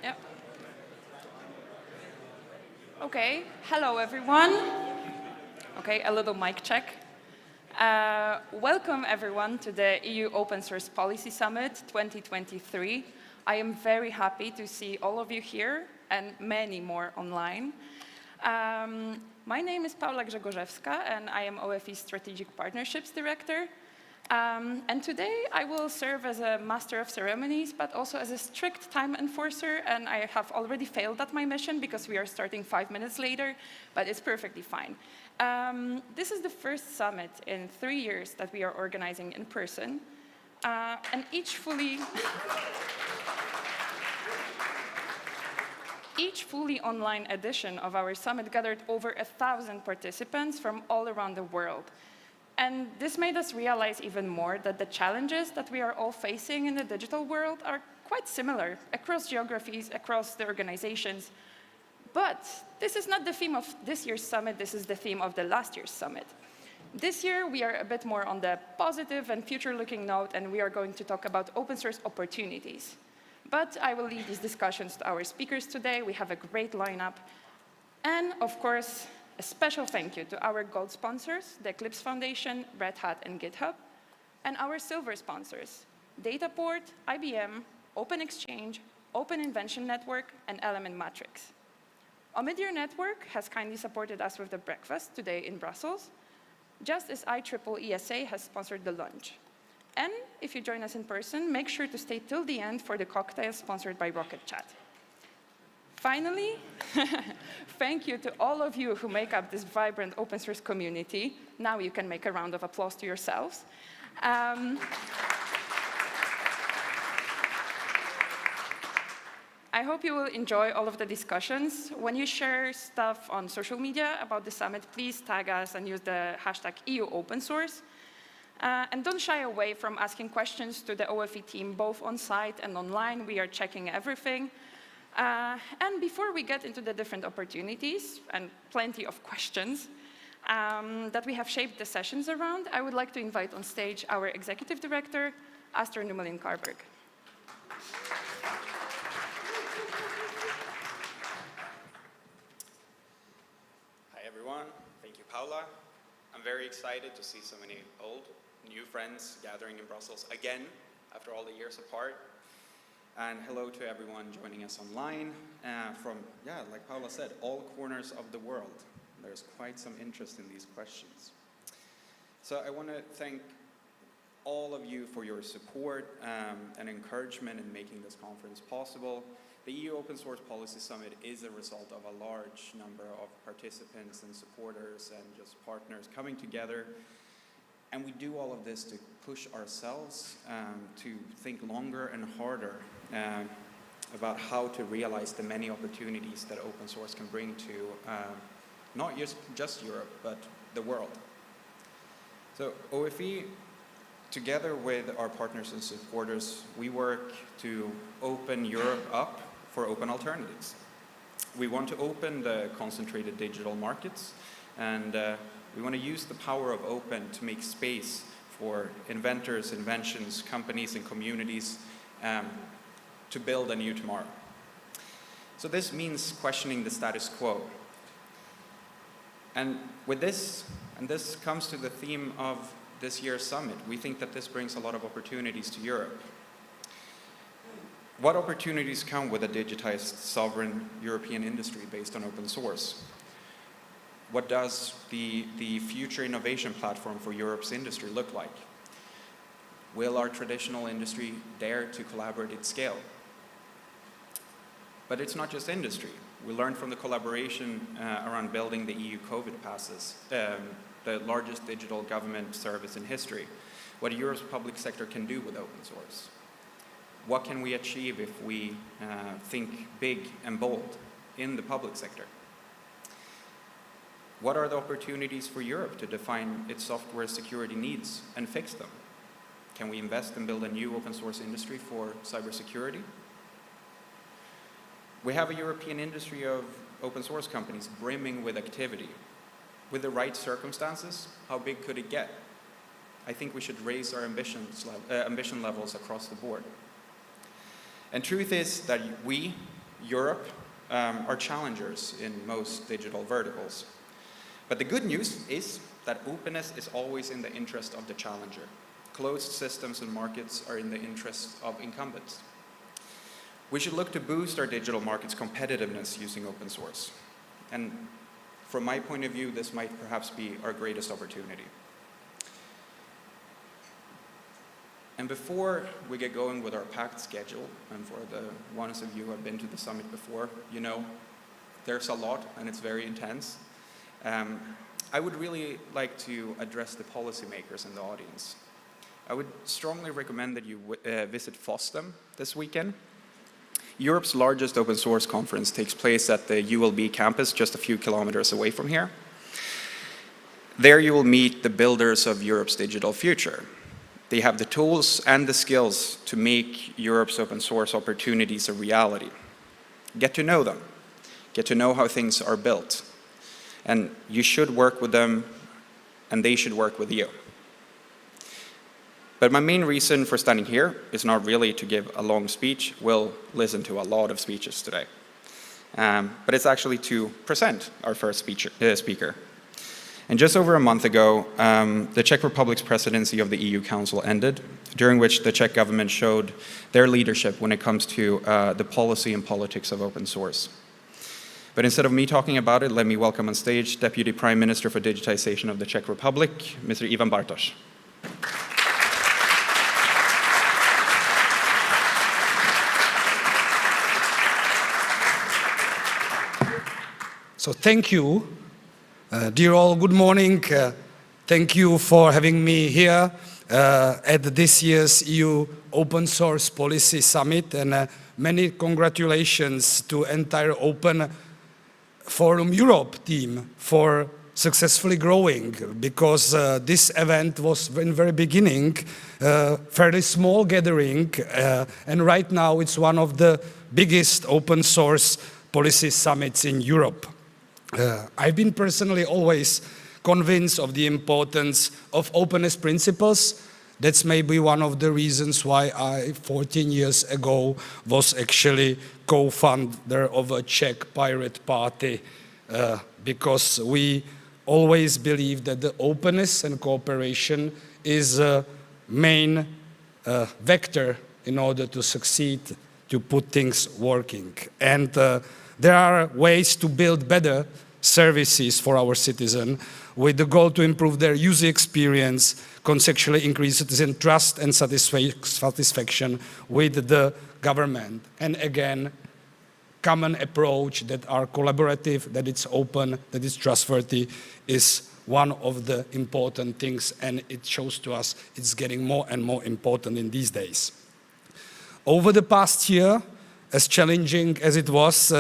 Yep. Okay, hello everyone. Okay, a little mic check. Welcome everyone to the EU Open Source Policy Summit 2023. I am very happy to see all of you here and many more online. My name is Paula Grzegorzewska and I am OFE Strategic Partnerships Director. And today I will serve as a master of ceremonies, but also as a strict time enforcer, and I have already failed at my mission because we are starting 5 minutes later, but it's perfectly fine. This is the first summit in 3 years that we are organizing in person, and each fully online edition of our summit gathered over 1,000 participants from all around the world. And this made us realize even more that the challenges that we are all facing in the digital world are quite similar across geographies, across the organizations. But this is not the theme of this year's summit, this is the theme of the last year's summit. This year, we are a bit more on the positive and future-looking note, and we are going to talk about open source opportunities. But I will leave these discussions to our speakers today. We have a great lineup. And of course, a special thank you to our gold sponsors, the Eclipse Foundation, Red Hat, and GitHub, and our silver sponsors, Dataport, IBM, Open Exchange, Open Invention Network, and Element Matrix. Omidyar Network has kindly supported us with the breakfast today in Brussels, just as IEEE ESA has sponsored the lunch. And if you join us in person, make sure to stay till the end for the cocktail sponsored by Rocket Chat. Finally, thank you to all of you who make up this vibrant open source community. Now you can make a round of applause to yourselves. I hope you will enjoy all of the discussions. When you share stuff on social media about the summit, please tag us and use the hashtag EUOpenSource. And don't shy away from asking questions to the OFE team, both on site and online. We are checking everything. And before we get into the different opportunities and plenty of questions that we have shaped the sessions around, I would like to invite on stage our Executive Director, Astor Numelin-Karberg. Hi everyone, thank you Paula. I'm very excited to see so many old, new friends gathering in Brussels again after all the years apart. And hello to everyone joining us online from, like Paula said, all corners of the world. There's quite some interest in these questions. So I want to thank all of you for your support and encouragement in making this conference possible. The EU Open Source Policy Summit is a result of a large number of participants and supporters and just partners coming together. And we do all of this to push ourselves to think longer and harder about how to realize the many opportunities that open source can bring to not just Europe, but the world. So OFE, together with our partners and supporters, we work to open Europe up for open alternatives. We want to open the concentrated digital markets, and we want to use the power of open to make space for inventors, inventions, companies, and communities to build a new tomorrow. So this means questioning the status quo. And with this, and this comes to the theme of this year's summit, we think that this brings a lot of opportunities to Europe. What opportunities come with a digitized, sovereign European industry based on open source? What does the future innovation platform for Europe's industry look like? Will our traditional industry dare to collaborate at scale? But it's not just industry. We learned from the collaboration around building the EU COVID passes, the largest digital government service in history, what Europe's public sector can do with open source. What can we achieve if we think big and bold in the public sector? What are the opportunities for Europe to define its software security needs and fix them? Can we invest and build a new open source industry for cybersecurity? We have a European industry of open source companies brimming with activity. With the right circumstances, how big could it get? I think we should raise our ambition levels across the board. And truth is that we, Europe are challengers in most digital verticals. But the good news is that openness is always in the interest of the challenger. Closed systems and markets are in the interest of incumbents. We should look to boost our digital markets' competitiveness using open source. And from my point of view, this might perhaps be our greatest opportunity. And before we get going with our packed schedule, and for the ones of you who have been to the summit before, you know, there's a lot and it's very intense. I would really like to address the policymakers in the audience. I would strongly recommend that you visit FOSDEM this weekend. Europe's largest open source conference takes place at the ULB campus just a few kilometers away from here. There you will meet the builders of Europe's digital future. They have the tools and the skills to make Europe's open source opportunities a reality. Get to know them. Get to know how things are built. And you should work with them, and they should work with you. But my main reason for standing here is not really to give a long speech. We'll listen to a lot of speeches today. But it's actually to present our first speaker. And just over a month ago, the Czech Republic's presidency of the EU Council ended, during which the Czech government showed their leadership when it comes to the policy and politics of open source. But instead of me talking about it, let me welcome on stage Deputy Prime Minister for Digitization of the Czech Republic, Mr. Ivan Bartoš. So thank you. Dear all, good morning. Thank you for having me here at this year's EU Open Source Policy Summit, and many congratulations to entire Open Forum Europe team for successfully growing, because this event was in the very beginning fairly small gathering, and right now it's one of the biggest open source policy summits in Europe. I've been personally always convinced of the importance of openness principles. That's maybe one of the reasons why I, 14 years ago, was actually co-founder of a Czech pirate party, because we always believe that the openness and cooperation is a main vector in order to succeed, to put things working. And there are ways to build better services for our citizens with the goal to improve their user experience, conceptually increase citizen trust and satisfaction with the government. And again, common approach that are collaborative, that it's open, that it's trustworthy is one of the important things, and it shows to us it's getting more and more important in these days. Over the past year, as challenging as it was,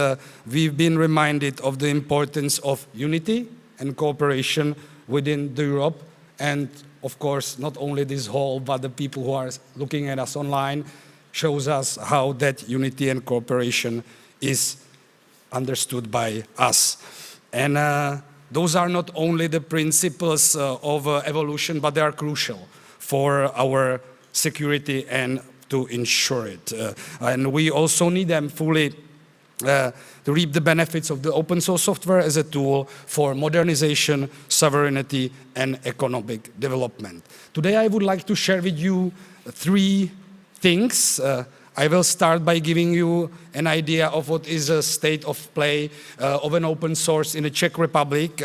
we've been reminded of the importance of unity and cooperation within Europe. And of course, not only this hall, but the people who are looking at us online shows us how that unity and cooperation is understood by us. And those are not only the principles of evolution, but they are crucial for our security and to ensure it. And we also need them fully to reap the benefits of the open source software as a tool for modernization, sovereignty, and economic development. Today I would like to share with you three things. I will start by giving you an idea of what is a state of play of an open source in the Czech Republic,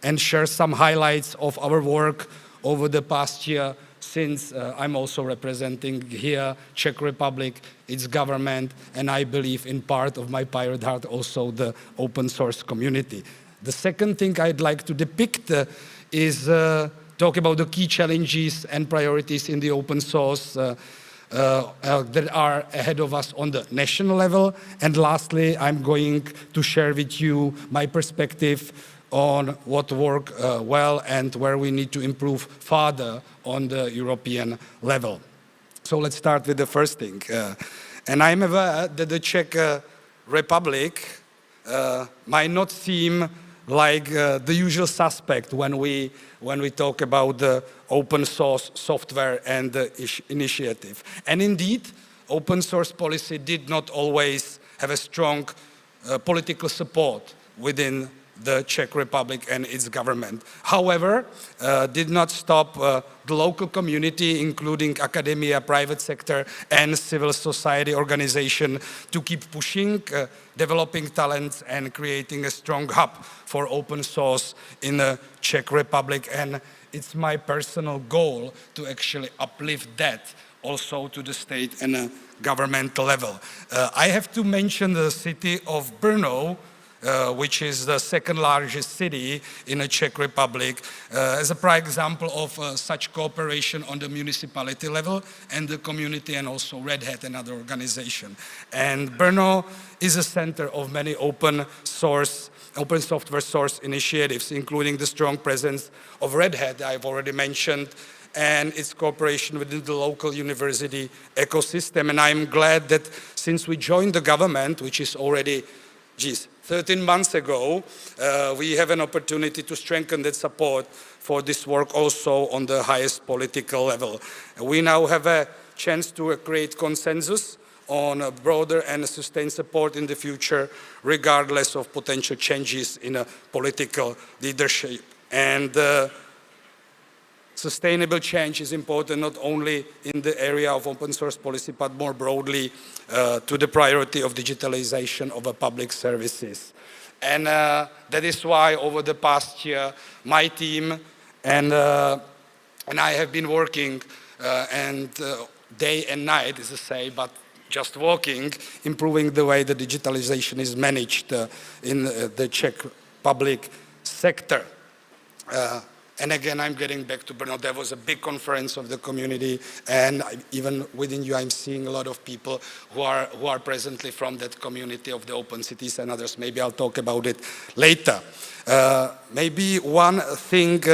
and share some highlights of our work over the past year, since I'm also representing here Czech Republic, its government, and I believe in part of my pirate heart also the open source community. The second thing I'd like to depict is talk about the key challenges and priorities in the open source that are ahead of us on the national level. And lastly, I'm going to share with you my perspective on what worked well and where we need to improve further on the European level. So let's start with the first thing. And I'm aware that the Czech Republic might not seem like the usual suspect when we talk about the open source software and the initiative. And indeed, open source policy did not always have a strong political support within the Czech Republic and its government. However, did not stop the local community, including academia, private sector, and civil society organization to keep pushing, developing talents, and creating a strong hub for open source in the Czech Republic. And it's my personal goal to actually uplift that also to the state and governmental level. I have to mention the city of Brno, which is the second largest city in the Czech Republic, as a prime example of such cooperation on the municipality level and the community, and also Red Hat and other organizations. And Brno is a center of many open software source initiatives, including the strong presence of Red Hat, I've already mentioned, and its cooperation within the local university ecosystem. And I'm glad that since we joined the government, which is already 13 months ago, we have an opportunity to strengthen that support for this work also on the highest political level. We now have a chance to create consensus on a broader and sustained support in the future, regardless of potential changes in a political leadership. And sustainable change is important not only in the area of open source policy, but more broadly to the priority of digitalization of public services. And that is why over the past year, my team and I have been working day and night, as I say, but just working, improving the way the digitalization is managed in the Czech public sector. And again, I'm getting back to Brno. There was a big conference of the community, and even within you, I'm seeing a lot of people who are presently from that community of the open cities and others. Maybe I'll talk about it later. Maybe one thing,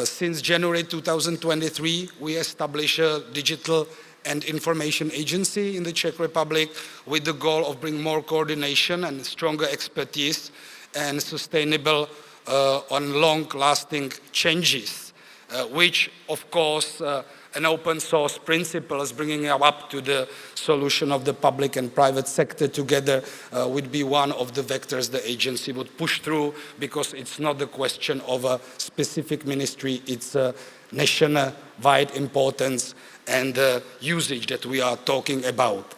since January 2023, we established a digital and information agency in the Czech Republic with the goal of bringing more coordination and stronger expertise and sustainable on long-lasting changes, which, of course, an open source principle is bringing up to the solution of the public and private sector together would be one of the vectors the agency would push through, because it's not the question of a specific ministry, it's a national-wide importance and usage that we are talking about.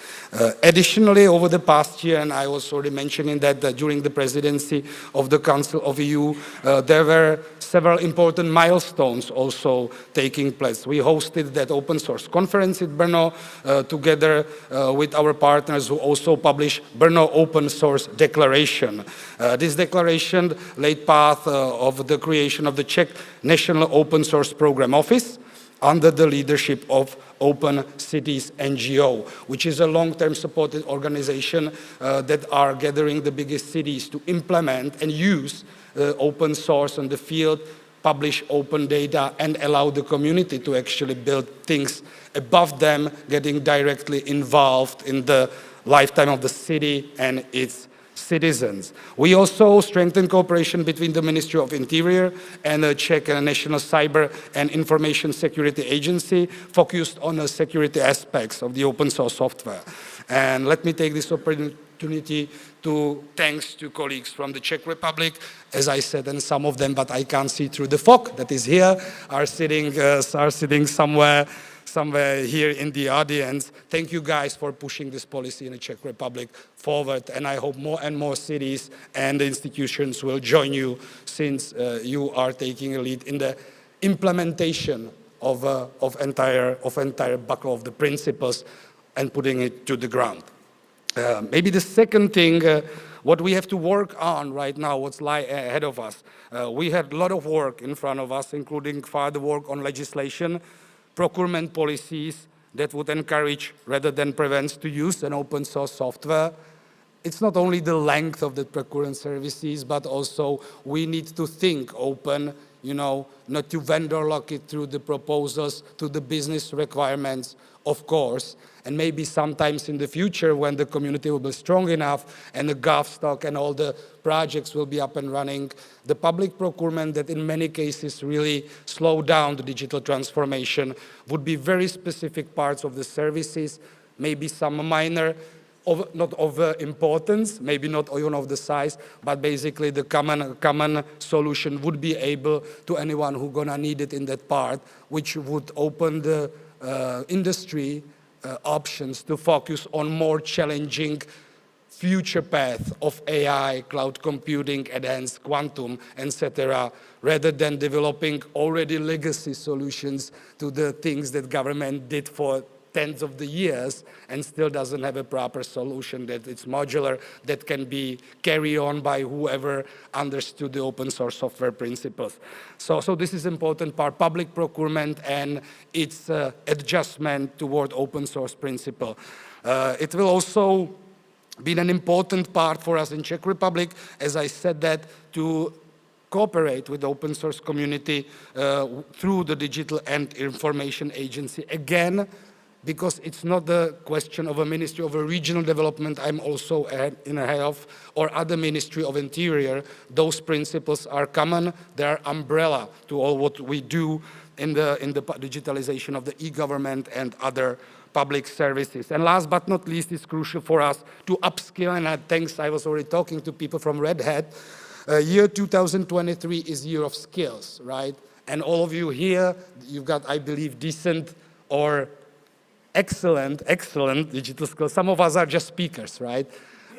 Additionally, over the past year, and I was already mentioning that during the presidency of the Council of EU, there were several important milestones also taking place. We hosted that open source conference in Brno together with our partners who also published Brno Open Source Declaration. This declaration laid path of the creation of the Czech National Open Source Program Office under the leadership of Open Cities NGO, which is a long-term supported organization that are gathering the biggest cities to implement and use open source on the field, publish open data, and allow the community to actually build things above them, getting directly involved in the lifetime of the city and its citizens. We also strengthened cooperation between the Ministry of Interior and the Czech National Cyber and Information Security Agency, focused on the security aspects of the open source software. And let me take this opportunity to thanks to colleagues from the Czech Republic, as I said, and some of them, but I can't see through the fog that is here, are sitting somewhere here in the audience. Thank you guys for pushing this policy in the Czech Republic forward, and I hope more and more cities and institutions will join you, since you are taking a lead in the implementation of entire buckle of the principles and putting it to the ground. Maybe the second thing, what we have to work on right now, what's lie ahead of us. We had a lot of work in front of us, including further work on legislation, procurement policies that would encourage rather than prevent to use an open source software. It's not only the length of the procurement services, but also we need to think open, not to vendor lock it through the proposals to the business requirements, of course. And maybe sometimes in the future, when the community will be strong enough and the GovStock and all the projects will be up and running, the public procurement that in many cases really slow down the digital transformation would be very specific parts of the services, maybe some minor not of importance, maybe not even of the size, but basically the common solution would be able to anyone who's gonna need it in that part, which would open the industry options to focus on more challenging future path of AI, cloud computing, advanced quantum, etc., rather than developing already legacy solutions to the things that government did for tens of the years and still doesn't have a proper solution that it's modular, that can be carried on by whoever understood the open source software principles. So this is important part, public procurement and its adjustment toward open source principle. It will also be an important part for us in Czech Republic, as I said that, to cooperate with the open source community through the Digital and Information Agency. Again, because it's not the question of a Ministry of Regional Development I'm also in a head of, or other Ministry of Interior. Those principles are common, they are umbrella to all what we do in the digitalization of the e-government and other public services. And last but not least, it's crucial for us to upskill, and thanks, I was already talking to people from Red Hat. Year 2023 is year of skills, right? And all of you here, you've got, I believe, decent or excellent digital skills. Some of us are just speakers, right?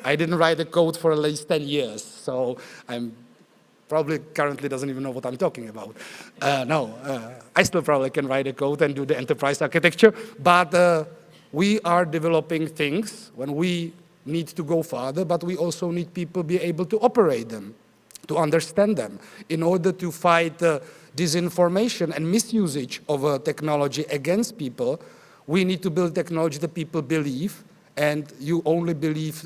I didn't write a code for at least 10 years, so I'm probably currently doesn't even know what I'm talking about. I still probably can write a code and do the enterprise architecture, but we are developing things when we need to go further, but we also need people be able to operate them, to understand them, in order to fight disinformation and misusage of technology against people. We need to build technology that people believe, and you only believe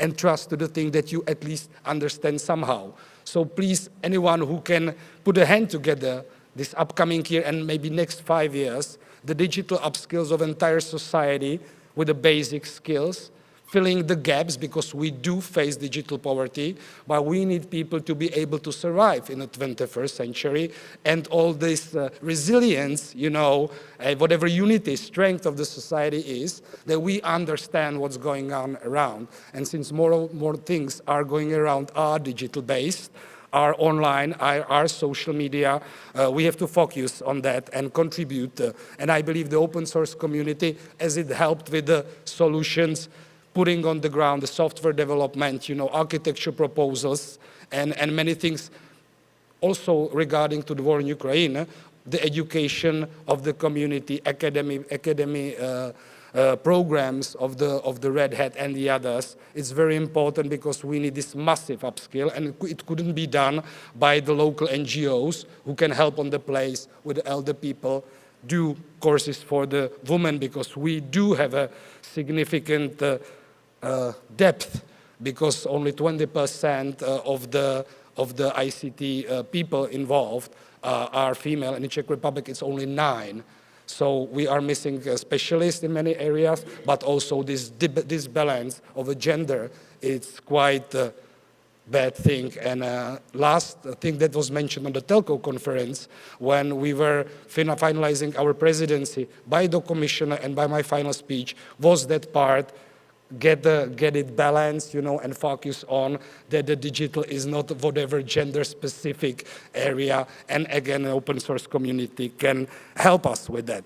and trust to the thing that you at least understand somehow. So please, anyone who can put a hand together this upcoming year and maybe next 5 years, the digital upskills of entire society with the basic skills, filling the gaps, because we do face digital poverty, but we need people to be able to survive in the 21st century, and all this resilience, you know, whatever unity, strength of the society is, that we understand what's going on around. And since more things are going around are digital-based, are online, are social media, we have to focus on that and contribute. And I believe the open source community, as it helped with the solutions, putting on the ground the software development, you know, architecture proposals, and many things also regarding to the war in Ukraine, the education of the community, academy programs of the Red Hat and the others. It's very important because we need this massive upskill, and it couldn't be done by the local NGOs who can help on the place with the elder people, do courses for the women, because we do have a significant depth, because only 20% of the ICT people involved are female. In the Czech Republic, it's only 9%. So we are missing specialists in many areas, but also this balance of a gender, it's quite a bad thing. And last thing that was mentioned on the telco conference, when we were finalizing our presidency by the commissioner and by my final speech, was that part, get it balanced, you know, and focus on that the digital is not whatever gender-specific area, and again, an open source community can help us with that.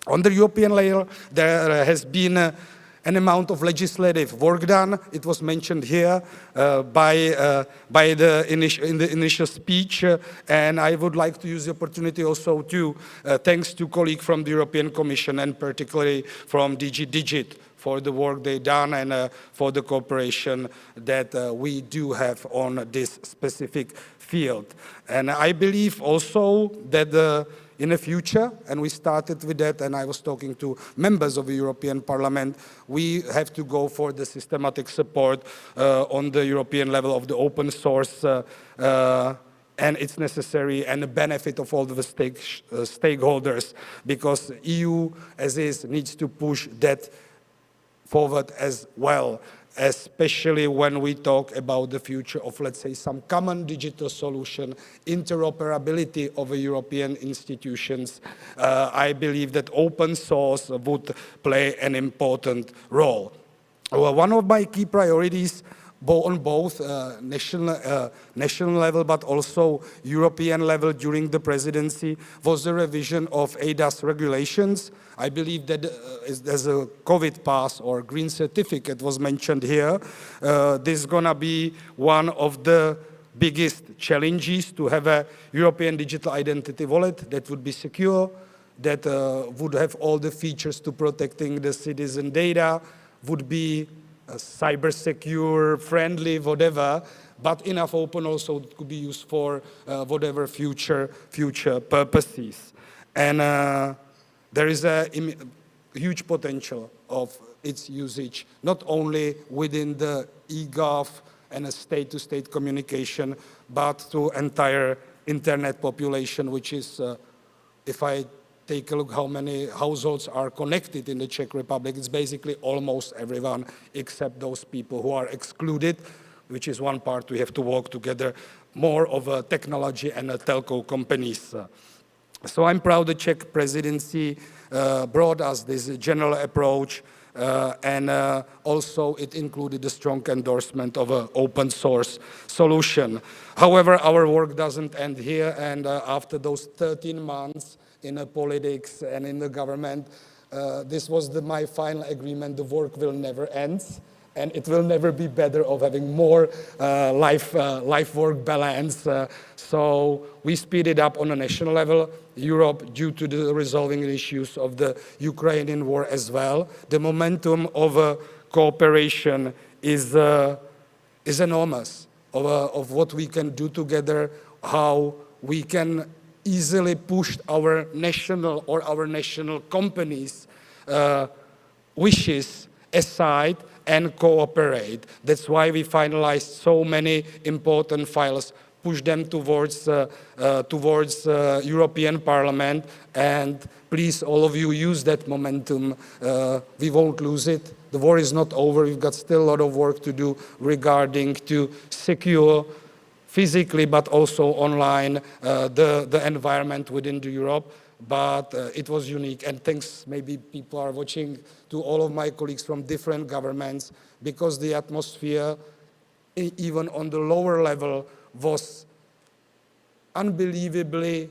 On the European layer, there has been an amount of legislative work done. It was mentioned here by the initial speech, and I would like to use the opportunity also to thanks to colleagues from the European Commission and particularly from DG Digit for the work they've done and for the cooperation that we do have on this specific field. And I believe also that in the future, and we started with that, and I was talking to members of the European Parliament, we have to go for the systematic support on the European level of the open source, and it's necessary and a benefit of all the stakeholders, because EU as is needs to push that forward as well, especially when we talk about the future of, let's say, some common digital solution, interoperability of European institutions. I believe that open source would play an important role. Well, one of my key priorities on both national level but also European level during the presidency was the revision of ADAS regulations. I believe that there's a COVID pass or green certificate was mentioned here. This is gonna be one of the biggest challenges to have a European digital identity wallet that would be secure, that would have all the features to protecting the citizen data, would be cyber secure, friendly, whatever, but enough open also could be used for whatever future purposes. And there is a huge potential of its usage, not only within the eGov and a state-to-state communication, but to entire internet population, which is, if I take a look how many households are connected in the Czech Republic, it's basically almost everyone except those people who are excluded, which is one part we have to work together, more of a technology and a telco companies. So I'm proud the Czech presidency brought us this general approach, and also it included a strong endorsement of an open source solution. However, our work doesn't end here, and after those 13 months in politics and in the government, this was my final agreement. The work will never end, and it will never be better of having more life-work balance. So we speed it up on a national level. Europe, due to the resolving issues of the Ukrainian war as well, the momentum of cooperation is enormous, of what we can do together, how we can easily push our national companies' wishes aside and cooperate. That's why we finalized so many important files, push them towards European Parliament, and please, all of you, use that momentum. We won't lose it. The war is not over. We've got still a lot of work to do regarding to secure physically, but also online, the environment within Europe. But it was unique, and thanks, maybe people are watching, to all of my colleagues from different governments, because the atmosphere, even on the lower level, was unbelievably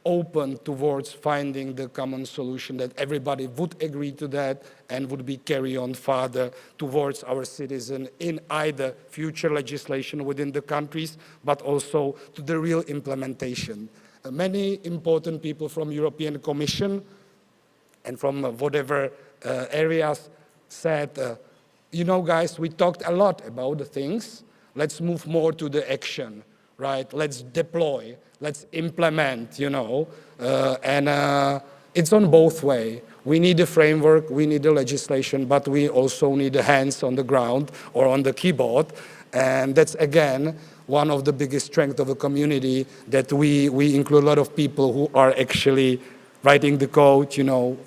open towards finding the common solution, that everybody would agree to that and would be carry on further towards our citizen in either future legislation within the countries, but also to the real implementation. Many important people from European Commission and from whatever areas said, you know, guys, we talked a lot about the things. Let's move more to the action, right? Let's deploy, let's implement, you know, and it's on both ways. We need a framework, we need a legislation, but we also need the hands on the ground or on the keyboard. And that's, again, one of the biggest strengths of a community, that we include a lot of people who are actually writing the code, you know,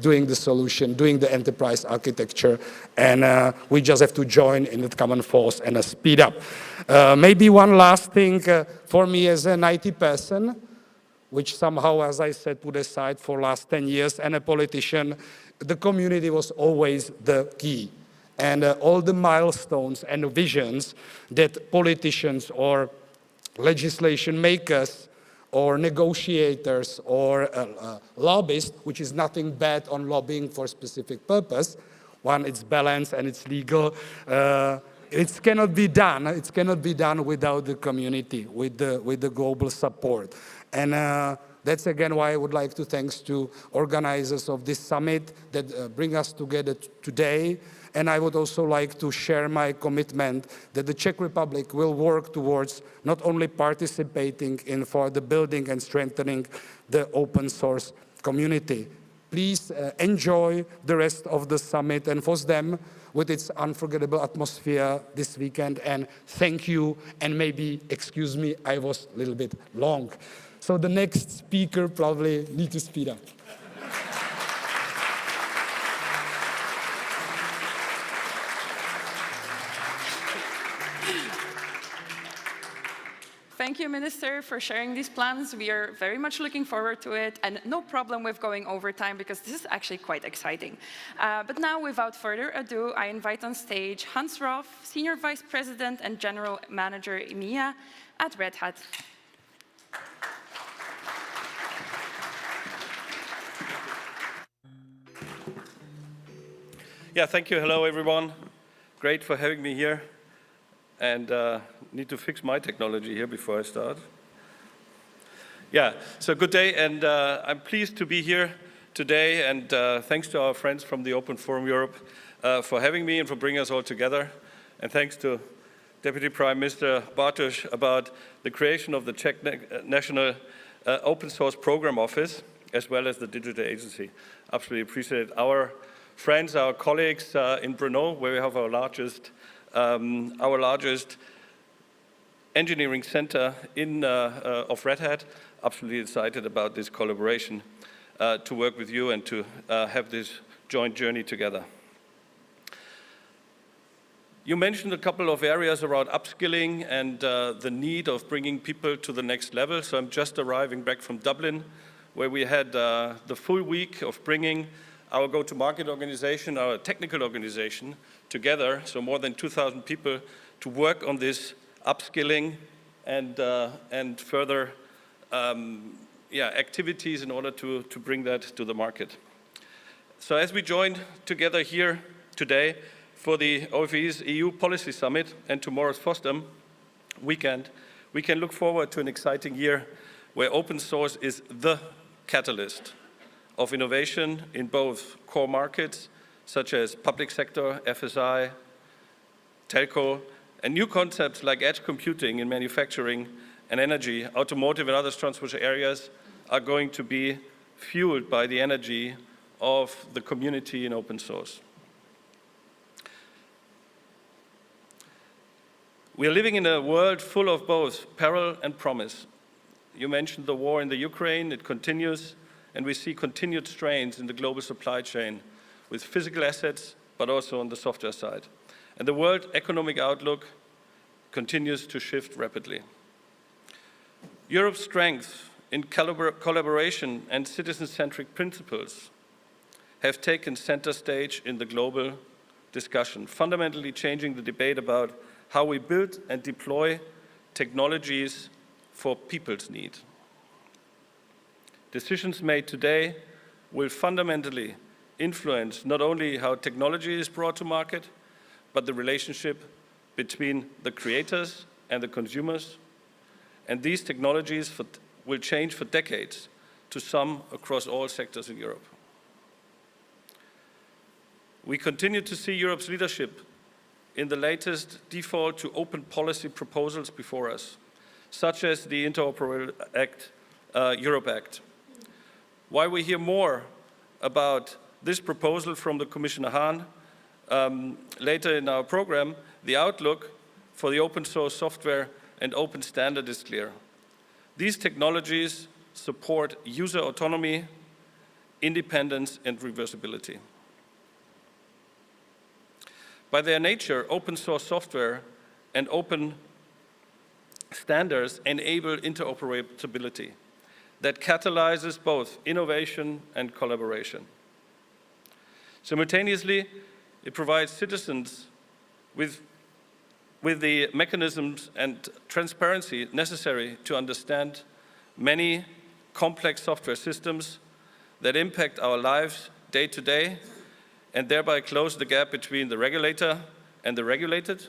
doing the solution, doing the enterprise architecture, and we just have to join in the common force and speed up. Maybe one last thing for me as an IT person, which somehow, as I said, put aside for last 10 years, and a politician, the community was always the key. And all the milestones and visions that politicians or legislation makers or negotiators or lobbyists, which is nothing bad on lobbying for a specific purpose. One, it's balanced and it's legal. It cannot be done. It cannot be done without the community, with the global support. And that's again why I would like to thank to organizers of this summit that bring us together today. And I would also like to share my commitment that the Czech Republic will work towards not only participating in for the building and strengthening the open source community. Please enjoy the rest of the summit and for them with its unforgettable atmosphere this weekend. And thank you, and maybe, excuse me, I was a little bit long. So the next speaker probably needs to speed up. Thank you, Minister, for sharing these plans. We are very much looking forward to it, and no problem with going over time, because this is actually quite exciting. But now, without further ado, I invite on stage Hans Roth, Senior Vice President and General Manager EMEA at Red Hat. Yeah, thank you. Hello, everyone. Great for having me here. And need to fix my technology here before I start. Yeah, so good day, and I'm pleased to be here today, and thanks to our friends from the Open Forum Europe for having me and for bringing us all together. And thanks to Deputy Prime Minister Bartoš about the creation of the Czech National Open Source Program Office, as well as the Digital Agency. Absolutely appreciate it. Our friends, our colleagues in Brno, where we have our largest engineering center of Red Hat. Absolutely excited about this collaboration to work with you and to have this joint journey together. You mentioned a couple of areas around upskilling and the need of bringing people to the next level. So I'm just arriving back from Dublin, where we had the full week of bringing our go-to-market organization, our technical organization, together, so more than 2,000 people, to work on this upskilling and further activities in order to bring that to the market. So as we join together here today for the OFE's EU Policy Summit and tomorrow's FOSDEM weekend, we can look forward to an exciting year where open source is the catalyst of innovation in both core markets, such as public sector, FSI, telco, and new concepts like edge computing in manufacturing and energy, automotive and other transport areas are going to be fueled by the energy of the community in open source. We are living in a world full of both peril and promise. You mentioned the war in the Ukraine, it continues, and we see continued strains in the global supply chain with physical assets, but also on the software side. And the world economic outlook continues to shift rapidly. Europe's strength in collaboration and citizen-centric principles have taken center stage in the global discussion, fundamentally changing the debate about how we build and deploy technologies for people's need. Decisions made today will fundamentally influence not only how technology is brought to market, but the relationship between the creators and the consumers. And these technologies will change for decades, to some across all sectors in Europe. We continue to see Europe's leadership in the latest default to open policy proposals before us, such as the Interoperability Act, Europe Act. While we hear more about this proposal from the Commissioner Hahn later in our program, the outlook for the open source software and open standard is clear. These technologies support user autonomy, independence, and reversibility. By their nature, open source software and open standards enable interoperability that catalyzes both innovation and collaboration. Simultaneously, it provides citizens with the mechanisms and transparency necessary to understand many complex software systems that impact our lives day to day and thereby close the gap between the regulator and the regulated,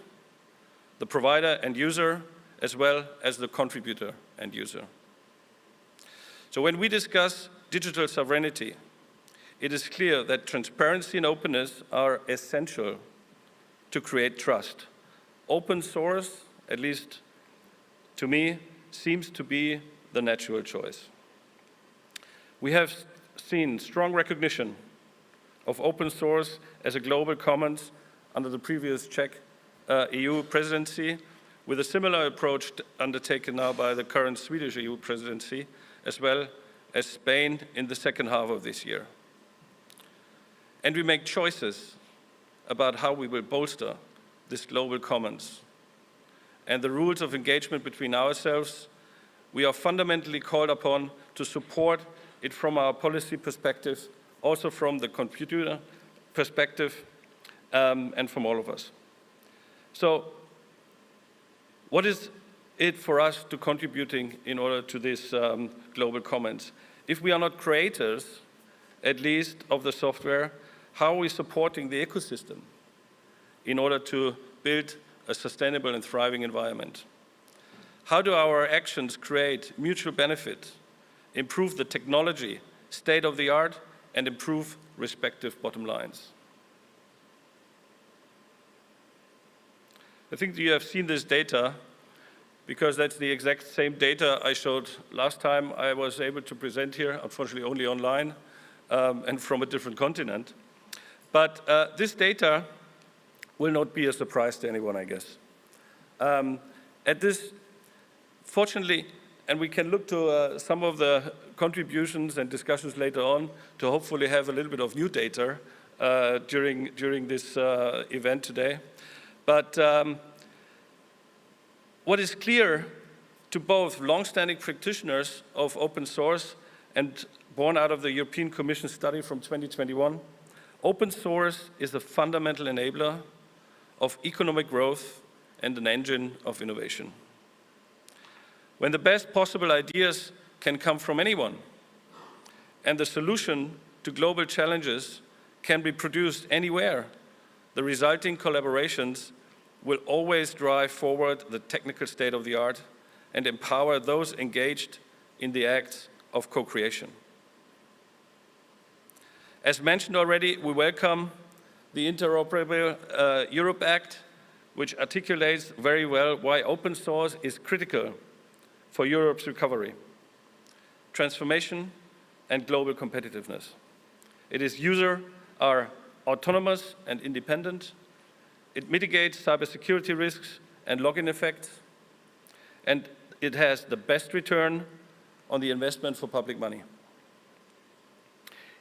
the provider and user, as well as the contributor and user. So when we discuss digital sovereignty, it is clear that transparency and openness are essential to create trust. Open source, at least to me, seems to be the natural choice. We have seen strong recognition of open source as a global commons under the previous Czech EU presidency, with a similar approach undertaken now by the current Swedish EU presidency, as well as Spain in the second half of this year. And we make choices about how we will bolster this global commons and the rules of engagement between ourselves we are fundamentally called upon to support it from our policy perspective, also from the computer perspective, and from all of us. So, what is it for us to contributing in order to this global commons? If we are not creators, at least of the software, how are we supporting the ecosystem in order to build a sustainable and thriving environment? How do our actions create mutual benefit, improve the technology, state of the art, and improve respective bottom lines? I think you have seen this data, because that's the exact same data I showed last time I was able to present here, unfortunately only online, and from a different continent. But this data will not be a surprise to anyone, I guess. Fortunately, and we can look to some of the contributions and discussions later on to hopefully have a little bit of new data during this event today. But what is clear to both long-standing practitioners of open source and born out of the European Commission study from 2021, open source is a fundamental enabler of economic growth and an engine of innovation. When the best possible ideas can come from anyone, and the solution to global challenges can be produced anywhere, the resulting collaborations will always drive forward the technical state of the art and empower those engaged in the act of co-creation. As mentioned already, we welcome the Interoperable Europe Act, which articulates very well why open source is critical for Europe's recovery, transformation, and global competitiveness. Its users are autonomous and independent. It mitigates cybersecurity risks and login effects, and it has the best return on the investment for public money.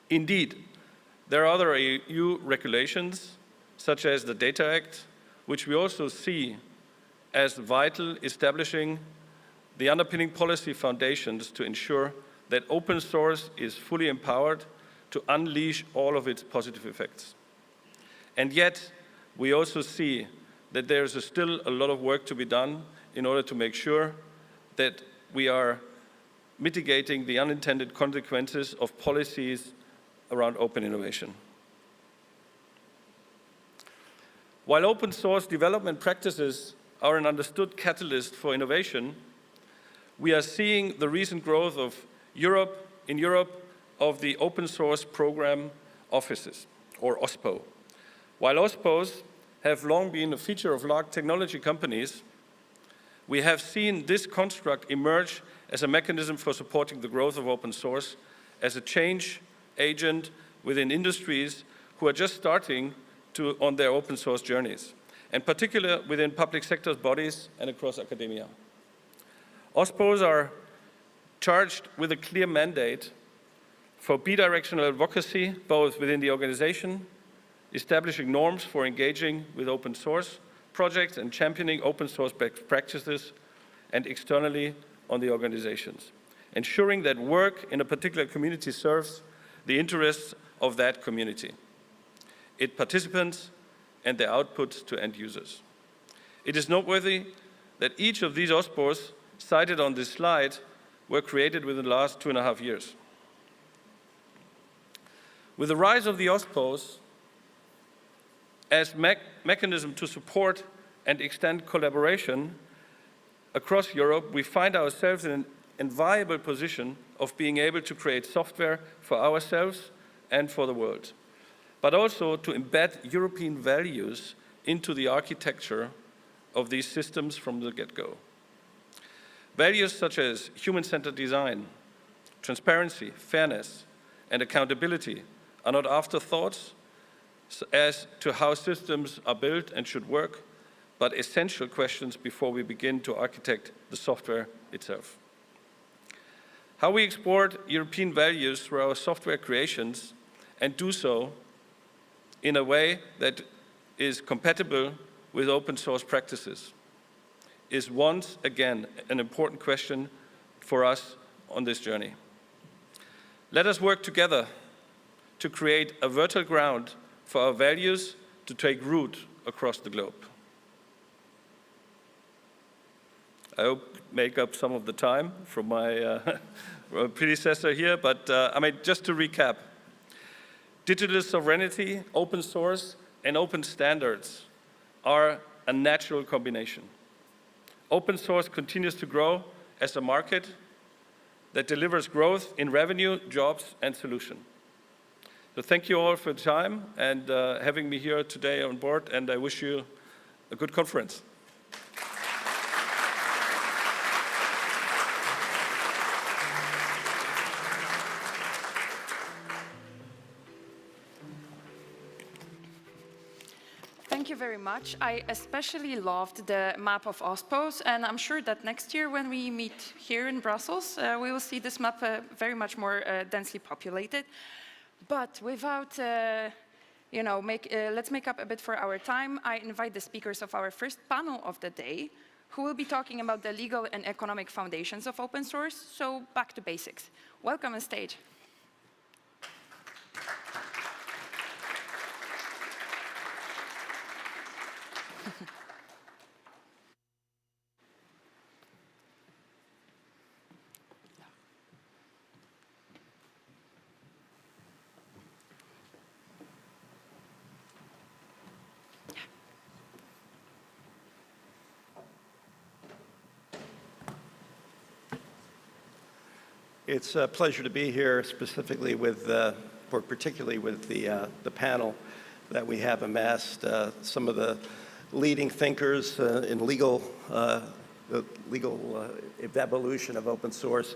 Indeed, there are other EU regulations, such as the Data Act, which we also see as vital, establishing the underpinning policy foundations to ensure that open source is fully empowered to unleash all of its positive effects. And yet, we also see that there is still a lot of work to be done in order to make sure that we are mitigating the unintended consequences of policies around open innovation. While open source development practices are an understood catalyst for innovation, we are seeing the recent growth of in Europe of the open source program offices, or OSPO. While OSPOs have long been a feature of large technology companies, we have seen this construct emerge as a mechanism for supporting the growth of open source as a change agent within industries who are just starting on their open source journeys, and particularly within public sector bodies and across academia. OSPOs are charged with a clear mandate for bidirectional advocacy, both within the organization, establishing norms for engaging with open source projects and championing open source best practices, and externally on the organizations, ensuring that work in a particular community serves the interests of that community, its participants, and their outputs to end users. It is noteworthy that each of these OSPOs cited on this slide were created within the last 2.5 years. With the rise of the OSPOs as mechanism to support and extend collaboration across Europe, we find ourselves in an enviable position of being able to create software for ourselves and for the world, but also to embed European values into the architecture of these systems from the get-go. Values such as human-centered design, transparency, fairness, and accountability are not afterthoughts as to how systems are built and should work, but essential questions before we begin to architect the software itself. How we export European values through our software creations and do so in a way that is compatible with open source practices is once again an important question for us on this journey. Let us work together to create a fertile ground for our values to take root across the globe. I hope I make up some of the time from my predecessor here, but I mean, just to recap, digital sovereignty, open source, and open standards are a natural combination. Open source continues to grow as a market that delivers growth in revenue, jobs, and solution. So thank you all for the time and having me here today on board, and I wish you a good conference. Thank you very much. I especially loved the map of OSPOs, and I'm sure that next year when we meet here in Brussels, we will see this map very much more densely populated. But without, let's make up a bit for our time. I invite the speakers of our first panel of the day, who will be talking about the legal and economic foundations of open source. So back to basics. Welcome on stage. It's a pleasure to be here, specifically with, or particularly with the panel that we have amassed. Some of the leading thinkers in legal evolution of open source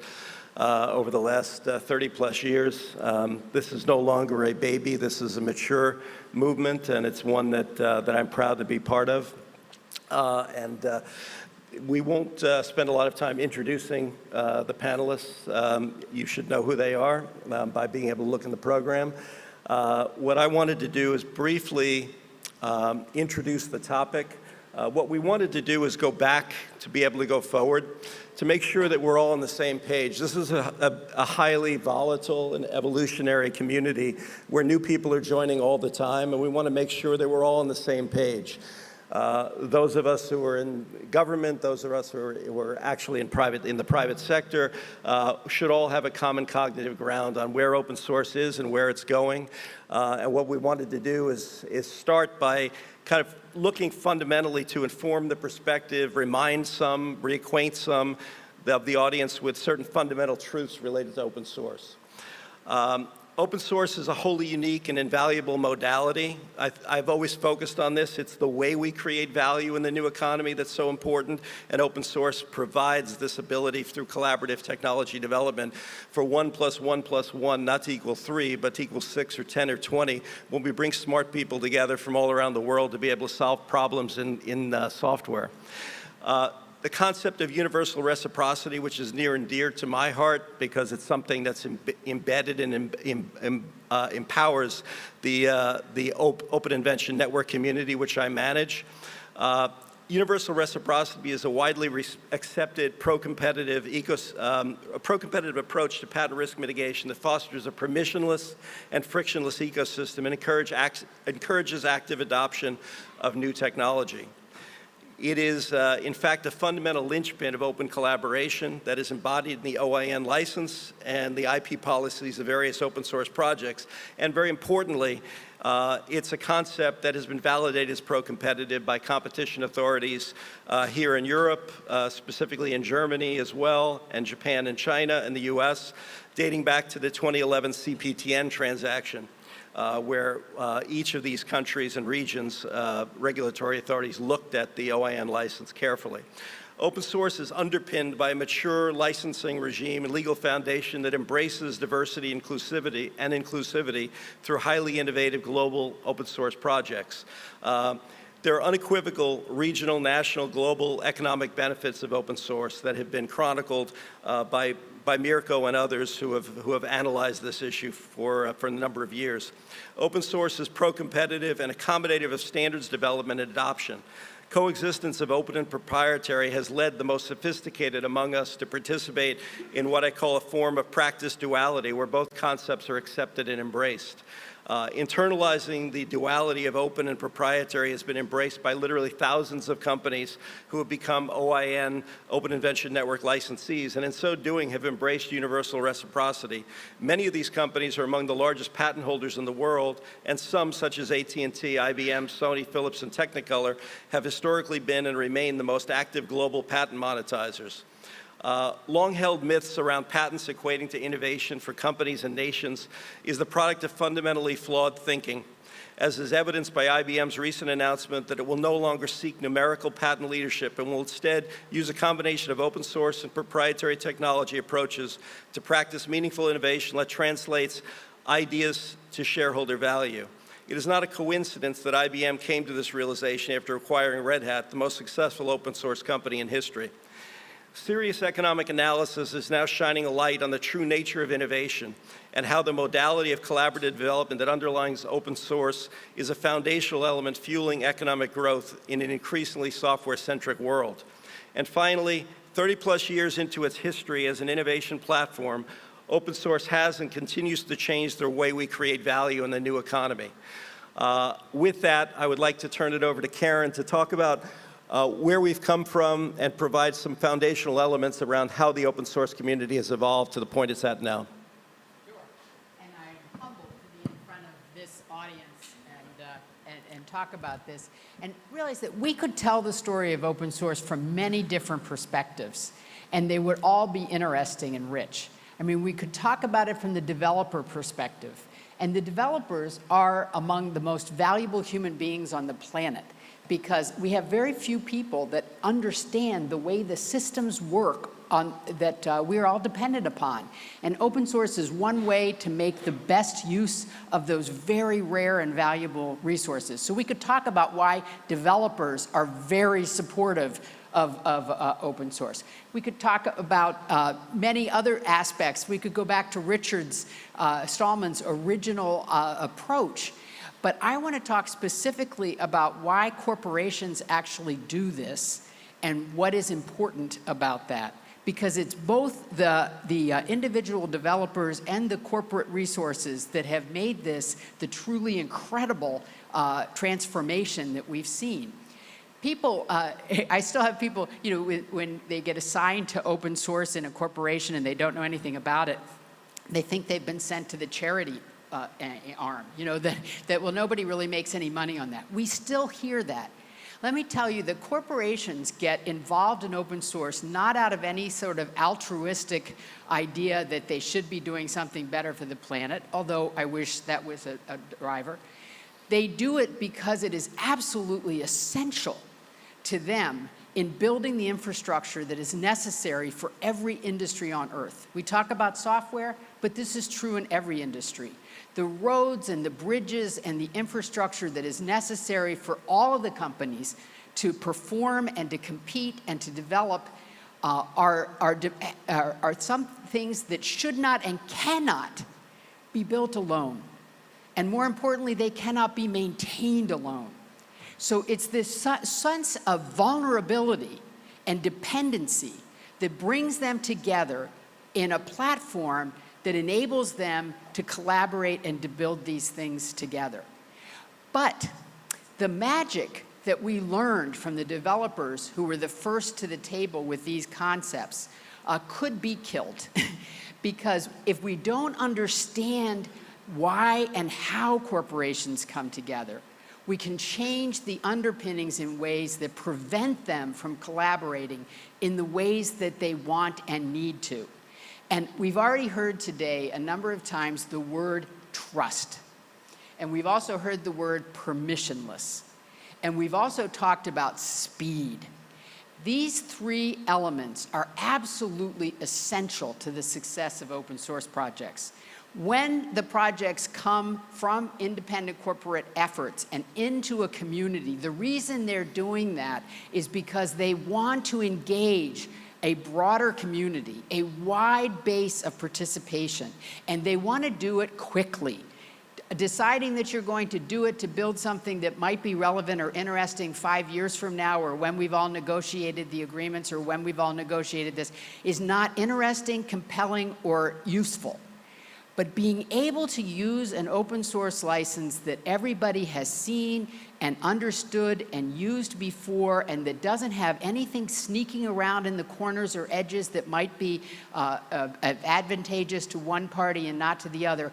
over the last 30 plus years. This is no longer a baby. This is a mature movement, and it's one that I'm proud to be part of. We won't spend a lot of time introducing the panelists. You should know who they are by being able to look in the program. What I wanted to do is briefly introduce the topic. What we wanted to do is go back to be able to go forward, to make sure that we're all on the same page. This is a highly volatile and evolutionary community where new people are joining all the time, and we want to make sure that we're all on the same page. Those of us who are in government, those of us who are actually in the private sector, should all have a common cognitive ground on where open source is and where it's going. And what we wanted to do is start by kind of looking fundamentally to inform the perspective, remind some, reacquaint some of the audience with certain fundamental truths related to open source. Open source is a wholly unique and invaluable modality. I've always focused on this. It's the way we create value in the new economy that's so important, and open source provides this ability through collaborative technology development for 1 + 1 + 1 not to equal 3, but to equal 6 or 10 or 20, when we bring smart people together from all around the world to be able to solve problems in software. The concept of universal reciprocity, which is near and dear to my heart because it's something that's embedded and empowers the Open Invention Network community, which I manage. Universal reciprocity is a widely accepted pro-competitive approach to patent risk mitigation that fosters a permissionless and frictionless ecosystem and encourages active adoption of new technology. It is, in fact, a fundamental linchpin of open collaboration that is embodied in the OIN license and the IP policies of various open source projects. And very importantly, it's a concept that has been validated as pro-competitive by competition authorities here in Europe, specifically in Germany as well, and Japan and China and the US, dating back to the 2011 CPTN transaction. Where each of these countries and regions, regulatory authorities looked at the OIN license carefully. Open source is underpinned by a mature licensing regime and legal foundation that embraces diversity, inclusivity through highly innovative global open source projects. There are unequivocal regional, national, global economic benefits of open source that have been chronicled by Mirko and others who have analyzed this issue for a number of years. Open source is pro-competitive and accommodative of standards development and adoption. coexistence of open and proprietary has led the most sophisticated among us to participate in what I call a form of practice duality, where both concepts are accepted and embraced. Internalizing the duality of open and proprietary has been embraced by literally thousands of companies who have become OIN, Open Invention Network licensees, and in so doing have embraced universal reciprocity. Many of these companies are among the largest patent holders in the world, and some, such as AT&T, IBM, Sony, Philips, and Technicolor, have historically been and remain the most active global patent monetizers. Long-held myths around patents equating to innovation for companies and nations is the product of fundamentally flawed thinking, as is evidenced by IBM's recent announcement that it will no longer seek numerical patent leadership and will instead use a combination of open source and proprietary technology approaches to practice meaningful innovation that translates ideas to shareholder value. It is not a coincidence that IBM came to this realization after acquiring Red Hat, the most successful open source company in history. Serious economic analysis is now shining a light on the true nature of innovation and how the modality of collaborative development that underlies open source is a foundational element fueling economic growth in an increasingly software-centric world. And finally, 30-plus years into its history as an innovation platform, open source has and continues to change the way we create value in the new economy. With that, I would like to turn it over to Karen to talk about where we've come from and provide some foundational elements around how the open source community has evolved to the point it's at now. Sure. And I'm humbled to be in front of this audience and talk about this and realize that we could tell the story of open source from many different perspectives, and they would all be interesting and rich. I mean, we could talk about it from the developer perspective, and the developers are among the most valuable human beings on the planet, because we have very few people that understand the way the systems work that we're all dependent upon. And open source is one way to make the best use of those very rare and valuable resources. So we could talk about why developers are very supportive of open source. We could talk about many other aspects. We could go back to Richard's Stallman's original approach. But I want to talk specifically about why corporations actually do this and what is important about that. Because it's both the individual developers and the corporate resources that have made this the truly incredible transformation that we've seen. People, I still have people, you know, when they get assigned to open source in a corporation and they don't know anything about it, they think they've been sent to the charity arm, you know, that well, nobody really makes any money on that. We still hear that. Let me tell you that corporations get involved in open source not out of any sort of altruistic idea that they should be doing something better for the planet, although I wish that was a driver. They do it because it is absolutely essential to them in building the infrastructure that is necessary for every industry on Earth. We talk about software, but this is true in every industry. The roads and the bridges and the infrastructure that is necessary for all of the companies to perform and to compete and to develop are some things that should not and cannot be built alone. And more importantly, they cannot be maintained alone. So it's this sense of vulnerability and dependency that brings them together in a platform that enables them to collaborate and to build these things together. But the magic that we learned from the developers who were the first to the table with these concepts could be killed. Because if we don't understand why and how corporations come together, we can change the underpinnings in ways that prevent them from collaborating in the ways that they want and need to. And we've already heard today a number of times the word trust. And we've also heard the word permissionless. And we've also talked about speed. These three elements are absolutely essential to the success of open source projects. When the projects come from independent corporate efforts and into a community, the reason they're doing that is because they want to engage a broader community, a wide base of participation, and they want to do it quickly. deciding that you're going to do it to build something that might be relevant or interesting 5 years from now, or when we've all negotiated the agreements, or when we've all negotiated this, is not interesting, compelling, or useful. But being able to use an open source license that everybody has seen and understood and used before, and that doesn't have anything sneaking around in the corners or edges that might be advantageous to one party and not to the other,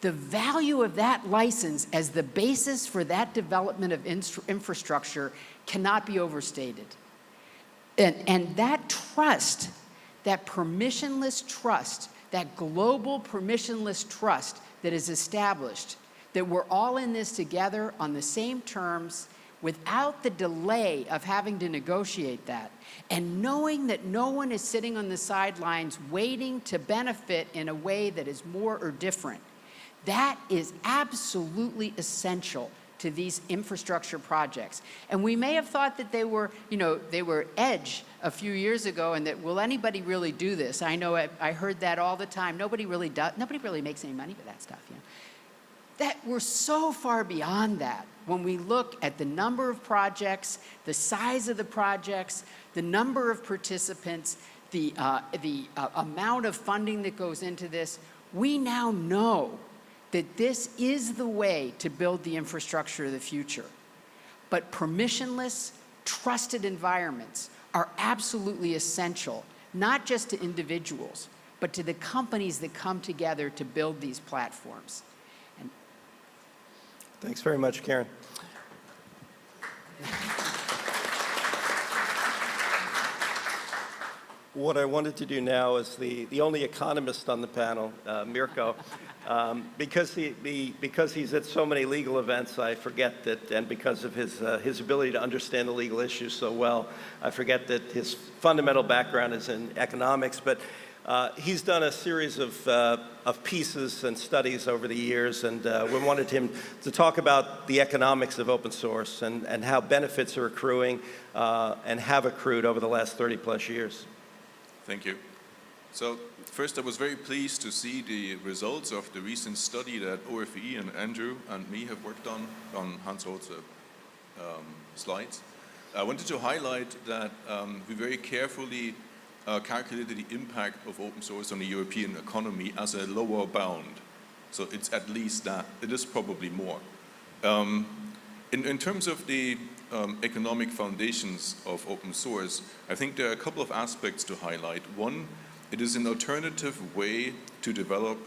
the value of that license as the basis for that development of infrastructure cannot be overstated. And that trust, that permissionless trust, that global permissionless trust that is established, that we're all in this together on the same terms without the delay of having to negotiate that, and knowing that no one is sitting on the sidelines waiting to benefit in a way that is more or different, that is absolutely essential to these infrastructure projects. And we may have thought that they were, they were edge a few years ago, and that, will anybody really do this? I know I heard that all the time. Nobody really does. Nobody really makes any money with that stuff. That we're so far beyond that when we look at the number of projects, the size of the projects, the number of participants, the amount of funding that goes into this. We now know that this is the way to build the infrastructure of the future. But permissionless, trusted environments are absolutely essential, not just to individuals, but to the companies that come together to build these platforms. Thanks very much, Karen. What I wanted to do now is the only economist on the panel, Mirko, because he's at so many legal events, I forget that, and because of his ability to understand the legal issues so well, I forget that his fundamental background is in economics, but he's done a series of pieces and studies over the years, and we wanted him to talk about the economics of open source and how benefits are accruing and have accrued over the last 30 plus years. Thank you. So first, I was very pleased to see the results of the recent study that OFE and Andrew and me have worked on Hans-Roth's slides. I wanted to highlight that we very carefully calculated the impact of open source on the European economy as a lower bound. So it's at least that. It is probably more. In terms of the economic foundations of open source, I think there are a couple of aspects to highlight. One, it is an alternative way to develop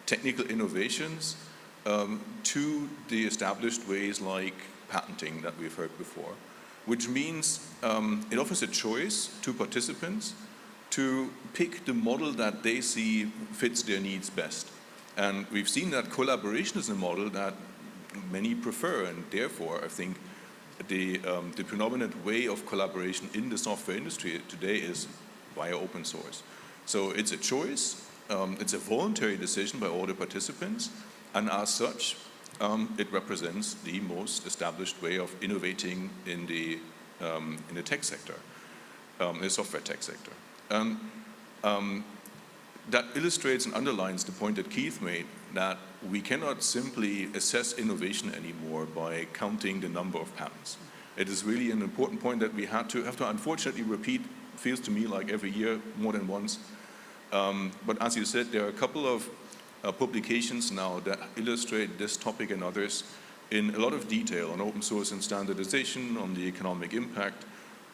technical innovations to the established ways like patenting that we've heard before, which means it offers a choice to participants to pick the model that they see fits their needs best. And we've seen that collaboration is a model that many prefer, and therefore I think the predominant way of collaboration in the software industry today is via open source. So it's a choice, it's a voluntary decision by all the participants, and as such, it represents the most established way of innovating in the tech sector, the software tech sector. That illustrates and underlines the point that Keith made, that we cannot simply assess innovation anymore by counting the number of patents. It is really an important point that we have to unfortunately repeat, feels to me like every year more than once. But as you said, there are a couple of publications now that illustrate this topic and others in a lot of detail on open source and standardization, on the economic impact,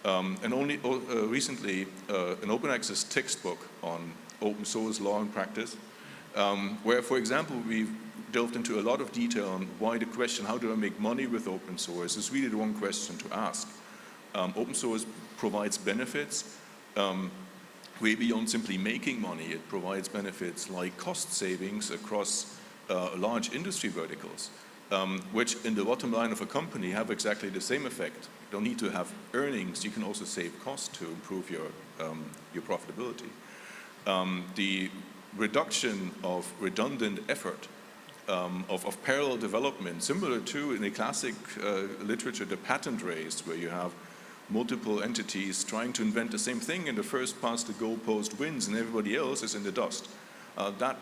and only recently an open access textbook on open source law and practice, where, for example, we've delved into a lot of detail on why the question, how do I make money with open source, is really the wrong question to ask. Open source provides benefits way beyond simply making money. It provides benefits like cost savings across large industry verticals, which in the bottom line of a company have exactly the same effect. You don't need to have earnings, you can also save costs to improve your profitability. The reduction of redundant effort, of parallel development, similar to in the classic literature, the patent race, where you have multiple entities trying to invent the same thing, and the first past the goalpost wins and everybody else is in the dust. That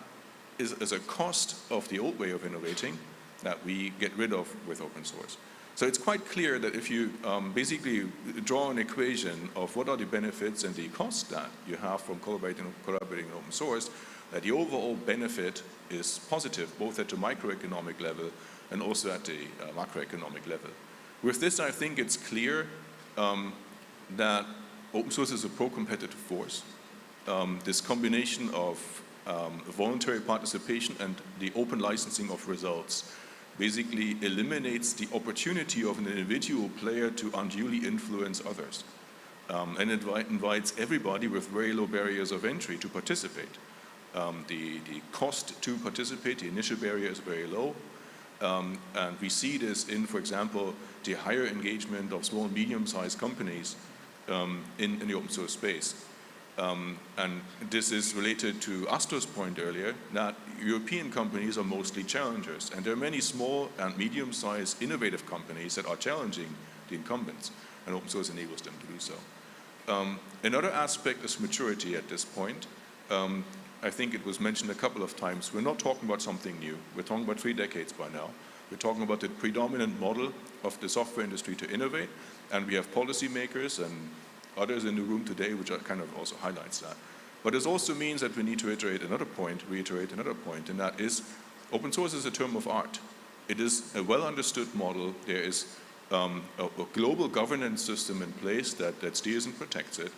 is a cost of the old way of innovating that we get rid of with open source. So it's quite clear that if you basically draw an equation of what are the benefits and the costs that you have from collaborating in open source, that the overall benefit is positive, both at the microeconomic level and also at the macroeconomic level. With this, I think it's clear that open source is a pro-competitive force. This combination of voluntary participation and the open licensing of results basically eliminates the opportunity of an individual player to unduly influence others. And it invites everybody with very low barriers of entry to participate. The cost to participate, the initial barrier is very low. And we see this in, for example, the higher engagement of small and medium-sized companies in the open source space. And this is related to Astor's point earlier, that European companies are mostly challengers. And there are many small and medium-sized innovative companies that are challenging the incumbents, and open source enables them to do so. Another aspect is maturity at this point. I think it was mentioned a couple of times. We're not talking about something new. We're talking about 3 decades by now. We're talking about the predominant model of the software industry to innovate, and we have policymakers and others in the room today, which kind of also highlights that. But this also means that we need to reiterate another point, and that is open source is a term of art. It is a well-understood model. There is a global governance system in place that steers and protects it.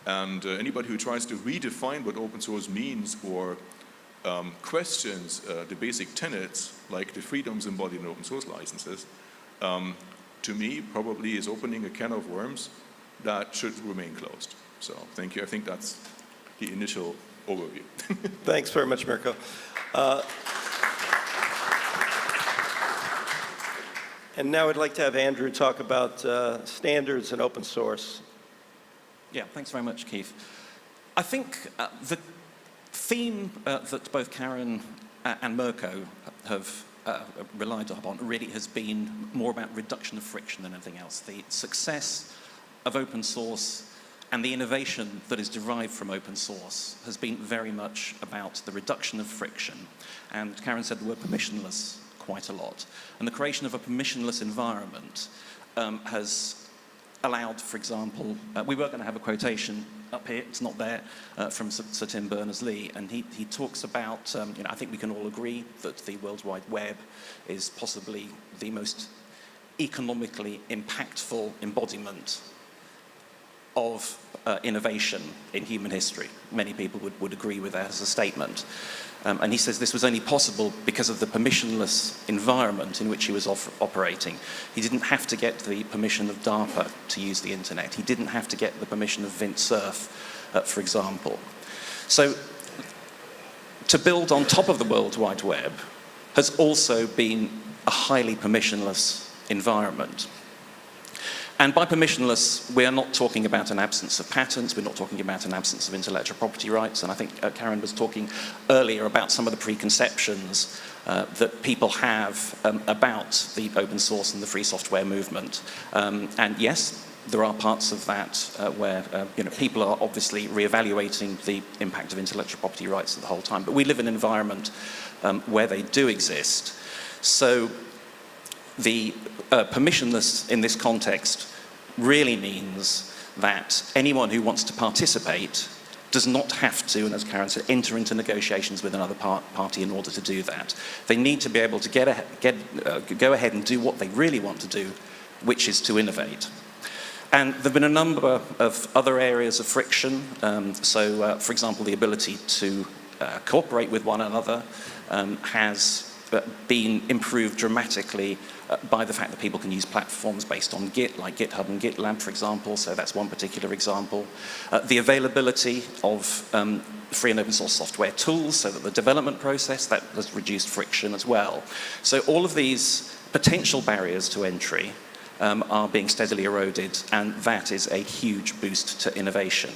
And anybody who tries to redefine what open source means or questions the basic tenets, like the freedoms embodied in open source licenses, to me, probably is opening a can of worms that should remain closed. So thank you. I think that's the initial overview. Thanks very much, Mirko. And now I'd like to have Andrew talk about standards and open source. Yeah, thanks very much, Keith. I think the theme that both Karen and Mirko have relied upon really has been more about reduction of friction than anything else. The success of open source and the innovation that is derived from open source has been very much about the reduction of friction. And Karen said the word permissionless quite a lot. And the creation of a permissionless environment has allowed, for example, we were going to have a quotation up here, it's not there, from Sir Tim Berners-Lee, and he talks about, I think we can all agree that the World Wide Web is possibly the most economically impactful embodiment of innovation in human history. Many people would agree with that as a statement. And he says this was only possible because of the permissionless environment in which he was operating. He didn't have to get the permission of DARPA to use the internet. He didn't have to get the permission of Vint Cerf, for example. So to build on top of the World Wide Web has also been a highly permissionless environment. And by permissionless, we are not talking about an absence of patents, we're not talking about an absence of intellectual property rights, and I think Karen was talking earlier about some of the preconceptions that people have about the open source and the free software movement. And yes, there are parts of that where people are obviously reevaluating the impact of intellectual property rights the whole time, but we live in an environment where they do exist. So the permissionless in this context really means that anyone who wants to participate does not have to, and as Karen said, enter into negotiations with another party in order to do that. They need to be able to go ahead and do what they really want to do, which is to innovate. And there have been a number of other areas of friction. For example, the ability to cooperate with one another has been improved dramatically by the fact that people can use platforms based on Git, like GitHub and GitLab, for example, so that's one particular example. The availability of free and open source software tools, so that the development process, that has reduced friction as well. So all of these potential barriers to entry are being steadily eroded, and that is a huge boost to innovation.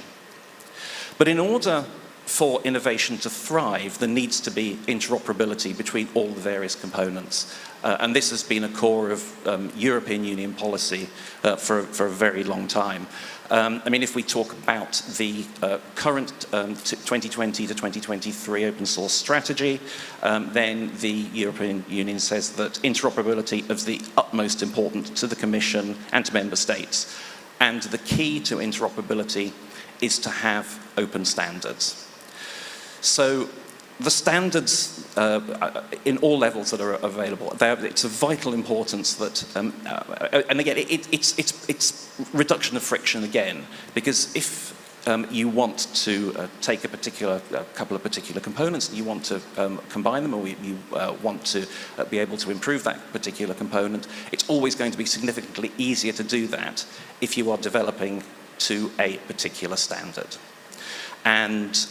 But in order for innovation to thrive, there needs to be interoperability between all the various components. And this has been a core of European Union policy for a very long time. I mean, if we talk about the current 2020 to 2023 open source strategy, then the European Union says that interoperability is the utmost importance to the Commission and to member states. And the key to interoperability is to have open standards. So the standards in all levels that are available, it's of vital importance that, and again, it's reduction of friction again, because if you want to take a couple of particular components and you want to combine them, or you want to be able to improve that particular component, it's always going to be significantly easier to do that if you are developing to a particular standard. And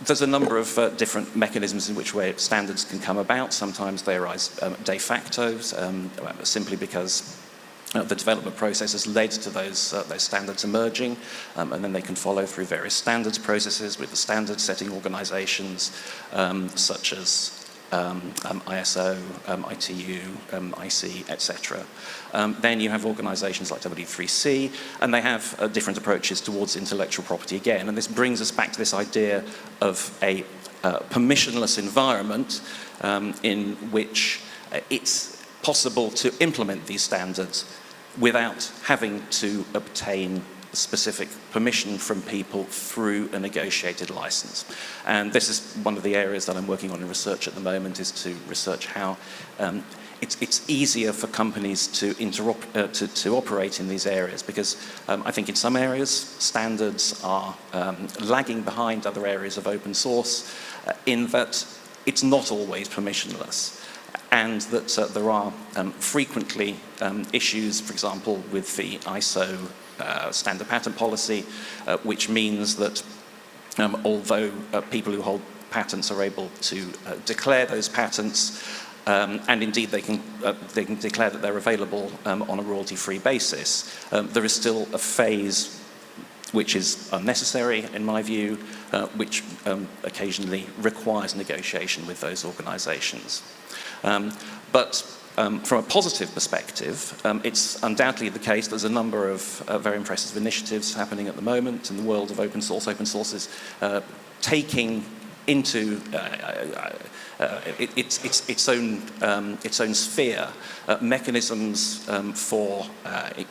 there's a number of different mechanisms in which way standards can come about. Sometimes they arise de facto, simply because the development process has led to those standards emerging, and then they can follow through various standards processes with the standard setting organizations such as ISO, ITU, IC, etc. Then you have organizations like W3C, and they have different approaches towards intellectual property again. And this brings us back to this idea of a permissionless environment in which it's possible to implement these standards without having to obtain specific permission from people through a negotiated license. And this is one of the areas that I'm working on in research at the moment, is to research how it's easier for companies to operate in these areas, because I think in some areas standards are lagging behind other areas of open source in that it's not always permissionless. And that there are frequently issues, for example, with the ISO standard patent policy, which means that although people who hold patents are able to declare those patents, and indeed they can declare that they're available on a royalty-free basis, there is still a phase which is unnecessary, in my view, which occasionally requires negotiation with those organizations. But from a positive perspective, it's undoubtedly the case there's a number of very impressive initiatives happening at the moment in the world of open source. Open source is taking into its own sphere mechanisms for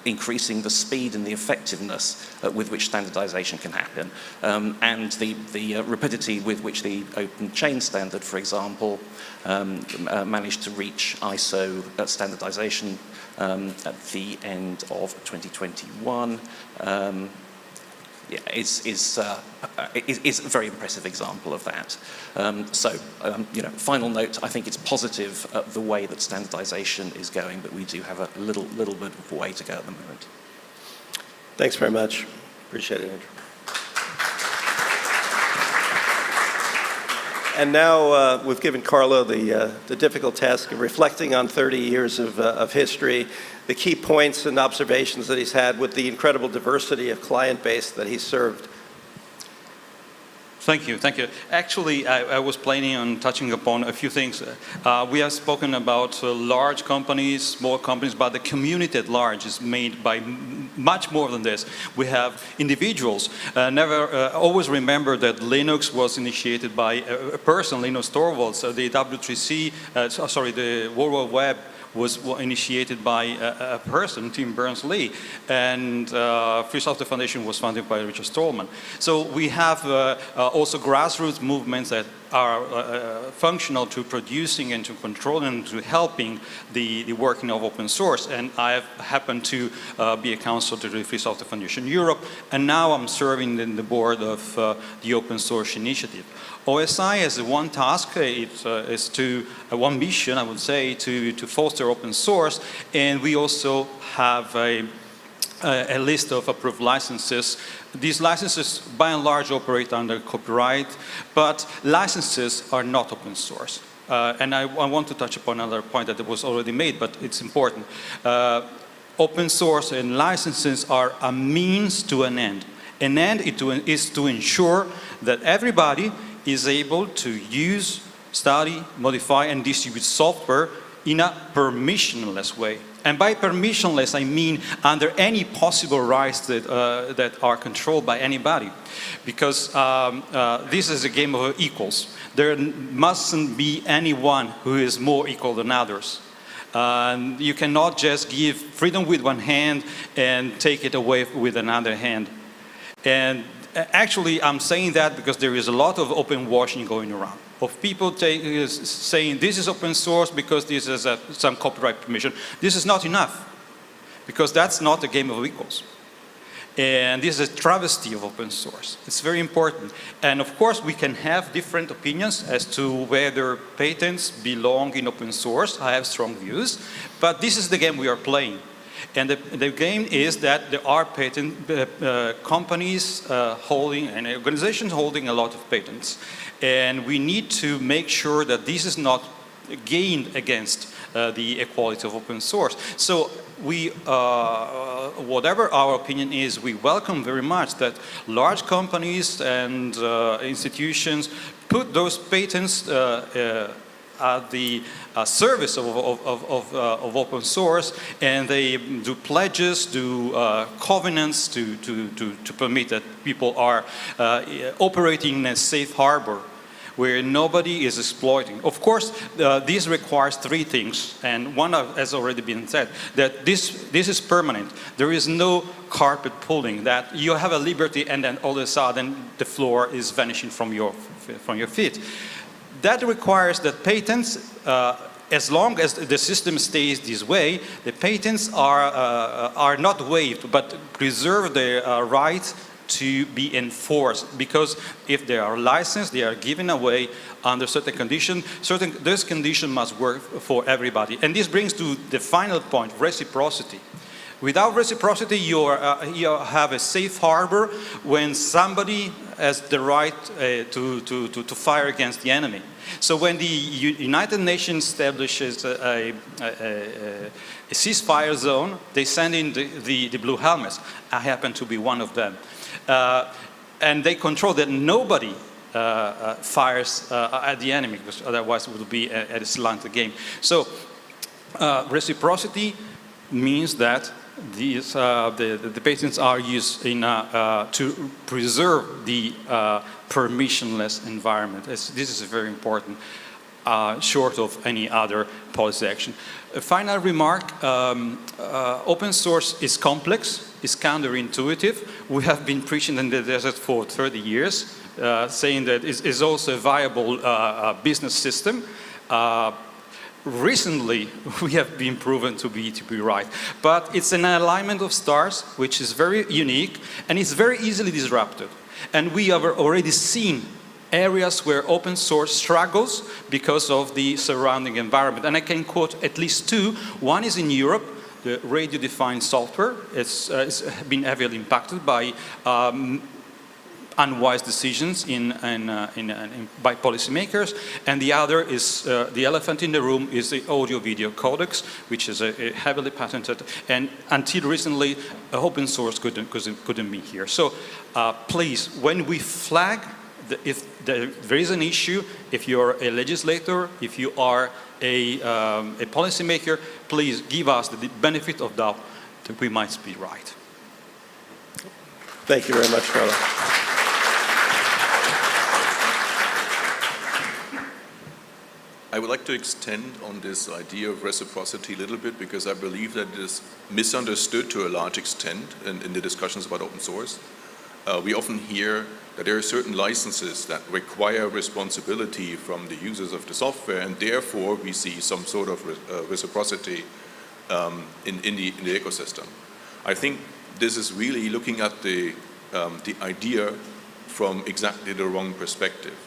increasing the speed and the effectiveness with which standardization can happen, and the rapidity with which the open chain standard, for example, managed to reach ISO standardization at the end of 2021. Is a very impressive example of that. Final note, I think it's positive the way that standardization is going, but we do have a little bit of a way to go at the moment. Thanks very much. Appreciate it, Andrew. And now we've given Carlo the difficult task of reflecting on 30 years of history, the key points and observations that he's had with the incredible diversity of client base that he's served. Thank you, thank you. Actually, I was planning on touching upon a few things. We have spoken about large companies, small companies, but the community at large is made by much more than this. We have individuals. Always remember that Linux was initiated by a person, Linus Torvalds. The W3C, the World Wide Web was initiated by a person, Tim Berners-Lee, and Free Software Foundation was founded by Richard Stallman. So we have also grassroots movements that are functional to producing and to controlling and to helping the working of open source. And I have happened to be a counselor to the Free Software Foundation Europe, and now I'm serving in the board of the Open Source Initiative. OSI has one task, is to, one mission, I would say, to foster open source, and we also have a list of approved licenses. These licenses, by and large, operate under copyright, but licenses are not open source. And I want to touch upon another point that was already made, but it's important. Open source and licenses are a means to an end. An end is to ensure that everybody is able to use, study, modify, and distribute software in a permissionless way. And by permissionless, I mean under any possible rights that are controlled by anybody. Because this is a game of equals. There mustn't be anyone who is more equal than others. You cannot just give freedom with one hand and take it away with another hand. And actually, I'm saying that because there is a lot of open washing going around, of people saying this is open source because this is some copyright permission. This is not enough, because that's not a game of equals. And this is a travesty of open source. It's very important. And of course, we can have different opinions as to whether patents belong in open source. I have strong views, but this is the game we are playing. And the game is that there are patent companies holding and organizations holding a lot of patents. And we need to make sure that this is not gained against the equality of open source. So we, whatever our opinion is, we welcome very much that large companies and institutions put those patents at the service of open source, and they do pledges, do covenants to permit that people are operating in a safe harbor where nobody is exploiting. Of course, this requires three things, and one has already been said, that this is permanent. There is no carpet pulling, that you have a liberty and then all of a sudden the floor is vanishing from your feet. That requires that patents, as long as the system stays this way, the patents are not waived, but preserve the right to be enforced, because if they are licensed, they are given away under certain conditions. Those conditions must work for everybody. And this brings to the final point, reciprocity. Without reciprocity, you have a safe harbor when somebody has the right to fire against the enemy. So when the United Nations establishes a ceasefire zone, they send in the blue helmets. I happen to be one of them. And they control that nobody fires at the enemy, because otherwise it would be a slanted game. So reciprocity means that these, the patents are used in, to preserve the permissionless environment. This is very important, short of any other policy action. A final remark, open source is complex, is counterintuitive. We have been preaching in the desert for 30 years, saying that it is also a viable business system. Recently, we have been proven to be right. But it's an alignment of stars, which is very unique, and it's very easily disrupted. And we have already seen areas where open source struggles because of the surrounding environment. And I can quote at least two. One is in Europe, the radio-defined software. It's been heavily impacted by unwise decisions by policymakers, and the other is the elephant in the room is the audio-video codecs, which is a heavily patented, and until recently, open source couldn't be here. So please, when we flag, if there is an issue, if you're a legislator, if you are a policymaker, please give us the benefit of doubt that we might be right. Thank you very much, Carlo. I would like to extend on this idea of reciprocity a little bit, because I believe that it is misunderstood to a large extent in the discussions about open source. We often hear that there are certain licenses that require responsibility from the users of the software, and therefore we see some sort of reciprocity in the ecosystem. I think this is really looking at the idea from exactly the wrong perspective.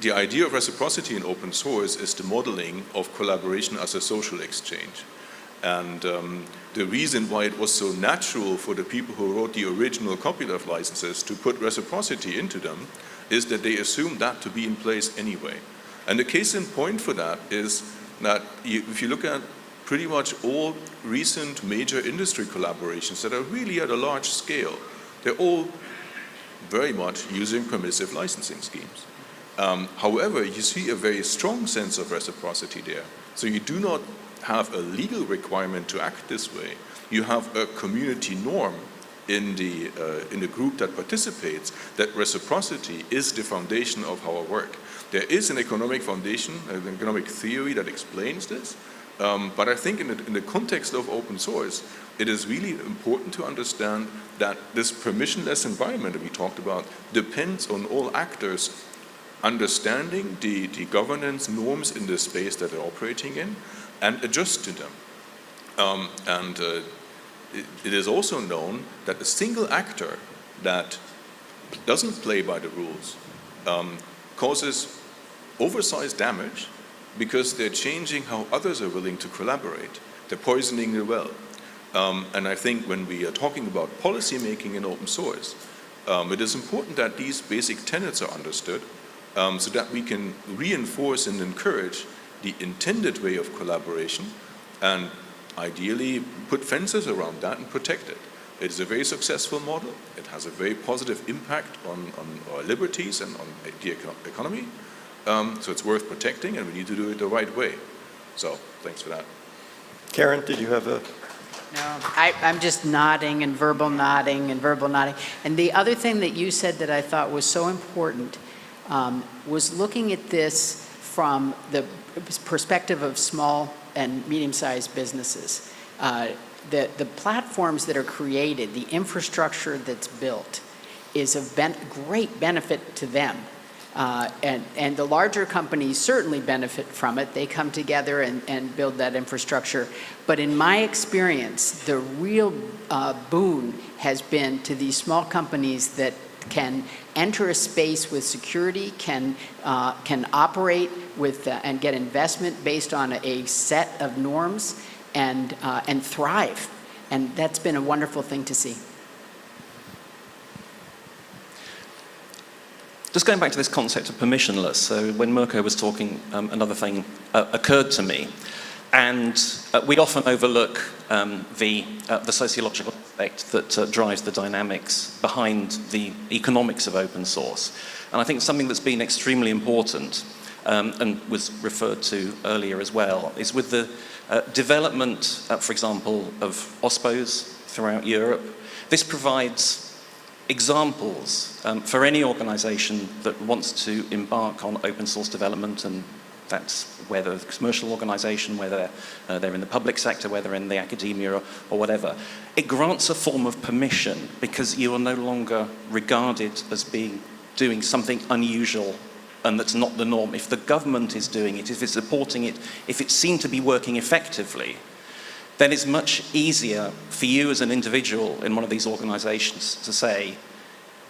The idea of reciprocity in open source is the modeling of collaboration as a social exchange. And the reason why it was so natural for the people who wrote the original copyleft licenses to put reciprocity into them is that they assumed that to be in place anyway. And the case in point for that is that if you look at pretty much all recent major industry collaborations that are really at a large scale, they're all very much using permissive licensing schemes. However, you see a very strong sense of reciprocity there, So you do not have a legal requirement to act this way. You have a community norm in the group that participates, that reciprocity is the foundation of our work. There is an economic foundation, an economic theory that explains this, but I think in the context of open source, it is really important to understand that this permissionless environment that we talked about depends on all actors understanding the governance norms in the space that they're operating in and adjust to them. It is also known that a single actor that doesn't play by the rules causes oversized damage because they're changing how others are willing to collaborate. They're poisoning the well. And I think when we are talking about policy making in open source, it is important that these basic tenets are understood so that we can reinforce and encourage the intended way of collaboration and ideally put fences around that and protect it. It is a very successful model. It has a very positive impact on our liberties and on the economy. So it's worth protecting, and we need to do it the right way. So thanks for that. Karen, did you have a... No, I'm just nodding and verbal nodding and verbal nodding. And the other thing that you said that I thought was so important was looking at this from the perspective of small and medium-sized businesses. The platforms that are created, the infrastructure that's built, is of great benefit to them. And the larger companies certainly benefit from it. They come together and build that infrastructure. But in my experience, the real boon has been to these small companies that can enter a space with security, can operate with and get investment based on a set of norms and thrive. And that's been a wonderful thing to see. Just going back to this concept of permissionless, so when Mirko was talking, another thing occurred to me. And we often overlook the sociological aspect that drives the dynamics behind the economics of open source. And I think something that's been extremely important, and was referred to earlier as well, is with the development, for example, of OSPOs throughout Europe. This provides examples for any organization that wants to embark on open source development, and that's whether it's a commercial organization, whether they're in the public sector, whether in the academia or whatever. It grants a form of permission because you are no longer regarded as doing something unusual and that's not the norm. If the government is doing it, if it's supporting it, if it seemed to be working effectively, then it's much easier for you as an individual in one of these organizations to say,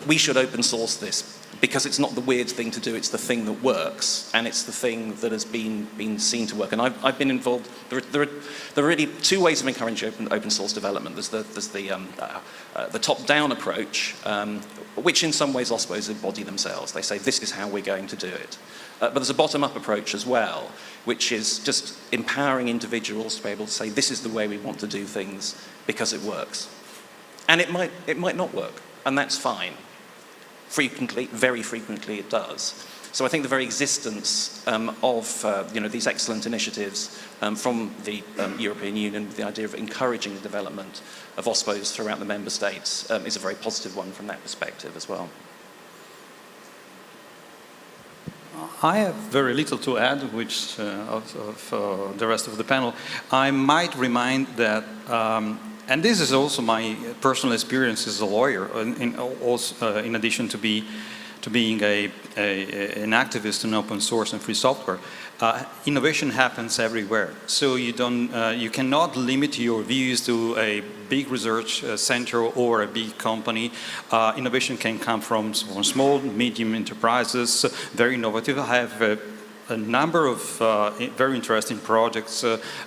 we should open source this because it's not the weird thing to do, it's the thing that works, and it's the thing that has been seen to work. And I've been involved, there are really two ways of encouraging open source development. There's the top-down approach, which in some ways OSPOs embody themselves. They say, this is how we're going to do it. But there's a bottom-up approach as well, which is just empowering individuals to be able to say, this is the way we want to do things because it works. And it might not work, and that's fine. Frequently, very frequently it does. So I think the very existence of these excellent initiatives from the European Union, the idea of encouraging the development of OSPOs throughout the member states is a very positive one from that perspective as well. I have very little to add, which of the rest of the panel. I might remind that, and this is also my personal experience as a lawyer, in addition to being an activist in open source and free software. Innovation happens everywhere, so you cannot limit your views to a big research center or a big company. Innovation can come from small, medium enterprises, very innovative. I have a number of very interesting projects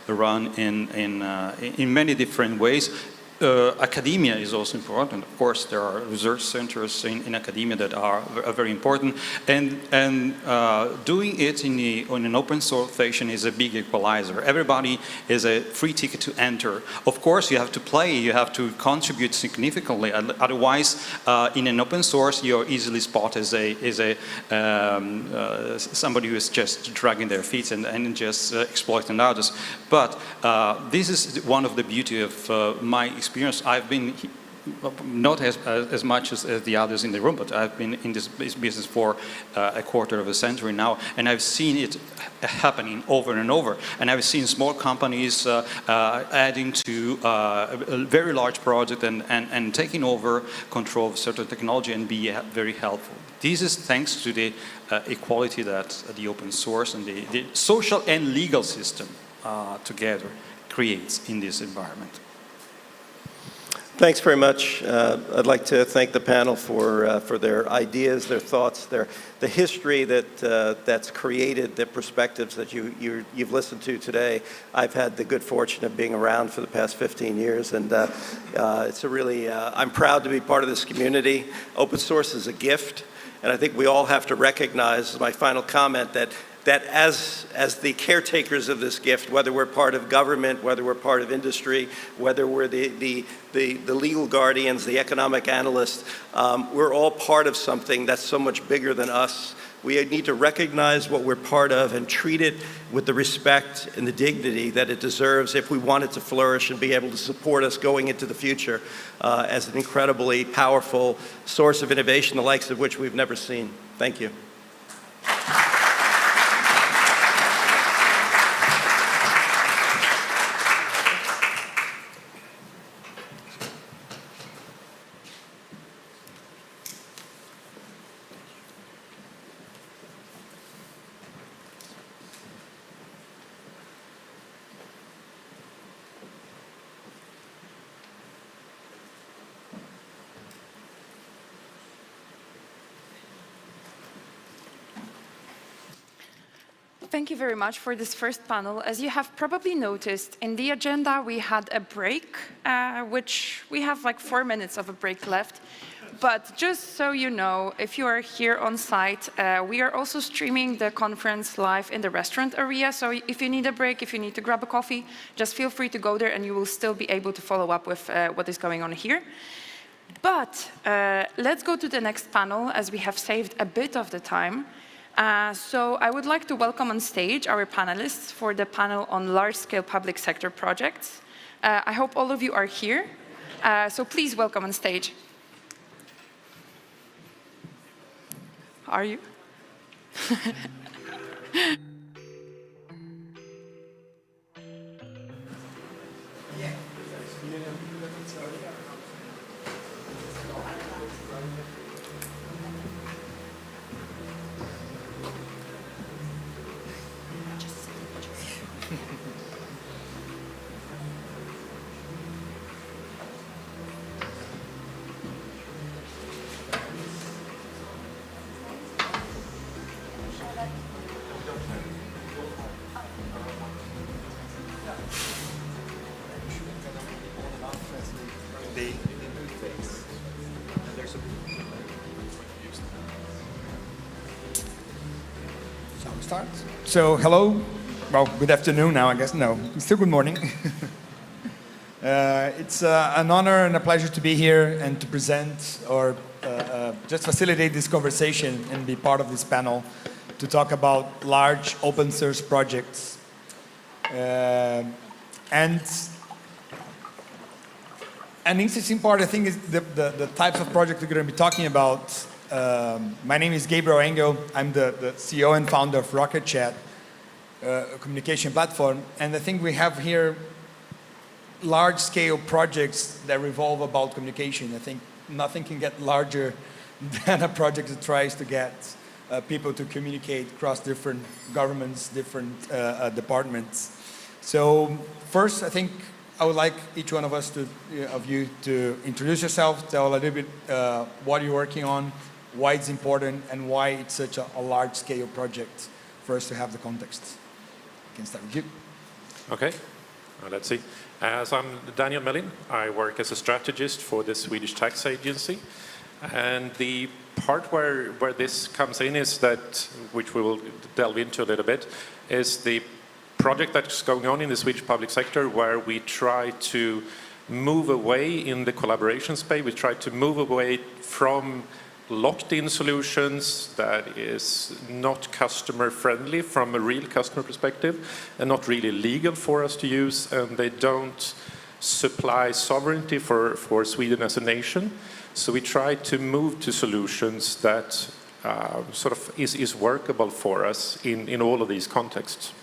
run in many different ways. academia is also important. Of course, there are research centers in academia that are very important, and doing it in an open source fashion is a big equalizer. Everybody is a free ticket to enter. Of course, you have to play, you have to contribute significantly. Otherwise, in an open source, you're easily spotted as somebody who is just dragging their feet and just exploiting others. But this is one of the beauty of my experience. I've been not as much as the others in the room, but I've been in this business for a quarter of a century now, and I've seen it happening over and over. And I've seen small companies adding to a very large project and taking over control of certain technology and be very helpful. This is thanks to the equality that the open source and the social and legal system together creates in this environment. Thanks very much. I'd like to thank the panel for their ideas, their thoughts, the history that's created, the perspectives that you've listened to today. I've had the good fortune of being around for the past 15 years, and it's a really, I'm proud to be part of this community. Open source is a gift, and I think we all have to recognize, my final comment, that as the caretakers of this gift, whether we're part of government, whether we're part of industry, whether we're the legal guardians, the economic analysts, we're all part of something that's so much bigger than us. We need to recognize what we're part of and treat it with the respect and the dignity that it deserves if we want it to flourish and be able to support us going into the future as an incredibly powerful source of innovation, the likes of which we've never seen. Thank you. Thank you very much for this first panel. As you have probably noticed, in the agenda we had a break, which we have like 4 minutes of a break left. But just so you know, if you are here on site, we are also streaming the conference live in the restaurant area. So if you need a break, if you need to grab a coffee, just feel free to go there and you will still be able to follow up with what is going on here. But let's go to the next panel, as we have saved a bit of the time. So I would like to welcome on stage our panelists for the panel on large-scale public sector projects. I hope all of you are here. So please welcome on stage. Are you? So hello, well, good afternoon now, I guess. No, still good morning. It's an honor and a pleasure to be here and to present or just facilitate this conversation and be part of this panel to talk about large open source projects. And an interesting part, I think, is the types of projects we're going to be talking about. My name is Gaël. I'm the CEO and founder of Rocket Chat, a communication platform. And I think we have here large-scale projects that revolve about communication. I think nothing can get larger than a project that tries to get people to communicate across different governments, different departments. So first, I think I would like each one of us of you to introduce yourself, tell a little bit what you're working on, why it's important, and why it's such a large-scale project for us to have the context. I can start with you. Okay, let's see. So I'm Daniel Mellin. I work as a strategist for the Swedish Tax Agency. And the part where this comes in is that, which we will delve into a little bit, is the project that's going on in the Swedish public sector where we try to move away in the collaboration space. We try to move away from locked-in solutions that is not customer-friendly from a real customer perspective and not really legal for us to use, and they don't supply sovereignty for Sweden as a nation. So we try to move to solutions that sort of is workable for us in all of these contexts.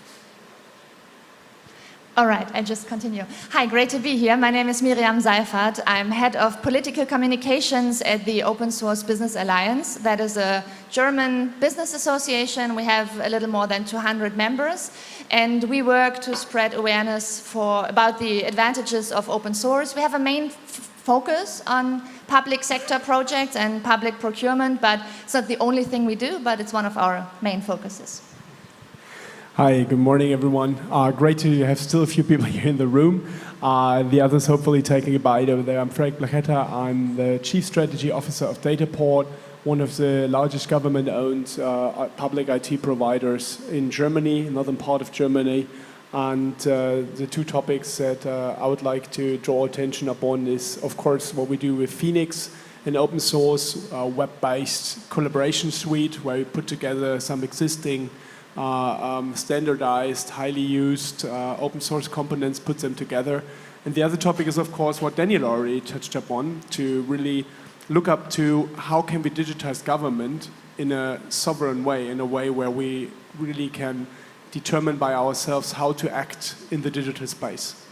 All right, I just continue. Hi, great to be here. My name is Miriam Seifert. I'm head of political communications at the Open Source Business Alliance. That is a German business association. We have a little more than 200 members, and we work to spread awareness about the advantages of open source. We have a main focus on public sector projects and public procurement, but it's not the only thing we do, but it's one of our main focuses. Hi, good morning, everyone. Great to have still a few people here in the room. The others hopefully taking a bite over there. I'm Frank Blachetta. I'm the Chief Strategy Officer of Dataport, one of the largest government-owned public IT providers in Germany, northern part of Germany. And the two topics that I would like to draw attention upon is, of course, what we do with Phoenix, an open source web-based collaboration suite where we put together some existing standardized, highly used open source components, put them together. And the other topic is, of course, what Daniel already touched upon, to really look up to how can we digitize government in a sovereign way, in a way where we really can determine by ourselves how to act in the digital space.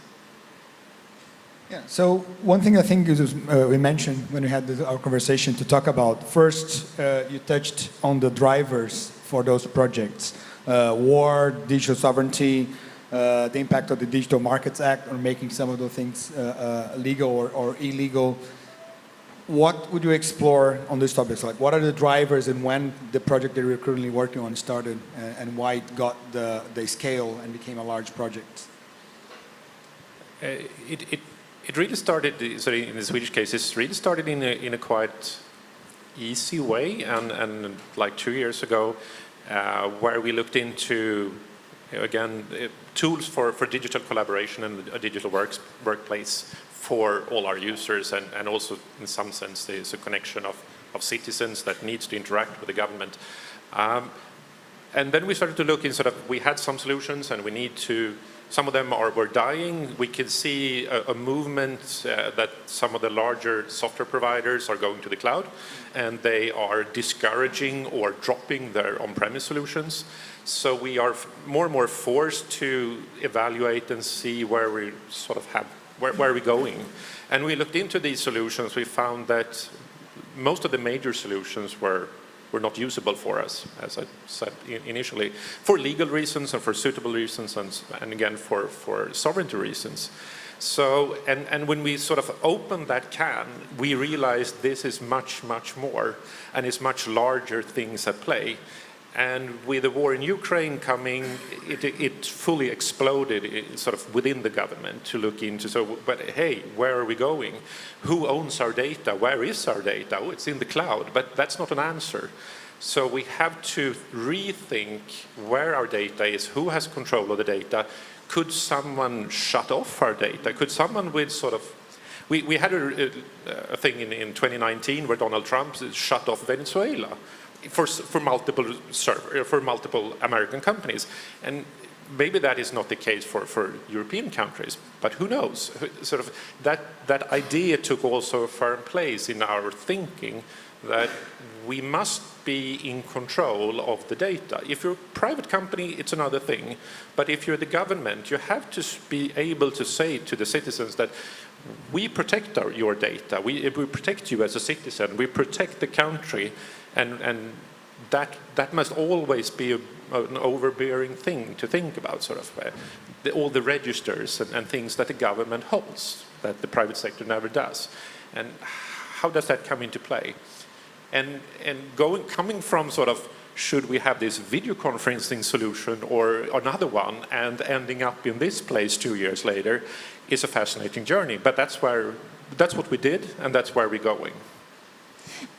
Yeah, so one thing I think is, we mentioned when we had our conversation to talk about, first you touched on the drivers for those projects. War, digital sovereignty, the impact of the Digital Markets Act on making some of those things legal or illegal. What would you explore on these topics? Like, what are the drivers and when the project that you're currently working on started and why it got the scale and became a large project? It really started, sorry, in the Swedish case, it really started in a quite easy way, and like 2 years ago, where we looked into, again, tools for digital collaboration and a digital workplace for all our users, and also in some sense there's a connection of citizens that needs to interact with the government. And then we started to look in we had some solutions and we need to, some of them were dying. We could see a movement that some of the larger software providers are going to the cloud, and they are discouraging or dropping their on-premise solutions. So we are more and more forced to evaluate and see where we where are we going. And we looked into these solutions. We found that most of the major solutions were not usable for us, as I said initially, for legal reasons and for suitable reasons, and again for sovereignty reasons. So, and when we opened that can, we realized this is much, much more, and it's much larger things at play. And with the war in Ukraine coming, it fully exploded within the government to look into, but hey, where are we going? Who owns our data? Where is our data? Oh, it's in the cloud, but that's not an answer. So we have to rethink where our data is, who has control of the data. Could someone shut off our data? Could someone with we had a thing in 2019 where Donald Trump shut off Venezuela for multiple American companies, and maybe that is not the case for European countries, but who knows? That idea took also a firm place in our thinking that we must be in control of the data. If you're a private company, it's another thing, but if you're the government, you have to be able to say to the citizens that we protect your data, we protect you as a citizen, we protect the country. And that must always be an overbearing thing to think about, all the registers and things that the government holds that the private sector never does. And how does that come into play? And coming from should we have this video conferencing solution or another one, and ending up in this place 2 years later is a fascinating journey. But that's what we did, and that's where we're going.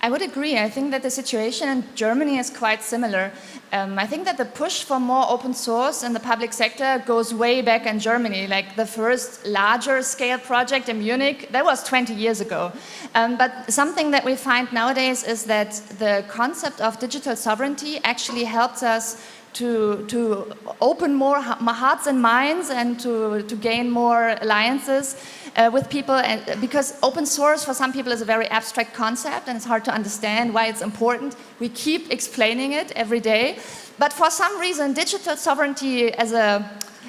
I would agree. I think that the situation in Germany is quite similar. I think that the push for more open source in the public sector goes way back in Germany. Like the first larger scale project in Munich, that was 20 years ago. But something that we find nowadays is that the concept of digital sovereignty actually helps us to open more hearts and minds and to gain more alliances with people, and because open source for some people is a very abstract concept and it's hard to understand why it's important. We keep explaining it every day, but for some reason digital sovereignty as a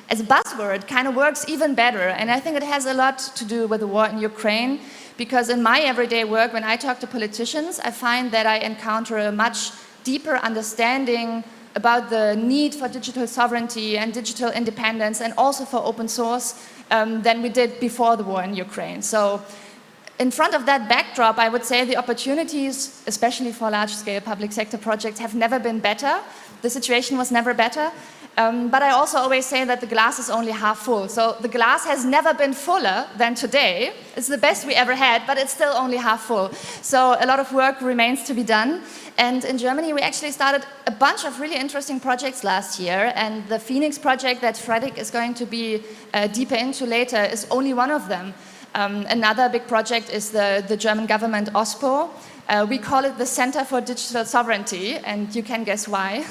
buzzword kind of works even better, and I think it has a lot to do with the war in Ukraine, because in my everyday work when I talk to politicians I find that I encounter a much deeper understanding about the need for digital sovereignty and digital independence and also for open source than we did before the war in Ukraine. So in front of that backdrop, I would say the opportunities, especially for large-scale public sector projects, have never been better. The situation was never better. But I also always say that the glass is only half full. So the glass has never been fuller than today. It's the best we ever had, but it's still only half full. So a lot of work remains to be done. And in Germany, we actually started a bunch of really interesting projects last year. And the Phoenix project that Fredrik is going to be deeper into later is only one of them. Another big project is the German government OSPO. We call it the Center for Digital Sovereignty, and you can guess why.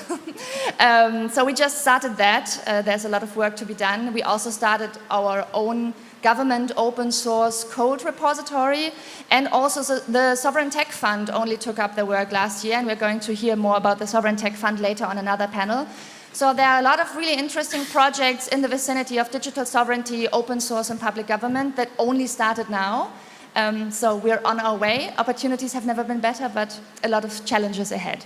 So we just started that. There's a lot of work to be done. We also started our own government open source code repository, and also the Sovereign Tech Fund only took up the work last year, and we're going to hear more about the Sovereign Tech Fund later on another panel. So there are a lot of really interesting projects in the vicinity of digital sovereignty, open source and public government that only started now. So we're on our way. Opportunities have never been better, but a lot of challenges ahead.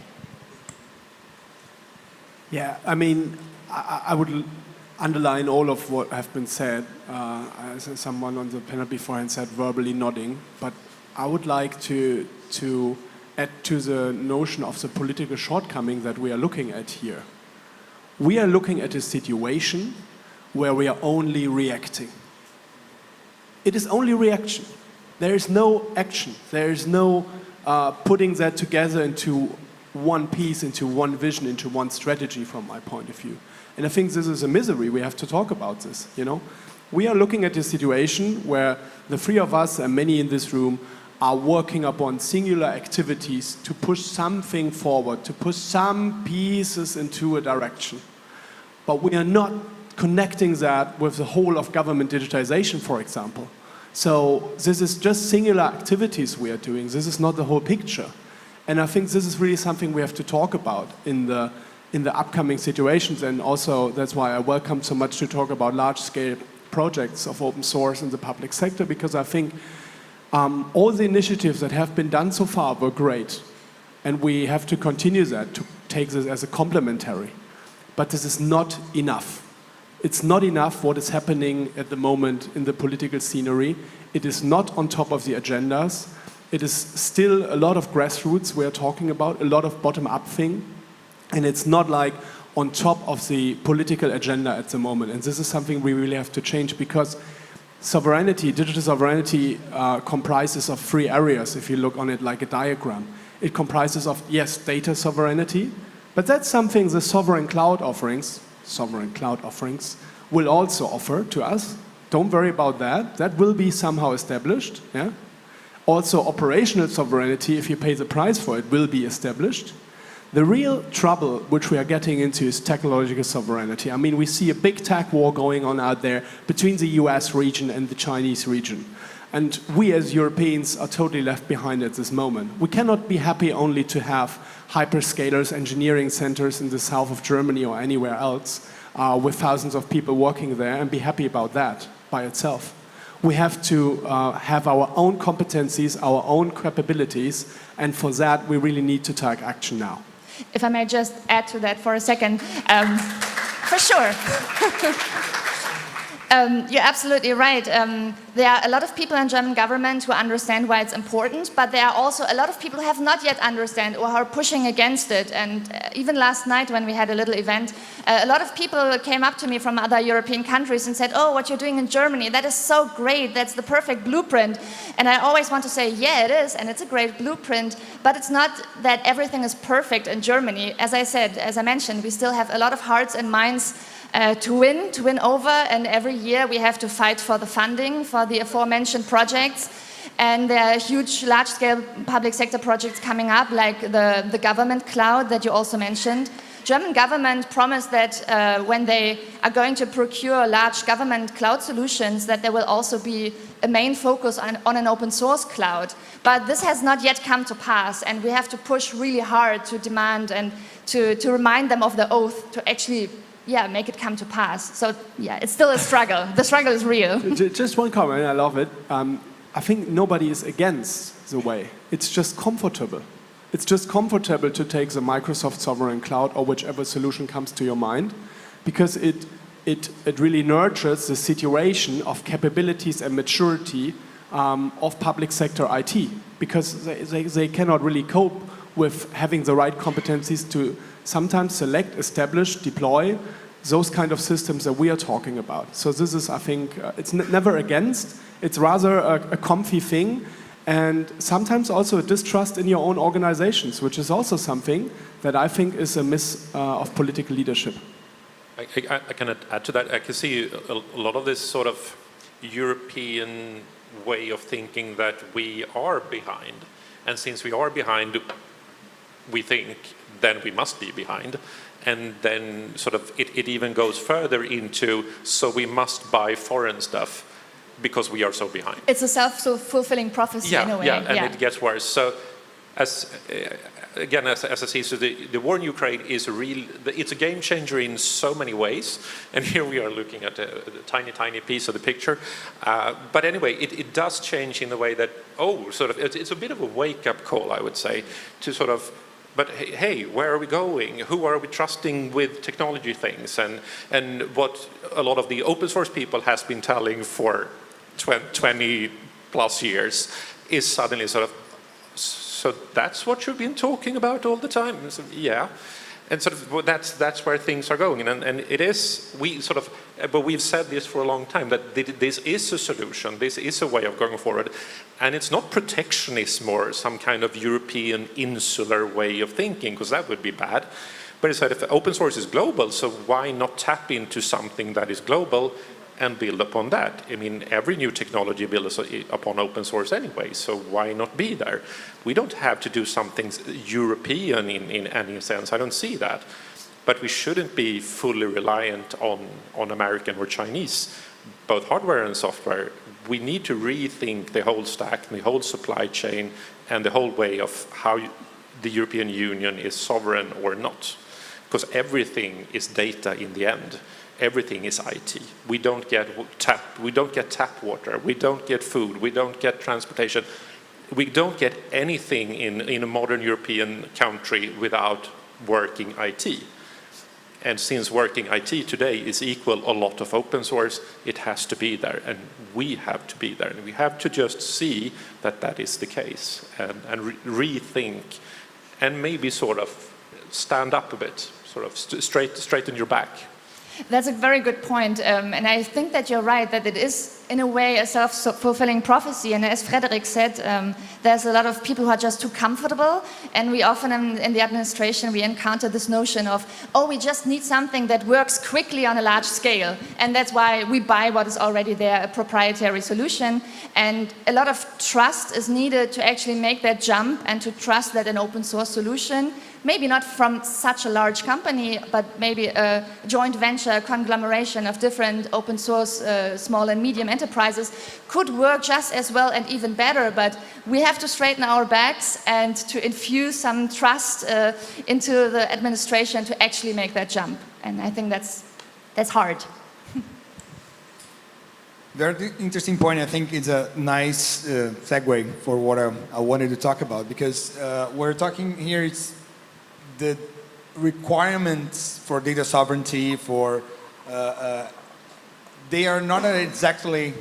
Yeah, I mean, I would underline all of what have been said. As someone on the panel beforehand said, verbally nodding. But I would like to add to the notion of the political shortcoming that we are looking at here. We are looking at a situation where we are only reacting. It is only reaction. There is no action. There is no putting that together into one piece, into one vision, into one strategy from my point of view. And I think this is a misery. We have to talk about this, you know. We are looking at a situation where the three of us and many in this room are working upon singular activities to push something forward, to push some pieces into a direction. But we are not connecting that with the whole of government digitization, for example. So this is just singular activities we are doing. This is not the whole picture. And I think this is really something we have to talk about in the upcoming situations. And also that's why I welcome so much to talk about large-scale projects of open source in the public sector, because I think all the initiatives that have been done so far were great. And we have to continue that, to take this as a complementary. But this is not enough. It's not enough what is happening at the moment in the political scenery. It is not on top of the agendas. It is still a lot of grassroots we are talking about, a lot of bottom-up thing. And it's not like on top of the political agenda at the moment. And this is something we really have to change, because sovereignty, digital sovereignty comprises of three areas, if you look on it like a diagram. It comprises of, yes, data sovereignty, but that's something the sovereign cloud offerings will also offer to us. Don't worry about that. That will be somehow established. Yeah? Also, operational sovereignty, if you pay the price for it, will be established. The real trouble which we are getting into is technological sovereignty. I mean, we see a big tech war going on out there between the US region and the Chinese region. And we as Europeans are totally left behind at this moment. We cannot be happy only to have hyperscalers, engineering centers in the south of Germany or anywhere else with thousands of people working there and be happy about that by itself. We have to have our own competencies, our own capabilities, and for that we really need to take action now. If I may just add to that for a second, for sure. You're absolutely right. There are a lot of people in German government who understand why it's important, but there are also a lot of people who have not yet understand or are pushing against it. And even last night when we had a little event, a lot of people came up to me from other European countries and said, oh, what you're doing in Germany, that is so great, that's the perfect blueprint. And I always want to say, yeah, it is, and it's a great blueprint, but it's not that everything is perfect in Germany. As I said, as I mentioned, we still have a lot of hearts and minds to win over, and every year we have to fight for the funding for the aforementioned projects. And there are huge, large-scale public sector projects coming up, like the government cloud that you also mentioned. German government promised that when they are going to procure large government cloud solutions, that there will also be a main focus on an open source cloud. But this has not yet come to pass, and we have to push really hard to demand and to remind them of the oath to actually make it come to pass. So it's still a struggle. The struggle is real. Just one comment, I love it. I think nobody is against the way. It's just comfortable. It's just comfortable to take the Microsoft Sovereign Cloud or whichever solution comes to your mind, because it really nurtures the situation of capabilities and maturity of public sector IT, because they cannot really cope with having the right competencies to sometimes select, establish, deploy those kind of systems that we are talking about. So this is, I think, it's never against, it's rather a comfy thing, and sometimes also a distrust in your own organizations, which is also something that I think is a miss of political leadership. I can add to that. I can see a lot of this sort of European way of thinking that we are behind. And since we are behind, we think then we must be behind. And then sort of it even goes further into, so we must buy foreign stuff because we are so behind. It's a self-fulfilling prophecy in a way. And it gets worse. So as I see, so the war in Ukraine is it's a game changer in so many ways. And here we are looking at a tiny piece of the picture. But anyway, it does change in the way that, it's a bit of a wake-up call, I would say, to sort of, but hey, where are we going? Who are we trusting with technology things? And what a lot of the open source people has been telling for 20 plus years is suddenly sort of, so that's what you've been talking about all the time? So, yeah. And sort of that's where things are going. And it is, but we've said this for a long time, that this is a solution, this is a way of going forward. And it's not protectionism or some kind of European insular way of thinking, because that would be bad. But it's that if open source is global, so why not tap into something that is global and build upon that? I mean, every new technology builds upon open source anyway, so why not be there? We don't have to do something European in any sense, I don't see that. But we shouldn't be fully reliant on American or Chinese, both hardware and software. We need to rethink the whole stack, the whole supply chain, and the whole way of how the European Union is sovereign or not. Because everything is data in the end. Everything is IT. We don't get tap water, we don't get food, we don't get transportation. We don't get anything in a modern European country without working IT. And since working IT today is equal a lot of open source, it has to be there, and we have to be there. And we have to just see that that is the case, and rethink, and maybe sort of stand up a bit, sort of straighten your back. That's a very good point, and I think that you're right, that it is, in a way, a self-fulfilling prophecy. And as Frederick said, there's a lot of people who are just too comfortable, and we often in the administration, we encounter this notion of, oh, we just need something that works quickly on a large scale, and that's why we buy what is already there, a proprietary solution. And a lot of trust is needed to actually make that jump and to trust that an open source solution, maybe not from such a large company, but maybe a joint venture, a conglomeration of different open source small and medium enterprises, could work just as well and even better. But we have to straighten our backs and to infuse some trust into the administration to actually make that jump. And I think that's hard. Very interesting point. I think it's a nice segue for what I wanted to talk about, because we're talking here, it's the requirements for data sovereignty, for they are not exactly,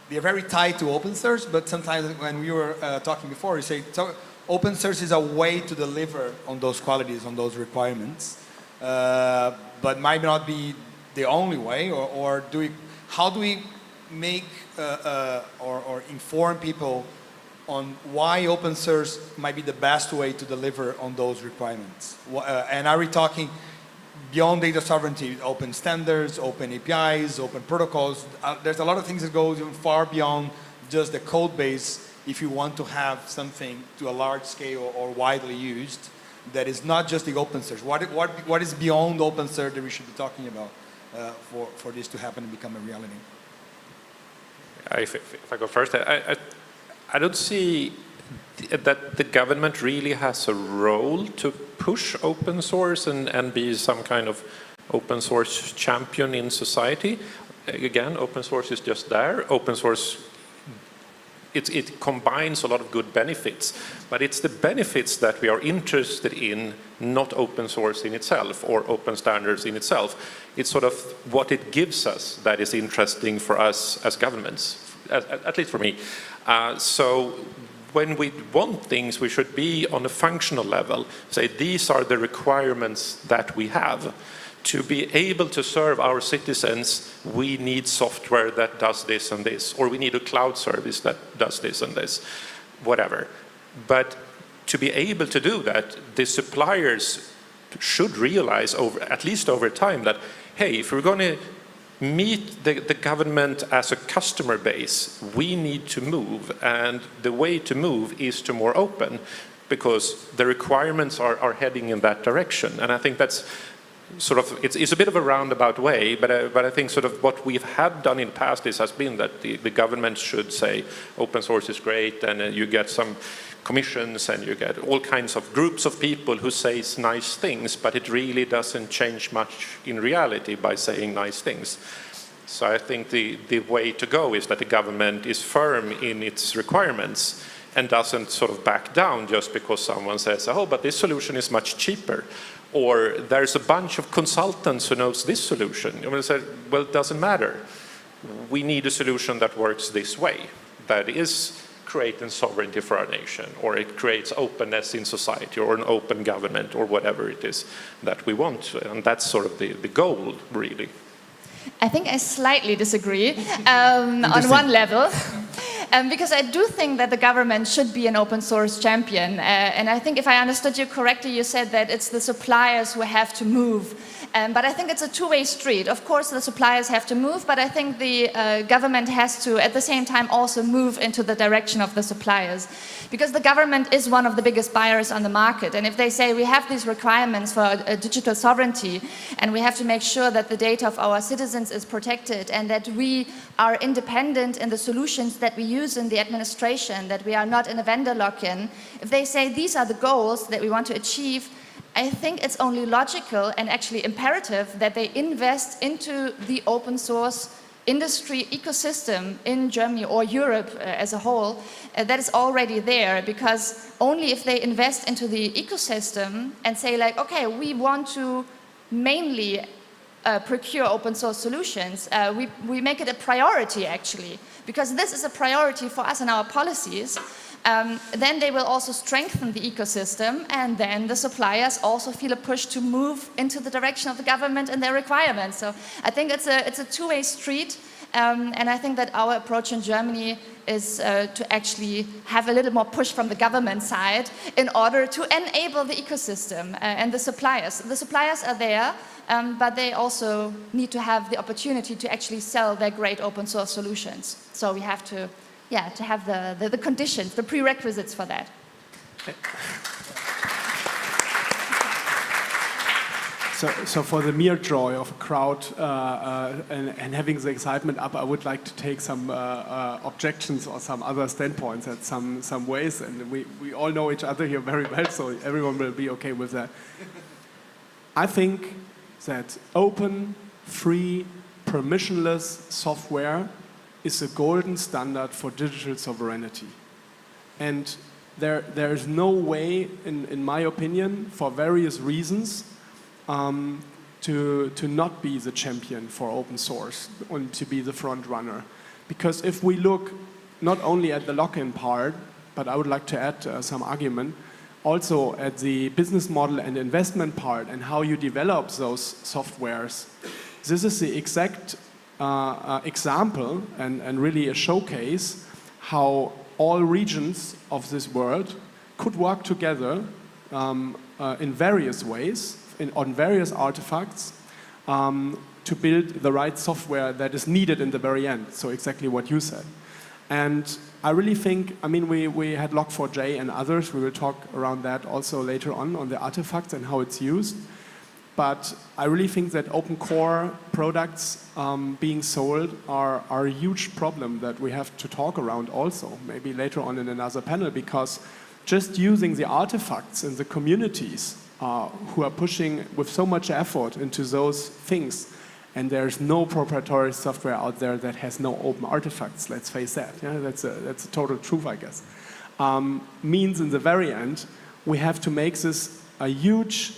they are very tied to open source, but sometimes when we were talking before, you say, so open source is a way to deliver on those qualities, on those requirements, but might not be the only way, or how do we make or inform people on why open source might be the best way to deliver on those requirements? And are we talking beyond data sovereignty, open standards, open APIs, open protocols? There's a lot of things that go even far beyond just the code base if you want to have something to a large scale or widely used that is not just the open source. What is beyond open source that we should be talking about for this to happen and become a reality? If I go first, I don't see that the government really has a role to push open source and be some kind of open source champion in society. Again, open source is just there. Open source, it combines a lot of good benefits, but it's the benefits that we are interested in, not open source in itself or open standards in itself. It's sort of what it gives us that is interesting for us as governments, at least for me. So when we want things, we should be on a functional level, say these are the requirements that we have. To be able to serve our citizens, we need software that does this and this, or we need a cloud service that does this and this, whatever. But to be able to do that, the suppliers should realize, at least over time, that, hey, if we're going to meet the government as a customer base, we need to move, and the way to move is to more open, because the requirements are heading in that direction. And I think that's sort of, it's a bit of a roundabout way, but I think sort of what we've had done in the past has been that the government should say open source is great, and you get some commissions and you get all kinds of groups of people who say nice things, but it really doesn't change much in reality by saying nice things. So I think the way to go is that the government is firm in its requirements and doesn't sort of back down just because someone says, oh, but this solution is much cheaper. Or there's a bunch of consultants who knows this solution. You will say, well, it doesn't matter. We need a solution that works this way, that is creating sovereignty for our nation, or it creates openness in society, or an open government, or whatever it is that we want. And that's sort of the goal, really. I think I slightly disagree on one level. Because I do think that the government should be an open source champion. And I think if I understood you correctly, you said that it's the suppliers who have to move. But I think it's a two-way street. Of course, the suppliers have to move, but I think the government has to, at the same time, also move into the direction of the suppliers. Because the government is one of the biggest buyers on the market. And if they say we have these requirements for digital sovereignty, and we have to make sure that the data of our citizens is protected, and that we are independent in the solutions that we use in the administration, that we are not in a vendor lock-in, if they say these are the goals that we want to achieve, I think it's only logical and actually imperative that they invest into the open source industry ecosystem in Germany or Europe as a whole that is already there, because only if they invest into the ecosystem and say like, okay, we want to mainly procure open source solutions, we make it a priority actually, because this is a priority for us in our policies. Then they will also strengthen the ecosystem, and then the suppliers also feel a push to move into the direction of the government and their requirements. So I think it's a two-way street, and I think that our approach in Germany is to actually have a little more push from the government side in order to enable the ecosystem and the suppliers. The suppliers are there, but they also need to have the opportunity to actually sell their great open source solutions. So we have to have the conditions, the prerequisites for that. So for the mere joy of a crowd and having the excitement up, I would like to take some objections or some other standpoints at some ways. And we all know each other here very well, so everyone will be okay with that. I think that open, free, permissionless software is a golden standard for digital sovereignty. And there is no way, in my opinion, for various reasons, to not be the champion for open source and to be the front runner. Because if we look not only at the lock-in part, but I would like to add some argument, also at the business model and investment part and how you develop those softwares. This is the exact example and really a showcase how all regions of this world could work together in various ways, on various artifacts, to build the right software that is needed in the very end. So exactly what you said. And I really think, I mean, we had Log4j and others. We will talk around that also later on the artifacts and how it's used. But I really think that open core products being sold are a huge problem that we have to talk around also, maybe later on in another panel, because just using the artifacts in the communities who are pushing with so much effort into those things, and there's no proprietary software out there that has no open artifacts, let's face that. Yeah, that's a total truth, I guess. Means in the very end, we have to make this a huge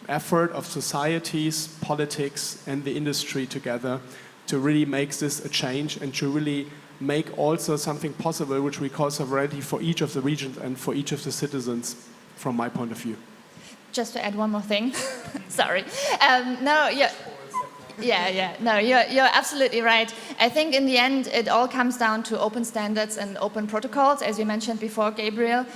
effort of societies, politics, and the industry together to really make this a change and to really make also something possible which we call sovereignty for each of the regions and for each of the citizens, from my point of view. Just to add one more thing. Sorry. No, you're absolutely right. I think in the end, it all comes down to open standards and open protocols, as you mentioned before, Gabriel.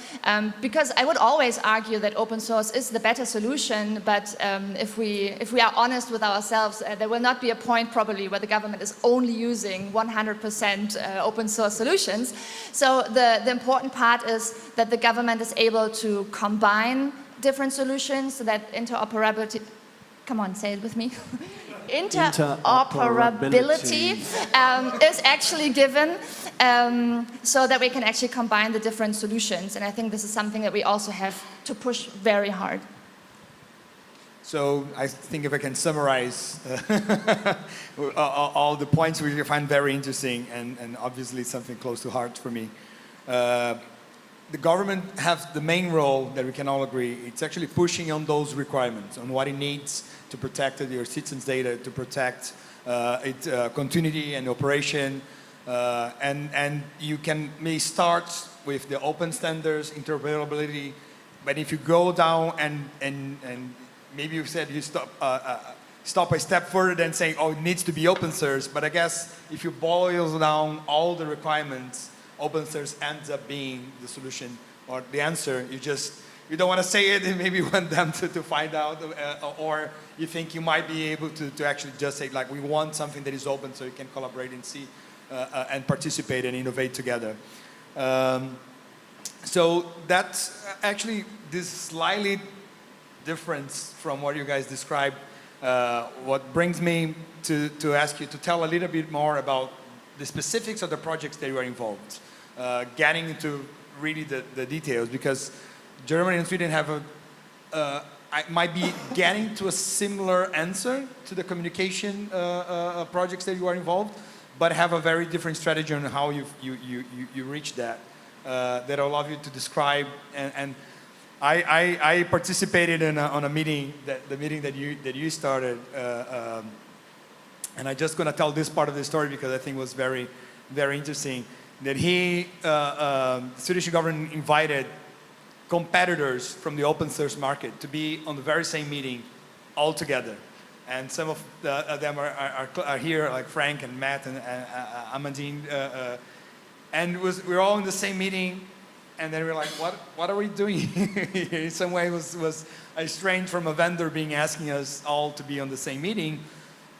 Because I would always argue that open source is the better solution, but if we are honest with ourselves, there will not be a point probably where the government is only using 100% open source solutions. So the important part is that the government is able to combine different solutions so that interoperability, come on, say it with me. Interoperability is actually given so that we can actually combine the different solutions. And I think this is something that we also have to push very hard. So I think if I can summarize all the points which I find very interesting and obviously something close to heart for me. The government has the main role that we can all agree. It's actually pushing on those requirements, on what it needs to protect your citizens' data, to protect its continuity and operation. And you may start with the open standards, interoperability, but if you go down and maybe you said you stop a step further than saying, oh, it needs to be open source, but I guess if you boil down all the requirements, open source ends up being the solution or the answer. You don't want to say it, and maybe you want them to find out, or you think you might be able to actually just say, like, we want something that is open so you can collaborate and see and participate and innovate together. So that's actually this slightly difference from what you guys described. What brings me to ask you to tell a little bit more about the specifics of the projects that you are involved, getting into really the details, because Germany and Sweden have might be getting to a similar answer to the communication projects that you are involved, but have a very different strategy on how you reach that. That I'll love you to describe. And I participated on a meeting, the meeting that you started. And I'm just going to tell this part of the story because I think it was very, very interesting. That Swedish government invited competitors from the open source market to be on the very same meeting all together. And some of them are here, like Frank and Matt and Amandine. And we're all in the same meeting. And then we're like, what are we doing here? In some way, it was strange from a vendor being asking us all to be on the same meeting.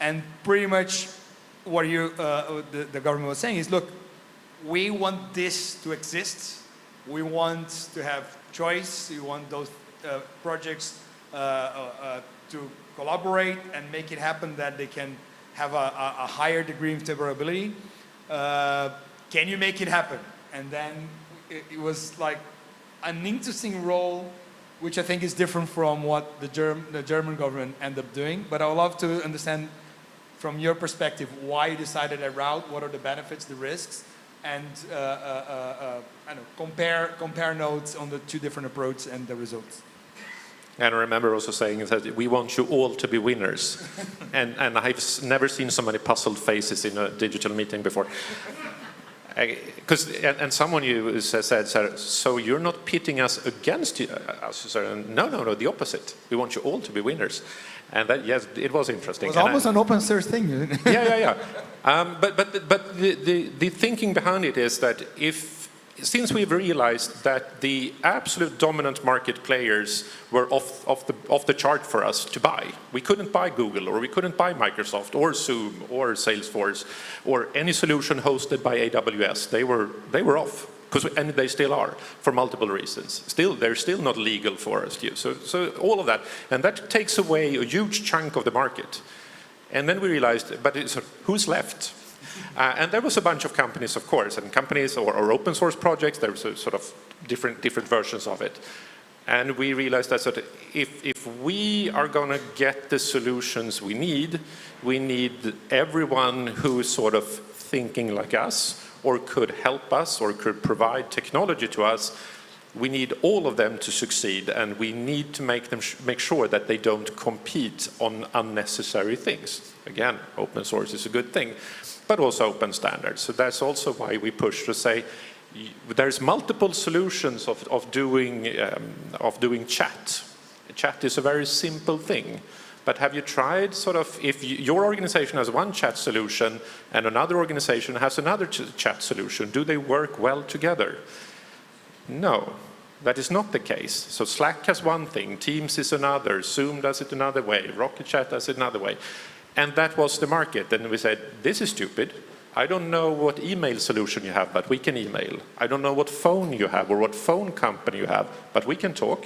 And pretty much what the government was saying is, look, we want this to exist. We want to have choice. We want those projects to collaborate and make it happen that they can have a higher degree of interoperability. Can you make it happen? And then it was like an interesting role, which I think is different from what the German government ended up doing. But I would love to understand from your perspective why you decided that route, what are the benefits, the risks, and I don't know, compare notes on the two different approaches and the results. And I remember also saying that we want you all to be winners. and I've never seen so many puzzled faces in a digital meeting before. And someone said, so you're not pitting us against us? No, the opposite. We want you all to be winners. And that, yes, it was interesting. It was almost an open source thing, isn't it? Yeah. But the thinking behind it is that since we've realized that the absolute dominant market players were off the chart for us to buy. We couldn't buy Google, or we couldn't buy Microsoft, or Zoom, or Salesforce, or any solution hosted by AWS. They were off, and they still are, for multiple reasons. They're still not legal for us to use. So all of that, and that takes away a huge chunk of the market. And then we realized, but who's left? And there was a bunch of companies, of course, and companies or open source projects. There was sort of different versions of it. And we realized that if we are going to get the solutions we need everyone who is sort of thinking like us, or could help us, or could provide technology to us. We need all of them to succeed, and we need to make sure that they don't compete on unnecessary things. Again, open source is a good thing, but also open standards. So that's also why we push to say there's multiple solutions of doing chat. Chat is a very simple thing. But have you tried if your organization has one chat solution and another organization has another chat solution, do they work well together? No, that is not the case. So Slack has one thing, Teams is another, Zoom does it another way, Rocket Chat does it another way. And that was the market. And we said, this is stupid. I don't know what email solution you have, but we can email. I don't know what phone you have or what phone company you have, but we can talk.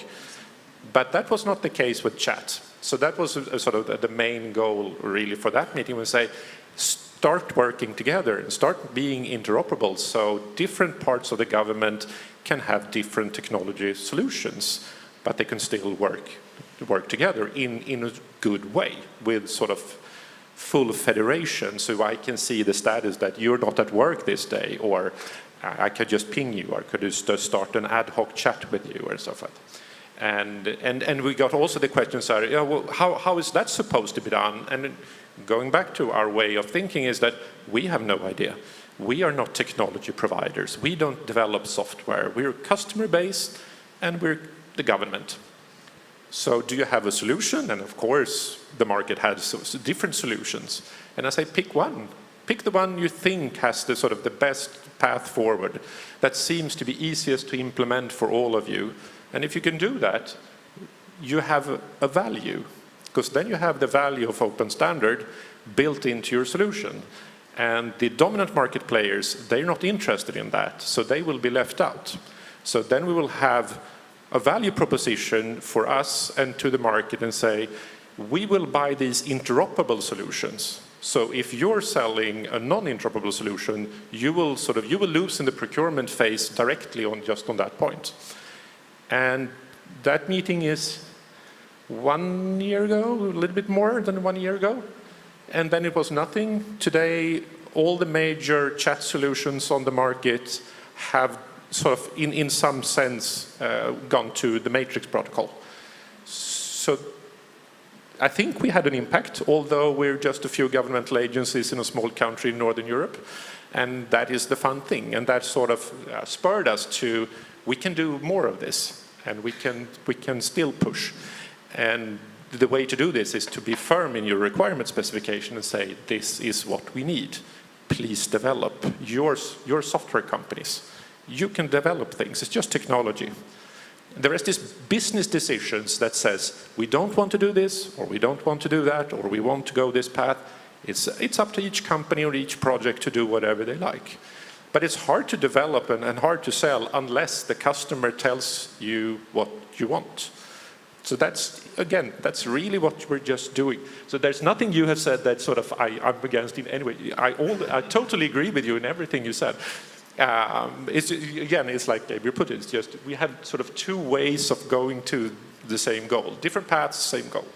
But that was not the case with chat. So that was sort of the main goal really for that meeting. We say, start working together and start being interoperable so different parts of the government can have different technology solutions, but they can still work together in a good way with sort of full federation. So I can see the status that you're not at work this day, or I could just ping you, or could just start an ad hoc chat with you or so forth. And we got also the questions, well, how is that supposed to be done? And going back to our way of thinking is that we have no idea. We are not technology providers. We don't develop software. We're customer-based, and we're the government. So do you have a solution? And of course, the market has different solutions. And I say, pick one. Pick the one you think has the sort of the best path forward, that seems to be easiest to implement for all of you. And if you can do that, you have a value, because then you have the value of open standard built into your solution. And the dominant market players, they're not interested in that, so they will be left out. So then we will have a value proposition for us and to the market and say, we will buy these interoperable solutions. So if you're selling a non-interoperable solution, you will lose in the procurement phase directly just on that point. And that meeting is 1 year ago, a little bit more than 1 year ago. And then it was nothing. Today, all the major chat solutions on the market have sort of, in some sense, gone to the matrix protocol. So I think we had an impact, although we're just a few governmental agencies in a small country in Northern Europe. And that is the fun thing. And that sort of spurred us to, we can do more of this, and we can still push. And the way to do this is to be firm in your requirement specification and say, this is what we need. Please develop your software companies. You can develop things. It's just technology. The rest is business decisions that says, we don't want to do this, or we don't want to do that, or we want to go this path. It's up to each company or each project to do whatever they like. But it's hard to develop and hard to sell unless the customer tells you what you want. So that's, again, that's really what we're just doing. So there's nothing you have said that sort of I'm against in any way. I totally agree with you in everything you said. It's like Gabriel put it, it's just we have sort of two ways of going to the same goal. Different paths, same goal.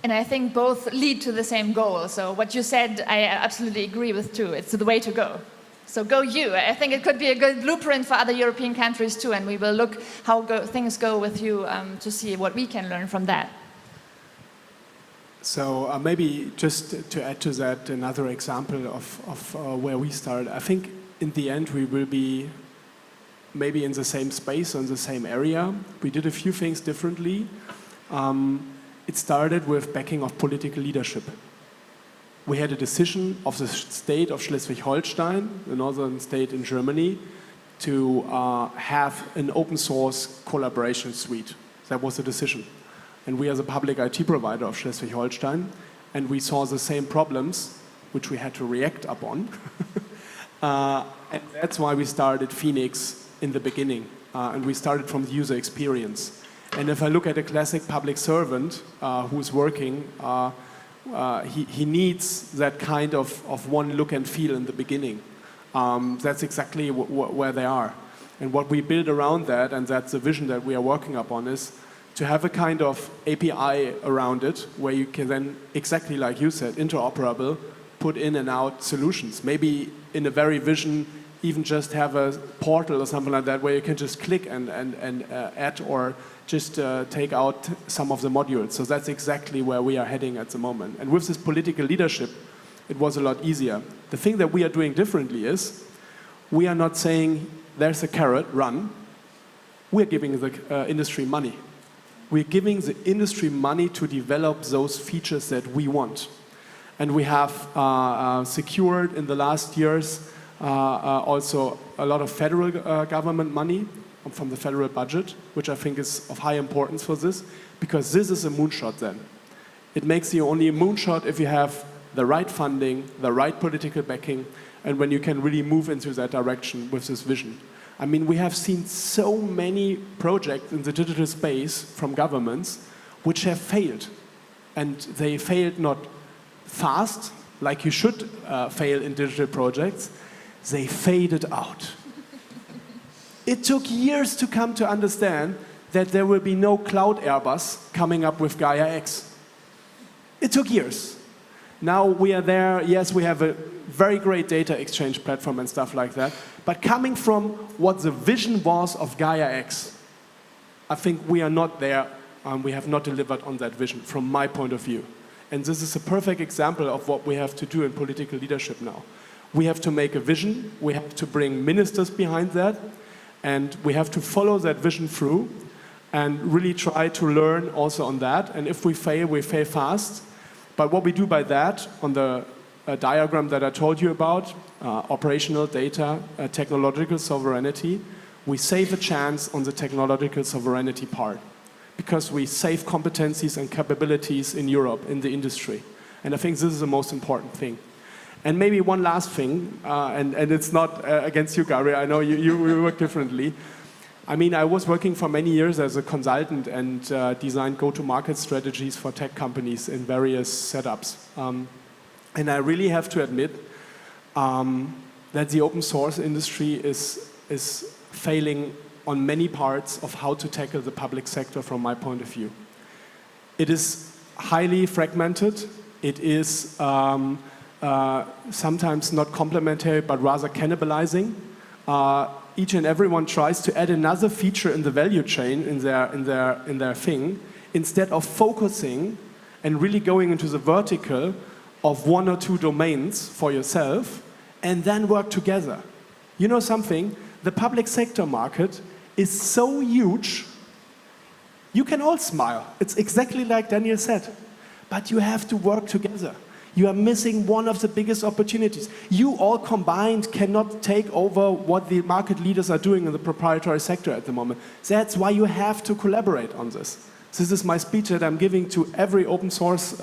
And I think both lead to the same goal. So what you said, I absolutely agree with too. It's the way to go. So go you. I think it could be a good blueprint for other European countries too, and we will look how things go with you to see what we can learn from that. So maybe just to add to that, another example of where we started. I think in the end we will be maybe in the same space or in the same area. We did a few things differently. It started with backing of political leadership. We had a decision of the state of Schleswig-Holstein, the northern state in Germany, to have an open source collaboration suite. That was the decision. And we are the public IT provider of Schleswig-Holstein, and we saw the same problems, which we had to react upon. And that's why we started Phoenix in the beginning, and we started from the user experience. And if I look at a classic public servant who's working, he needs that kind of one look and feel in the beginning. That's exactly where they are. And what we build around that, and that's the vision that we are working upon, is to have a kind of API around it where you can then, exactly like you said, interoperable, put in and out solutions. Maybe in a very vision, even just have a portal or something like that where you can just click and add or just take out some of the modules. So that's exactly where we are heading at the moment. And with this political leadership, it was a lot easier. The thing that we are doing differently is we are not saying there's a carrot, run. We're giving the industry money. We're giving the industry money to develop those features that we want. And we have secured in the last years also a lot of federal government money from the federal budget, which I think is of high importance for this, because this is a moonshot then. It makes you only a moonshot if you have the right funding, the right political backing, and when you can really move into that direction with this vision. I mean, we have seen so many projects in the digital space from governments which have failed. And they failed not fast, like you should fail in digital projects. They faded out. It took years to come to understand that there will be no cloud Airbus coming up with Gaia X. It took years. Now we are there. Yes, we have a very great data exchange platform and stuff like that. But coming from what the vision was of Gaia X, I think we are not there. We have not delivered on that vision from my point of view. And this is a perfect example of what we have to do in political leadership now. We have to make a vision. We have to bring ministers behind that. And we have to follow that vision through and really try to learn also on that. And if we fail fast. But what we do by that, on the diagram that I told you about, operational data, technological sovereignty, we save a chance on the technological sovereignty part because we save competencies and capabilities in Europe, in the industry. And I think this is the most important thing. And maybe one last thing, and it's not against you, Gaël, I know you work differently. I mean, I was working for many years as a consultant and designed go-to-market strategies for tech companies in various setups. And I really have to admit that the open source industry is failing on many parts of how to tackle the public sector from my point of view. It is highly fragmented. It is sometimes not complementary, but rather cannibalizing. Each and everyone tries to add another feature in the value chain in their thing, instead of focusing and really going into the vertical of one or two domains for yourself, and then work together. You know something? The public sector market is so huge, you can all smile. It's exactly like Daniel said. But you have to work together. You are missing one of the biggest opportunities. You all combined cannot take over what the market leaders are doing in the proprietary sector at the moment. That's why you have to collaborate on this. This is my speech that I'm giving to every open source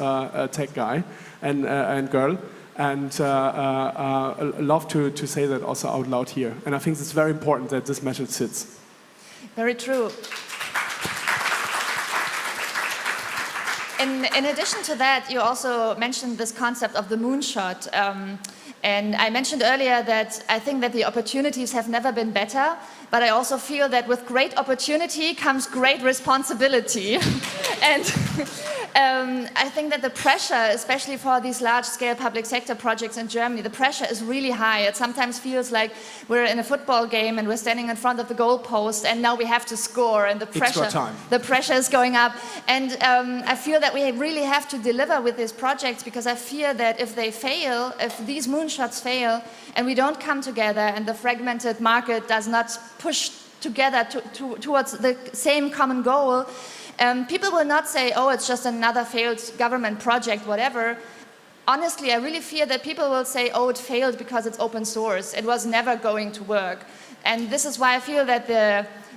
tech guy and girl. And love to say that also out loud here. And I think it's very important that this message sits. Very true. In addition to that, you also mentioned this concept of the moonshot. And I mentioned earlier that I think that the opportunities have never been better. but I also feel that with great opportunity comes great responsibility. And I think that the pressure, especially for these large-scale public sector projects in Germany, the pressure is really high. It sometimes feels like we're in a football game and we're standing in front of the goal post and now we have to score, and the pressure is going up. And I feel that we really have to deliver with these projects, because I fear that if they fail, if these moonshots fail, and we don't come together and the fragmented market does not push together towards the same common goal, people will not say, oh, it's just another failed government project, whatever. Honestly, I really fear that people will say, oh, it failed because it's open source. It was never going to work. And this is why I feel that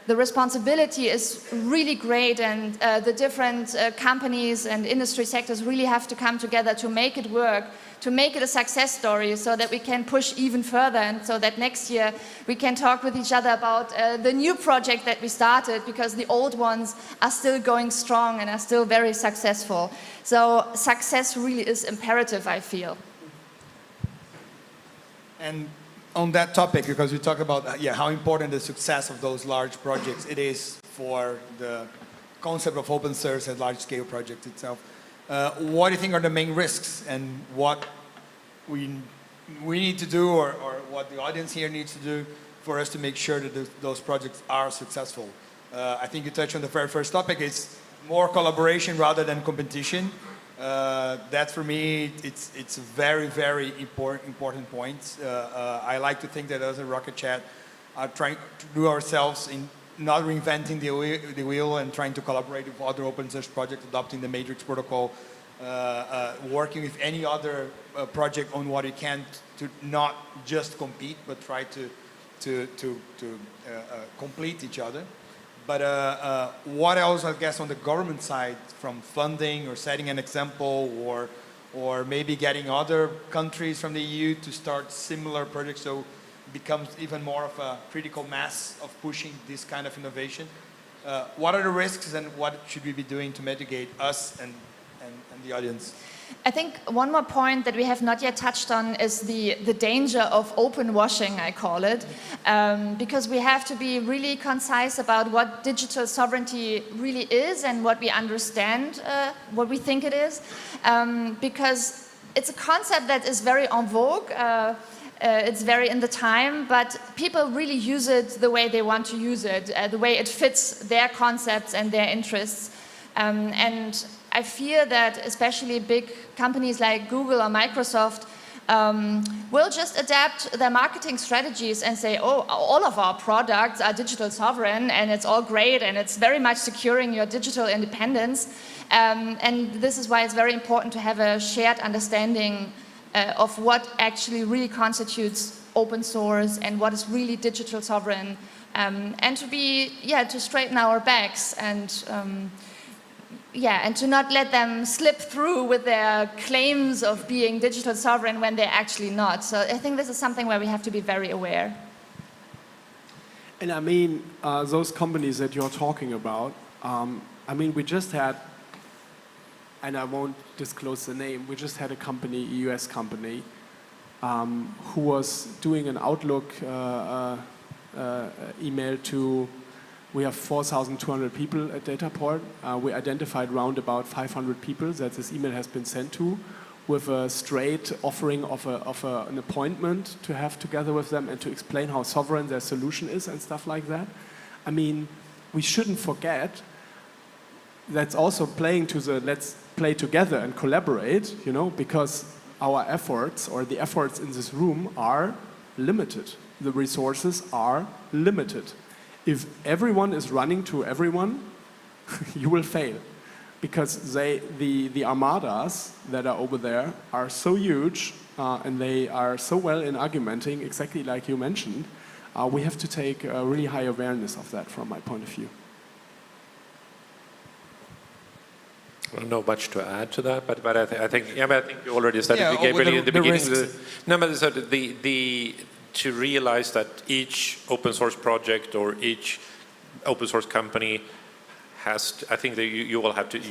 the responsibility is really great, and the different companies and industry sectors really have to come together to make it work, to make it a success story, so that we can push even further, and so that next year we can talk with each other about the new project that we started, because the old ones are still going strong and are still very successful. So success really is imperative, I feel. And on that topic, because we talk about how important the success of those large projects it is for the concept of open source and large-scale projects itself. What do you think are the main risks, and what we need to do, or what the audience here needs to do for us to make sure that those projects are successful? I think you touched on the very first topic. It's more collaboration rather than competition. That for me, it's a very, very important point. I like to think that as a Rocket Chat are trying to do ourselves in not reinventing the wheel and trying to collaborate with other open source projects, adopting the Matrix protocol, working with any other project on what you can to not just compete, but try to complete each other. But what else, I guess, on the government side, from funding or setting an example, or maybe getting other countries from the EU to start similar projects, so it becomes even more of a critical mass of pushing this kind of innovation. What are the risks, and what should we be doing to mitigate us and the audience? I think one more point that we have not yet touched on is the danger of open washing, I call it, because we have to be really concise about what digital sovereignty really is and what we understand, what we think it is, because it's a concept that is very en vogue. It's very in the time, but people really use it the way they want to use it, the way it fits their concepts and their interests. And I fear that especially big companies like Google or Microsoft will just adapt their marketing strategies and say, oh, all of our products are digital sovereign and it's all great and it's very much securing your digital independence. And this is why it's very important to have a shared understanding of what actually really constitutes open source and what is really digital sovereign, and to straighten our backs and to not let them slip through with their claims of being digital sovereign when they're actually not. So I think this is something where we have to be very aware. And I mean, those companies that you're talking about, I mean, we just had, and I won't disclose the name, we just had a company, a US company, who was doing an Outlook email to, we have 4,200 people at Dataport. We identified around about 500 people that this email has been sent to, with a straight offering of an appointment to have together with them and to explain how sovereign their solution is and stuff like that. I mean, we shouldn't forget that's also playing to the let's play together and collaborate, you know, because our efforts or the efforts in this room are limited. The resources are limited. If everyone is running to everyone, you will fail. Because the armadas that are over there are so huge and they are so well in argumenting, exactly like you mentioned, we have to take a really high awareness of that from my point of view. I don't know much to add to that, but I think you already said it. We gave really at the beginning to realize that each open source project or each open source company I think that you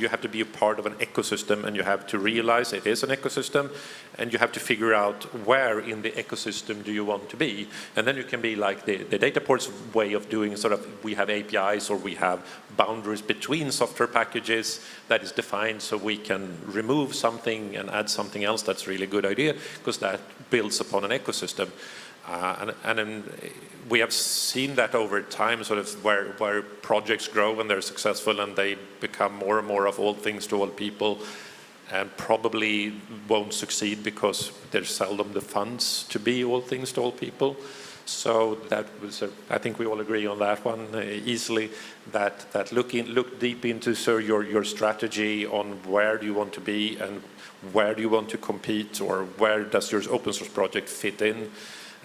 have to be a part of an ecosystem, and you have to realize it is an ecosystem, and you have to figure out where in the ecosystem do you want to be. And then you can be like the Dataport's way of doing sort of, we have APIs or we have boundaries between software packages that is defined so we can remove something and add something else that's really a good idea, because that builds upon an ecosystem. And then we have seen that over time, sort of where projects grow and they're successful and they become more and more of all things to all people, and probably won't succeed because there's seldom the funds to be all things to all people. So that was, I think we all agree on that one easily. That look deep into your strategy on where do you want to be and where do you want to compete, or where does your open source project fit in.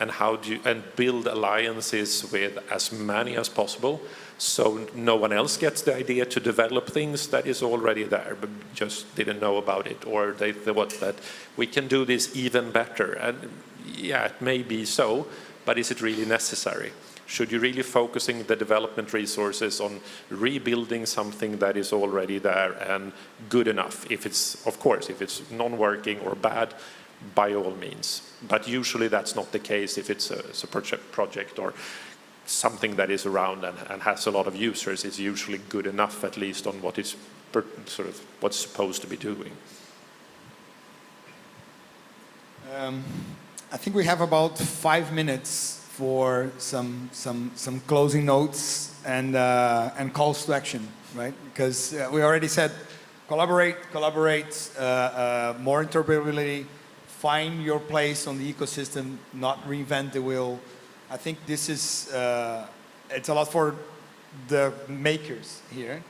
And how do you build alliances with as many as possible, so no one else gets the idea to develop things that is already there but just didn't know about it, or they thought that we can do this even better. And yeah, it may be so, but is it really necessary? Should you really focusing the development resources on rebuilding something that is already there and good enough? If it's, of course, if it's non-working or bad, by all means. But usually that's not the case if it's a project or something that is around and has a lot of users. It's usually good enough, at least on what is sort of what's supposed to be doing. I think we have about 5 minutes for some closing notes and calls to action, right? Because we already said collaborate, more interoperability, find your place on the ecosystem, not reinvent the wheel. I think this is, it's a lot for the makers here,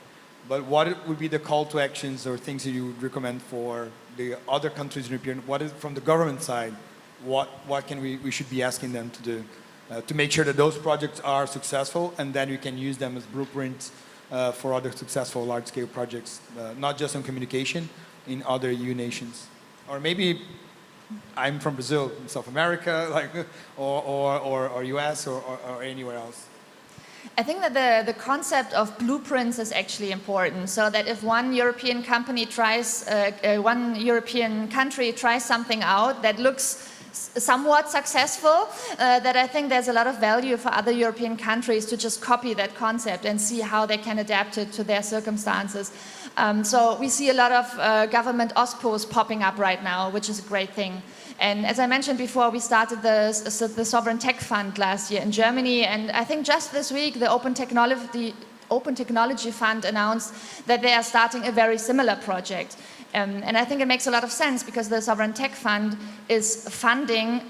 but what would be the call to actions or things that you would recommend for the other countries in Europe? What is, from the government side, what can we should be asking them to do to make sure that those projects are successful, and then we can use them as blueprints for other successful large-scale projects, not just on communication, in other EU nations. Or maybe I'm from Brazil, South America, like, or US, or anywhere else. I think that the concept of blueprints is actually important, so that if one European company tries, one European country tries something out that looks somewhat successful, that I think there's a lot of value for other European countries to just copy that concept and see how they can adapt it to their circumstances. So we see a lot of government OSPOs popping up right now, which is a great thing. And as I mentioned before, we started the Sovereign Tech Fund last year in Germany, and I think just this week the Open Technology Fund announced that they are starting a very similar project. And I think it makes a lot of sense, because the Sovereign Tech Fund is funding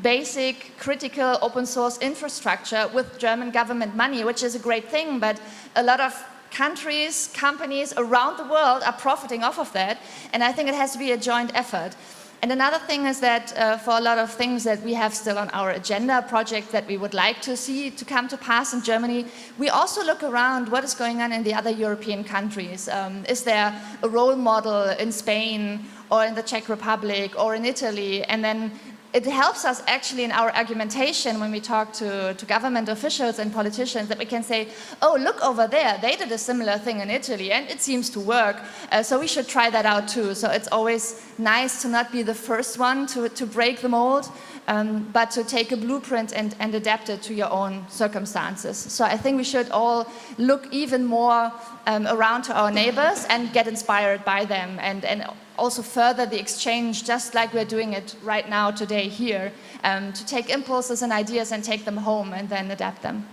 basic, critical open source infrastructure with German government money, which is a great thing, but a lot of countries, companies around the world are profiting off of that, and I think it has to be a joint effort. And another thing is that for a lot of things that we have still on our agenda, projects that we would like to see to come to pass in Germany, we also look around what is going on in the other European countries. Is there a role model in Spain or in the Czech Republic or in Italy? And then it helps us actually in our argumentation when we talk to government officials and politicians, that we can say, oh, look over there, they did a similar thing in Italy and it seems to work, so we should try that out too. So it's always nice to not be the first one to break the mold, but to take a blueprint and adapt it to your own circumstances. So I think we should all look even more around to our neighbors and get inspired by them, and also further the exchange, just like we're doing it right now today here, to take impulses and ideas and take them home and then adapt them.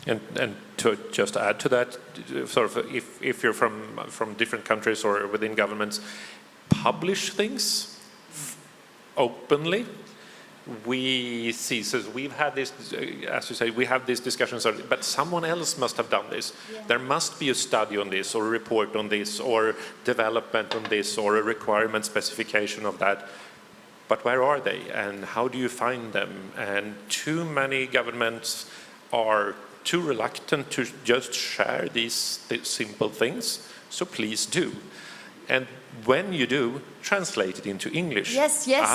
And to just add to that, sort of if you're from different countries or within governments, publish things openly. We see, so we've had this, as you say, we have these discussions, but someone else must have done this. Yeah. There must be a study on this, or a report on this, or development on this, or a requirement specification of that. But where are they, and how do you find them? And too many governments are too reluctant to just share these simple things, so please do. And when you do, translate it into English. Yes, yes.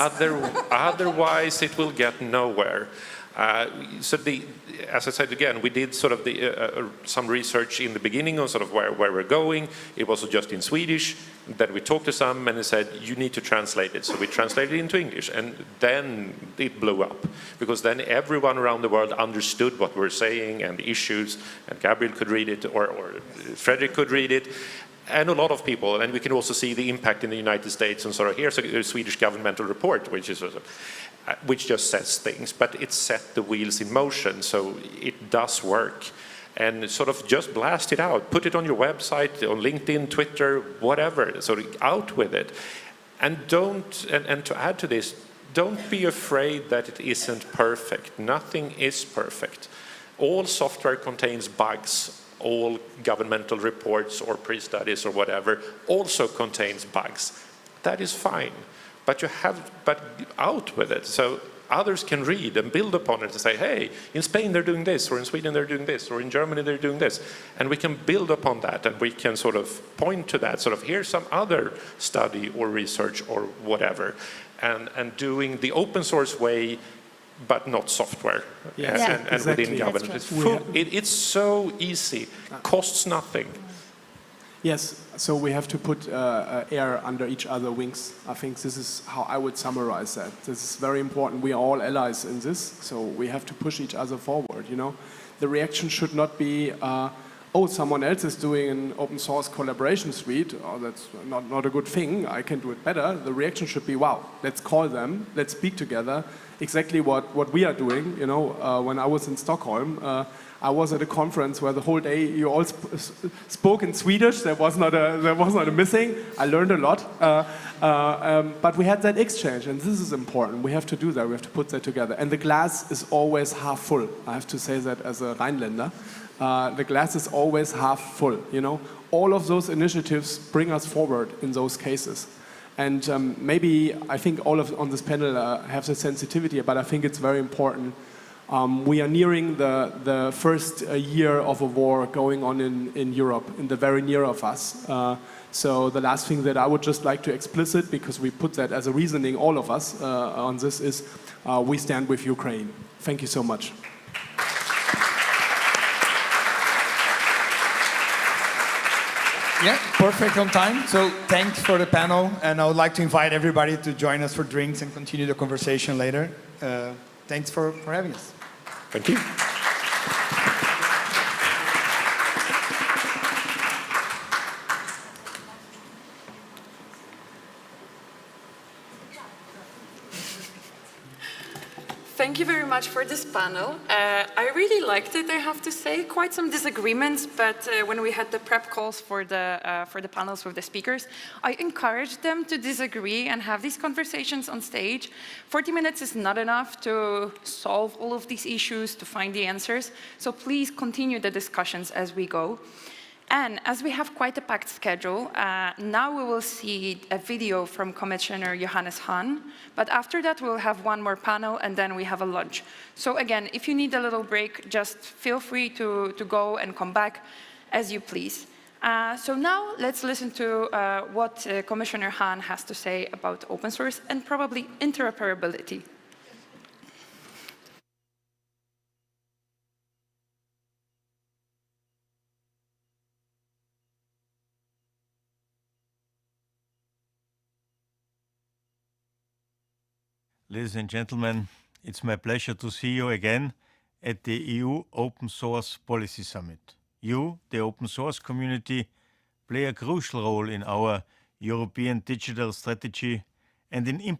Otherwise, it will get nowhere. So as I said again, we did sort of some research in the beginning on sort of where we're going. It was just in Swedish. Then we talked to some and they said, you need to translate it. So we translated it into English, and then it blew up. Because then everyone around the world understood what we're saying and the issues, and Gabriel could read it, or Frederick could read it. And a lot of people, and we can also see the impact in the United States, and sort of here's a Swedish governmental report, which just says things, but it set the wheels in motion, so it does work. And sort of just blast it out, put it on your website, on LinkedIn, Twitter, whatever, sort of out with it. And and to add to this, don't be afraid that it isn't perfect. Nothing is perfect. All software contains bugs. All governmental reports or pre-studies or whatever also contains bugs. That is fine, but out with it so others can read and build upon it and say, hey, in Spain they're doing this, or in Sweden they're doing this, or in Germany they're doing this. And we can build upon that, and we can sort of point to that, sort of here's some other study or research or whatever, and doing the open source way, but not software. Yes. And Exactly. within government. It's so easy, costs nothing. Yes, so we have to put air under each other's wings. I think this is how I would summarize that. This is very important. We are all allies in this, so we have to push each other forward, you know. The reaction should not be, oh, someone else is doing an open source collaboration suite. Oh, that's not a good thing. I can do it better. The reaction should be, wow, let's call them, let's speak together. Exactly what we are doing, you know. When I was in Stockholm, I was at a conference where the whole day you all spoke in Swedish. There was not a missing. I learned a lot, but we had that exchange, and this is important. We have to do that. We have to put that together. And the glass is always half full. I have to say that as a Rhineländer. The glass is always half full. You know, all of those initiatives bring us forward in those cases. And maybe I think all on this panel have the sensitivity, but I think it's very important. We are nearing the first year of a war going on in Europe, in the very near of us. So the last thing that I would just like to explicit, because we put that as a reasoning, all of us, on this is we stand with Ukraine. Thank you so much. Yeah, perfect on time. So thanks for the panel, and I would like to invite everybody to join us for drinks and continue the conversation later. Thanks for having us. Thank you. Thank you very much for this panel. I really liked it, I have to say. Quite some disagreements, but when we had the prep calls for the panels with the speakers, I encouraged them to disagree and have these conversations on stage. 40 minutes is not enough to solve all of these issues, to find the answers. So please continue the discussions as we go. And as we have quite a packed schedule, now we will see a video from Commissioner Johannes Hahn, but after that we'll have one more panel and then we have a lunch. So again, if you need a little break, just feel free to go and come back as you please. So now let's listen to what Commissioner Hahn has to say about open source and probably interoperability. Ladies and gentlemen, it's my pleasure to see you again at the EU Open Source Policy Summit. You, the open source community, play a crucial role in our European digital strategy and in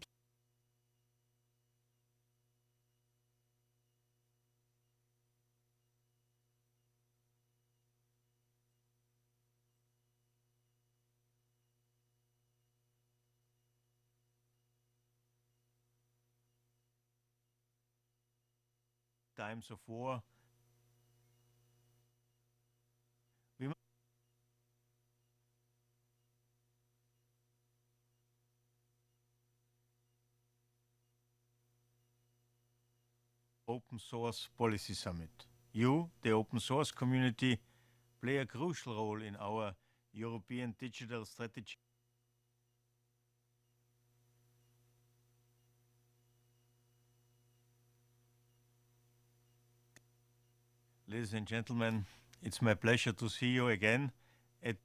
times of war. Open Source Policy Summit. You, the open source community, play a crucial role in our European digital strategy. Ladies and gentlemen, it's my pleasure to see you again at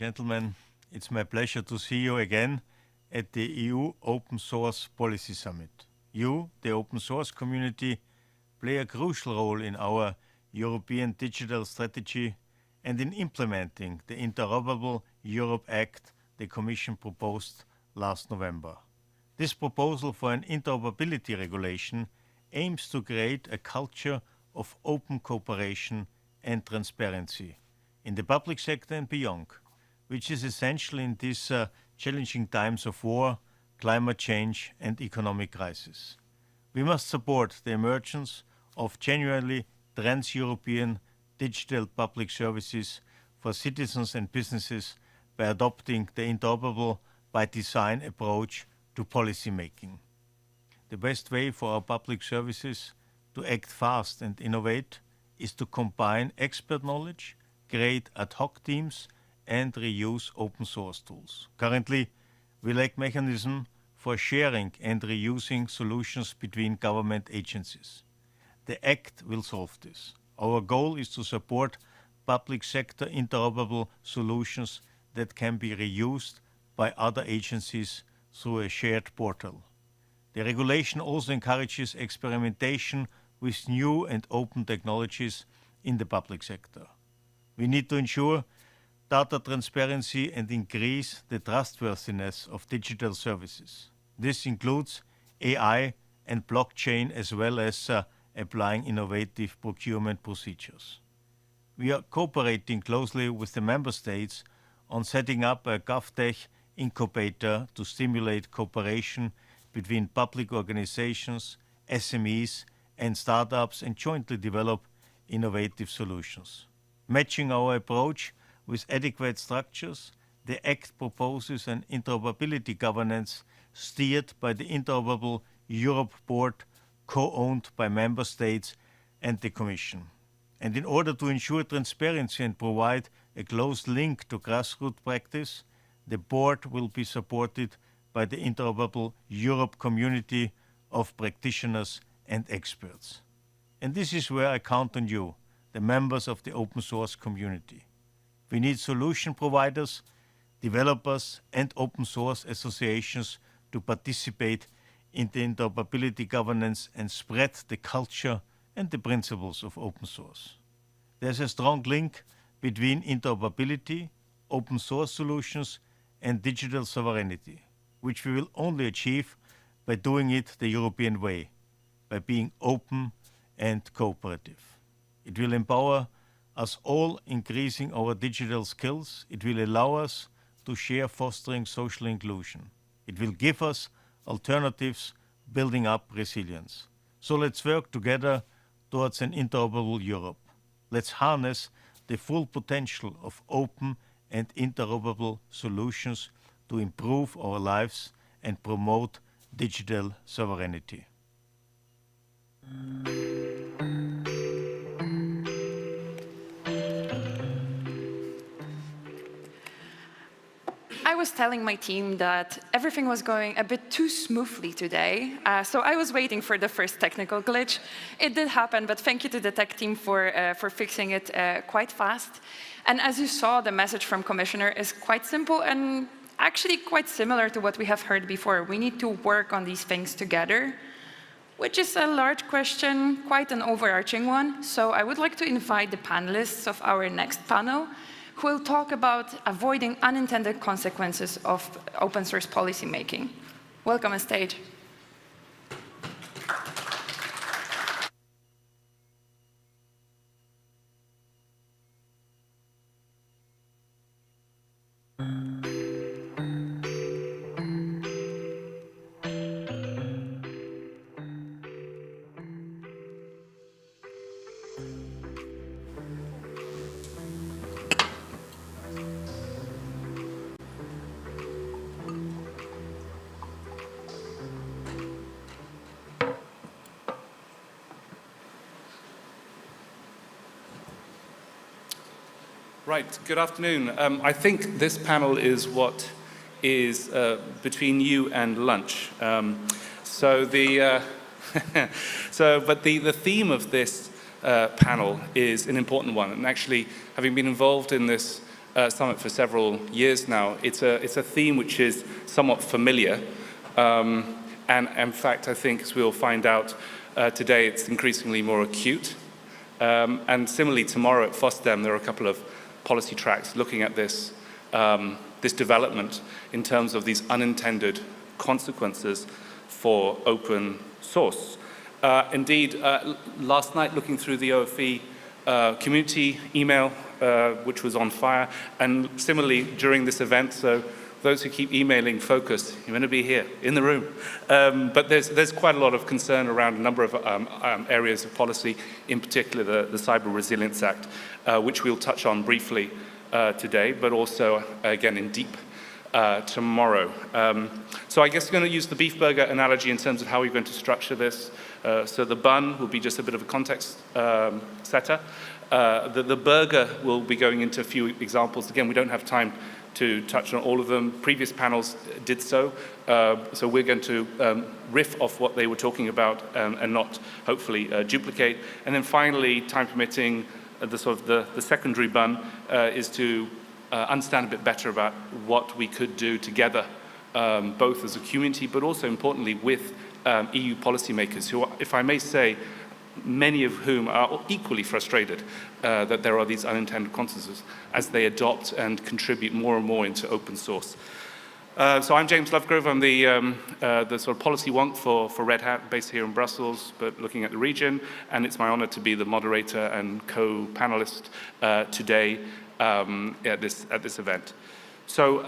Gentlemen, it's my pleasure to see you again at the EU Open Source Policy Summit. You, the open source community, play a crucial role in our European digital strategy and in implementing the Interoperable Europe Act the Commission proposed last November. This proposal for an interoperability regulation aims to create a culture of open cooperation and transparency in the public sector and beyond, which is essential in these challenging times of war, climate change, and economic crisis. We must support the emergence of genuinely trans-European digital public services for citizens and businesses by adopting the interoperable by design approach to policy making. The best way for our public services to act fast and innovate is to combine expert knowledge, create ad hoc teams, and reuse open source tools. Currently, we lack mechanism for sharing and reusing solutions between government agencies. The Act will solve this. Our goal is to support public sector interoperable solutions that can be reused by other agencies through a shared portal. The regulation also encourages experimentation with new and open technologies in the public sector. We need to ensure data transparency and increase the trustworthiness of digital services. This includes AI and blockchain as well as applying innovative procurement procedures. We are cooperating closely with the member states on setting up a GovTech incubator to stimulate cooperation between public organizations, SMEs, and startups and jointly develop innovative solutions. Matching our approach with adequate structures, the Act proposes an interoperability governance steered by the Interoperable Europe Board, co-owned by member states and the Commission. And in order to ensure transparency and provide a close link to grassroots practice, the board will be supported by the Interoperable Europe community of practitioners and experts. And this is where I count on you, the members of the open source community. We need solution providers, developers, and open source associations to participate in the interoperability governance and spread the culture and the principles of open source. There's a strong link between interoperability, open source solutions, and digital sovereignty, which we will only achieve by doing it the European way, by being open and cooperative. It will empower us all, increasing our digital skills. It will allow us to share, fostering social inclusion. It will give us alternatives building up resilience. So let's work together towards an interoperable Europe. Let's harness the full potential of open and interoperable solutions to improve our lives and promote digital sovereignty. I was telling my team that everything was going a bit too smoothly today, so I was waiting for the first technical glitch. It did happen, but thank you to the tech team for fixing it quite fast. And as you saw, the message from Commissioner is quite simple and actually quite similar to what we have heard before. We need to work on these things together, which is a large question, quite an overarching one. So I would like to invite the panelists of our next panel, who will talk about avoiding unintended consequences of open source policy making. Welcome on stage. Right, good afternoon. I think this panel is what is between you and lunch. But the theme of this panel is an important one. And actually, having been involved in this summit for several years now, it's a theme which is somewhat familiar. And in fact, I think, as we'll find out today, it's increasingly more acute. And similarly, tomorrow at FOSDEM, there are a couple of policy tracks looking at this, this development in terms of these unintended consequences for open source. Indeed, last night looking through the OFE community email, which was on fire, and similarly during this event, so those who keep emailing, focus, you're going to be here, in the room. But there's quite a lot of concern around a number of areas of policy, in particular the Cyber Resilience Act, which we'll touch on briefly today, but also, again, in deep tomorrow. So I guess we're going to use the beef burger analogy in terms of how we're going to structure this. So the bun will be just a bit of a context setter. The burger will be going into a few examples. Again, we don't have time to touch on all of them. Previous panels did so. So we're going to riff off what they were talking about and not, hopefully, duplicate. And then finally, time permitting, the secondary bun is to understand a bit better about what we could do together, both as a community, but also importantly with EU policymakers, who, if I may say, many of whom are equally frustrated that there are these unintended consequences as they adopt and contribute more and more into open source. So I'm James Lovegrove. I'm the sort of policy wonk for Red Hat, based here in Brussels, but looking at the region. And it's my honor to be the moderator and co-panelist today at this event. So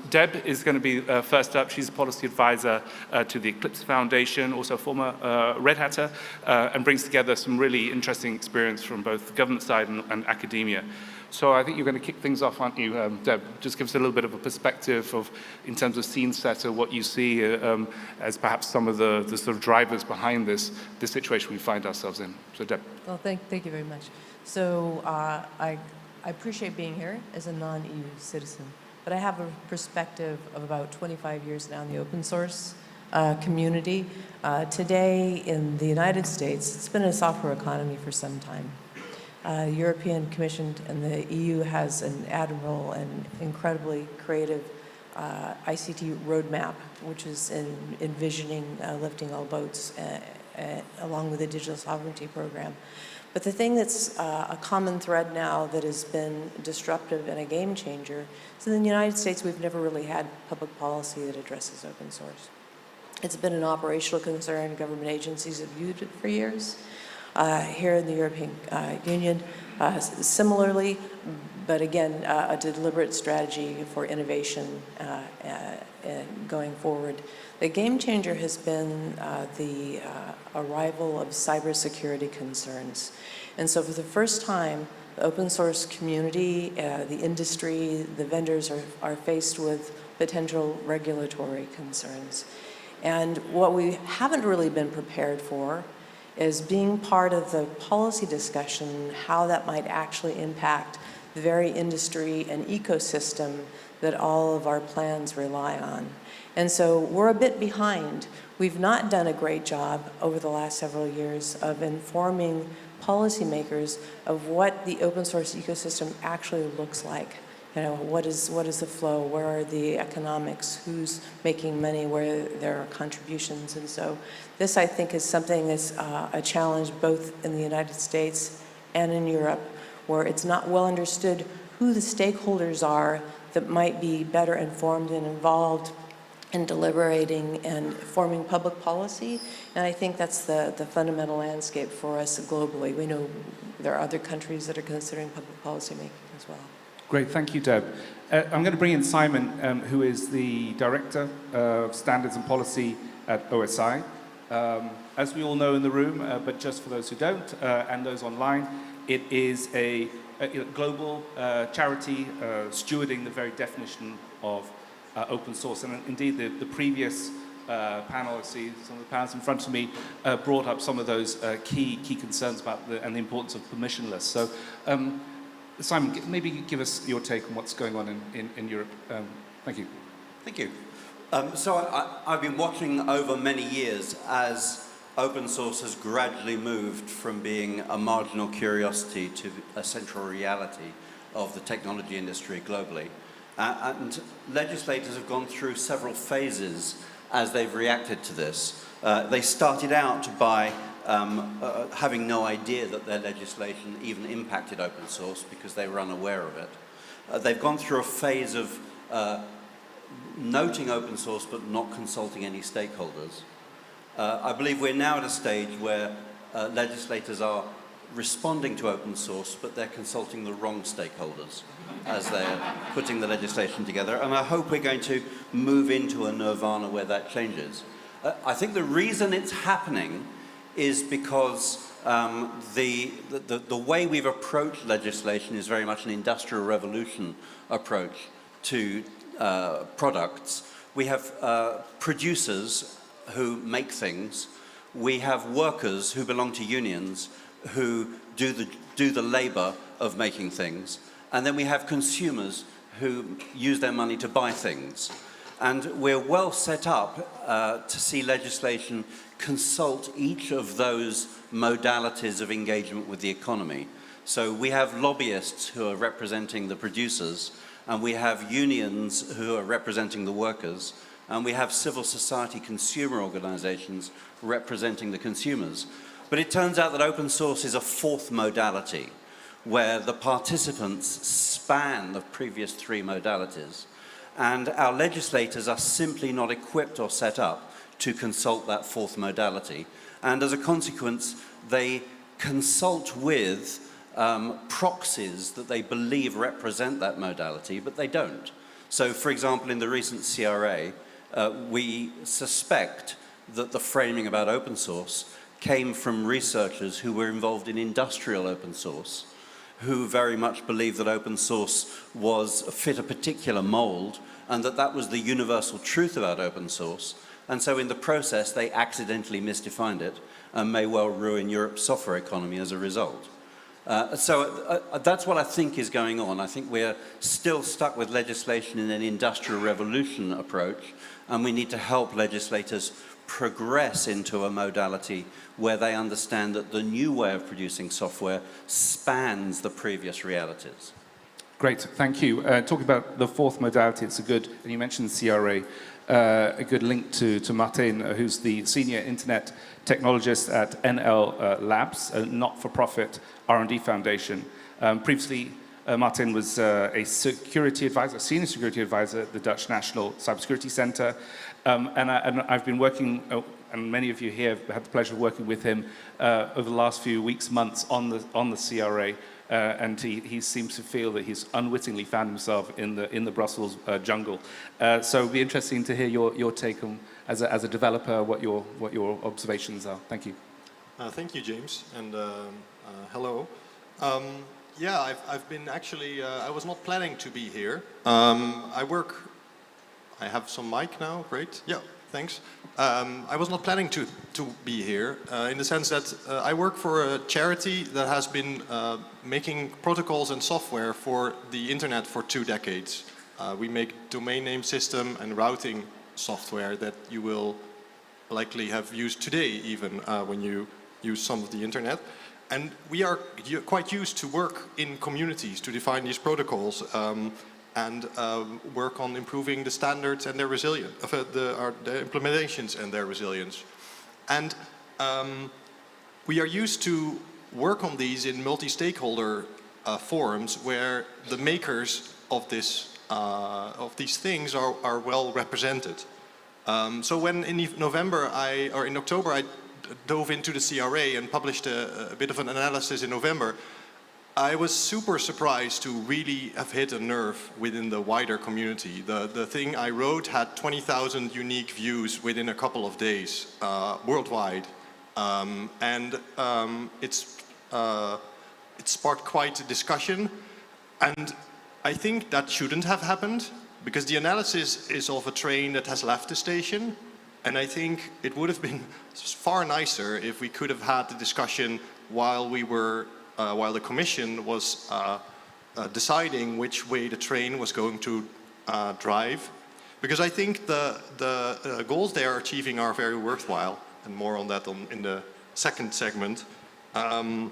Deb is going to be first up. She's a policy advisor to the Eclipse Foundation, also a former Red Hatter, and brings together some really interesting experience from both the government side and academia. So I think you're going to kick things off, aren't you, Deb? Just give us a little bit of a perspective of, in terms of scene setter, what you see as perhaps some of the sort of drivers behind this situation we find ourselves in. So Deb. Well, thank you very much. So I appreciate being here as a non-EU citizen. But I have a perspective of about 25 years now in the open source community. Today in the United States, it's been a software economy for some time. European Commission and the EU has an admirable and incredibly creative ICT roadmap, which is envisioning lifting all boats along with the digital sovereignty program. But the thing that's a common thread now that has been disruptive and a game changer is in the United States, we've never really had public policy that addresses open source. It's been an operational concern. Government agencies have viewed it for years. here in the European Union. Similarly, but again, a deliberate strategy for innovation going forward. The game changer has been the arrival of cybersecurity concerns. And so for the first time, the open source community, the industry, the vendors are faced with potential regulatory concerns. And what we haven't really been prepared for is being part of the policy discussion, how that might actually impact the very industry and ecosystem that all of our plans rely on. And so we're a bit behind. We've not done a great job over the last several years of informing policymakers of what the open source ecosystem actually looks like. You know, what is the flow? Where are the economics? Who's making money? Where there are contributions? And so this, I think, is something that's a challenge both in the United States and in Europe, where it's not well understood who the stakeholders are that might be better informed and involved in deliberating and forming public policy. And I think that's the fundamental landscape for us globally. We know there are other countries that are considering public policy making as well. Great, thank you, Deb. I'm going to bring in Simon, who is the Director of Standards and Policy at OSI. As we all know in the room, but just for those who don't, and those online, it is a global charity stewarding the very definition of open source. And indeed, the previous panel, I see some of the panels in front of me, brought up some of those key concerns about and the importance of permissionless. So, Simon, maybe give us your take on what's going on in Europe. Thank you. Thank you. So I've been watching over many years as open source has gradually moved from being a marginal curiosity to a central reality of the technology industry globally. And legislators have gone through several phases as they've reacted to this. They started out by having no idea that their legislation even impacted open source because they were unaware of it. They've gone through a phase of noting open source but not consulting any stakeholders. I believe we're now at a stage where legislators are responding to open source, but they're consulting the wrong stakeholders as they're putting the legislation together. And I hope we're going to move into a nirvana where that changes. I think the reason it's happening is because the way we've approached legislation is very much an industrial revolution approach to products. We have producers who make things. We have workers who belong to unions who do the labor of making things. And then we have consumers who use their money to buy things. And we're well set up to see legislation consult each of those modalities of engagement with the economy. So we have lobbyists who are representing the producers, and we have unions who are representing the workers, and we have civil society consumer organizations representing the consumers. But it turns out that open source is a fourth modality, where the participants span the previous three modalities. And our legislators are simply not equipped or set up to consult that fourth modality. And as a consequence, they consult with proxies that they believe represent that modality, but they don't. So, for example, in the recent CRA, we suspect that the framing about open source came from researchers who were involved in industrial open source, who very much believed that open source fit a particular mold, and that was the universal truth about open source. And so in the process, they accidentally misdefined it and may well ruin Europe's software economy as a result. So that's what I think is going on. I think we're still stuck with legislation in an industrial revolution approach, and we need to help legislators progress into a modality where they understand that the new way of producing software spans the previous realities. Great, thank you. Talking about the fourth modality, it's a good, and you mentioned CRA, a good link to Martin, who's the Senior Internet Technologist at NL Labs, a not-for-profit R&D foundation. Previously Martin was a security advisor, a senior security advisor at the Dutch National Cybersecurity Center. And I've been working, and many of you here have had the pleasure of working with him over the last few weeks, months on the CRA. And he seems to feel that he's unwittingly found himself in the Brussels jungle. So it'd be interesting to hear your take on, as a developer, what your observations are. Thank you. Thank you, James, and hello. Yeah, I've been actually, I was not planning to be here. I have some mic now, great. Yeah, thanks. I was not planning to be here in the sense that I work for a charity that has been making protocols and software for the internet for 2 decades. We make domain name system and routing software that you will likely have used today even when you use some of the internet. And we are quite used to work in communities to define these protocols and work on improving the standards and their resilience, the implementations and their resilience. And we are used to work on these in multi-stakeholder forums where the makers of these things are well represented. So when in October I dove into the CRA and published a bit of an analysis in November, I was super surprised to really have hit a nerve within the wider community. The thing I wrote had 20,000 unique views within a couple of days worldwide. It sparked quite a discussion. And I think that shouldn't have happened because the analysis is of a train that has left the station. And I think it would have been far nicer if we could have had the discussion while the Commission was deciding which way the train was going to drive. Because I think the goals they are achieving are very worthwhile, and more on that in the second segment. But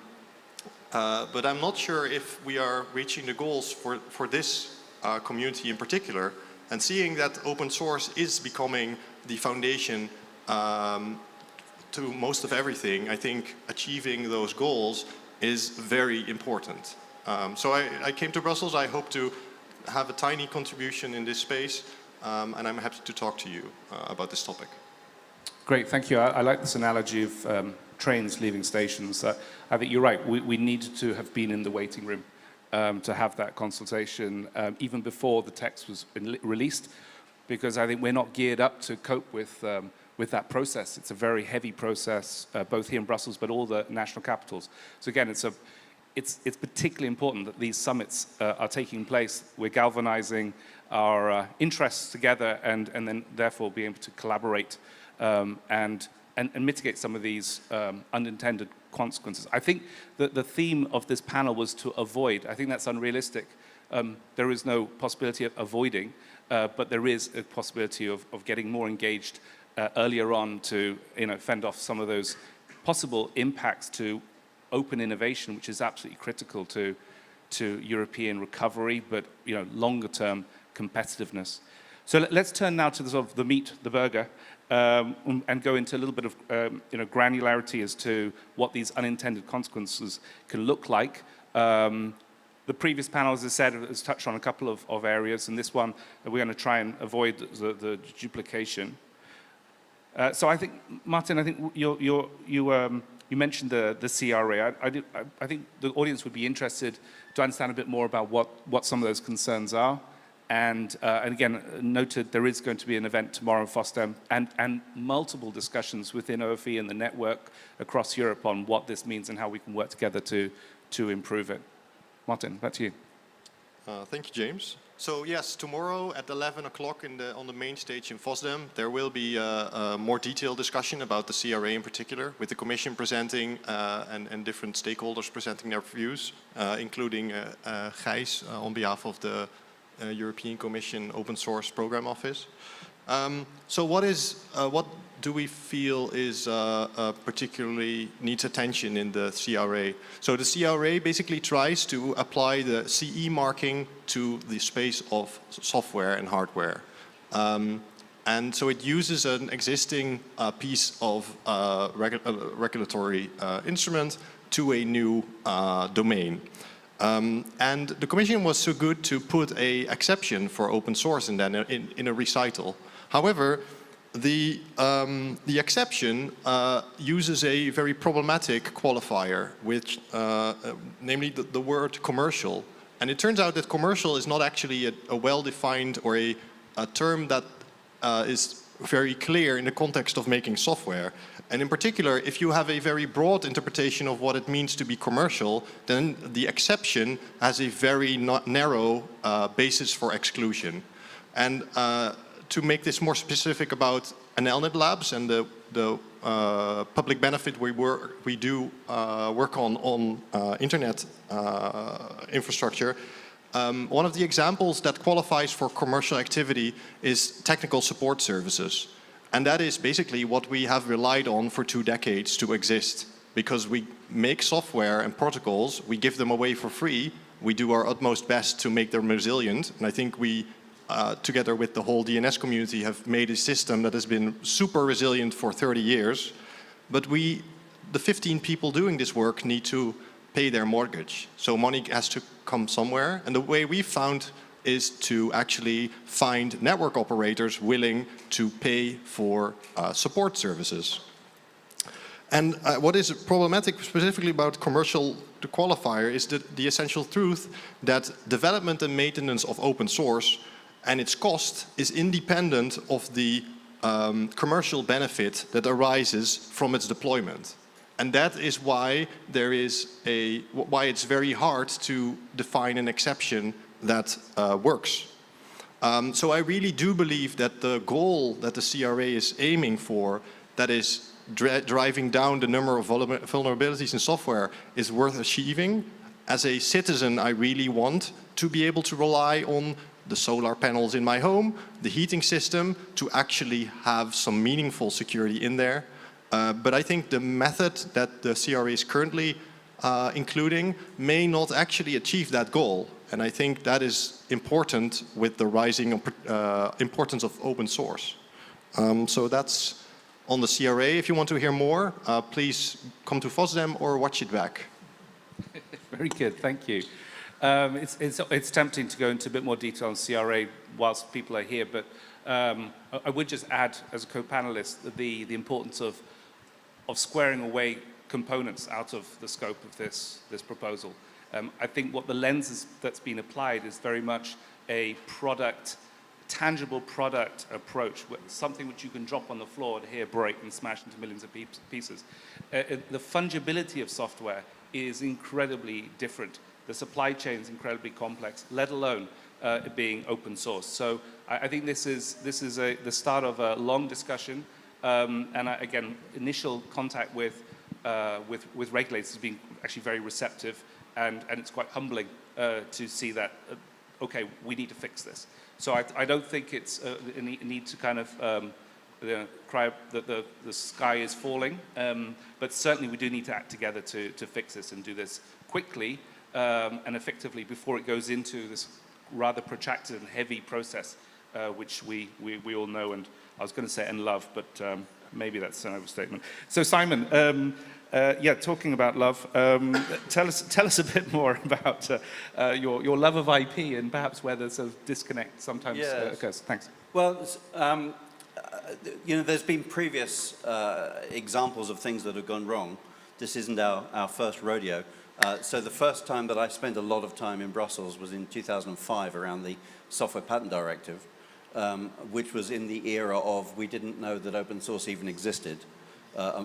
I'm not sure if we are reaching the goals for this community in particular. And seeing that open source is becoming the foundation to most of everything, I think achieving those goals is very important. So I came to Brussels. I hope to have a tiny contribution in this space, and I'm happy to talk to you about this topic. Great, thank you. I like this analogy of trains leaving stations. I think you're right. We needed to have been in the waiting room to have that consultation even before the text was released, because I think we're not geared up to cope with that process. It's a very heavy process, both here in Brussels, but all the national capitals. So again, it's particularly important that these summits are taking place. We're galvanizing our interests together and then therefore being able to collaborate and mitigate some of these unintended consequences. I think that the theme of this panel was to avoid. I think that's unrealistic. There is no possibility of avoiding, but there is a possibility of getting more engaged earlier on to fend off some of those possible impacts to open innovation, which is absolutely critical to European recovery, but longer term competitiveness. So let's turn now to the meat, the burger, and go into a little bit of granularity as to what these unintended consequences can look like. The previous panel, as I said, has touched on a couple of areas, and this one we're going to try and avoid the duplication. So I think, Martin, I think you mentioned the CRA. I think the audience would be interested to understand a bit more about what some of those concerns are. And again, noted there is going to be an event tomorrow in FOSDEM and multiple discussions within OFE and the network across Europe on what this means and how we can work together to improve it. Martin, back to you. Thank you, James. So yes, tomorrow at 11 o'clock on the main stage in FOSDEM, there will be a more detailed discussion about the CRA in particular, with the Commission presenting and different stakeholders presenting their views, including Gaël on behalf of the European Commission Open Source Program Office. So what do we feel is particularly needs attention in the CRA? So the CRA basically tries to apply the CE marking to the space of software and hardware. And so it uses an existing piece of regulatory instrument to a new domain. And the Commission was so good to put an exception for open source in a recital. However, the exception uses a very problematic qualifier, which, namely the word commercial. And it turns out that commercial is not actually a well-defined or a term that is very clear in the context of making software. And in particular, if you have a very broad interpretation of what it means to be commercial, then the exception has a very narrow basis for exclusion. And to make this more specific about NLNet Labs and the public benefit we do work on internet infrastructure, one of the examples that qualifies for commercial activity is technical support services. And that is basically what we have relied on for 2 decades to exist. Because we make software and protocols, we give them away for free, we do our utmost best to make them resilient. And I think we, together with the whole DNS community, have made a system that has been super resilient for 30 years. But the 15 people doing this work need to pay their mortgage. So money has to come somewhere. And the way we found is to actually find network operators willing to pay for support services. And what is problematic specifically about commercial qualifier is the essential truth that development and maintenance of open source and its cost is independent of the commercial benefit that arises from its deployment. And that is why why it's very hard to define an exception that works. So I really do believe that the goal that the CRA is aiming for, that is driving down the number of vulnerabilities in software, is worth achieving. As a citizen, I really want to be able to rely on the solar panels in my home, the heating system, to actually have some meaningful security in there. But I think the method that the CRA is currently including may not actually achieve that goal. And I think that is important with the rising importance of open source. So that's on the CRA. If you want to hear more, please come to FOSDEM or watch it back. Very good, thank you. It's tempting to go into a bit more detail on CRA whilst people are here, but I would just add, as a co-panelist, the importance of squaring away components out of the scope of this proposal. I think what the lens that's been applied is very much a tangible product approach, something which you can drop on the floor and hear break and smash into millions of pieces. The fungibility of software is incredibly different. The supply chain is incredibly complex, let alone it being open source. So I think this is the start of a long discussion, and again, initial contact with regulators has been actually very receptive. And it's quite humbling to see that, okay, we need to fix this. So I don't think it's a need to kind of cry that the sky is falling, but certainly we do need to act together to fix this and do this quickly and effectively before it goes into this rather protracted and heavy process, which we all know, and I was going to say and love, but maybe that's an overstatement. So Simon, yeah, talking about love, tell us a bit more about your love of IP and perhaps where there's a disconnect sometimes occurs. Thanks. Well, you know, there's been previous examples of things that have gone wrong. This isn't our first rodeo. So the first time that I spent a lot of time in Brussels was in 2005 around the Software Patent Directive, which was in the era of we didn't know that open source even existed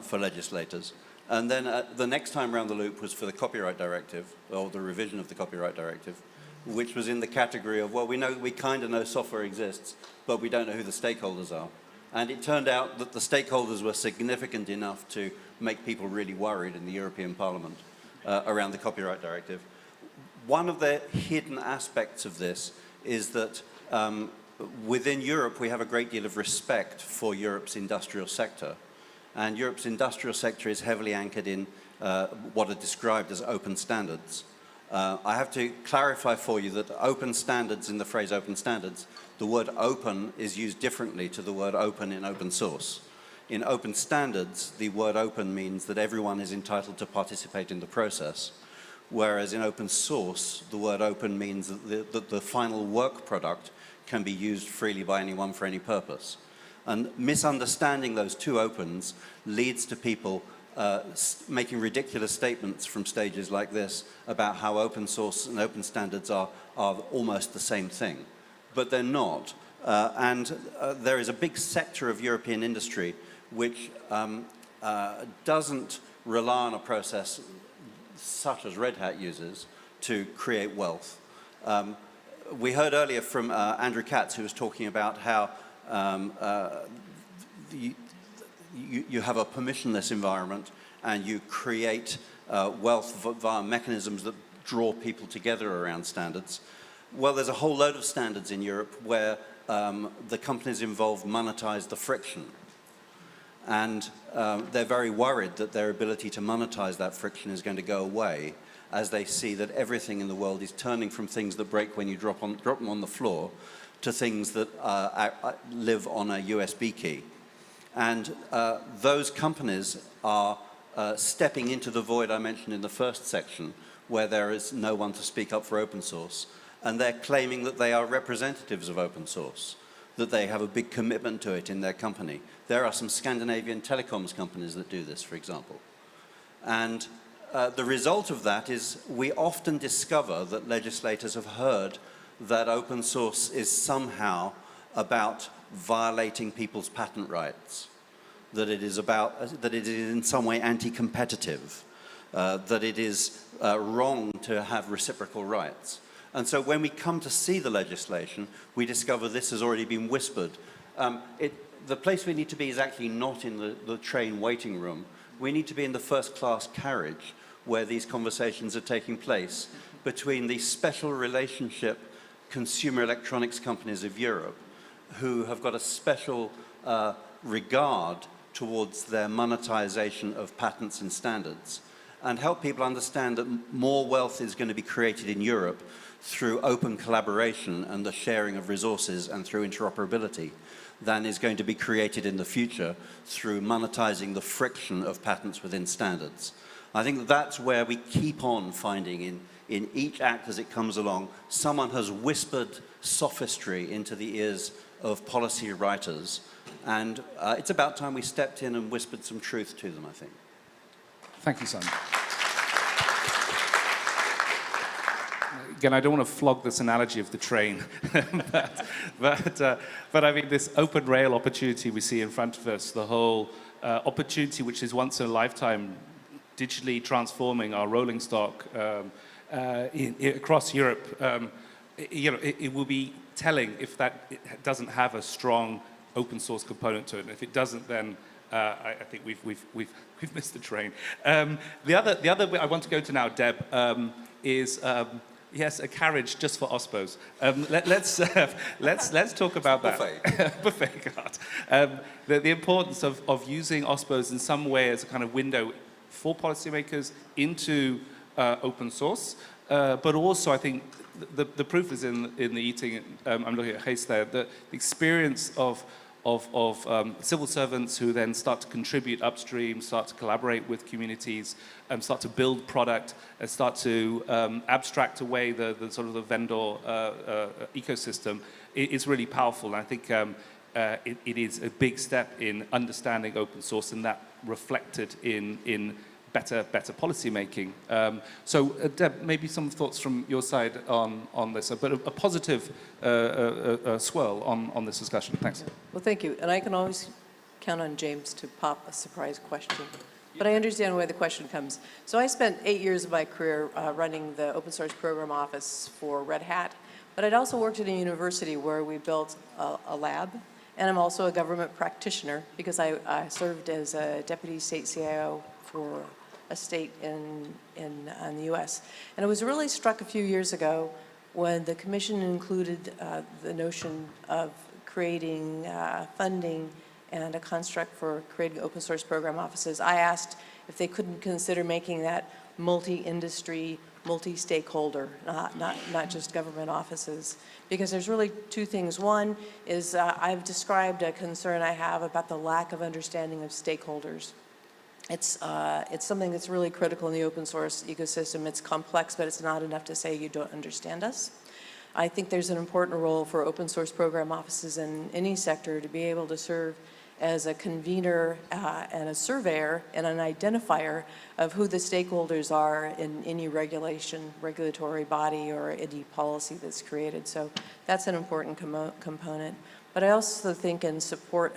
for legislators. And then the next time around the loop was for the Copyright Directive, or the revision of the Copyright Directive, which was in the category of, well, we kind of know software exists, but we don't know who the stakeholders are. And it turned out that the stakeholders were significant enough to make people really worried in the European Parliament around the Copyright Directive. One of the hidden aspects of this is that within Europe, we have a great deal of respect for Europe's industrial sector. And Europe's industrial sector is heavily anchored in what are described as open standards. I have to clarify for you that open standards, in the phrase open standards, the word open is used differently to the word open in open source. In open standards, the word open means that everyone is entitled to participate in the process, whereas in open source, the word open means that the final work product can be used freely by anyone for any purpose. And misunderstanding those two opens leads to people making ridiculous statements from stages like this about how open source and open standards are almost the same thing. But they're not. There is a big sector of European industry which doesn't rely on a process such as Red Hat uses to create wealth. We heard earlier from Andrew Katz, who was talking about how you have a permissionless environment and you create wealth via mechanisms that draw people together around standards. Well, there's a whole load of standards in Europe where the companies involved monetize the friction. And they're very worried that their ability to monetize that friction is going to go away as they see that everything in the world is turning from things that break when you drop them on the floor to things that live on a USB key. And those companies are stepping into the void I mentioned in the first section, where there is no one to speak up for open source. And they're claiming that they are representatives of open source, that they have a big commitment to it in their company. There are some Scandinavian telecoms companies that do this, for example. And the result of that is we often discover that legislators have heard that open source is somehow about violating people's patent rights, that it is in some way anti-competitive, that it is wrong to have reciprocal rights. And so when we come to see the legislation, we discover this has already been whispered. The place we need to be is actually not in the train waiting room. We need to be in the first-class carriage where these conversations are taking place between the special relationship consumer electronics companies of Europe, who have got a special regard towards their monetization of patents and standards, and help people understand that more wealth is going to be created in Europe through open collaboration and the sharing of resources and through interoperability than is going to be created in the future through monetizing the friction of patents within standards. I think that's where we keep on finding in each act as it comes along, someone has whispered sophistry into the ears of policy writers, and it's about time we stepped in and whispered some truth to them, I think. Thank you, Simon. Again, I don't want to flog this analogy of the train, but I mean, this open rail opportunity we see in front of us, the whole opportunity which is once in a lifetime, digitally transforming our rolling stock across Europe, it will be telling if it doesn't have a strong open source component to it. And if it doesn't, then I think we've missed the train. The other bit I want to go to now, Deb, is yes, a carriage just for OSPOs. Let's talk about that. Buffet. Buffet card. The importance of using OSPOs in some way as a kind of window for policymakers into open source, but also I think the proof is in the eating. I'm looking at Hayes there. The experience of civil servants who then start to contribute upstream, start to collaborate with communities, start to build product, and start to abstract away the sort of the vendor ecosystem. It's really powerful, and I think it is a big step in understanding open source, and that reflected in better policy making. So Deb, maybe some thoughts from your side on this, but a positive swirl on this discussion. Thanks. Well, thank you. And I can always count on James to pop a surprise question. But I understand where the question comes. So I spent 8 years of my career running the open source program office for Red Hat, but I'd also worked at a university where we built a lab. And I'm also a government practitioner because I served as a deputy state CIO for a state in the US. And I was really struck a few years ago when the commission included the notion of creating funding and a construct for creating open source program offices. I asked if they couldn't consider making that multi-industry, multi-stakeholder, not just government offices. Because there's really two things. One is I've described a concern I have about the lack of understanding of stakeholders. It's something that's really critical in the open source ecosystem. It's complex, but it's not enough to say you don't understand us. I think there's an important role for open source program offices in any sector to be able to serve as a convener and a surveyor and an identifier of who the stakeholders are in any regulatory body or any policy that's created. So that's an important component. But I also think in support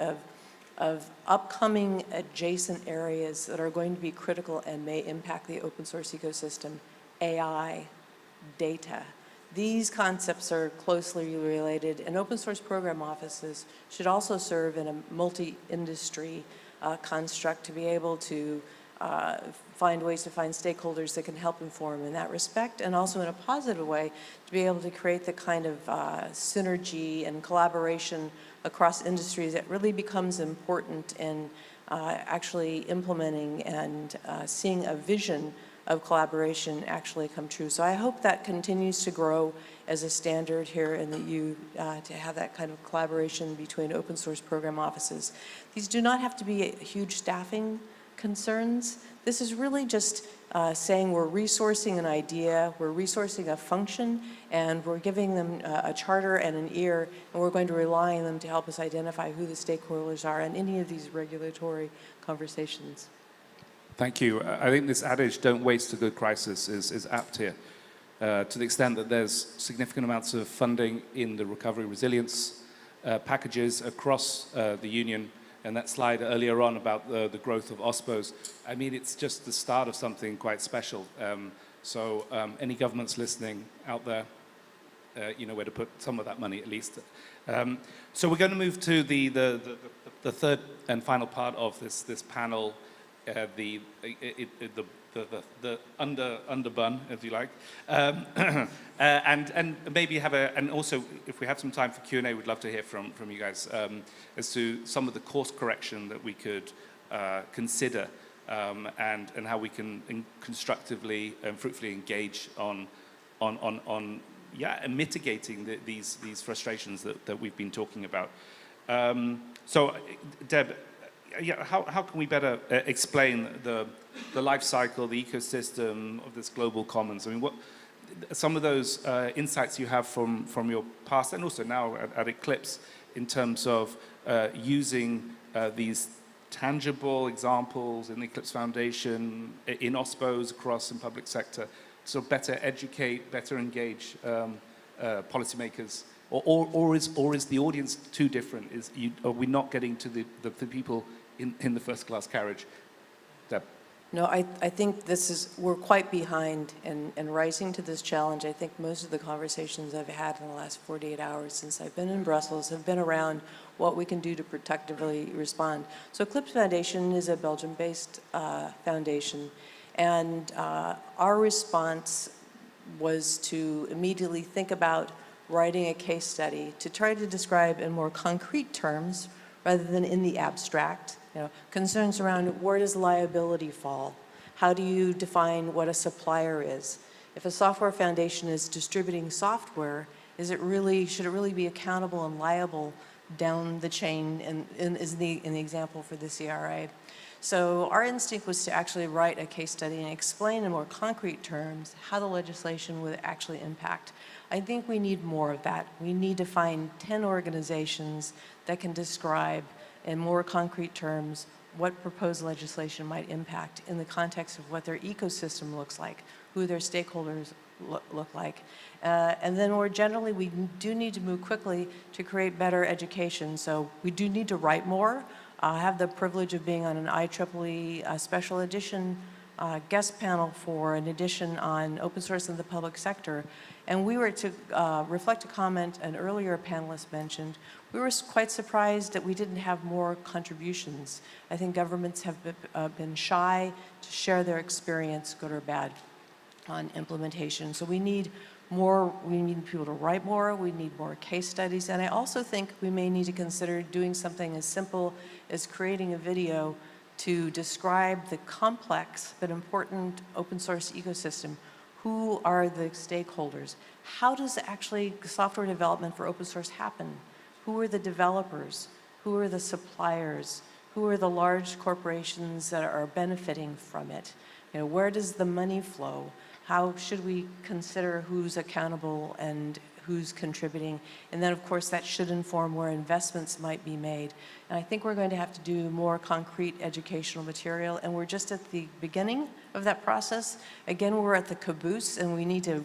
of upcoming adjacent areas that are going to be critical and may impact the open source ecosystem, AI, data. These concepts are closely related, and open source program offices should also serve in a multi-industry construct to be able to find ways to find stakeholders that can help inform in that respect, and also in a positive way to be able to create the kind of synergy and collaboration across industries that really becomes important in actually implementing and seeing a vision of collaboration actually come true. So I hope that continues to grow as a standard here in the EU to have that kind of collaboration between open source program offices. These do not have to be huge staffing concerns. This is really just saying we're resourcing an idea, we're resourcing a function, and we're giving them a charter and an ear, and we're going to rely on them to help us identify who the stakeholders are in any of these regulatory conversations. Thank you. I think this adage, don't waste a good crisis, is apt here. To the extent that there's significant amounts of funding in the recovery resilience packages across the Union, and that slide earlier on about the growth of OSPOs, I mean, it's just the start of something quite special. So any governments listening out there, you know where to put some of that money at least. So we're going to move to the third and final part of this panel, the underbun, if you like, and maybe have and also if we have some time for Q&A, we'd love to hear from you guys as to some of the course correction that we could consider and how we can constructively and fruitfully engage on mitigating these frustrations that we've been talking about. So Deb, yeah, how can we better explain the life cycle, the ecosystem of this global commons? I mean, what some of those insights you have from your past and also now at Eclipse in terms of using these tangible examples in the Eclipse Foundation, in OSPOs across in public sector, to better educate, better engage policymakers, or is the audience too different? Are we not getting to the people in the first class carriage? Deb. No, I think we're quite behind in rising to this challenge. I think most of the conversations I've had in the last 48 hours since I've been in Brussels have been around what we can do to protectively respond. So Eclipse Foundation is a Belgium-based foundation, and our response was to immediately think about writing a case study to try to describe in more concrete terms rather than in the abstract, concerns around where does liability fall? How do you define what a supplier is? If a software foundation is distributing software, should it really be accountable and liable down the chain in the example for the CRA? So our instinct was to actually write a case study and explain in more concrete terms how the legislation would actually impact. I think we need more of that. We need to find 10 organizations that can describe in more concrete terms what proposed legislation might impact in the context of what their ecosystem looks like, who their stakeholders look like. And then more generally, we do need to move quickly to create better education. So we do need to write more. I have the privilege of being on an IEEE special edition guest panel for an edition on open source in the public sector. And we were to reflect a comment an earlier panelist mentioned. We were quite surprised that we didn't have more contributions. I think governments have been shy to share their experience, good or bad, on implementation. So we need more, we need people to write more, we need more case studies, and I also think we may need to consider doing something as simple as creating a video to describe the complex but important open source ecosystem. Who are the stakeholders? How does actually software development for open source happen? Who are the developers? Who are the suppliers? Who are the large corporations that are benefiting from it? You know, where does the money flow? How should we consider who's accountable and who's contributing? And then, of course, that should inform where investments might be made. And I think we're going to have to do more concrete educational material, and we're just at the beginning of that process. Again, we're at the caboose, and we need to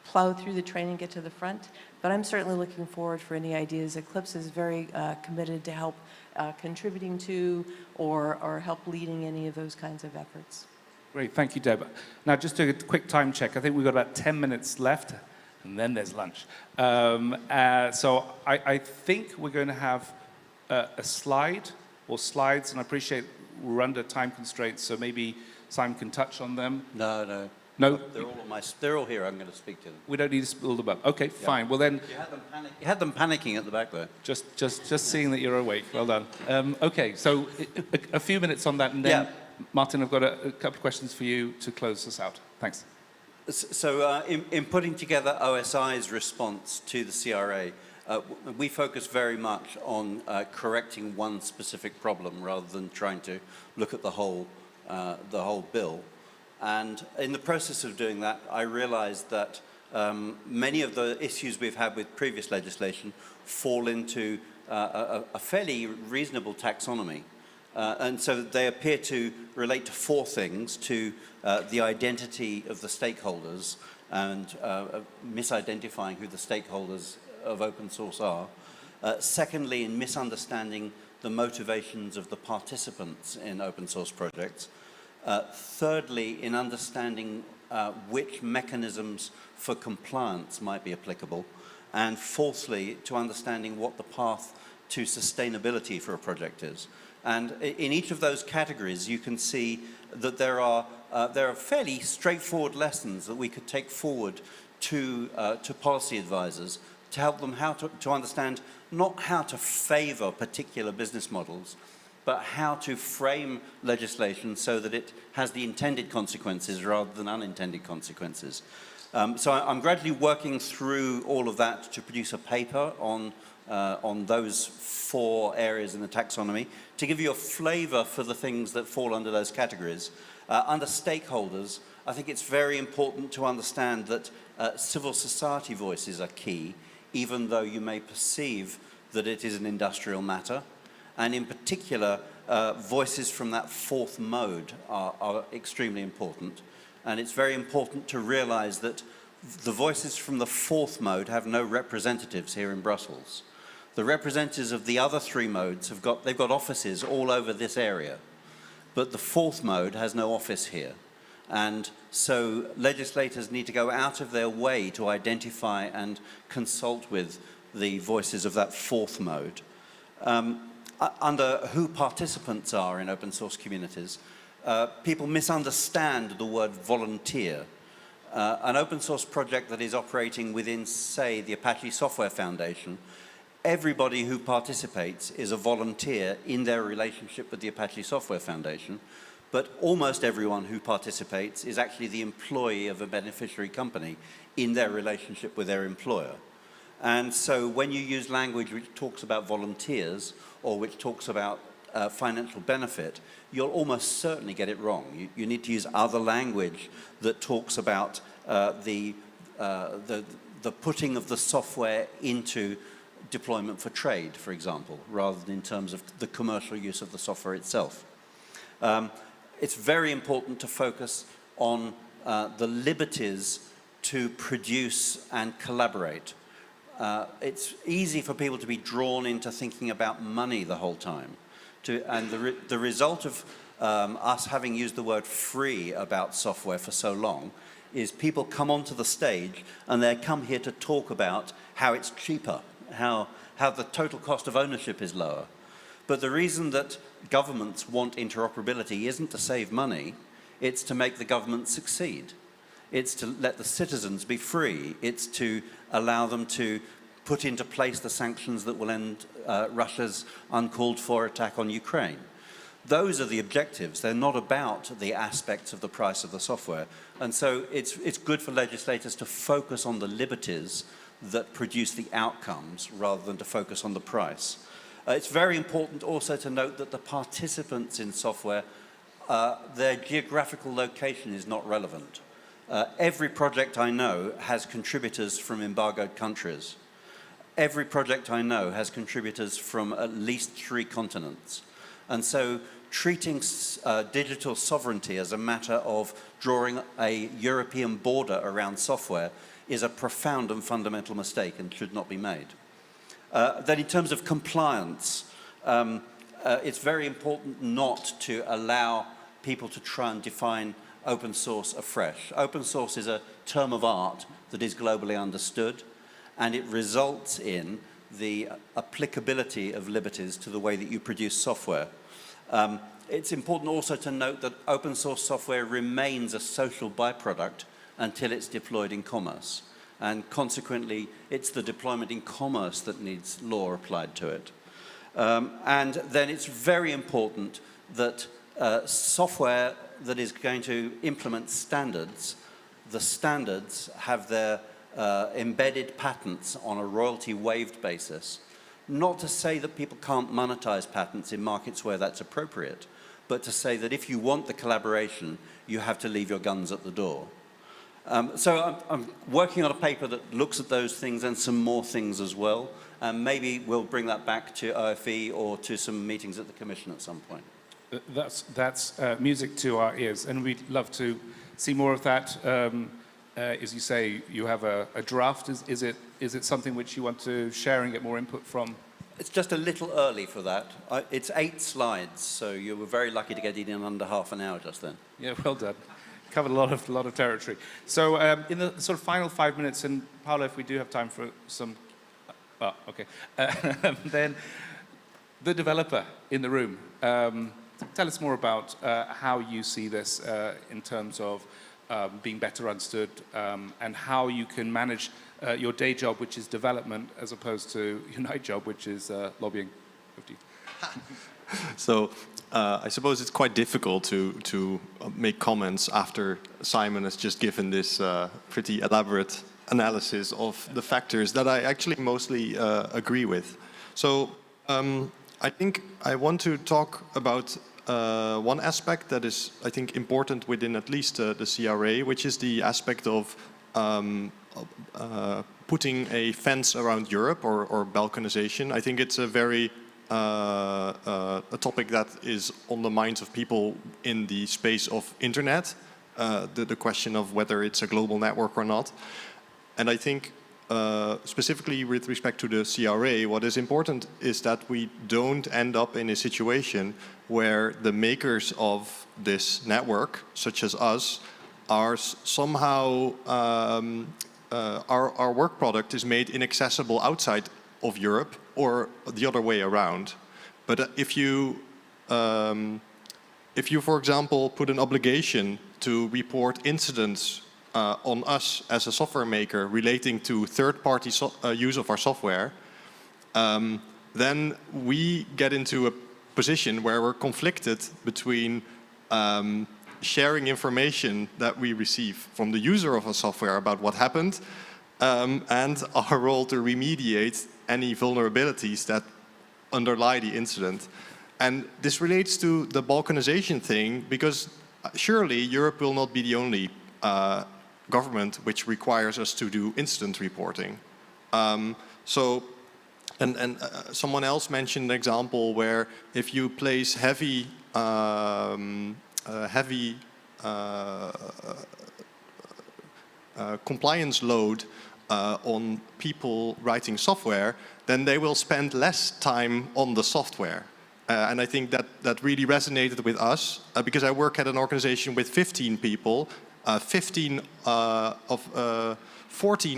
plow through the training, get to the front. But I'm certainly looking forward for any ideas. Eclipse is very committed to help contributing to or help leading any of those kinds of efforts. Great, thank you, Deb. Now, just a quick time check. I think we've got about 10 minutes left, and then there's lunch. So I think we're going to have a slide or slides, and I appreciate we're under time constraints, so maybe Simon can touch on them. No. No? They're all here. I'm going to speak to them. We don't need to spill them up. Okay, fine. Well then... You had them panicking at the back there. Just seeing that you're awake. Well done. Okay, so a few minutes on that, and then, Martin, I've got a couple of questions for you to close us out. Thanks. So in putting together OSI's response to the CRA, we focus very much on correcting one specific problem rather than trying to look at the whole bill. And in the process of doing that, I realized that many of the issues we've had with previous legislation fall into a fairly reasonable taxonomy. And so they appear to relate to four things: to the identity of the stakeholders and misidentifying who the stakeholders of open source are. Secondly, in misunderstanding the motivations of the participants in open source projects. Thirdly, in understanding which mechanisms for compliance might be applicable. And fourthly, to understanding what the path to sustainability for a project is. And in each of those categories, you can see that there are fairly straightforward lessons that we could take forward to policy advisors to help them to understand not how to favor particular business models, but how to frame legislation so that it has the intended consequences rather than unintended consequences. So I'm gradually working through all of that to produce a paper on those four areas in the taxonomy to give you a flavor for the things that fall under those categories. Under stakeholders, I think it's very important to understand that civil society voices are key, even though you may perceive that it is an industrial matter. And in particular, voices from that fourth mode are extremely important. And it's very important to realize that the voices from the fourth mode have no representatives here in Brussels. The representatives of the other three modes they've got offices all over this area. But the fourth mode has no office here. And so legislators need to go out of their way to identify and consult with the voices of that fourth mode. Under who participants are in open source communities, people misunderstand the word volunteer. An open source project that is operating within, say, the Apache Software Foundation, everybody who participates is a volunteer in their relationship with the Apache Software Foundation, but almost everyone who participates is actually the employee of a beneficiary company in their relationship with their employer. And so when you use language which talks about volunteers or which talks about financial benefit, you'll almost certainly get it wrong. You need to use other language that talks about the putting of the software into deployment for trade, for example, rather than in terms of the commercial use of the software itself. It's very important to focus on the liberties to produce and collaborate. It's easy for people to be drawn into thinking about money the whole time. And the result of us having used the word free about software for so long is people come onto the stage and they come here to talk about how it's cheaper, how the total cost of ownership is lower. But the reason that governments want interoperability isn't to save money, it's to make the government succeed. It's to let the citizens be free. It's to allow them to put into place the sanctions that will end Russia's uncalled for attack on Ukraine. Those are the objectives. They're not about the aspects of the price of the software. And so it's good for legislators to focus on the liberties that produce the outcomes rather than to focus on the price. It's very important also to note that the participants in software, their geographical location is not relevant. Every project I know has contributors from embargoed countries. Every project I know has contributors from at least 3 continents. And so treating digital sovereignty as a matter of drawing a European border around software is a profound and fundamental mistake and should not be made. Then in terms of compliance, it's very important not to allow people to try and define open source afresh. Open source is a term of art that is globally understood, and it results in the applicability of liberties to the way that you produce software. It's important also to note that open source software remains a social byproduct until it's deployed in commerce. And consequently, it's the deployment in commerce that needs law applied to it. And then it's very important that software that is going to implement standards, the standards have their embedded patents on a royalty waived basis. Not to say that people can't monetize patents in markets where that's appropriate, but to say that if you want the collaboration, you have to leave your guns at the door. So I'm working on a paper that looks at those things and some more things as well. And maybe we'll bring that back to OFE or to some meetings at the Commission at some point. That's music to our ears, and we'd love to see more of that. As you say, you have a draft. Is it something which you want to share and get more input from? It's just a little early for that. It's 8 slides, so you were very lucky to get it in under half an hour just then. Yeah, well done. Covered a lot of territory. So in the sort of final 5 minutes, and Paula, if we do have time for some, okay. Then the developer in the room. Tell us more about how you see this in terms of being better understood and how you can manage your day job, which is development, as opposed to your night job, which is lobbying. So I suppose it's quite difficult to make comments after Simon has just given this pretty elaborate analysis of the factors that I actually mostly agree with. So I think I want to talk about one aspect that is, I think, important within at least the CRA, which is the aspect of putting a fence around Europe or balkanization. I think it's a very a topic that is on the minds of people in the space of internet, the question of whether it's a global network or not. And I think specifically with respect to the CRA, what is important is that we don't end up in a situation where the makers of this network, such as us, are somehow, our work product is made inaccessible outside of Europe or the other way around. But if you, for example, put an obligation to report incidents on us as a software maker relating to third-party use of our software, then we get into a position where we're conflicted between sharing information that we receive from the user of our software about what happened and our role to remediate any vulnerabilities that underlie the incident. And this relates to the balkanization thing, because surely Europe will not be the only government which requires us to do incident reporting. Someone else mentioned an example where if you place heavy compliance load on people writing software, then they will spend less time on the software. And I think that really resonated with us, because I work at an organization with 15 people, 14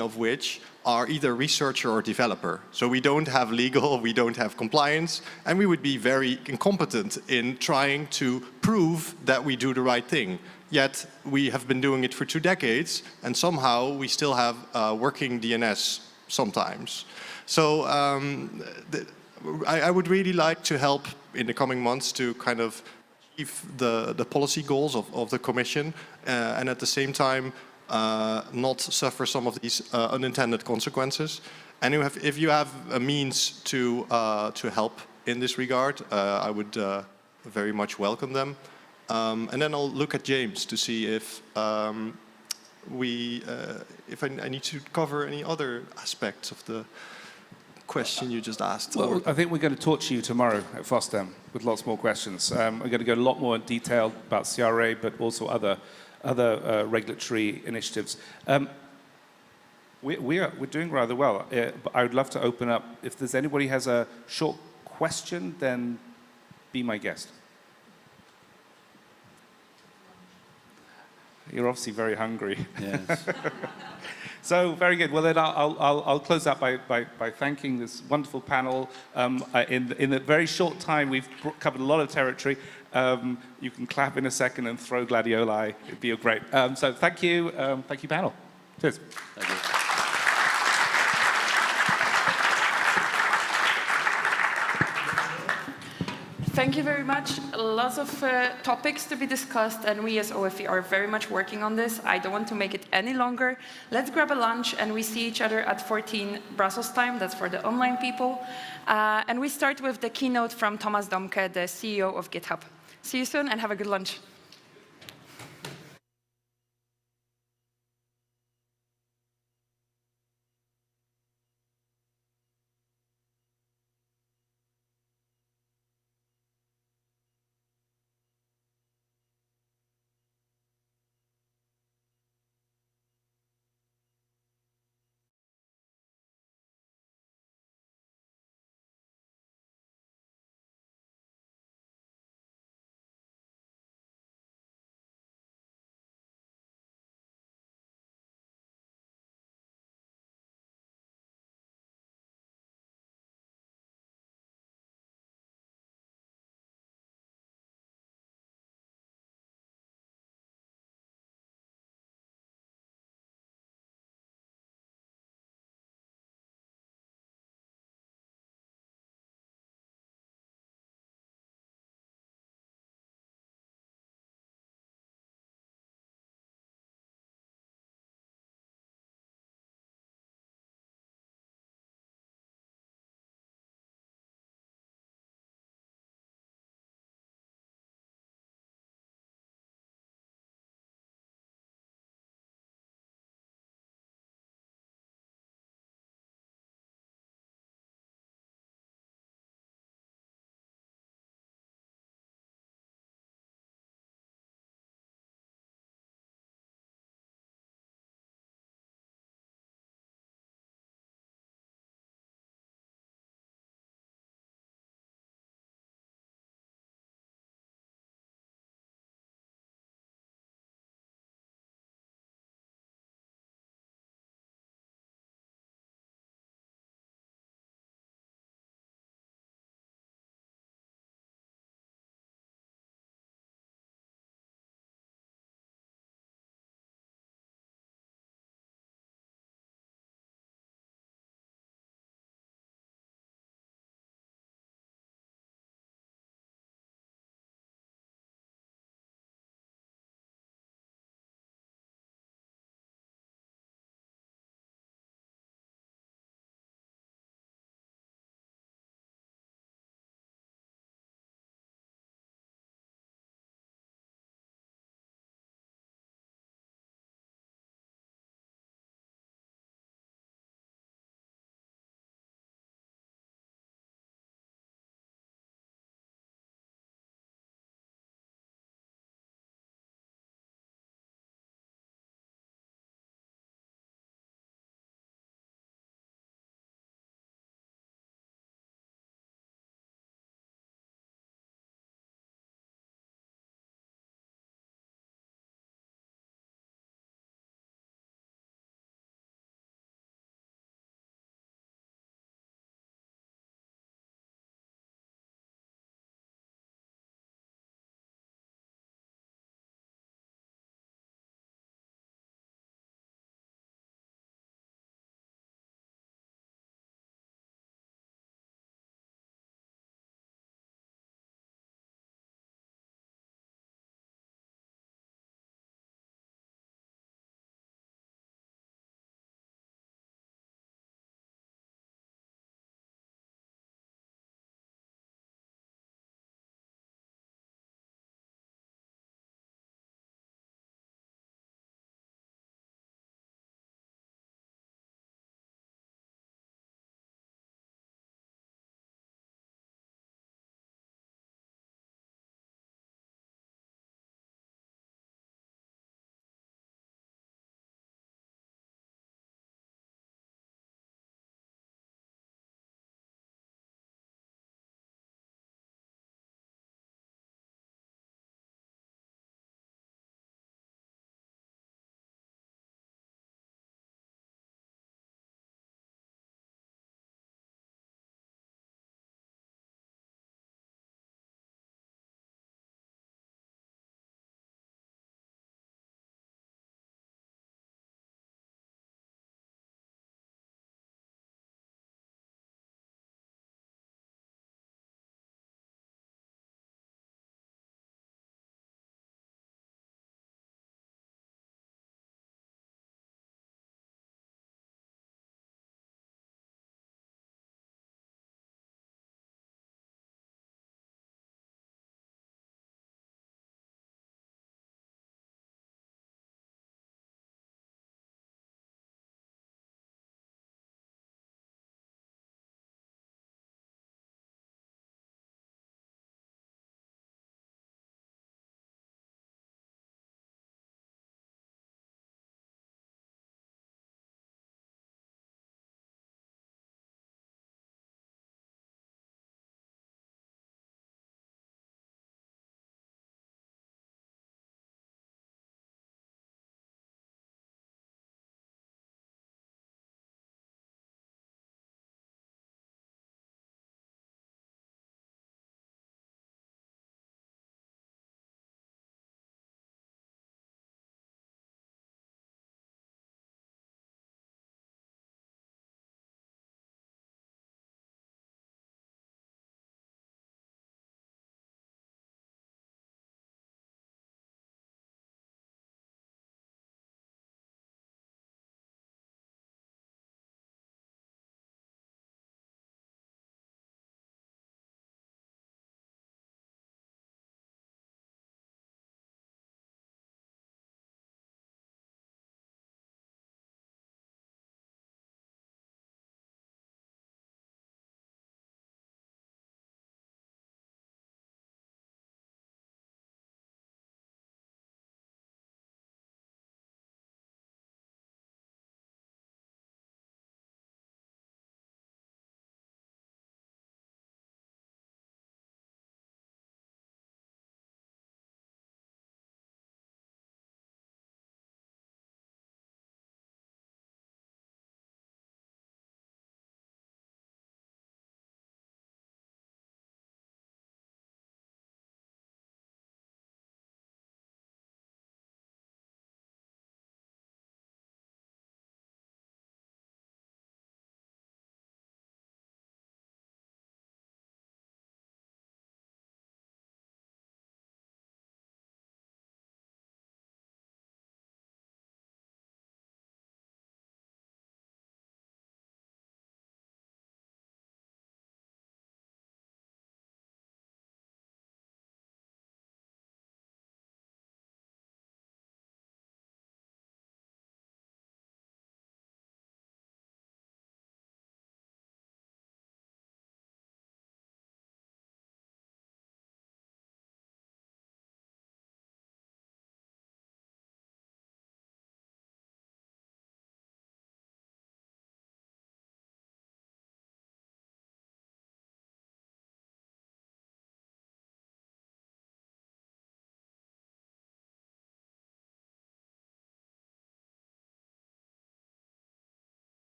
of which are either researcher or developer. So we don't have legal, we don't have compliance, and we would be very incompetent in trying to prove that we do the right thing. Yet we have been doing it for 2 decades, and somehow we still have working DNS sometimes. So I would really like to help in the coming months to kind of achieve the policy goals of the Commission, and at the same time not suffer some of these unintended consequences. And if you have a means to help in this regard, I would very much welcome them. And then I'll look at James to see if if I need to cover any other aspects of the question you just asked. Well, I think we're going to torture you tomorrow at FOSDEM with lots more questions. We're going to go a lot more in detail about CRA, but also other regulatory initiatives. We're doing rather well. But I would love to open up. If there's anybody has a short question, then be my guest. You're obviously very hungry. Yes. So very good. Well, then I'll close out by thanking this wonderful panel. In a very short time, we've covered a lot of territory. You can clap in a second and throw gladioli. It'd be great. So thank you, panel. Cheers. Thank you. Thank you very much. Lots of topics to be discussed, and we as OFE are very much working on this. I don't want to make it any longer. Let's grab a lunch, and we see each other at 14 Brussels time. That's for the online people. And we start with the keynote from Thomas Dohmke, the CEO of GitHub. See you soon, and have a good lunch.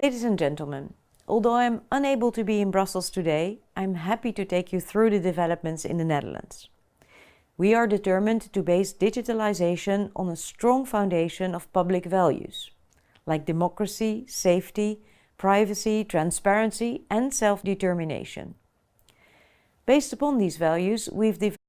Ladies and gentlemen, although I'm unable to be in Brussels today, I'm happy to take you through the developments in the Netherlands. We are determined to base digitalization on a strong foundation of public values, like democracy, safety, privacy, transparency, and self-determination. Based upon these values, we've developed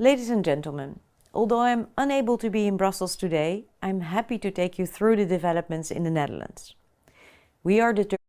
Ladies and gentlemen, although I'm unable to be in Brussels today, I'm happy to take you through the developments in the Netherlands. We are determined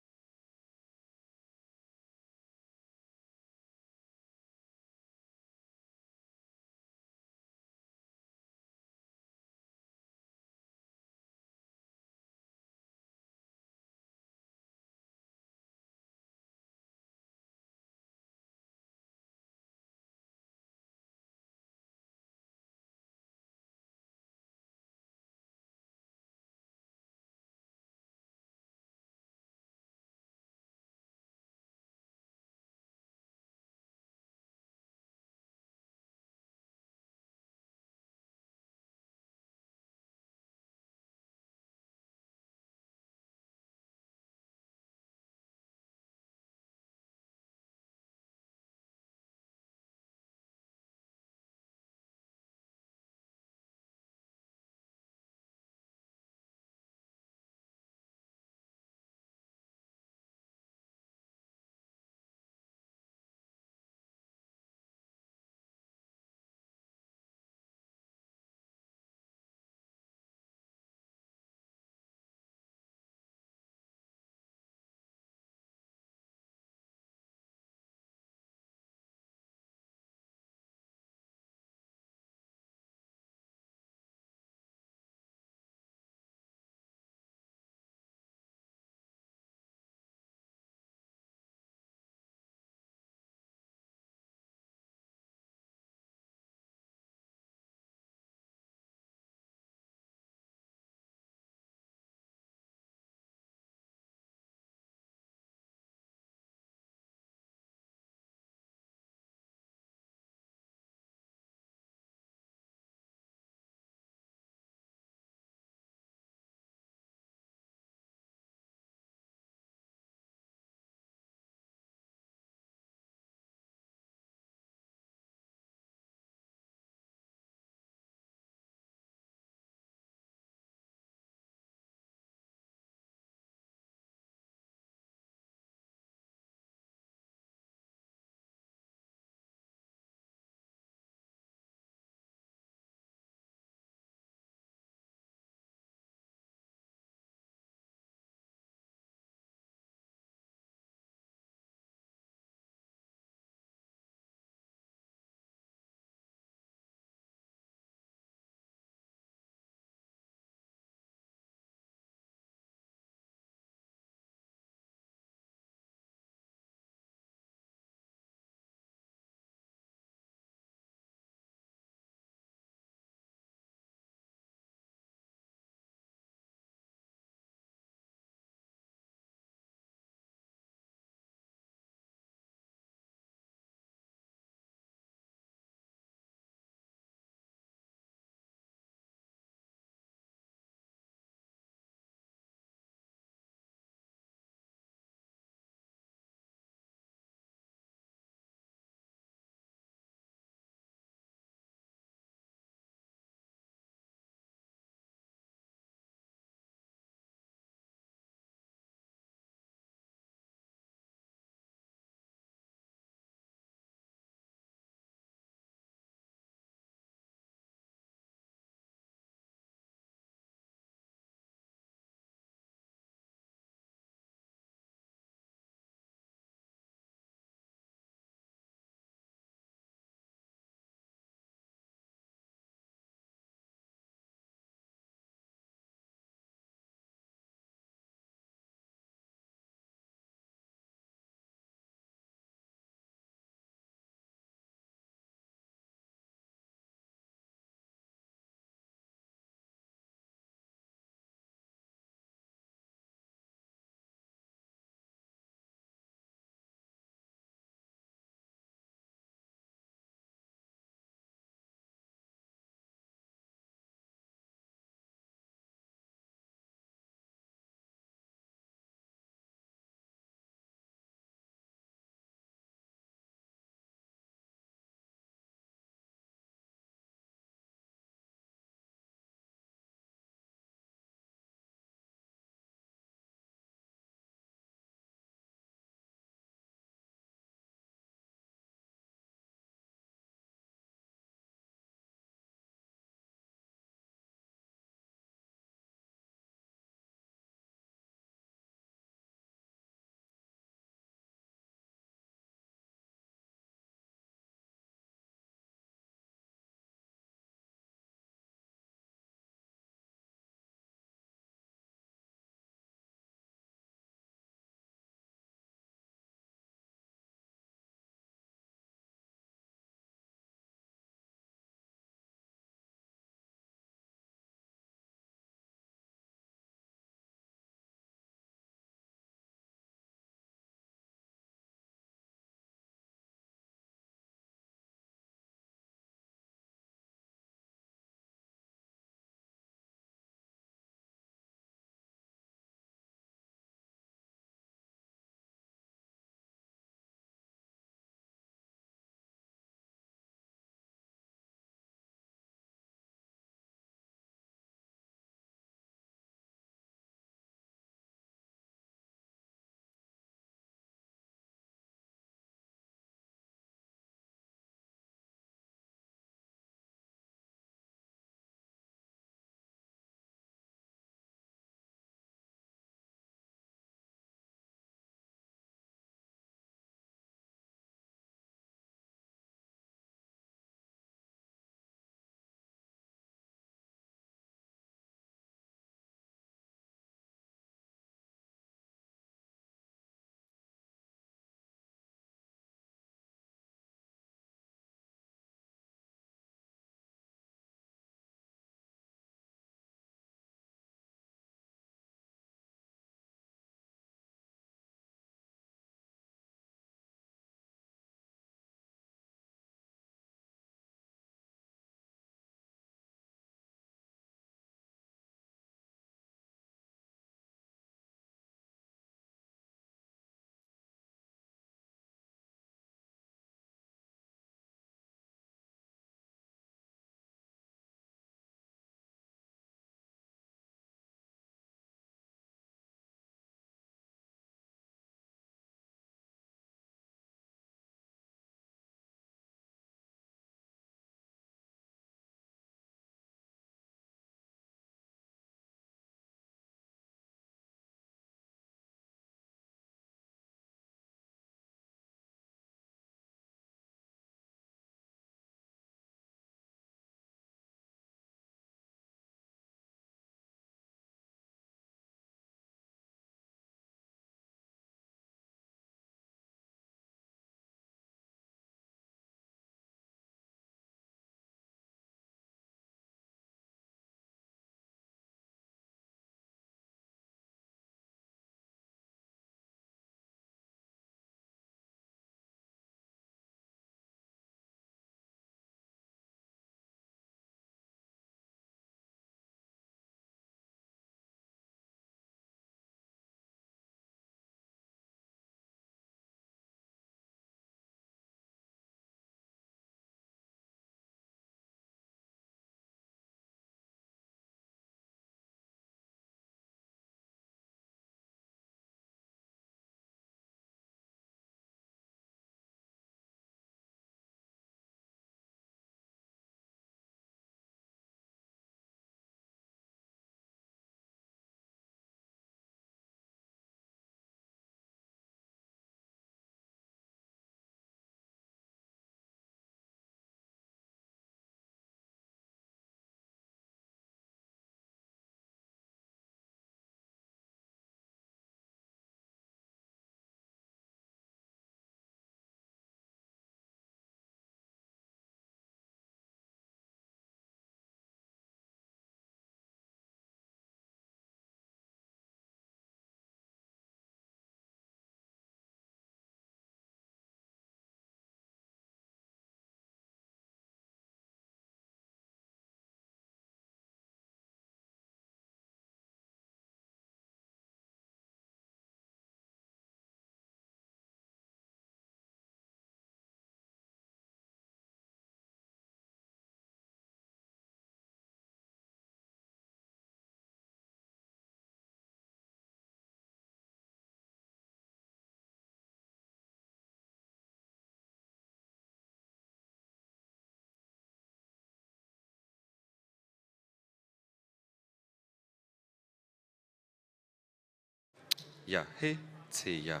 ja he ce ja.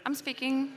I'm speaking.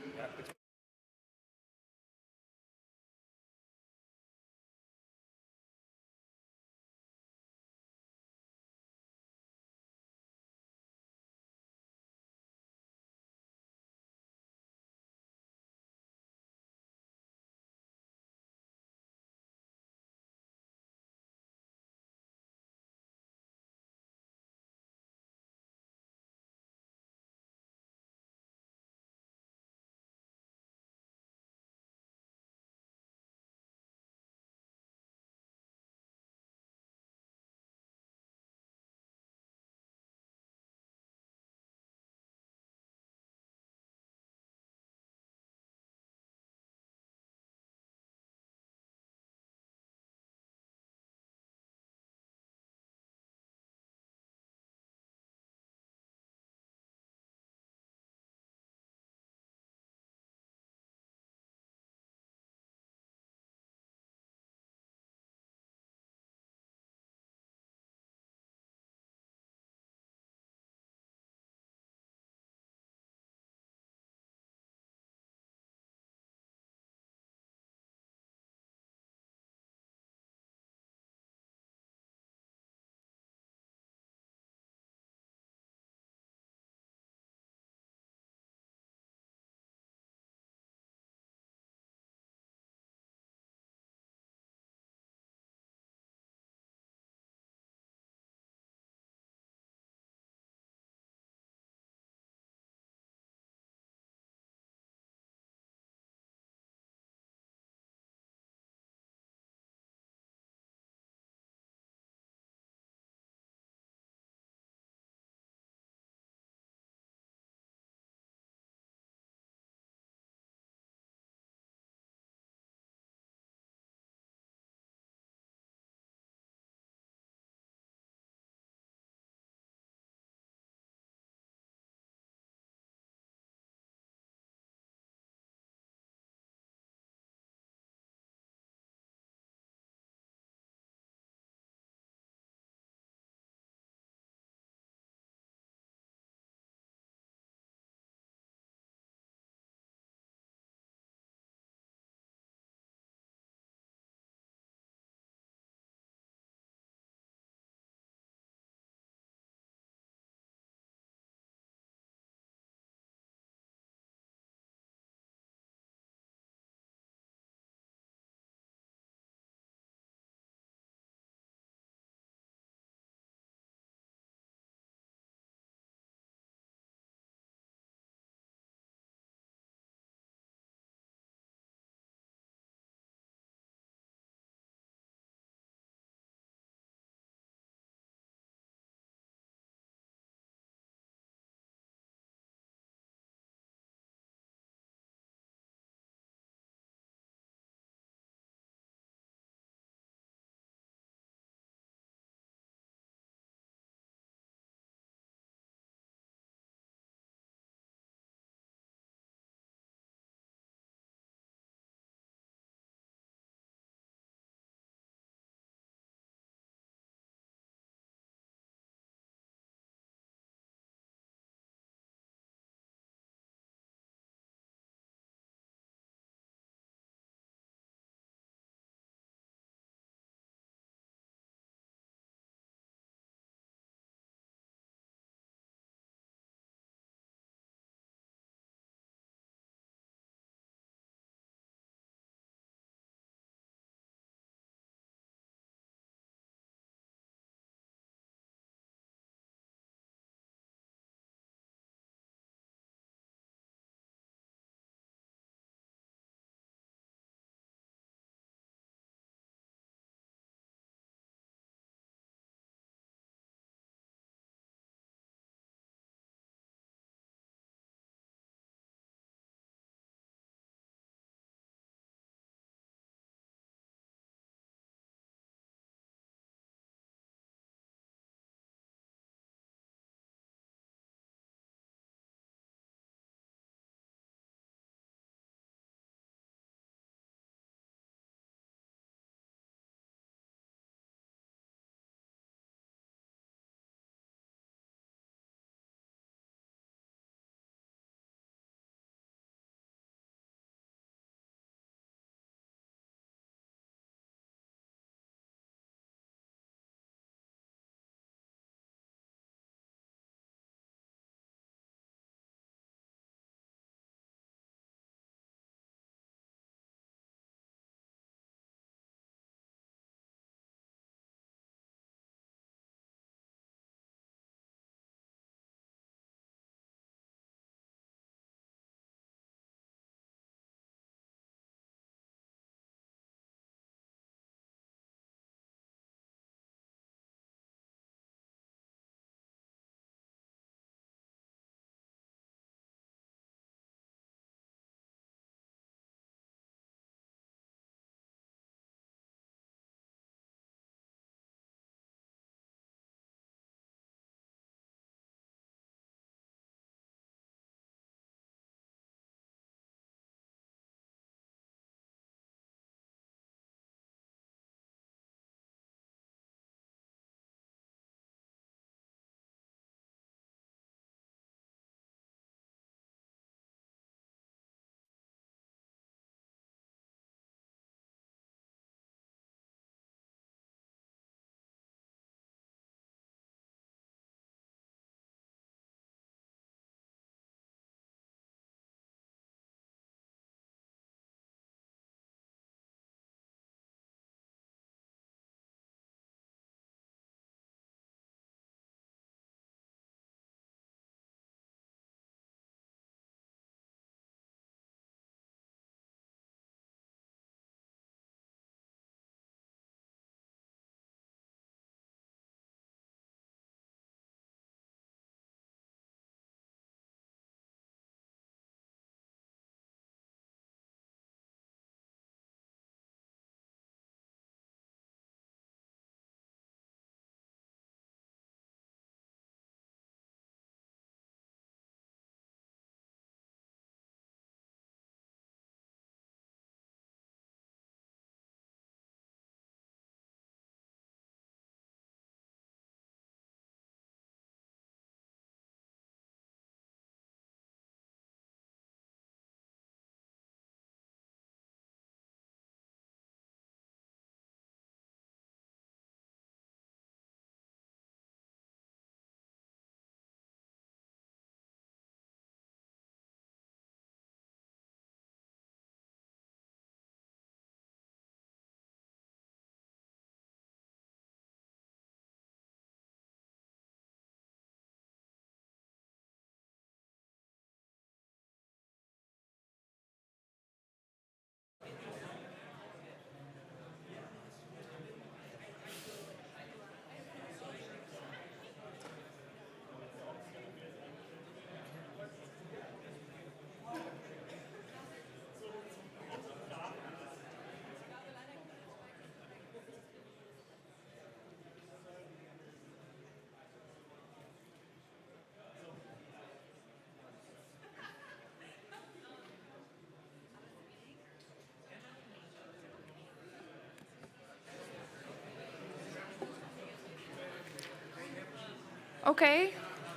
Okay,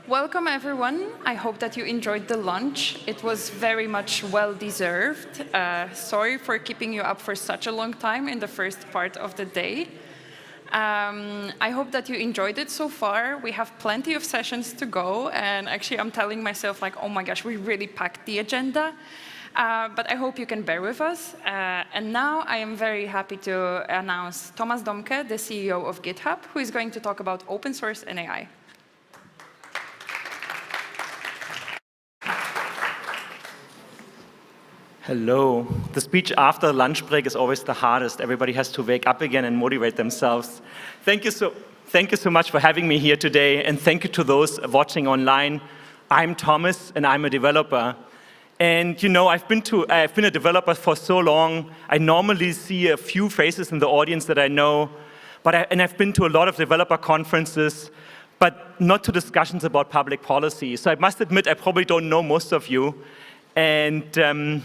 welcome everyone. I hope that you enjoyed the lunch. It was very much well-deserved. Sorry for keeping you up for such a long time in the first part of the day. I hope that you enjoyed it so far. We have plenty of sessions to go, and actually I'm telling myself like, oh my gosh, we really packed the agenda. But I hope you can bear with us. And now I am very happy to announce Thomas Dohmke, the CEO of GitHub, who is going to talk about open source and AI. Hello. The speech after lunch break is always the hardest. Everybody has to wake up again and motivate themselves. Thank you so much for having me here today, and thank you to those watching online. I'm Thomas, and I'm a developer. And you know, I've been a developer for so long. I normally see a few faces in the audience that I know, and I've been to a lot of developer conferences, but not to discussions about public policy. So I must admit, I probably don't know most of you. And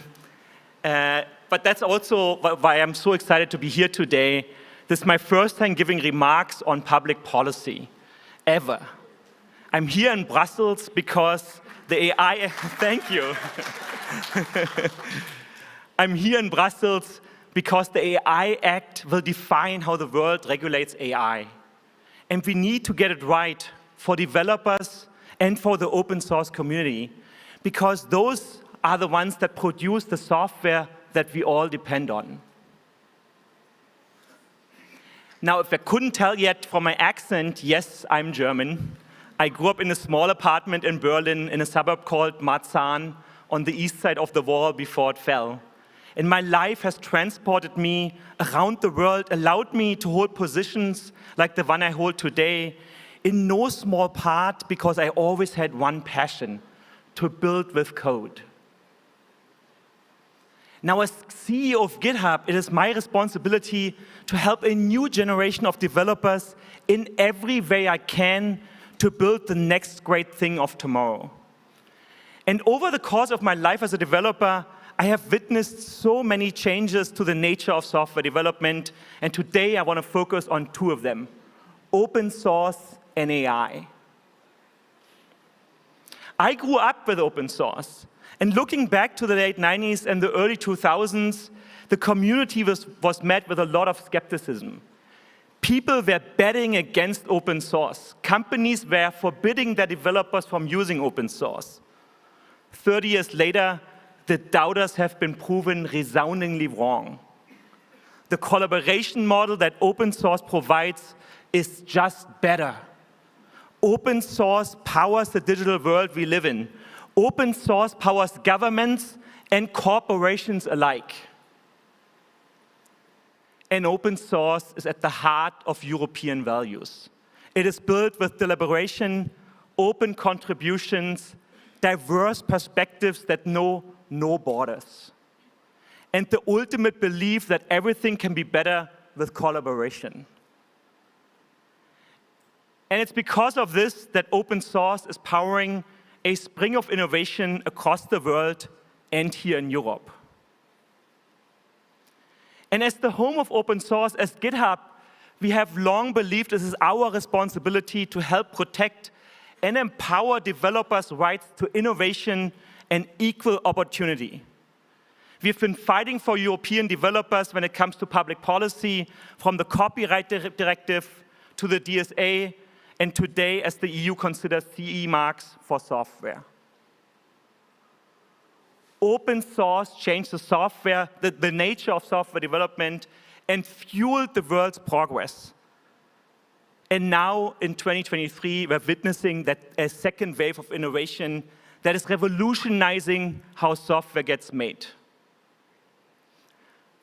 but that's also why I'm so excited to be here today. This is my first time giving remarks on public policy, ever. I'm here in Brussels because the AI, thank you. I'm here in Brussels because the AI Act will define how the world regulates AI. And we need to get it right for developers and for the open source community, because those are the ones that produce the software that we all depend on. Now, if I couldn't tell yet from my accent, yes, I'm German. I grew up in a small apartment in Berlin in a suburb called Marzahn on the east side of the wall before it fell. And my life has transported me around the world, allowed me to hold positions like the one I hold today, in no small part because I always had one passion: to build with code. Now, as CEO of GitHub, it is my responsibility to help a new generation of developers in every way I can to build the next great thing of tomorrow. And over the course of my life as a developer, I have witnessed so many changes to the nature of software development, and today I want to focus on two of them: open source and AI. I grew up with open source. And looking back to the late 90s and the early 2000s, the community was met with a lot of skepticism. People were betting against open source. Companies were forbidding their developers from using open source. 30 years later, the doubters have been proven resoundingly wrong. The collaboration model that open source provides is just better. Open source powers the digital world we live in. Open source powers governments and corporations alike. And open source is at the heart of European values. It is built with deliberation, open contributions, diverse perspectives that know no borders, and the ultimate belief that everything can be better with collaboration. And it's because of this that open source is powering a spring of innovation across the world and here in Europe. And as the home of open source, as GitHub, we have long believed it is our responsibility to help protect and empower developers' rights to innovation and equal opportunity. We've been fighting for European developers when it comes to public policy, from the Copyright Directive to the DSA, and today as the EU considers CE marks for software. Open source changed the software, the nature of software development, and fueled the world's progress. And now, in 2023, we're witnessing a second wave of innovation that is revolutionizing how software gets made.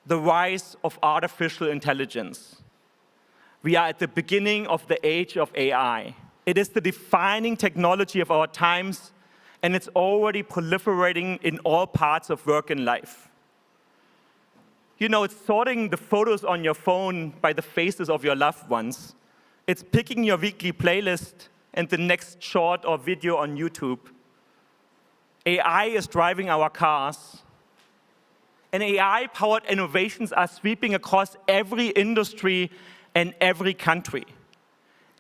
The rise of artificial intelligence. We are at the beginning of the age of AI. It is the defining technology of our times, and it's already proliferating in all parts of work and life. You know, it's sorting the photos on your phone by the faces of your loved ones. It's picking your weekly playlist and the next short or video on YouTube. AI is driving our cars. And AI-powered innovations are sweeping across every industry and every country.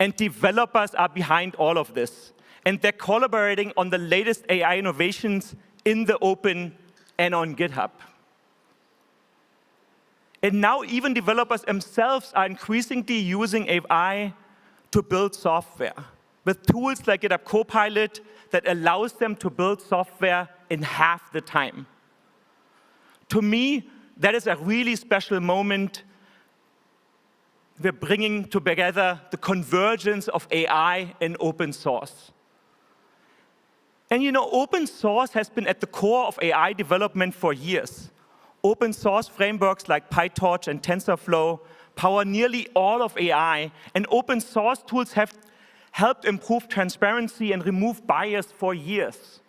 and developers are behind all of this. And they're collaborating on the latest AI innovations in the open and on GitHub. And now even developers themselves are increasingly using AI to build software with tools like GitHub Copilot that allows them to build software in half the time. To me, that is a really special moment. We're bringing together the convergence of AI and open source. And you know, open source has been at the core of AI development for years. Open source frameworks like PyTorch and TensorFlow power nearly all of AI, and open source tools have helped improve transparency and remove bias for years.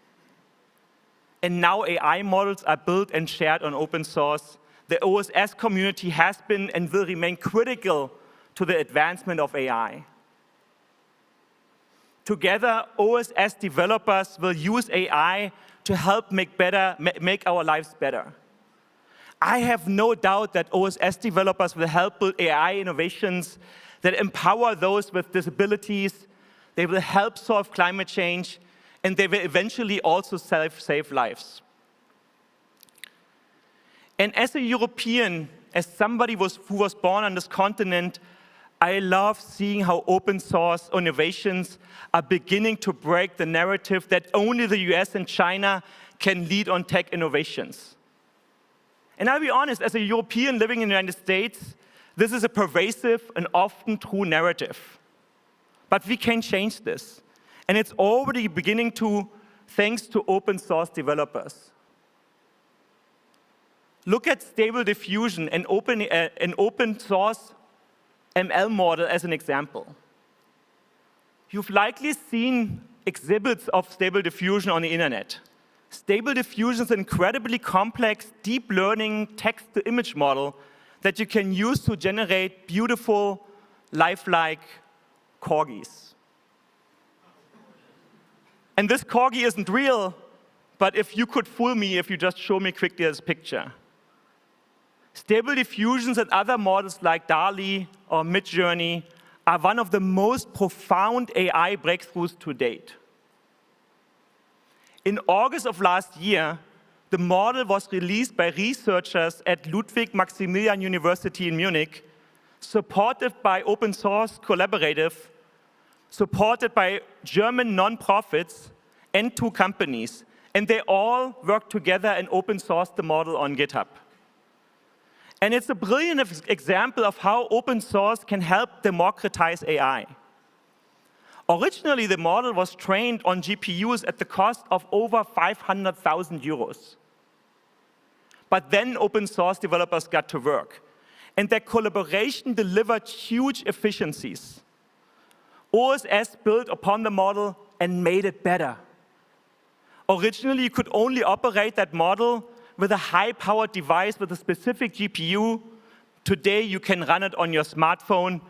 And now AI models are built and shared on open source. The OSS community has been and will remain critical to the advancement of AI. Together, OSS developers will use AI to help make our lives better. I have no doubt that OSS developers will help build AI innovations that empower those with disabilities. They will help solve climate change, and they will eventually also save lives. And as a European, as somebody who was born on this continent, I love seeing how open source innovations are beginning to break the narrative that only the US and China can lead on tech innovations. And I'll be honest, as a European living in the United States, this is a pervasive and often true narrative. But we can change this. And it's already beginning to, thanks to open source developers. Look at Stable Diffusion, an open source ML model as an example. You've likely seen exhibits of Stable Diffusion on the internet. Stable Diffusion is an incredibly complex, deep learning text-to-image model that you can use to generate beautiful, lifelike corgis. And this corgi isn't real, but if you could fool me if you just show me quickly this picture. Stable Diffusions and other models like DALL-E or Midjourney are one of the most profound AI breakthroughs to date. In August of last year, the model was released by researchers at Ludwig Maximilian University in Munich, supported by Open Source Collaborative, supported by German nonprofits and 2 companies, and they all worked together and open sourced the model on GitHub. And it's a brilliant example of how open source can help democratize AI. Originally, the model was trained on GPUs at the cost of over 500,000 euros. But then open source developers got to work, and their collaboration delivered huge efficiencies. OSS built upon the model and made it better. Originally, you could only operate that model with a high-powered device with a specific GPU. Today, you can run it on your smartphone.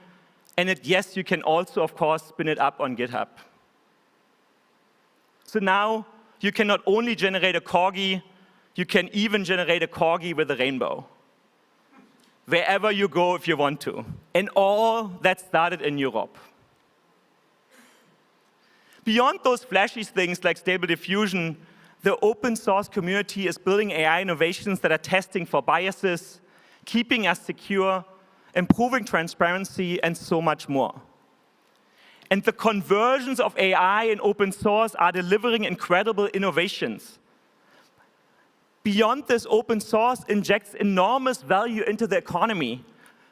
And yes, you can also, of course, spin it up on GitHub. So now, you can not only generate a corgi, you can even generate a corgi with a rainbow. Wherever you go if you want to. And all that started in Europe. Beyond those flashy things like Stable Diffusion, the open source community is building AI innovations that are testing for biases, keeping us secure, improving transparency, and so much more. And the conversions of AI and open source are delivering incredible innovations. Beyond this, open source injects enormous value into the economy,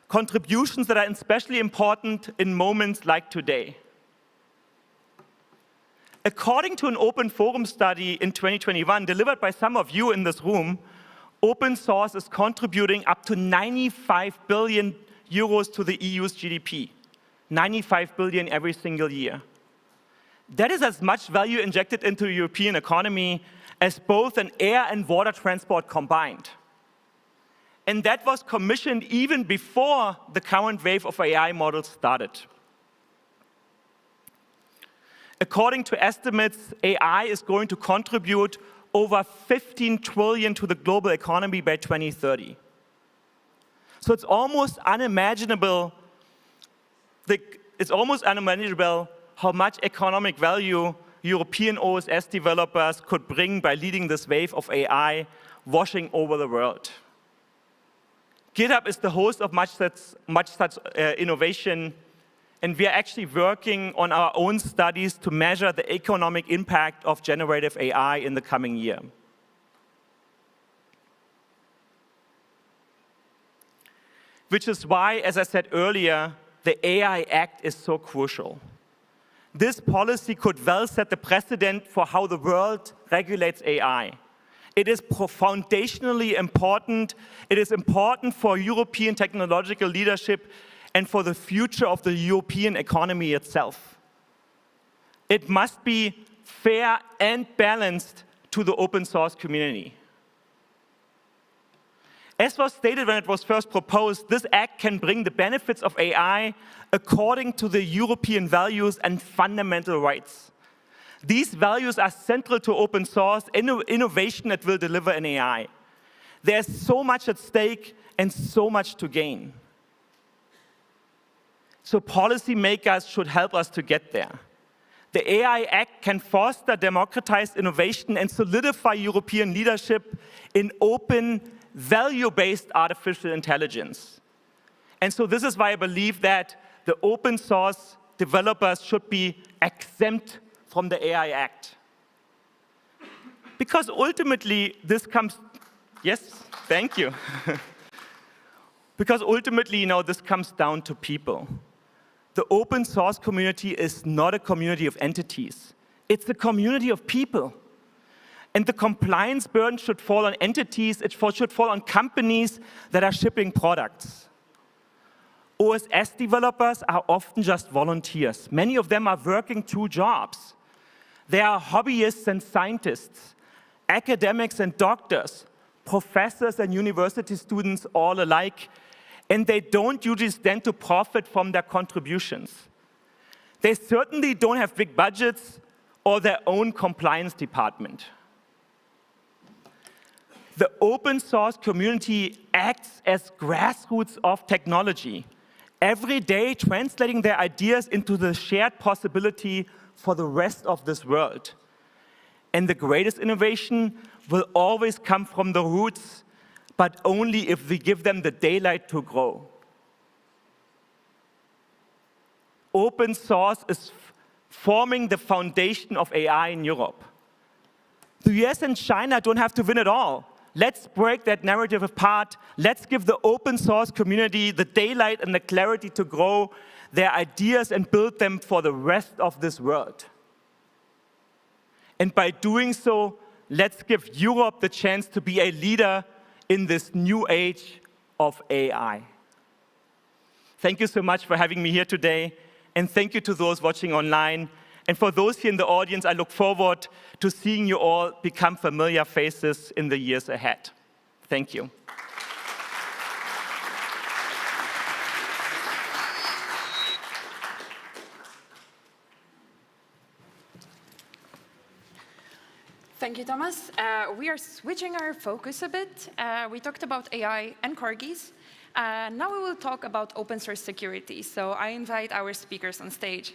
contributions that are especially important in moments like today. According to an Open Forum study in 2021, delivered by some of you in this room, open source is contributing up to 95 billion euros to the EU's GDP. 95 billion every single year. That is as much value injected into the European economy as both an air and water transport combined. And that was commissioned even before the current wave of AI models started. According to estimates, AI is going to contribute over 15 trillion to the global economy by 2030. So it's almost unimaginable the it's almost unimaginable how much economic value European OSS developers could bring by leading this wave of AI washing over the world. GitHub is the host of much such innovation, and we are actually working on our own studies to measure the economic impact of generative AI in the coming year. Which is why, as I said earlier, the AI Act is so crucial. This policy could well set the precedent for how the world regulates AI. It is foundationally important. It is important for European technological leadership and for the future of the European economy itself. It must be fair and balanced to the open source community. As was stated when it was first proposed, this act can bring the benefits of AI according to the European values and fundamental rights. These values are central to open source innovation that will deliver in AI. There's so much at stake and so much to gain. So policymakers should help us to get there. The AI Act can foster democratized innovation and solidify European leadership in open, value-based artificial intelligence. And so this is why I believe that the open source developers should be exempt from the AI Act. Because ultimately this comes, yes, thank you. Because ultimately, this comes down to people. The open source community is not a community of entities. It's a community of people. And the compliance burden should fall on entities, it should fall on companies that are shipping products. OSS developers are often just volunteers. Many of them are working 2 jobs. They are hobbyists and scientists, academics and doctors, professors and university students all alike, and they don't usually stand to profit from their contributions. They certainly don't have big budgets or their own compliance department. The open source community acts as grassroots of technology, every day translating their ideas into the shared possibility for the rest of this world. And the greatest innovation will always come from the roots, but only if we give them the daylight to grow. Open source is forming the foundation of AI in Europe. The US and China don't have to win it all. Let's break that narrative apart. Let's give the open source community the daylight and the clarity to grow their ideas and build them for the rest of this world. And by doing so, let's give Europe the chance to be a leader in this new age of AI. Thank you so much for having me here today, and thank you to those watching online. And for those here in the audience, I look forward to seeing you all become familiar faces in the years ahead. Thank you. Thank you, Thomas. We are switching our focus a bit. We talked about AI and corgis. Now we will talk about open source security. So I invite our speakers on stage.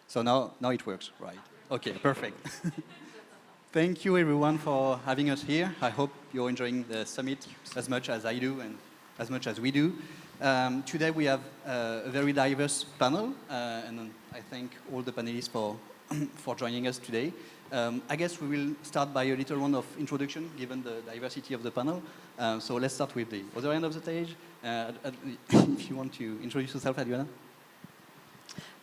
So now it works, right? Okay, perfect. Thank you everyone for having us here. I hope you're enjoying the summit as much as I do and as much as we do. Today we have a very diverse panel, and I thank all the panelists for for joining us today. I guess we will start by a little round of introduction, given the diversity of the panel. So let's start with the other end of the stage. If you want to introduce yourself, Adriana.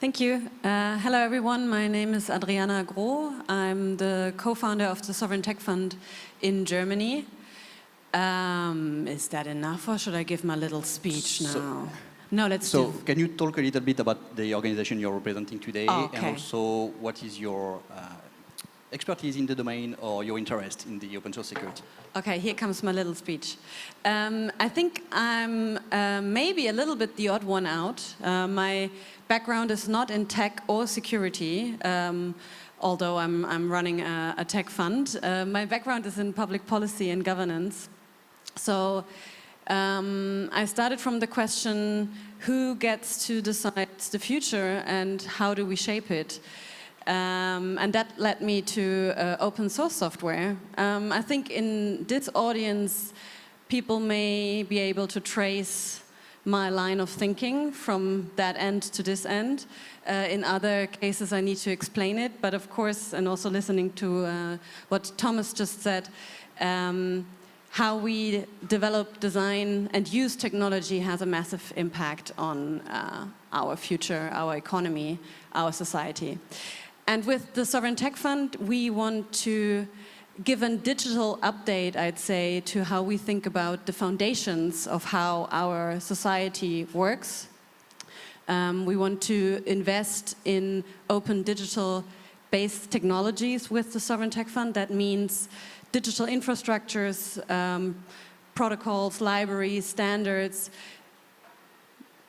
Thank you. Hello, everyone. My name is Adriana Groh. I'm the co-founder of the Sovereign Tech Fund in Germany. Is that enough, or should I give my little speech now? No, let's do. Can you talk a little bit about the organization you're representing today, okay. and also what is your expertise in the domain or your interest in the open source security? Okay, here comes my little speech. I think I'm maybe a little bit the odd one out. My background is not in tech or security, although I'm running a tech fund. My background is in public policy and governance. So I started from the question, who gets to decide the future and how do we shape it? And that led me to open source software. I think in this audience, people may be able to trace my line of thinking from that end to this end. In other cases, I need to explain it. But of course, and also listening to what Thomas just said, how we develop, design, and use technology has a massive impact on our future, our economy, our society. And with the Sovereign Tech Fund, we want to give a digital update, I'd say, to how we think about the foundations of how our society works. We want to invest in open digital-based technologies with the Sovereign Tech Fund. That means digital infrastructures, protocols, libraries, standards,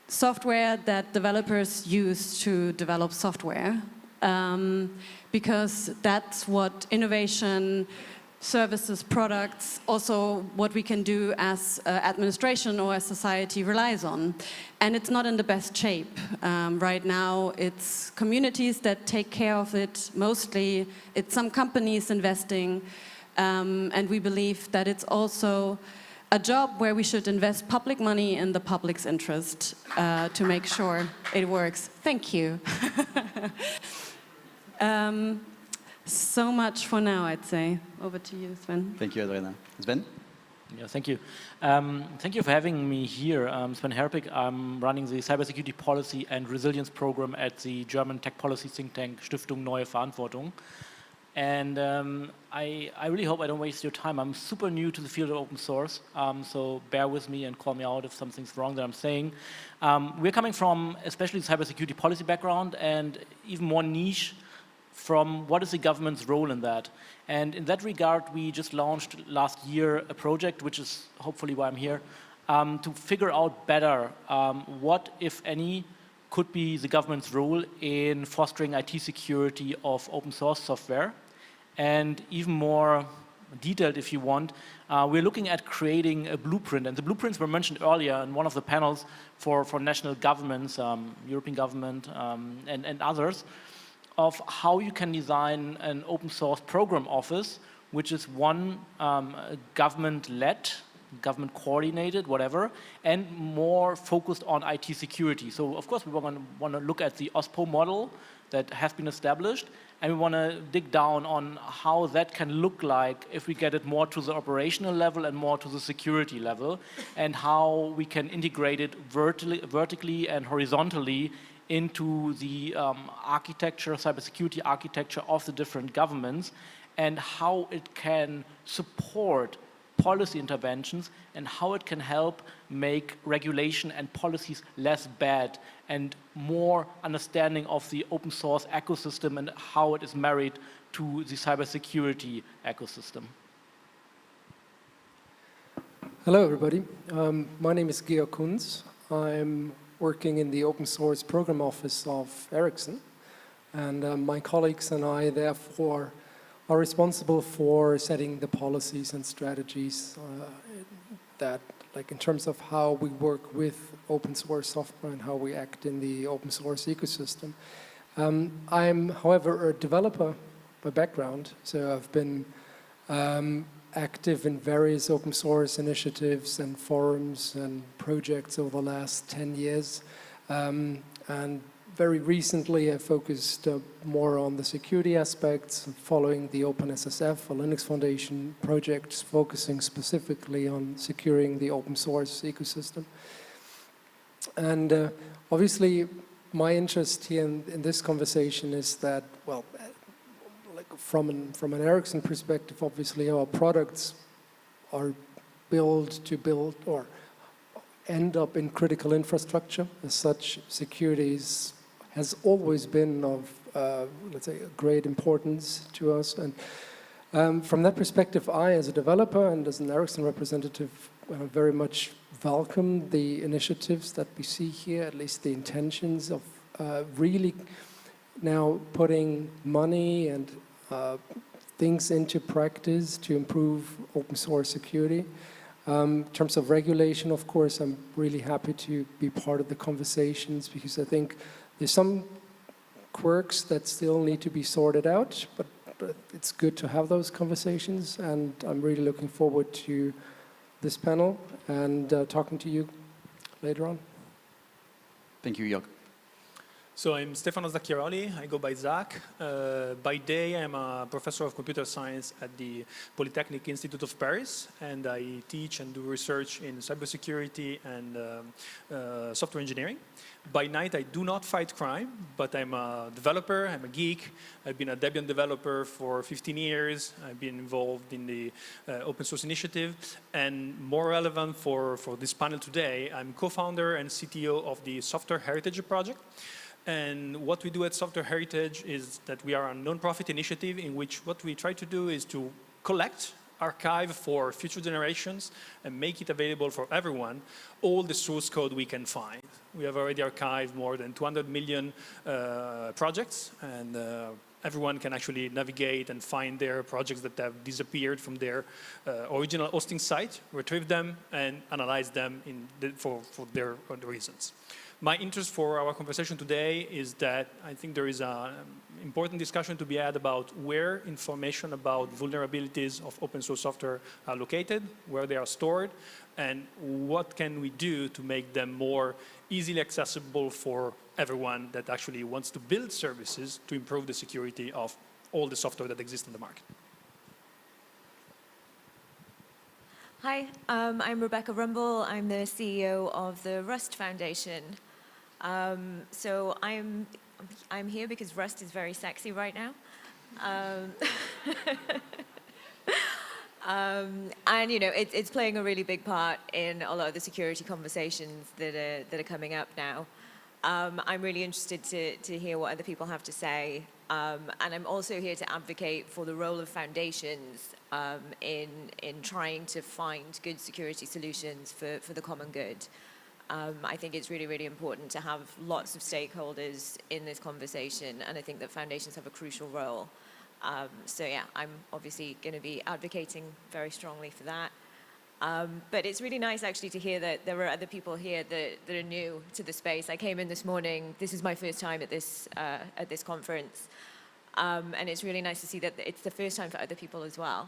software that developers use to develop software. Because that's what innovation, services, products, also what we can do as administration or as society relies on. And it's not in the best shape. Right now, it's communities that take care of it mostly. It's some companies investing. And we believe that it's also a job where we should invest public money in the public's interest to make sure it works. Thank you. So much for now, I'd say. Over to you, Sven. Thank you, Adriana. Sven? Yeah, thank you. Thank you for having me here. Sven Herpig. I'm running the Cybersecurity Policy and Resilience Program at the German tech policy think tank Stiftung Neue Verantwortung. And I really hope I don't waste your time. I'm super new to the field of open source, so bear with me and call me out if something's wrong that I'm saying. We're coming from especially the cybersecurity policy background and even more niche from what is the government's role in that. And in that regard, we just launched last year a project, which is hopefully why I'm here, to figure out better what, if any, could be the government's role in fostering IT security of open source software. And even more detailed, if you want, we're looking at creating a blueprint. And the blueprints were mentioned earlier in one of the panels for national governments, European government, and others, of how you can design an open source program office, which is one government-led, government coordinated, whatever, and more focused on IT security. So of course we want to look at the OSPO model that has been established, and we want to dig down on how that can look like if we get it more to the operational level and more to the security level, and how we can integrate it vertically and horizontally into the architecture, cybersecurity architecture of the different governments, and how it can support policy interventions and how it can help make regulation and policies less bad and more understanding of the open source ecosystem and how it is married to the cybersecurity ecosystem. Hello, everybody. My name is Gaël Kunz. I'm working in the open source program office of Ericsson, and my colleagues and I, therefore, are responsible for setting the policies and strategies that, like in terms of how we work with open source software and how we act in the open source ecosystem. I'm, however, a developer by background, so I've been active in various open source initiatives and forums and projects over the last 10 years. And very recently I focused more on the security aspects, following the OpenSSF, a Linux Foundation project, focusing specifically on securing the open source ecosystem. And obviously, my interest here in this conversation is that, well, like from an Ericsson perspective, obviously our products are built to build or end up in critical infrastructure. As such, security has always been of, let's say, great importance to us. And from that perspective, I, as a developer and as an Ericsson representative, very much welcome the initiatives that we see here, at least the intentions of really now putting money and things into practice to improve open source security. In terms of regulation, of course, I'm really happy to be part of the conversations, because I think there's some quirks that still need to be sorted out, but it's good to have those conversations, and I'm really looking forward to this panel and talking to you later on. Thank you, Jörg. So I'm Stefano Zacchiaroli. I go by Zach. By day, I'm a professor of computer science at the Polytechnic Institute of Paris, and I teach and do research in cybersecurity and software engineering. By night, I do not fight crime, but I'm a developer, I'm a geek. I've been a Debian developer for 15 years. I've been involved in the open source initiative. And more relevant for this panel today, I'm co-founder and CTO of the Software Heritage Project. And what we do at Software Heritage is that we are a non-profit initiative in which what we try to do is to collect, archive for future generations, and make it available for everyone, all the source code we can find. We have already archived more than 200 million projects, and everyone can actually navigate and find their projects that have disappeared from their original hosting site, retrieve them, and analyze them for their reasons. My interest for our conversation today is that I think there is an important discussion to be had about where information about vulnerabilities of open source software are located, where they are stored, and what can we do to make them more easily accessible for everyone that actually wants to build services to improve the security of all the software that exists in the market. Hi, I'm Rebecca Rumble. I'm the CEO of the Rust Foundation. So I'm here because Rust is very sexy right now. And you know, it's playing a really big part in a lot of the security conversations that are coming up now. I'm really interested to hear what other people have to say. And I'm also here to advocate for the role of foundations in trying to find good security solutions for the common good. I think it's really, really important to have lots of stakeholders in this conversation, and I think that foundations have a crucial role. So yeah, I'm obviously going to be advocating very strongly for that. But it's really nice actually to hear that there are other people here that are new to the space. I came in this morning. This is my first time at this conference. And it's really nice to see that it's the first time for other people as well.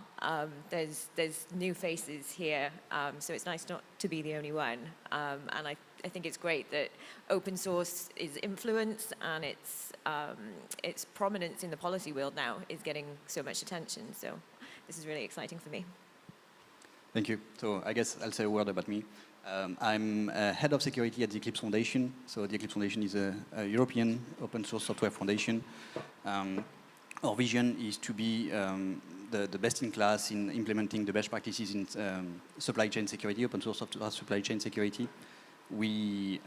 There's new faces here, so it's nice not to be the only one. And I think it's great that open source is influence, and its prominence in the policy world now is getting so much attention. So this is really exciting for me. Thank you. So I guess I'll say a word about me. I'm head of security at the Eclipse Foundation. So the Eclipse Foundation is a European open source software foundation. Our vision is to be the best in class in implementing the best practices in supply chain security, open source software supply chain security. We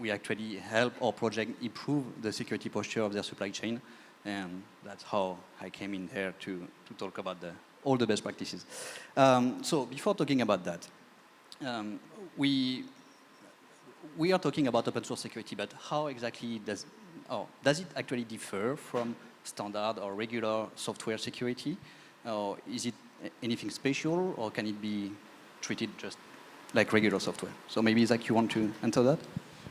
actually help our project improve the security posture of their supply chain, and that's how I came in here to talk about all the best practices. So before talking about that, we are talking about open source security, but how exactly does it actually differ from standard or regular software security? Or is it anything special, or can it be treated just like regular software? So maybe, Zach, you want to answer that?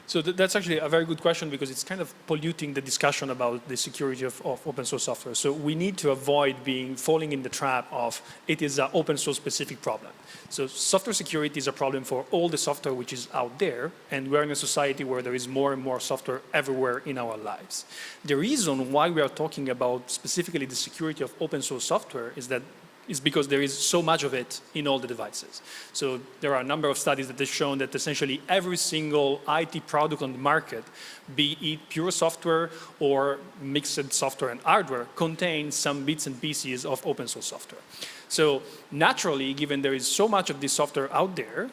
So that's actually a very good question because it's kind of polluting the discussion about the security of open source software. So we need to avoid falling in the trap of it is an open source specific problem. So software security is a problem for all the software which is out there, and we're in a society where there is more and more software everywhere in our lives. The reason why we are talking about specifically the security of open source software is because there is so much of it in all the devices. So there are a number of studies that have shown that essentially every single IT product on the market, be it pure software or mixed software and hardware, contains some bits and pieces of open source software. So naturally, given there is so much of this software out there,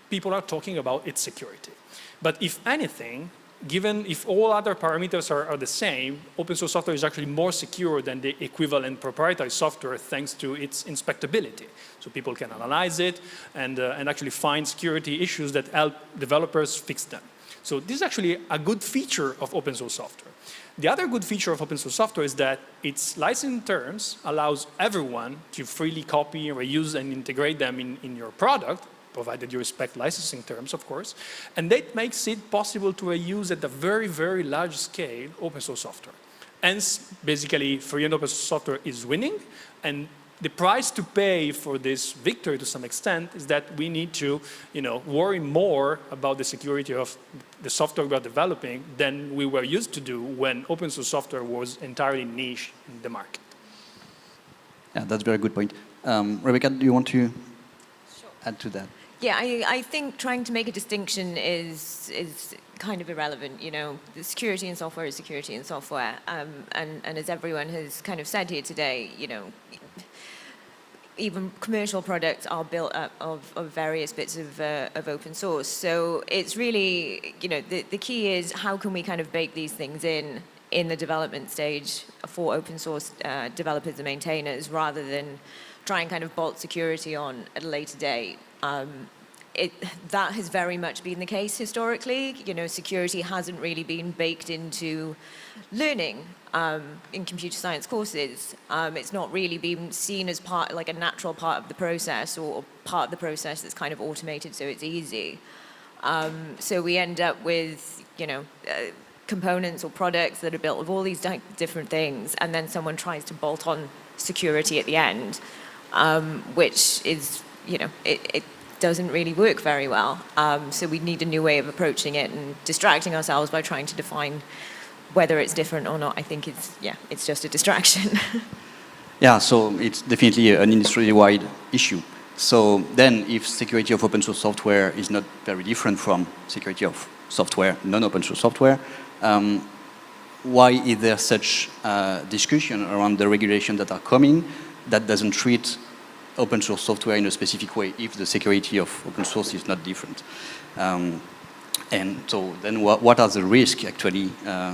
people are talking about its security. But if anything, given if all other parameters are the same, open source software is actually more secure than the equivalent proprietary software thanks to its inspectability. So people can analyze it and actually find security issues that help developers fix them. So this is actually a good feature of open source software. The other good feature of open source software is that its licensing terms allows everyone to freely copy, reuse, and integrate them in your product, provided you respect licensing terms, of course, and that makes it possible to reuse at a very, very large scale open source software. Hence, basically, free and open source software is winning, and the price to pay for this victory to some extent is that we need to, worry more about the security of the software we are developing than we were used to do when open source software was entirely niche in the market. Yeah, that's a very good point. Rebecca, do you want to add to that? Yeah, I think trying to make a distinction is kind of irrelevant. The security in software is security in software, and as everyone has kind of said here today, even commercial products are built up of various bits of open source. So it's really, the key is how can we kind of bake these things in the development stage for open source developers and maintainers, rather than try and kind of bolt security on at a later date. That has very much been the case historically. Security hasn't really been baked into learning in computer science courses. It's not really been seen as like a natural part of the process, or part of the process that's kind of automated so it's easy. So we end up with, components or products that are built of all these different things, and then someone tries to bolt on security at the end, which is, it doesn't really work very well. So we need a new way of approaching it, and distracting ourselves by trying to define whether it's different or not, I think it's just a distraction. Yeah, so it's definitely an industry-wide issue. So then if security of open source software is not very different from security of software, non-open source software, why is there such discussion around the regulation that are coming that doesn't treat open source software in a specific way if the security of open source is not different? And so then what are the risks actually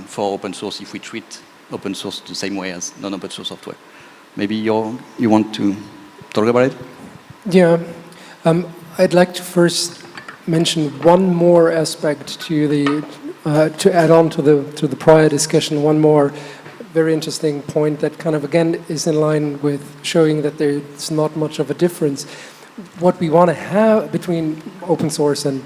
for open source if we treat open source the same way as non-open source software? Maybe you want to talk about it? Yeah, I'd like to first mention one more aspect to the to add on to the prior discussion. One more very interesting point that kind of again is in line with showing that there's not much of a difference. What we want to have between open source and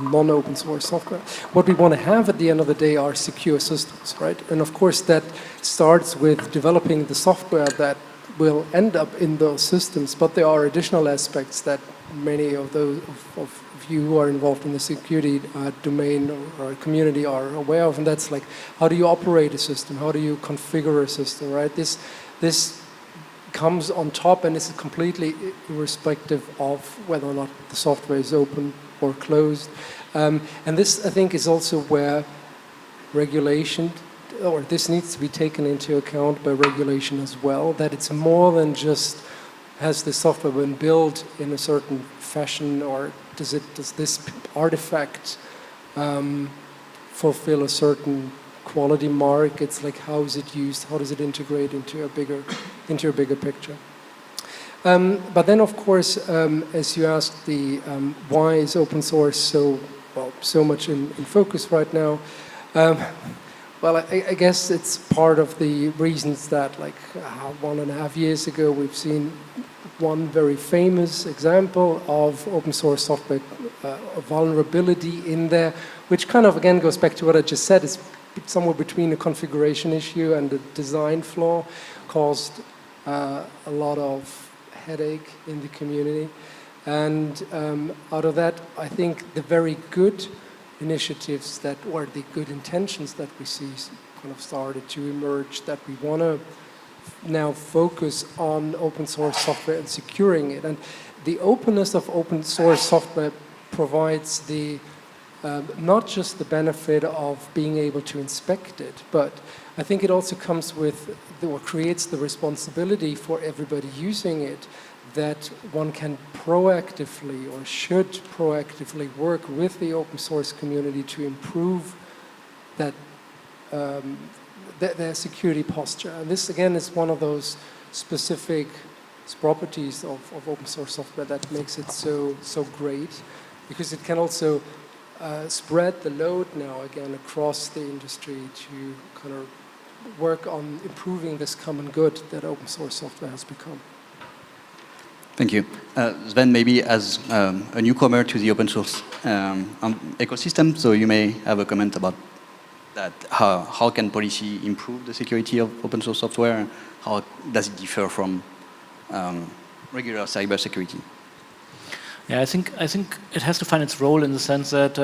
non-open source software, what we want to have at the end of the day are secure systems, right? And of course that starts with developing the software that will end up in those systems, but there are additional aspects that many of those of you who are involved in the security domain or community are aware of, and that's like, how do you operate a system? How do you configure a system, right? This comes on top, and is completely irrespective of whether or not the software is open or closed. And this, I think, is also where regulation, or this needs to be taken into account by regulation as well, that it's more than just, has the software been built in a certain fashion, or does this artifact fulfill a certain quality mark? It's like, how is it used? How does it integrate into a bigger picture? But then, of course, as you asked, why is open source so much in focus right now? Well, I guess it's part of the reasons that, like 1.5 years ago, we've seen one very famous example of open source software vulnerability in there, which kind of, again, goes back to what I just said, is somewhere between a configuration issue and a design flaw, caused a lot of headache in the community. And out of that, I think the very good initiatives that, or the good intentions that we see kind of started to emerge, that we want to now focus on open source software and securing it. And the openness of open source software provides the not just the benefit of being able to inspect it, but I think it also comes with, or creates the responsibility for everybody using it, that one can proactively or should proactively work with the open source community to improve that their security posture. And this again is one of those specific properties of open source software that makes it so great, because it can also spread the load now again across the industry to kind of work on improving this common good that open source software has become. Thank you. Sven, maybe as a newcomer to the open source ecosystem, so you may have a comment about that. How can policy improve the security of open source software? How does it differ from regular cybersecurity? Yeah, I think it has to find its role in the sense that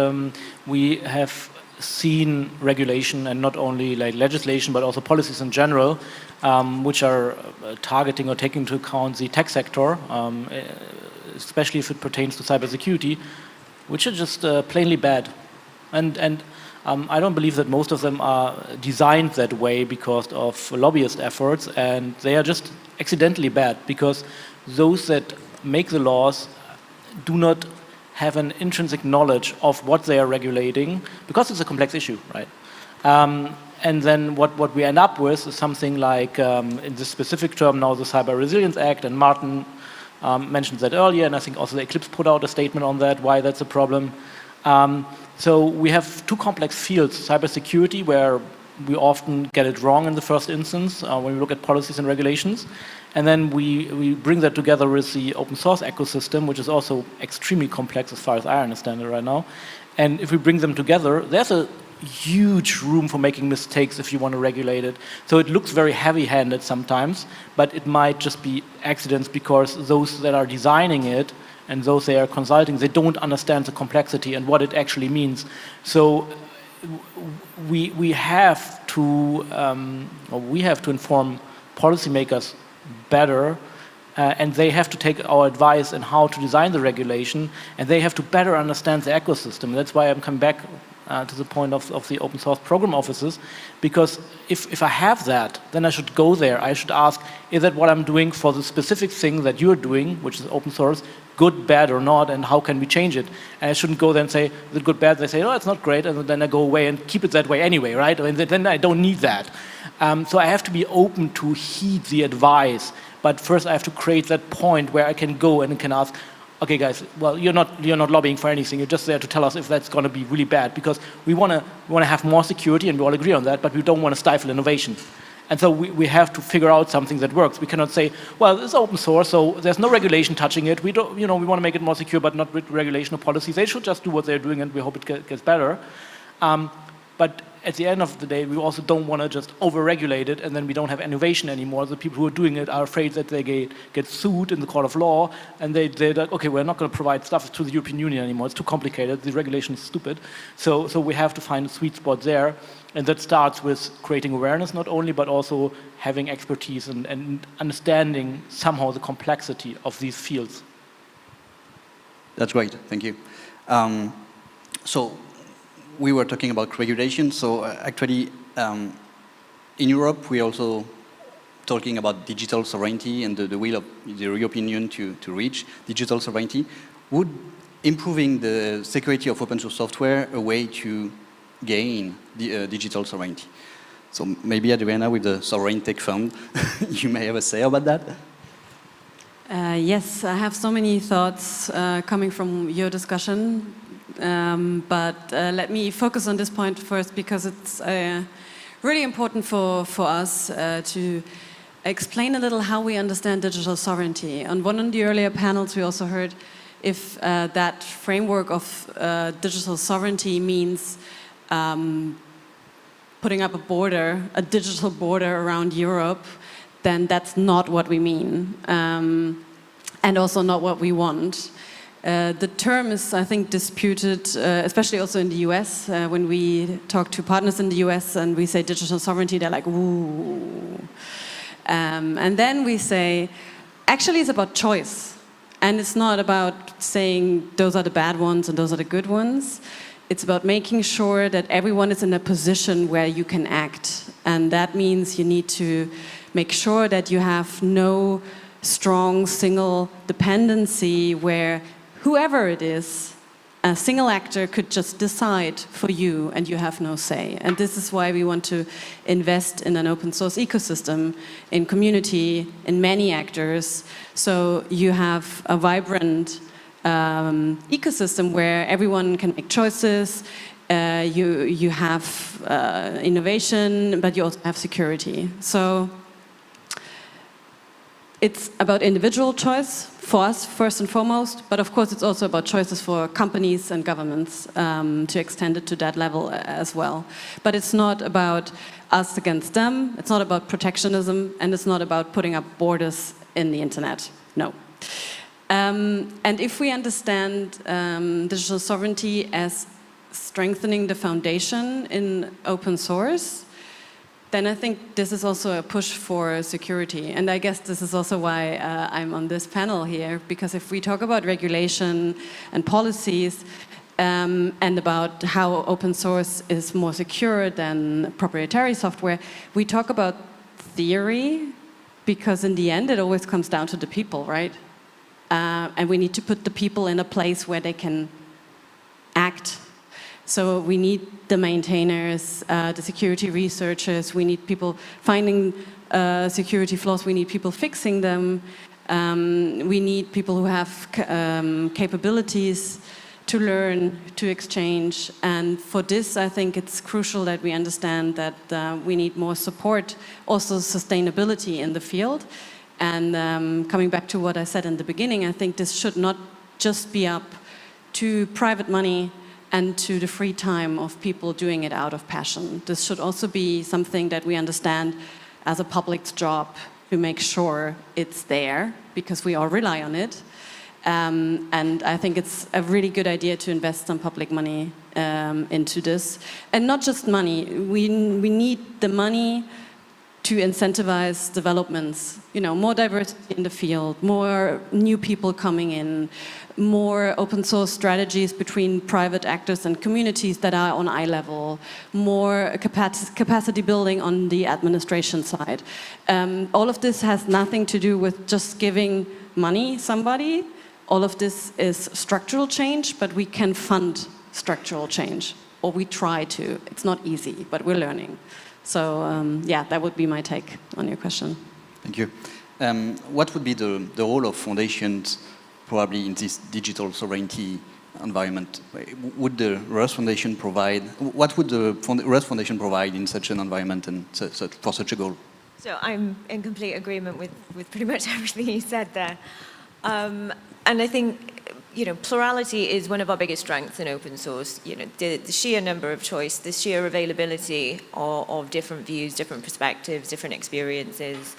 we have seen regulation, and not only like legislation but also policies in general, which are targeting or taking into account the tech sector, especially if it pertains to cybersecurity, which are just plainly bad. And I don't believe that most of them are designed that way because of lobbyist efforts, and they are just accidentally bad because those that make the laws do not have an intrinsic knowledge of what they are regulating, because it's a complex issue, right? And then what we end up with is something like, in this specific term now, the Cyber Resilience Act, and Martin mentioned that earlier, and I think also the Eclipse put out a statement on that, why that's a problem. So we have two complex fields, cybersecurity, where we often get it wrong in the first instance when we look at policies and regulations. And then we bring that together with the open source ecosystem, which is also extremely complex as far as I understand it right now. And if we bring them together, there's a huge room for making mistakes if you want to regulate it. So it looks very heavy-handed sometimes, but it might just be accidents because those that are designing it and those they are consulting, they don't understand the complexity and what it actually means. So we have to inform policymakers better, and they have to take our advice on how to design the regulation, and they have to better understand the ecosystem. That's why I'm coming back to the point of the open source program offices, because if I have that, then I should go there. I should ask, is that what I'm doing for the specific thing that you're doing, which is open source, good, bad, or not, and how can we change it? And I shouldn't go there and say, is it good, bad? They say, oh, it's not great, and then I go away and keep it that way anyway, right? And then I don't need that. So I have to be open to heed the advice, but first I have to create that point where I can go and can ask, okay, guys, well, you're not lobbying for anything. You're just there to tell us if that's going to be really bad, because we want to have more security, and we all agree on that, but we don't want to stifle innovation. And so we have to figure out something that works. We cannot say, well, it's open source, so there's no regulation touching it. We don't, we want to make it more secure, but not with regulation or policies. They should just do what they're doing, and we hope it gets better. But at the end of the day, we also don't want to just over-regulate it, and then we don't have innovation anymore. The people who are doing it are afraid that they get sued in the court of law, and they're like, okay, we're not going to provide stuff to the European Union anymore. It's too complicated. The regulation is stupid. So we have to find a sweet spot there, and that starts with creating awareness not only, but also having expertise and understanding somehow the complexity of these fields. That's great. Thank you. So we were talking about regulation. So actually, in Europe, we're also talking about digital sovereignty and the will of the European Union to reach digital sovereignty. Would improving the security of open source software a way to gain the digital sovereignty? So maybe Adriana, with the Sovereign Tech Fund, you may have a say about that. Yes, I have so many thoughts coming from your discussion. But let me focus on this point first, because it's really important for us to explain a little how we understand digital sovereignty. On one of the earlier panels, we also heard if that framework of digital sovereignty means putting up a digital border around Europe, then that's not what we mean, and also not what we want. The term is, I think, disputed, especially also in the US. When we talk to partners in the US and we say digital sovereignty, they're like, ooh. And then we say, actually it's about choice. And it's not about saying those are the bad ones and those are the good ones. It's about making sure that everyone is in a position where you can act. And that means you need to make sure that you have no strong single dependency where whoever it is, a single actor could just decide for you and you have no say. And this is why we want to invest in an open source ecosystem, in community, in many actors, so you have a vibrant ecosystem where everyone can make choices, you have innovation, but you also have security. So it's about individual choice for us, first and foremost, but of course it's also about choices for companies and governments to extend it to that level as well. But it's not about us against them, it's not about protectionism, and it's not about putting up borders in the internet, no. And if we understand digital sovereignty as strengthening the foundation in open source, then I think this is also a push for security. And I guess this is also why I'm on this panel here, because if we talk about regulation and policies and about how open source is more secure than proprietary software, we talk about theory, because in the end it always comes down to the people, right? And we need to put the people in a place where they can act. So we need the maintainers, the security researchers, we need people finding security flaws, we need people fixing them, we need people who have capabilities to learn, to exchange. And for this, I think it's crucial that we understand that we need more support, also sustainability in the field. And coming back to what I said in the beginning, I think this should not just be up to private money and to the free time of people doing it out of passion. This should also be something that we understand as a public's job to make sure it's there, because we all rely on it. And I think it's a really good idea to invest some public money into this. And not just money, we need the money to incentivize developments, you know, more diversity in the field, more new people coming in, more open source strategies between private actors and communities that are on eye level, more capacity building on the administration side. All of this has nothing to do with just giving money somebody. All of this is structural change, but we can fund structural change, or we try to. It's not easy, but we're learning. So yeah, that would be my take on your question. Thank you. What would be the role of foundations probably in this digital sovereignty environment? Would the Roth Foundation provide, what would the Roth Foundation provide in such an environment and for such a goal? So I'm in complete agreement with pretty much everything you said there. And I think, you know, plurality is one of our biggest strengths in open source. You know, the sheer number of choice, the sheer availability of different views, different perspectives, different experiences,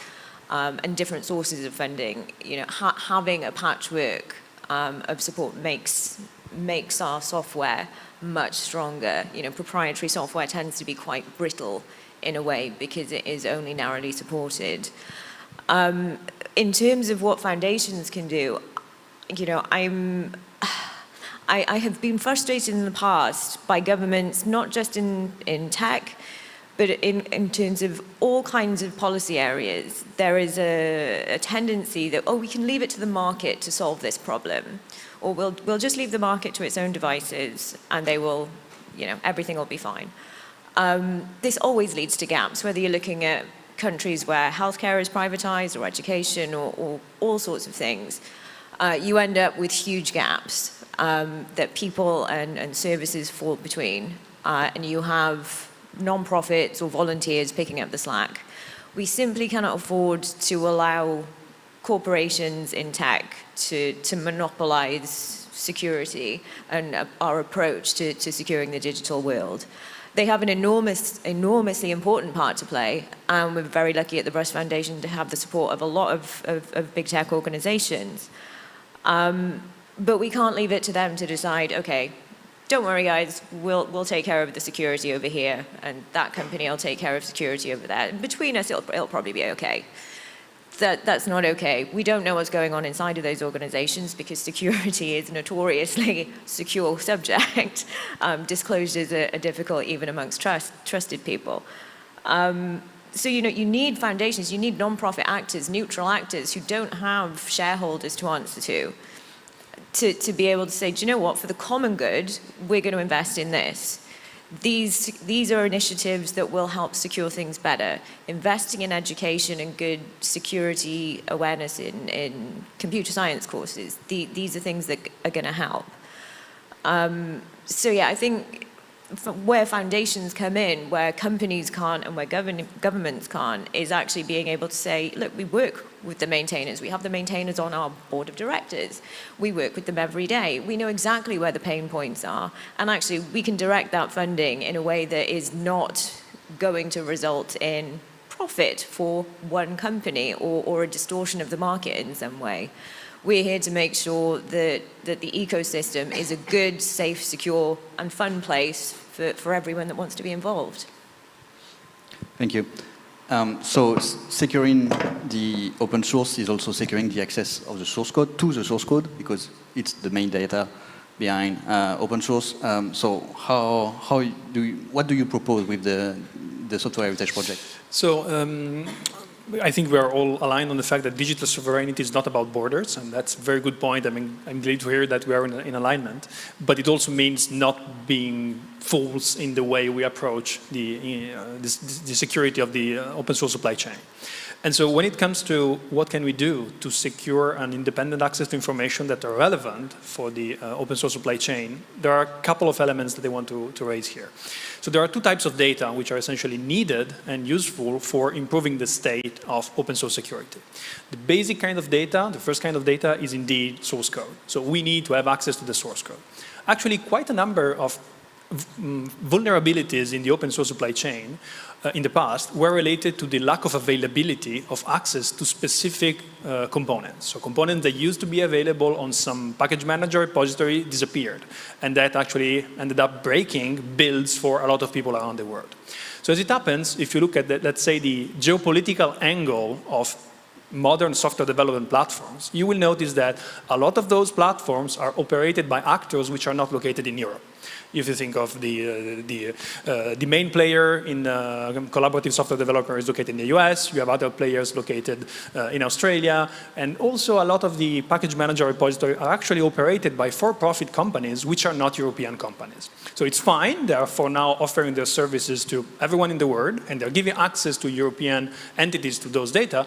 and different sources of funding. You know, having a patchwork of support makes our software much stronger. You know, proprietary software tends to be quite brittle in a way because it is only narrowly supported. In terms of what foundations can do, you know, I have been frustrated in the past by governments, not just in tech, but in terms of all kinds of policy areas. There is a tendency that, oh, we can leave it to the market to solve this problem, or we'll just leave the market to its own devices and they will, you know, everything will be fine. This always leads to gaps, whether you're looking at countries where healthcare is privatized or education or all sorts of things. You end up with huge gaps that people and services fall between, and you have non-profits or volunteers picking up the slack. We simply cannot afford to allow corporations in tech to monopolize security and our approach to securing the digital world. They have an enormously important part to play, and we're very lucky at the Brush Foundation to have the support of a lot of big tech organizations. But we can't leave it to them to decide, okay, don't worry guys, we'll take care of the security over here, and that company will take care of security over there. Between us, it'll probably be okay. That's not okay. We don't know what's going on inside of those organizations because security is a notoriously secure subject. Disclosures are difficult even amongst trusted people. So you need foundations, you need non-profit actors, neutral actors who don't have shareholders to answer to be able to say, do you know what, for the common good, we're going to invest in this. These are initiatives that will help secure things better. Investing in education and good security awareness in computer science courses, these are things that are going to help. So yeah, I think where foundations come in, where companies can't and where governments can't, is actually being able to say, look, we work with the maintainers. We have the maintainers on our board of directors. We work with them every day. We know exactly where the pain points are. And actually, we can direct that funding in a way that is not going to result in profit for one company or a distortion of the market in some way. We're here to make sure that the ecosystem is a good, safe, secure, and fun place for everyone that wants to be involved. Thank you. So securing the open source is also securing the access of the source code to the source code, because it's the main data behind open source. So what do you propose with the Software Heritage Project? So I think we are all aligned on the fact that digital sovereignty is not about borders, and that's a very good point. I mean, I'm glad to hear that we are in alignment, but it also means not being false in the way we approach the security of the open source supply chain. And so when it comes to what can we do to secure an independent access to information that are relevant for the open source supply chain, there are a couple of elements that I want to raise here. So there are two types of data which are essentially needed and useful for improving the state of open source security. The basic kind of data, the first kind of data, is indeed source code. So we need to have access to the source code. Actually, quite a number of vulnerabilities in the open source supply chain in the past were related to the lack of availability of access to specific components. So components that used to be available on some package manager repository disappeared, and that actually ended up breaking builds for a lot of people around the world. So as it happens, if you look at, let's say, the geopolitical angle of modern software development platforms, you will notice that a lot of those platforms are operated by actors which are not located in Europe. If you think of the main player in collaborative software developer is located in the US, you have other players located in Australia, and also a lot of the package manager repository are actually operated by for-profit companies which are not European companies. So it's fine, they are for now offering their services to everyone in the world, and they're giving access to European entities to those data,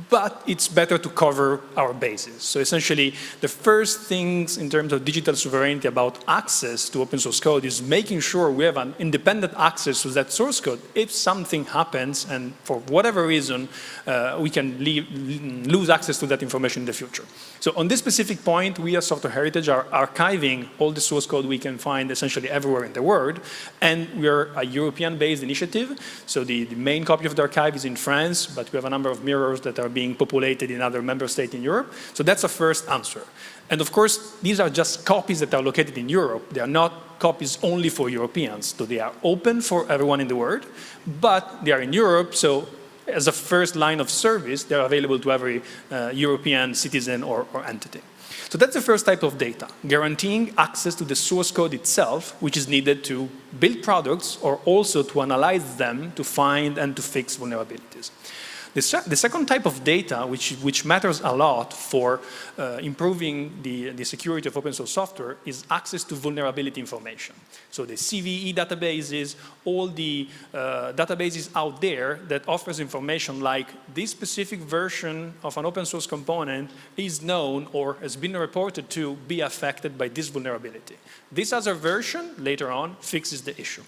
but it's better to cover our bases. So essentially, the first things in terms of digital sovereignty about access to open source code is making sure we have an independent access to that source code. If something happens, and for whatever reason, we can lose access to that information in the future. So on this specific point, we as Software Heritage are archiving all the source code we can find essentially everywhere in the world, and we are a European-based initiative. So the main copy of the archive is in France, but we have a number of mirrors that are being populated in other member states in Europe. So that's a first answer. And of course, these are just copies that are located in Europe. They are not copies only for Europeans. So they are open for everyone in the world, but they are in Europe. So as a first line of service, they're available to every European citizen or entity. So that's the first type of data, guaranteeing access to the source code itself, which is needed to build products or also to analyze them to find and to fix vulnerabilities. The second type of data, which matters a lot for improving the security of open source software, is access to vulnerability information. So the CVE databases, all the databases out there that offers information like this specific version of an open source component is known or has been reported to be affected by this vulnerability. This other version later on fixes the issue.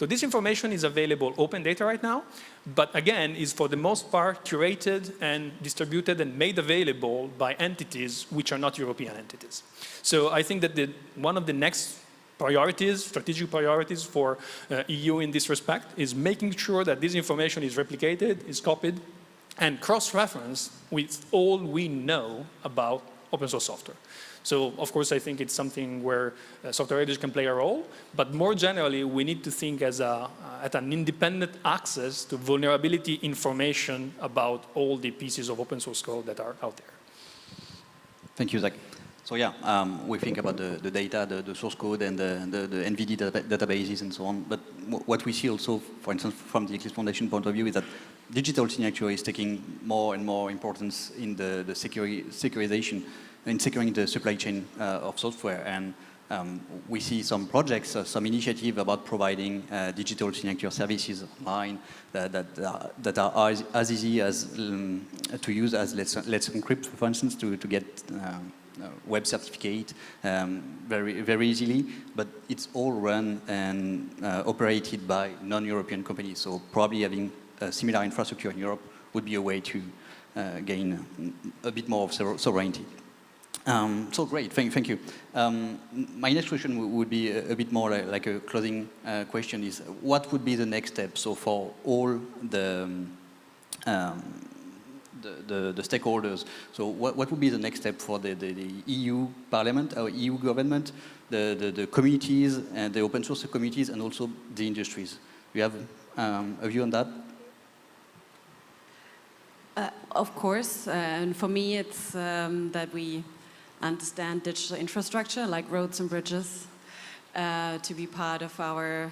So this information is available open data right now, but again, is for the most part curated and distributed and made available by entities which are not European entities. So I think that one of the next priorities, strategic priorities for EU in this respect is making sure that this information is replicated, is copied, and cross-referenced with all we know about open source software. So, of course, I think it's something where software editors can play a role, but more generally, we need to think as at an independent access to vulnerability information about all the pieces of open source code that are out there. Thank you, Zach. So yeah, we think about the data, the source code, and the NVD databases and so on. But what we see also, for instance, from the Eclipse Foundation point of view, is that digital signature is taking more and more importance in the securization, in securing the supply chain of software. And we see some projects, some initiative about providing digital signature services online that are as easy as to use as Let's Encrypt, for instance, to get web certificate very easily, but it's all run and operated by non-European companies. So probably having a similar infrastructure in Europe would be a way to gain a bit more of sovereignty. So great, thank you. My next question would be a bit more like a closing question is, what would be the next step? So for all the stakeholders, so what would be the next step for the EU Parliament, or EU government, the communities, and the open source communities, and also the industries? Do you have a view on that? Of course, and for me it's that we understand digital infrastructure like roads and bridges to be part of our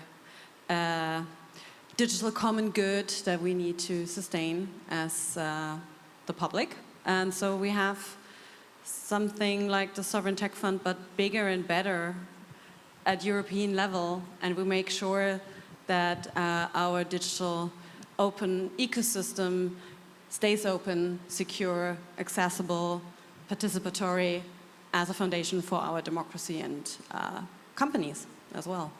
digital common good that we need to sustain as the public. And so we have something like the Sovereign Tech Fund, but bigger and better at European level, and we make sure that our digital open ecosystem stays open, secure, accessible, participatory, as a foundation for our democracy and companies as well.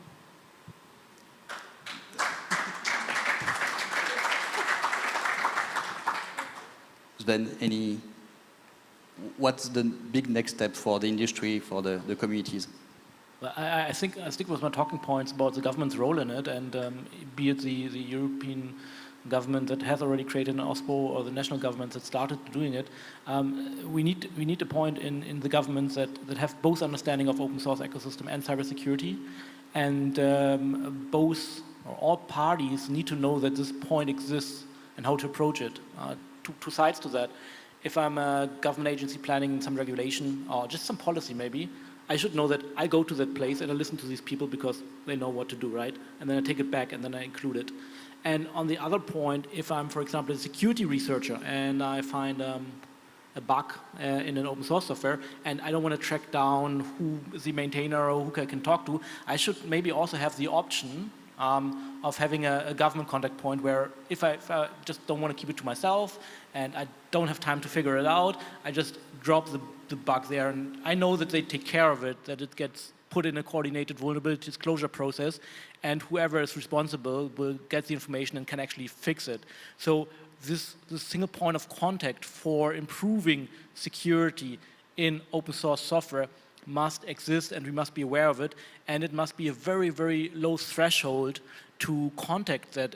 Then what's the big next step for the industry, for the communities? Well, I stick with my talking points about the government's role in it, and be it the European government that has already created an OSPO or the national governments that started doing it. We need a point in the governments that have both understanding of open source ecosystem and cybersecurity, and both or all parties need to know that this point exists and how to approach it. Two sides to that. If I'm a government agency planning some regulation or just some policy maybe, I should know that I go to that place and I listen to these people because they know what to do, right? And then I take it back and then I include it. And on the other point, if I'm, for example, a security researcher and I find a bug in an open source software and I don't want to track down who is the maintainer or who I can talk to, I should maybe also have the option of having a government contact point where if I just don't want to keep it to myself and I don't have time to figure it out, I just drop the bug there and I know that they take care of it, that it gets put in a coordinated vulnerability disclosure process, and whoever is responsible will get the information and can actually fix it. So this single point of contact for improving security in open source software must exist, and we must be aware of it, and it must be a very, very low threshold to contact that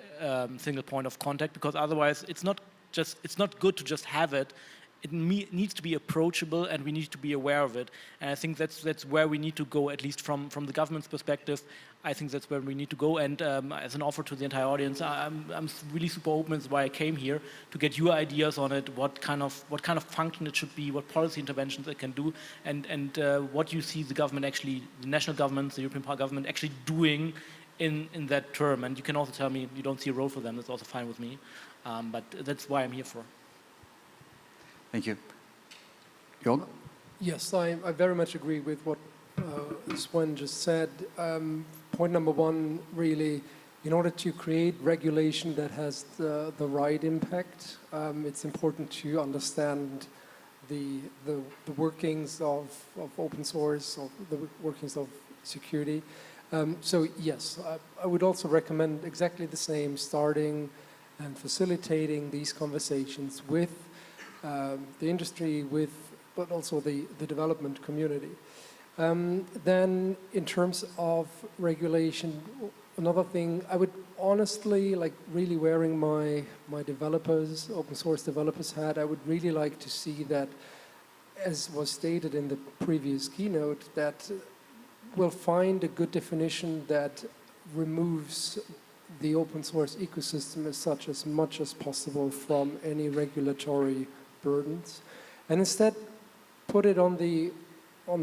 single point of contact, because otherwise it's not good to just have it. It needs to be approachable, and we need to be aware of it. And I think that's where we need to go, at least from the government's perspective. I think that's where we need to go. And as an offer to the entire audience, I'm really super open. That's why I came here, to get your ideas on it, what kind of function it should be, what policy interventions it can do, and what you see the government actually, the national governments, the European government actually doing in that term. And you can also tell me you don't see a role for them. That's also fine with me. But that's why I'm here for. Thank you. Jörg? Yes, I very much agree with what Sven just said. Point number one, really, in order to create regulation that has the right impact, it's important to understand the workings of open source, of the workings of security. So yes, I would also recommend exactly the same, starting and facilitating these conversations with the industry, but also the development community. Then in terms of regulation, another thing, I would honestly, like really wearing my developers, open source developers hat, I would really like to see that, as was stated in the previous keynote, that we'll find a good definition that removes the open source ecosystem as much as possible from any regulatory burdens, and instead put it on the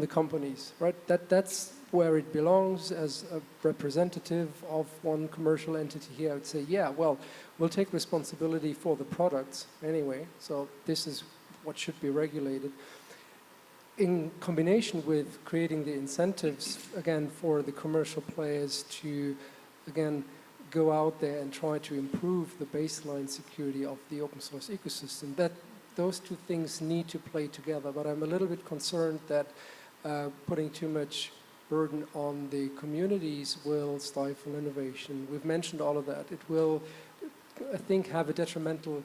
companies, right? That's where it belongs. As a representative of one commercial entity here, I would say, yeah, well, we'll take responsibility for the products anyway, so this is what should be regulated. In combination with creating the incentives, again, for the commercial players to, again, go out there and try to improve the baseline security of the open source ecosystem, that those two things need to play together. But I'm a little bit concerned that putting too much burden on the communities will stifle innovation. We've mentioned all of that. It will, I think, have a detrimental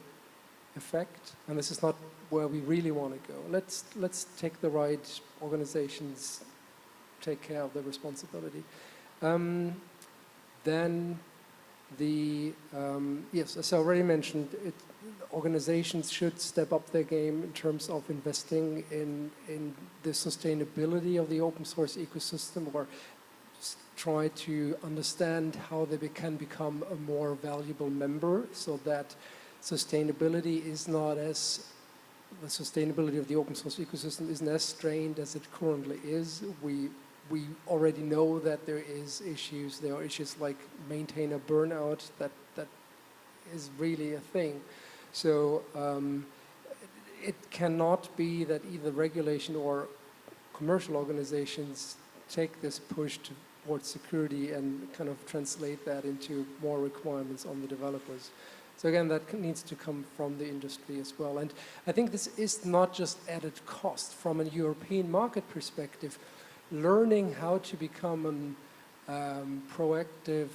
effect, and this is not where we really want to go. Let's take the right organizations, take care of the responsibility. Then yes, as I already mentioned, organizations should step up their game in terms of investing in the sustainability of the open source ecosystem, or try to understand how they can become a more valuable member, so that sustainability is not as, the sustainability of the open source ecosystem isn't as strained as it currently is. We already know that there is issues. There are issues like maintainer burnout that is really a thing. So it cannot be that either regulation or commercial organizations take this push towards security and kind of translate that into more requirements on the developers. So again, that needs to come from the industry as well. And I think this is not just added cost. From a European market perspective, learning how to become a proactive,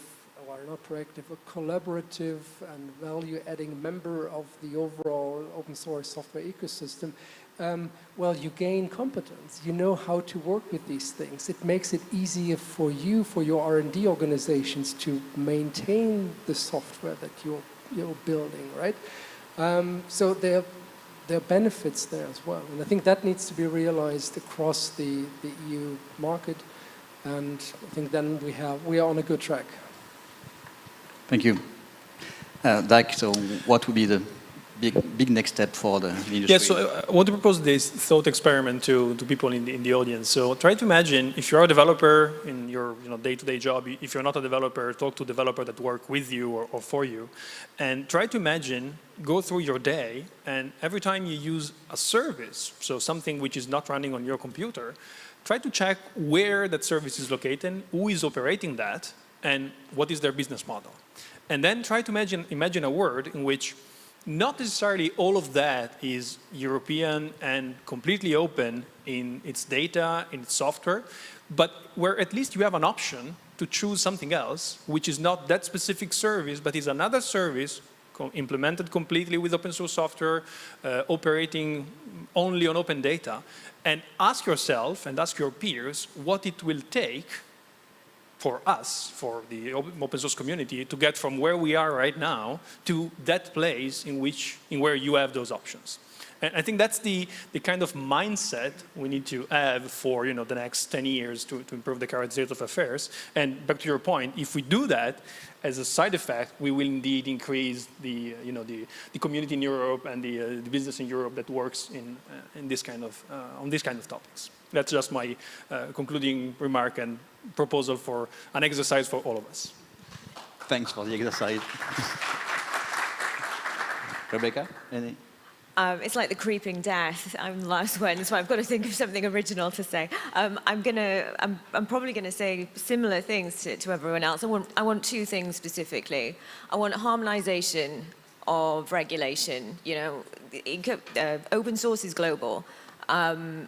or not proactive, a collaborative and value-adding member of the overall open source software ecosystem, well, you gain competence. You know how to work with these things. It makes it easier for you, for your R&D organizations, to maintain the software that you're building, right? So there are benefits there as well. And I think that needs to be realized across the EU market. And I think then we are on a good track. Thank you. Dak, so what would be the big next step for the industry? Yeah, so I want to propose this thought experiment to people in the audience. So try to imagine, if you're a developer in your day-to-day job, if you're not a developer, talk to a developer that work with you or for you, and try to imagine, go through your day, and every time you use a service, so something which is not running on your computer, try to check where that service is located, who is operating that, and what is their business model. And then try to imagine a world in which not necessarily all of that is European and completely open in its data, in its software, but where at least you have an option to choose something else, which is not that specific service, but is another service implemented completely with open source software, operating only on open data. And ask yourself and ask your peers what it will take for us, for the open source community, to get from where we are right now to that place in where you have those options. And I think that's the kind of mindset we need to have for the next 10 years to improve the current state of affairs. And back to your point, if we do that, as a side effect, we will indeed increase the community in Europe and the business in Europe that works in this kind of on these kind of topics. That's just my concluding remark and proposal for an exercise for all of us. Thanks for the exercise. Rebecca, any? It's like the creeping death. I'm the last one, so I've got to think of something original to say. I'm probably gonna say similar things to everyone else. I want two things specifically. I want harmonization of regulation. Open source is global, and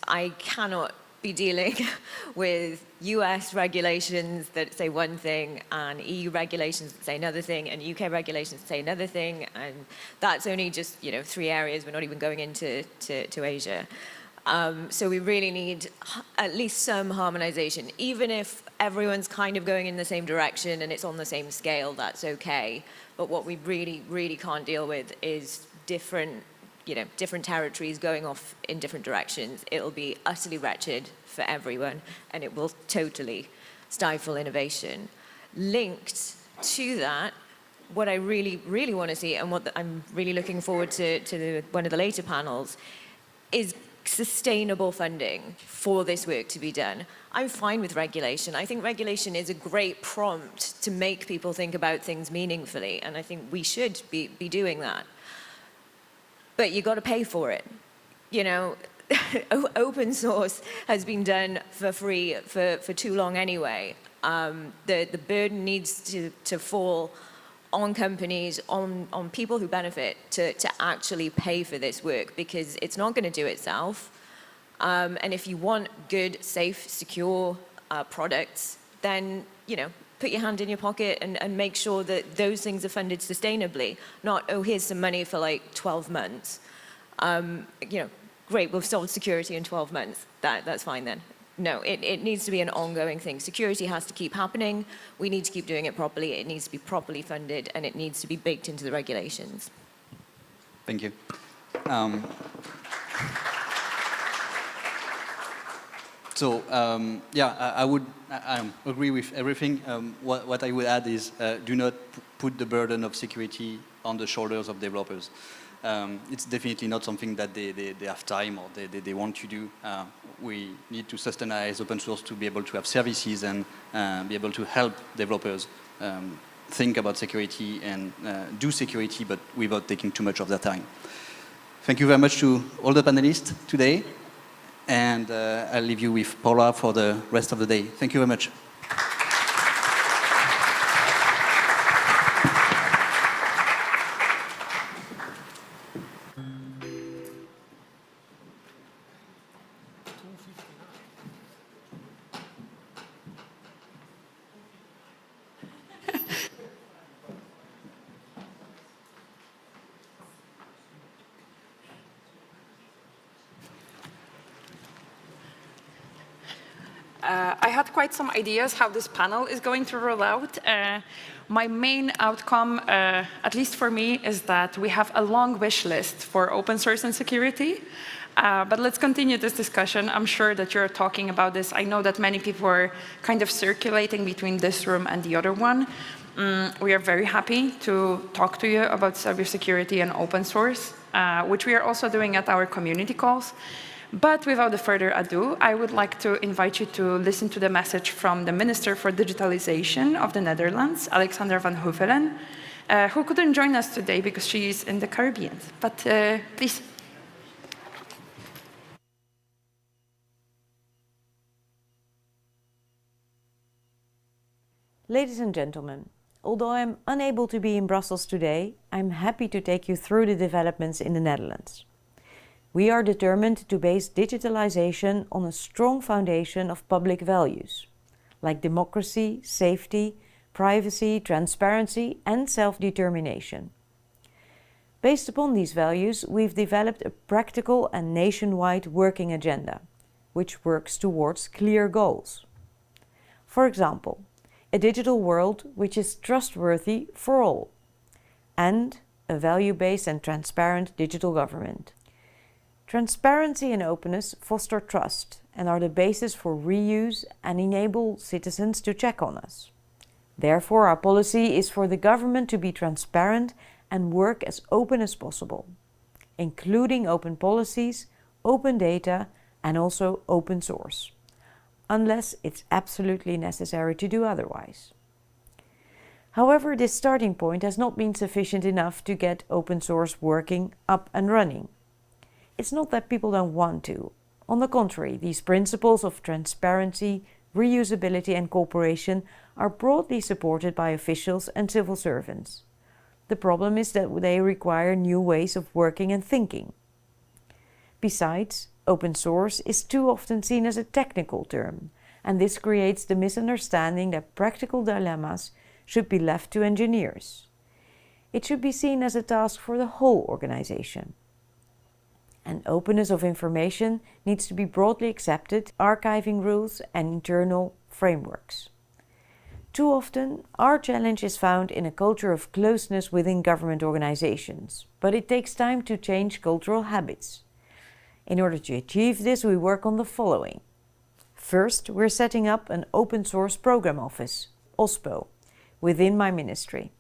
I cannot be dealing with US regulations that say one thing and EU regulations that say another thing and UK regulations that say another thing, and that's only just 3 areas. We're not even going into to Asia. So we really need at least some harmonization. Even if everyone's kind of going in the same direction and it's on the same scale, that's okay. But what we really, really can't deal with is different territories going off in different directions. It'll be utterly wretched for everyone, and it will totally stifle innovation. Linked to that, what I really, really want to see, and what I'm really looking forward to one of the later panels, is sustainable funding for this work to be done. I'm fine with regulation. I think regulation is a great prompt to make people think about things meaningfully, and I think we should be doing that. But you got to pay for it. Open source has been done for free for too long anyway. The burden needs to fall on companies, on people who benefit to actually pay for this work, because it's not going to do itself. And if you want good, safe, secure products, then put your hand in your pocket and make sure that those things are funded sustainably, not, oh, here's some money for like 12 months. Great, we've solved security in 12 months. That's fine then. No, it needs to be an ongoing thing. Security has to keep happening. We need to keep doing it properly. It needs to be properly funded, and it needs to be baked into the regulations. Thank you. I would agree with everything. What I would add is do not put the burden of security on the shoulders of developers. It's definitely not something that they have time or they want to do. We need to sustainize open source to be able to have services and be able to help developers think about security and do security, but without taking too much of their time. Thank you very much to all the panelists today. And I'll leave you with Paula for the rest of the day. Thank you very much. I had quite some ideas how this panel is going to roll out. My main outcome, at least for me, is that we have a long wish list for open source and security. But let's continue this discussion. I'm sure that you're talking about this. I know that many people are kind of circulating between this room and the other one. We are very happy to talk to you about cybersecurity and open source, which we are also doing at our community calls. But without further ado, I would like to invite you to listen to the message from the Minister for Digitalization of the Netherlands, Alexandra van Huffelen, who couldn't join us today because she's in the Caribbean. But please. Ladies and gentlemen, although I'm unable to be in Brussels today, I'm happy to take you through the developments in the Netherlands. We are determined to base digitalization on a strong foundation of public values, like democracy, safety, privacy, transparency, and self-determination. Based upon these values, we've developed a practical and nationwide working agenda, which works towards clear goals. For example, a digital world which is trustworthy for all, and a value-based and transparent digital government. Transparency and openness foster trust and are the basis for reuse and enable citizens to check on us. Therefore, our policy is for the government to be transparent and work as open as possible, including open policies, open data, and also open source, unless it's absolutely necessary to do otherwise. However, this starting point has not been sufficient enough to get open source working up and running. It's not that people don't want to. On the contrary, these principles of transparency, reusability and cooperation are broadly supported by officials and civil servants. The problem is that they require new ways of working and thinking. Besides, open source is too often seen as a technical term, and this creates the misunderstanding that practical dilemmas should be left to engineers. It should be seen as a task for the whole organization. And openness of information needs to be broadly accepted, archiving rules and internal frameworks. Too often, our challenge is found in a culture of closeness within government organizations, but it takes time to change cultural habits. In order to achieve this, we work on the following. First, we're setting up an open source program office, OSPO, within my ministry.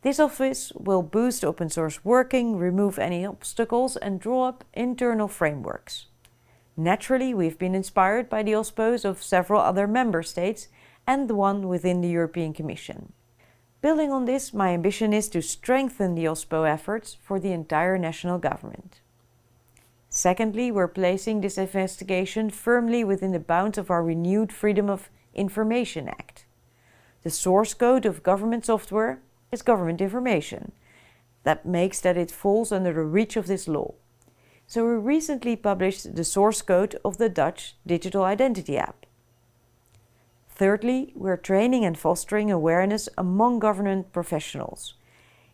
This office will boost open source working, remove any obstacles, and draw up internal frameworks. Naturally, we've been inspired by the OSPOs of several other member states and the one within the European Commission. Building on this, my ambition is to strengthen the OSPO efforts for the entire national government. Secondly, we're placing this investigation firmly within the bounds of our renewed Freedom of Information Act. The source code of government software is government information. That makes that it falls under the reach of this law. So we recently published the source code of the Dutch digital identity app. Thirdly, we're training and fostering awareness among government professionals.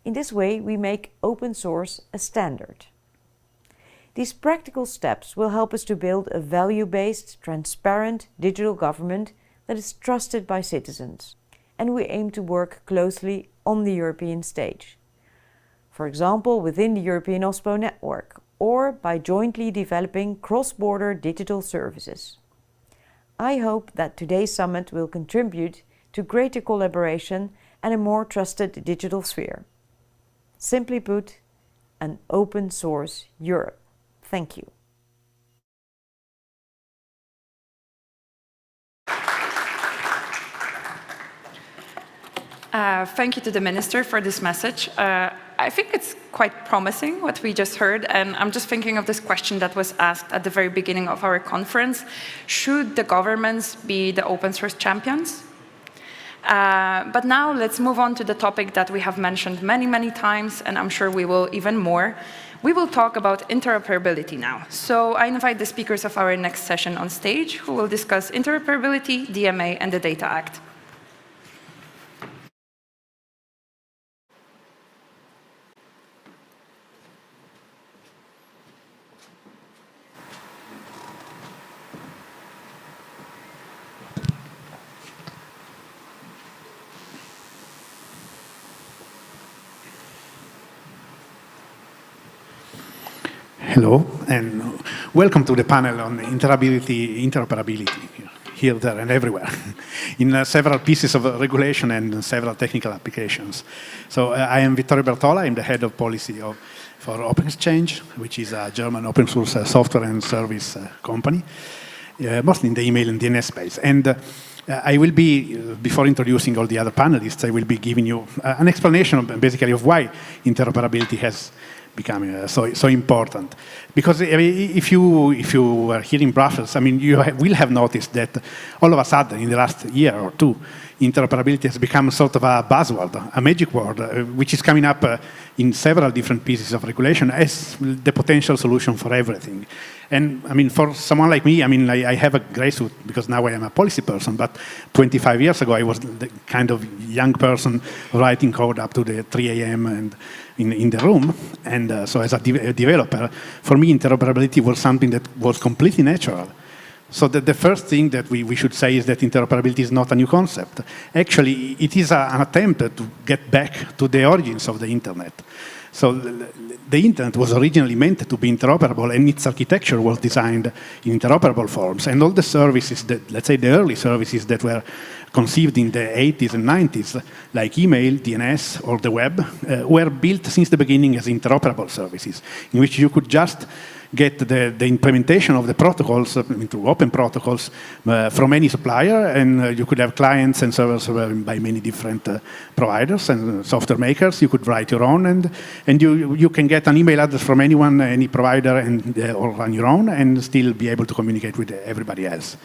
In this way, we make open source a standard. These practical steps will help us to build a value-based, transparent digital government that is trusted by citizens. And we aim to work closely on the European stage. For example, within the European OSPO network, or by jointly developing cross-border digital services. I hope that today's summit will contribute to greater collaboration and a more trusted digital sphere. Simply put, an open source Europe. Thank you. Thank you to the Minister for this message. I think it's quite promising what we just heard, and I'm just thinking of this question that was asked at the very beginning of our conference. Should the governments be the open source champions? But now let's move on to the topic that we have mentioned many, many times, and I'm sure we will even more. We will talk about interoperability now. So I invite the speakers of our next session on stage, who will discuss interoperability, DMA, and the Data Act. Hello, and welcome to the panel on interoperability, here, there, and everywhere, in several pieces of regulation and several technical applications. So I am Vittorio Bertola. I'm the head of policy for Open Exchange, which is a German open source software and service company, mostly in the email and DNS space. And I will be, before introducing all the other panelists, I will be giving you an explanation basically of why interoperability has become so important. Because if you are here in Brussels, I mean, you will have noticed that all of a sudden, in the last year or two, interoperability has become sort of a buzzword, a magic word, which is coming up in several different pieces of regulation as the potential solution for everything. And I mean, for someone like me, I mean, I have a gray suit because now I am a policy person, but 25 years ago, I was the kind of young person writing code up to the 3 a.m. and in the room. And so as a developer, for me, interoperability was something that was completely natural. So the first thing that we should say is that interoperability is not a new concept. Actually, it is an attempt to get back to the origins of the internet. So the internet was originally meant to be interoperable, and its architecture was designed in interoperable forms. And all the services that, let's say the early services that were conceived in the 80s and 90s, like email, DNS, or the web, were built since the beginning as interoperable services, in which you could just get the implementation of the protocols into open protocols from any supplier, and you could have clients and servers by many different providers and software makers. You could write your own, and you can get an email address from anyone, any provider, or run your own, and still be able to communicate with everybody else.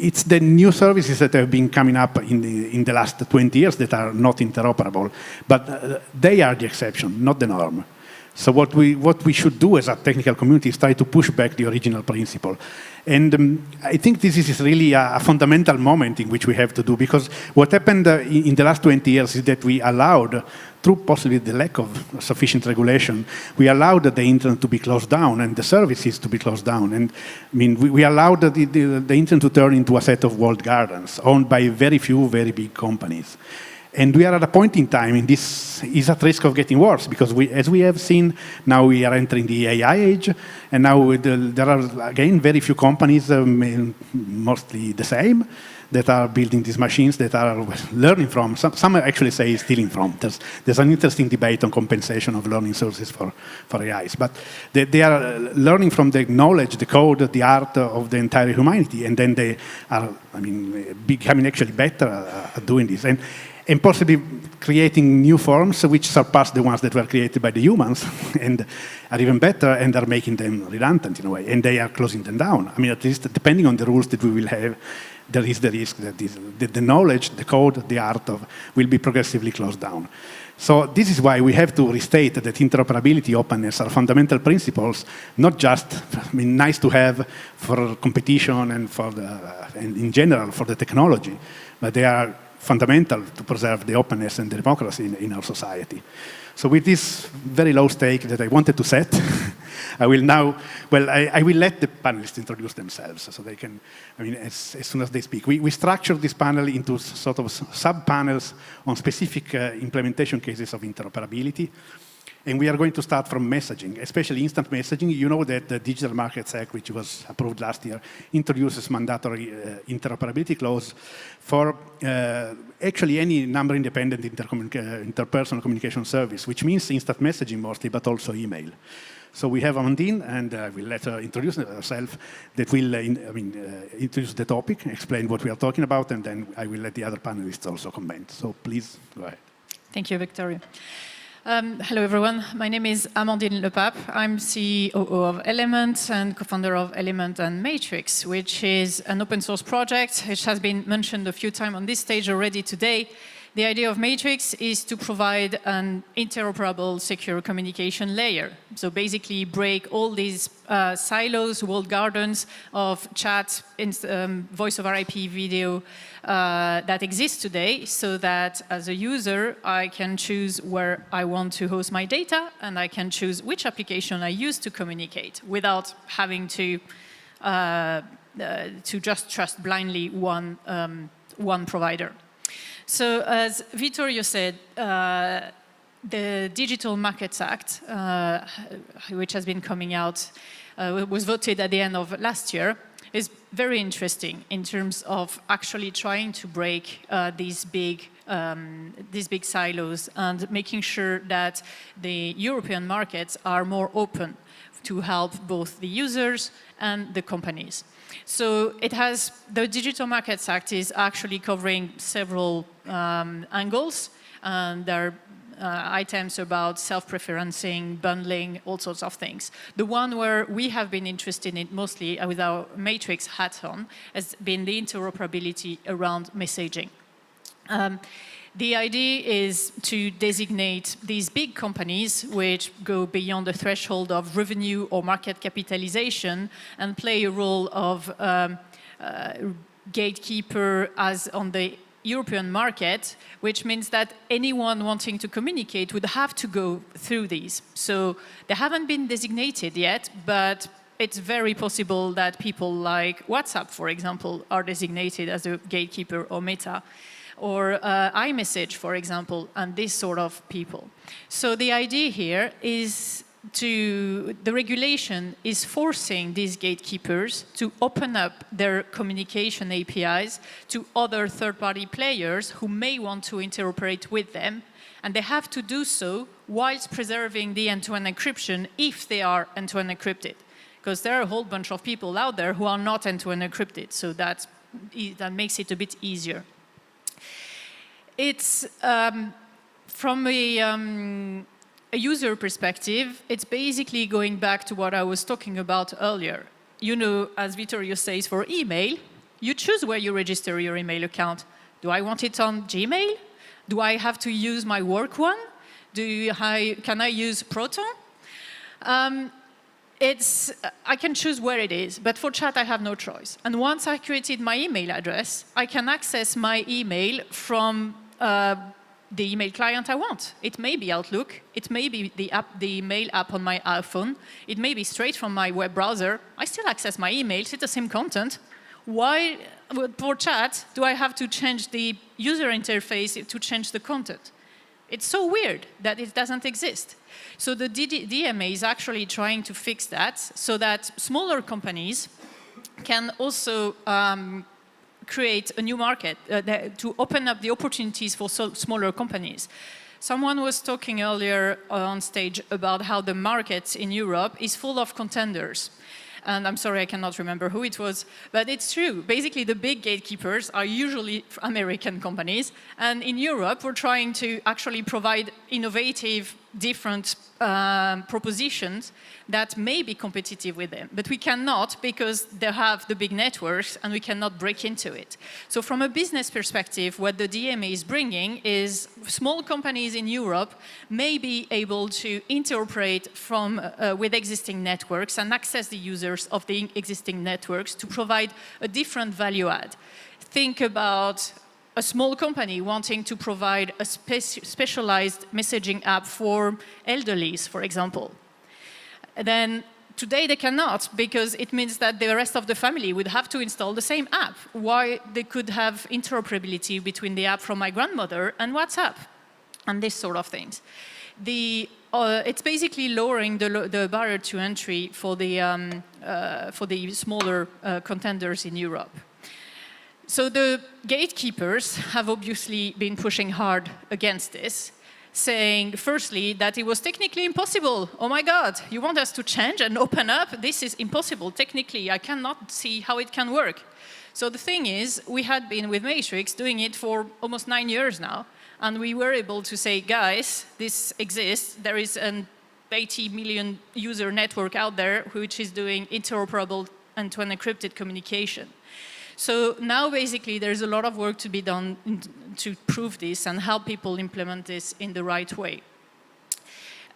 It's the new services that have been coming up in the last 20 years that are not interoperable, but they are the exception, not the norm. So what we should do as a technical community is try to push back the original principle. And I think this is really a fundamental moment in which we have to do, because what happened in the last 20 years is that we allowed, through possibly the lack of sufficient regulation, we allowed the internet to be closed down and the services to be closed down. And I mean, we allowed the internet to turn into a set of walled gardens owned by very few, very big companies. And we are at a point in time, and this is at risk of getting worse, because as we have seen, now we are entering the AI age, and now there are, again, very few companies, mostly the same, that are building these machines that are learning from. Some actually say stealing from. There's an interesting debate on compensation of learning sources for AIs. But they are learning from the knowledge, the code, the art of the entire humanity, and then they are, I mean, becoming actually better at doing this. And possibly creating new forms which surpass the ones that were created by the humans and are even better and are making them redundant in a way. And they are closing them down. I mean, at least depending on the rules that we will have, there is the risk that the knowledge, the code, the art of will be progressively closed down. So this is why we have to restate that interoperability, openness are fundamental principles, not just nice to have for competition and and in general for the technology, but they are fundamental to preserve the openness and the democracy in our society. So with this very low stake that I wanted to set, I will now, I will let the panelists introduce themselves so they can, I mean, as soon as they speak. We structured this panel into sort of sub-panels on specific implementation cases of interoperability. And we are going to start from messaging, especially instant messaging. You know that the Digital Markets Act, which was approved last year, introduces mandatory interoperability clause for actually any number-independent interpersonal communication service, which means instant messaging mostly, but also email. So we have Amandine, and I will let her introduce herself, that will introduce the topic, explain what we are talking about, and then I will let the other panelists also comment. So please, go ahead. Thank you, Victoria. Hello, everyone. My name is Amandine Lepape. I'm COO of Element and co-founder of Element and Matrix, which is an open source project, which has been mentioned a few times on this stage already today. The idea of Matrix is to provide an interoperable secure communication layer. So basically break all these silos, walled gardens of chat, voice over IP video that exist today, so that as a user, I can choose where I want to host my data, and I can choose which application I use to communicate without having to just trust blindly one provider. So as Vittorio said, the Digital Markets Act, which has been coming out, was voted at the end of last year, is very interesting in terms of actually trying to break these big silos and making sure that the European markets are more open to help both the users and the companies. So the Digital Markets Act is actually covering several angles, and there are items about self-preferencing, bundling, all sorts of things. The one where we have been interested in mostly with our Matrix hat on has been the interoperability around messaging. The idea is to designate these big companies which go beyond the threshold of revenue or market capitalization and play a role of gatekeeper as on the European market, which means that anyone wanting to communicate would have to go through these. So they haven't been designated yet, but it's very possible that people like WhatsApp, for example, are designated as a gatekeeper, or Meta, or iMessage, for example, and this sort of people. So the idea here is the regulation is forcing these gatekeepers to open up their communication APIs to other third-party players who may want to interoperate with them, and they have to do so whilst preserving the end-to-end encryption if they are end-to-end encrypted, because there are a whole bunch of people out there who are not end-to-end encrypted, so that makes it a bit easier. It's from a user perspective, it's basically going back to what I was talking about earlier. You know, as Vittorio says, for email, you choose where you register your email account. Do I want it on Gmail? Do I have to use my work one? Can I use Proton? I can choose where it is, but for chat I have no choice. And once I created my email address, I can access my email from the email client I want. It may be Outlook, it may be the email app on my iPhone, it may be straight from my web browser. I still access my emails, it's the same content. Why, for chat, do I have to change the user interface to change the content? It's so weird that it doesn't exist. So the DMA is actually trying to fix that so that smaller companies can also create a new market to open up the opportunities for smaller companies. Someone was talking earlier on stage about how the market in Europe is full of contenders. And I'm sorry, I cannot remember who it was, but it's true. Basically, the big gatekeepers are usually American companies. And in Europe, we're trying to actually provide innovative, different propositions that may be competitive with them. But we cannot because they have the big networks and we cannot break into it. So from a business perspective, what the DMA is bringing is small companies in Europe may be able to interoperate with existing networks and access the users of the existing networks to provide a different value add. Think about a small company wanting to provide a specialized messaging app for elderlies, for example. Then today they cannot because it means that the rest of the family would have to install the same app. Why they could have interoperability between the app from my grandmother and WhatsApp and this sort of things. It's basically lowering the barrier to entry for the smaller contenders in Europe. So the gatekeepers have obviously been pushing hard against this, saying, firstly, that it was technically impossible. Oh my God, you want us to change and open up? This is impossible. Technically, I cannot see how it can work. So the thing is, we had been with Matrix doing it for almost 9 years now, and we were able to say, guys, this exists. There is an 80 million user network out there which is doing interoperable and to encrypted communication. So now basically there's a lot of work to be done to prove this and help people implement this in the right way.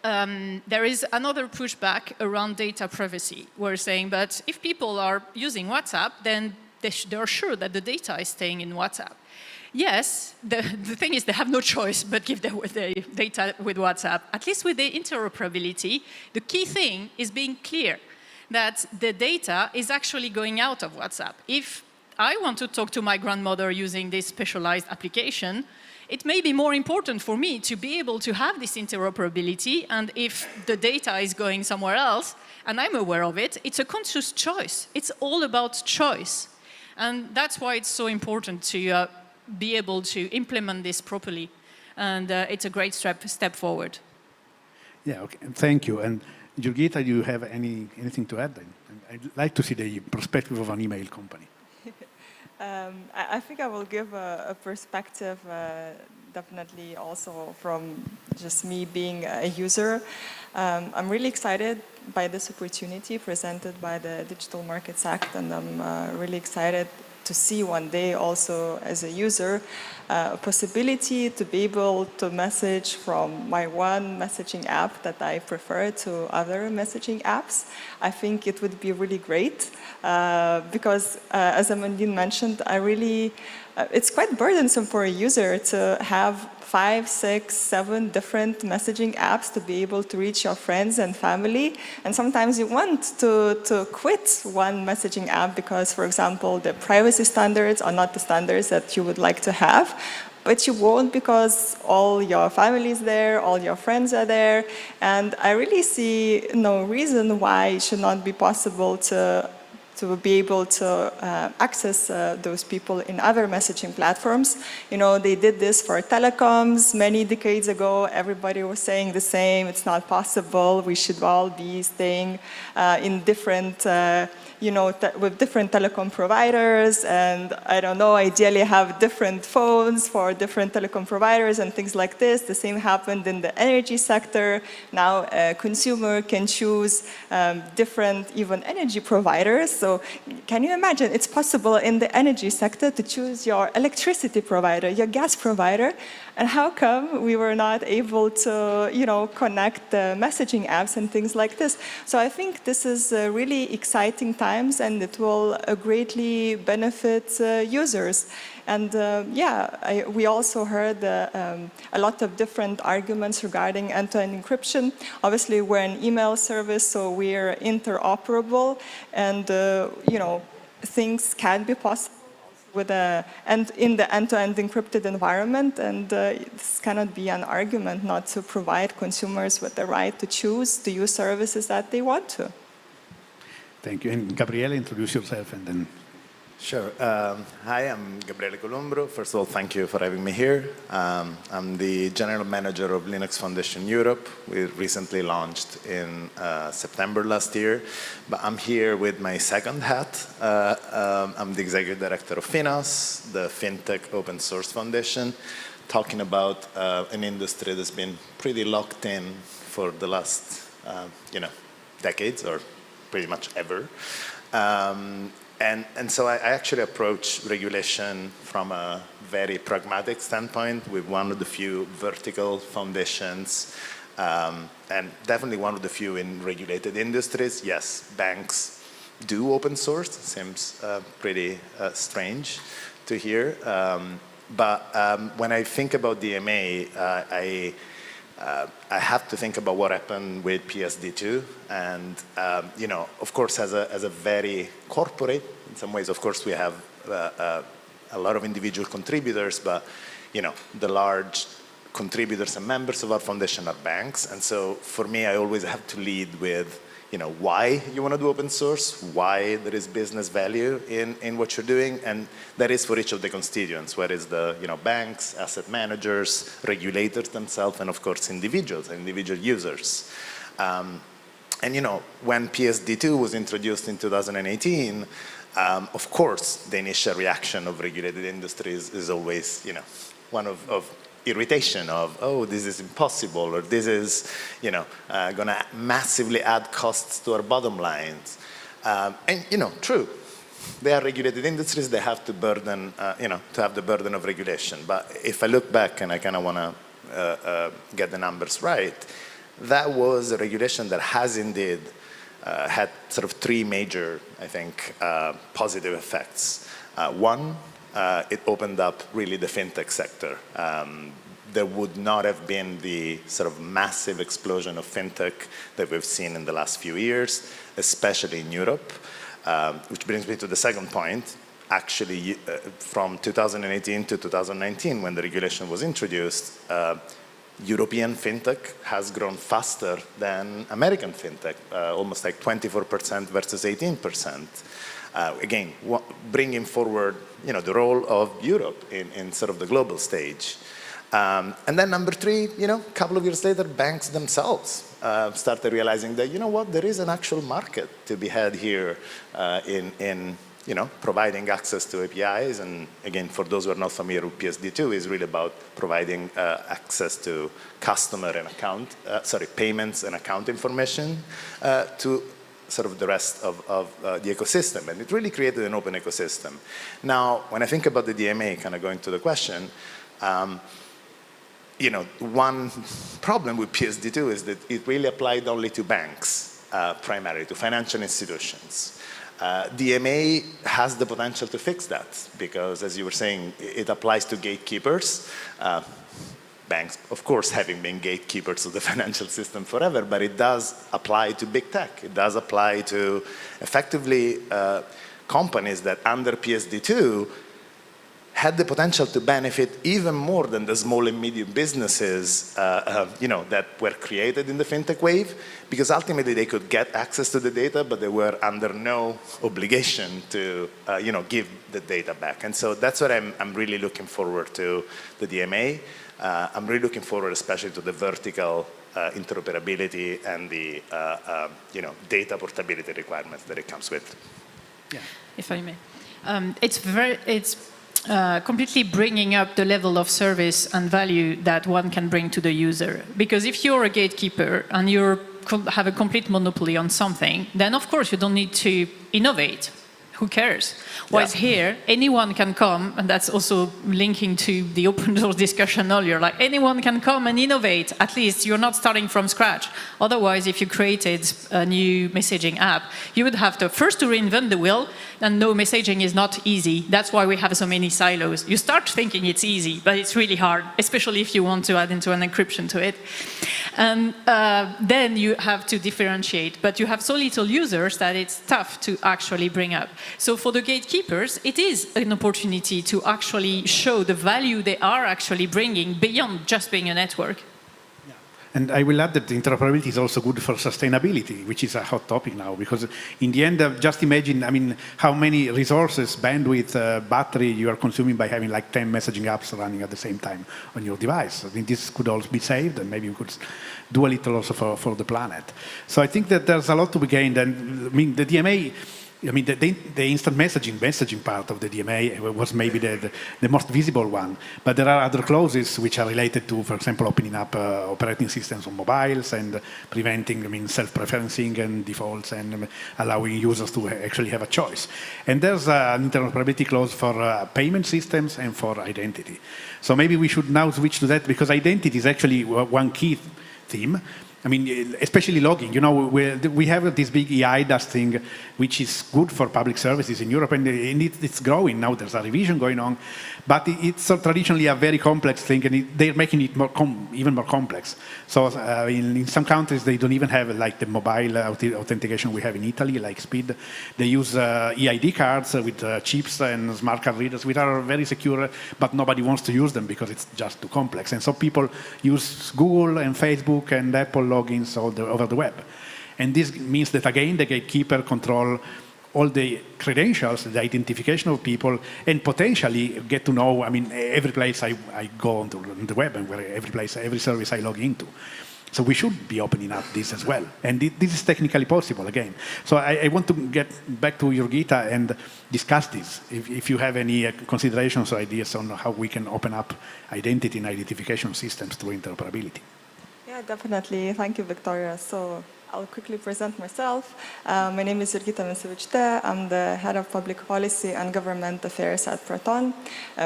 There is another pushback around data privacy. We're saying, but if people are using WhatsApp, then they're sure that the data is staying in WhatsApp. Yes, the thing is they have no choice but give the data with WhatsApp. At least with the interoperability, the key thing is being clear that the data is actually going out of WhatsApp. If I want to talk to my grandmother using this specialized application, it may be more important for me to be able to have this interoperability, and if the data is going somewhere else, and I'm aware of it, it's a conscious choice. It's all about choice. And that's why it's so important to be able to implement this properly. And it's a great step forward. Yeah, okay, thank you. And Jurgita, do you have anything to add then? I'd like to see the perspective of an email company. I think I will give a perspective, definitely also from just me being a user. I'm really excited by this opportunity presented by the Digital Markets Act, and I'm really excited to see one day also as a user a possibility to be able to message from my one messaging app that I prefer to other messaging apps. I think it would be really great because as Amandine mentioned, it's quite burdensome for a user to have 5, 6, 7 different messaging apps to be able to reach your friends and family. And sometimes you want to quit one messaging app because, for example, the privacy standards are not the standards that you would like to have. But you won't because all your family is there, all your friends are there. And I really see no reason why it should not be possible to be able to access those people in other messaging platforms. You know, they did this for telecoms many decades ago. Everybody was saying the same, it's not possible. We should all be staying in different with different telecom providers, and I don't know, ideally have different phones for different telecom providers and things like this. The same happened in the energy sector. Now a consumer can choose different even energy providers. So can you imagine, it's possible in the energy sector to choose your electricity provider, your gas provider, and how come we were not able to, connect the messaging apps and things like this? So I think this is really exciting times, and it will greatly benefit users. And we also heard a lot of different arguments regarding end-to-end encryption. Obviously, we're an email service, so we're interoperable, and things can be possible in the end-to-end encrypted environment, and this cannot be an argument not to provide consumers with the right to choose to use services that they want to. Thank you. And Gabriele, introduce yourself and then. Sure. Hi, I'm Gabriele Columbro. First of all, thank you for having me here. I'm the General Manager of Linux Foundation Europe. We recently launched in September last year, but I'm here with my second hat. I'm the Executive Director of FinOS, the FinTech Open Source Foundation, talking about an industry that's been pretty locked in for the last, decades, or pretty much ever. And so I actually approach regulation from a very pragmatic standpoint, with one of the few vertical foundations, and definitely one of the few in regulated industries. Yes, banks do open source. Seems pretty strange to hear. But when I think about DMA, I have to think about what happened with PSD2, and of course, as a very corporate, in some ways, of course, we have a lot of individual contributors, but the large contributors and members of our foundation are banks, and so for me, I always have to lead with why you want to do open source, why there is business value in what you're doing, and that is for each of the constituents, whether it's the banks, asset managers, regulators themselves, and of course individuals, individual users. And when PSD2 was introduced in 2018, of course the initial reaction of regulated industries is always one of irritation of, oh, this is impossible, or this is, going to massively add costs to our bottom lines. And, true, they are regulated industries, they have to burden, to have the burden of regulation. But if I look back, and I kind of want to get the numbers right, that was a regulation that has indeed had sort of three major, I think, positive effects. One, it opened up really the fintech sector. There would not have been the sort of massive explosion of fintech that we've seen in the last few years, especially in Europe, which brings me to the second point. Actually, from 2018 to 2019, when the regulation was introduced, European fintech has grown faster than American fintech, almost like 24% versus 18%. Again, bringing forward, the role of Europe in sort of the global stage. And then number three, a couple of years later, banks themselves started realizing that, there is an actual market to be had here in providing access to APIs. And again, for those who are not familiar with PSD2, is really about providing access to customer and payments and account information to sort of the rest of the ecosystem. And it really created an open ecosystem. Now, when I think about the DMA, kind of going to the question, one problem with PSD2 is that it really applied only to banks, primarily to financial institutions. DMA has the potential to fix that because, as you were saying, it applies to gatekeepers. Banks, of course, having been gatekeepers of the financial system forever, but it does apply to big tech. It does apply to, effectively, companies that under PSD2 had the potential to benefit even more than the small and medium businesses, that were created in the fintech wave, because ultimately they could get access to the data, but they were under no obligation to, give the data back. And so that's what I'm really looking forward to the DMA. I'm really looking forward, especially to the vertical interoperability and the, data portability requirements that it comes with. if I may. It's completely bringing up the level of service and value that one can bring to the user. Because if you're a gatekeeper and you have a complete monopoly on something, then of course you don't need to innovate. Who cares? Whereas here, anyone can come, and that's also linking to the open source discussion earlier, like anyone can come and innovate. At least you're not starting from scratch. Otherwise, if you created a new messaging app, you would have to first to reinvent the wheel, and no, messaging is not easy. That's why we have so many silos. You start thinking it's easy, but it's really hard, especially if you want to add into an encryption to it. And then you have to differentiate, but you have so little users that it's tough to actually bring up. So for the gatekeepers, it is an opportunity to actually show the value they are actually bringing beyond just being a network. And I will add that interoperability is also good for sustainability, which is a hot topic now, because in the end, just imagine, I mean, how many resources, bandwidth, battery you are consuming by having like 10 messaging apps running at the same time on your device. I think this could also be saved, and maybe we could do a little also for the planet. So I think that there's a lot to be gained, and I mean, the DMA, I mean, the instant messaging part of the DMA was maybe the most visible one. But there are other clauses which are related to, for example, opening up operating systems on mobiles and preventing, I mean, self-preferencing and defaults and allowing users to actually have a choice. And there's an interoperability clause for payment systems and for identity. So maybe we should now switch to that, because identity is actually one key theme. I mean, especially logging. You know, we have this big eIDAS thing, which is good for public services in Europe, and it's growing now. There's a revision going on, but it's traditionally a very complex thing, and they're making it even more complex. So in some countries, they don't even have like the mobile authentication we have in Italy, like SPID. They use EID cards with chips and smart card readers, which are very secure, but nobody wants to use them because it's just too complex. And so people use Google and Facebook and Apple logins over the web. And this means that, again, the gatekeeper control all the credentials, the identification of people, and potentially get to know, I mean, every place I go on the web, and every service I log into. So we should be opening up this as well. And this is technically possible, again. So I want to get back to Jurgita and discuss this, if you have any considerations or ideas on how we can open up identity and identification systems through interoperability. Yeah, definitely. Thank you, Victoria. So I'll quickly present myself. My name is Jurgita Misevic-Te. I'm the head of public policy and government affairs at Proton.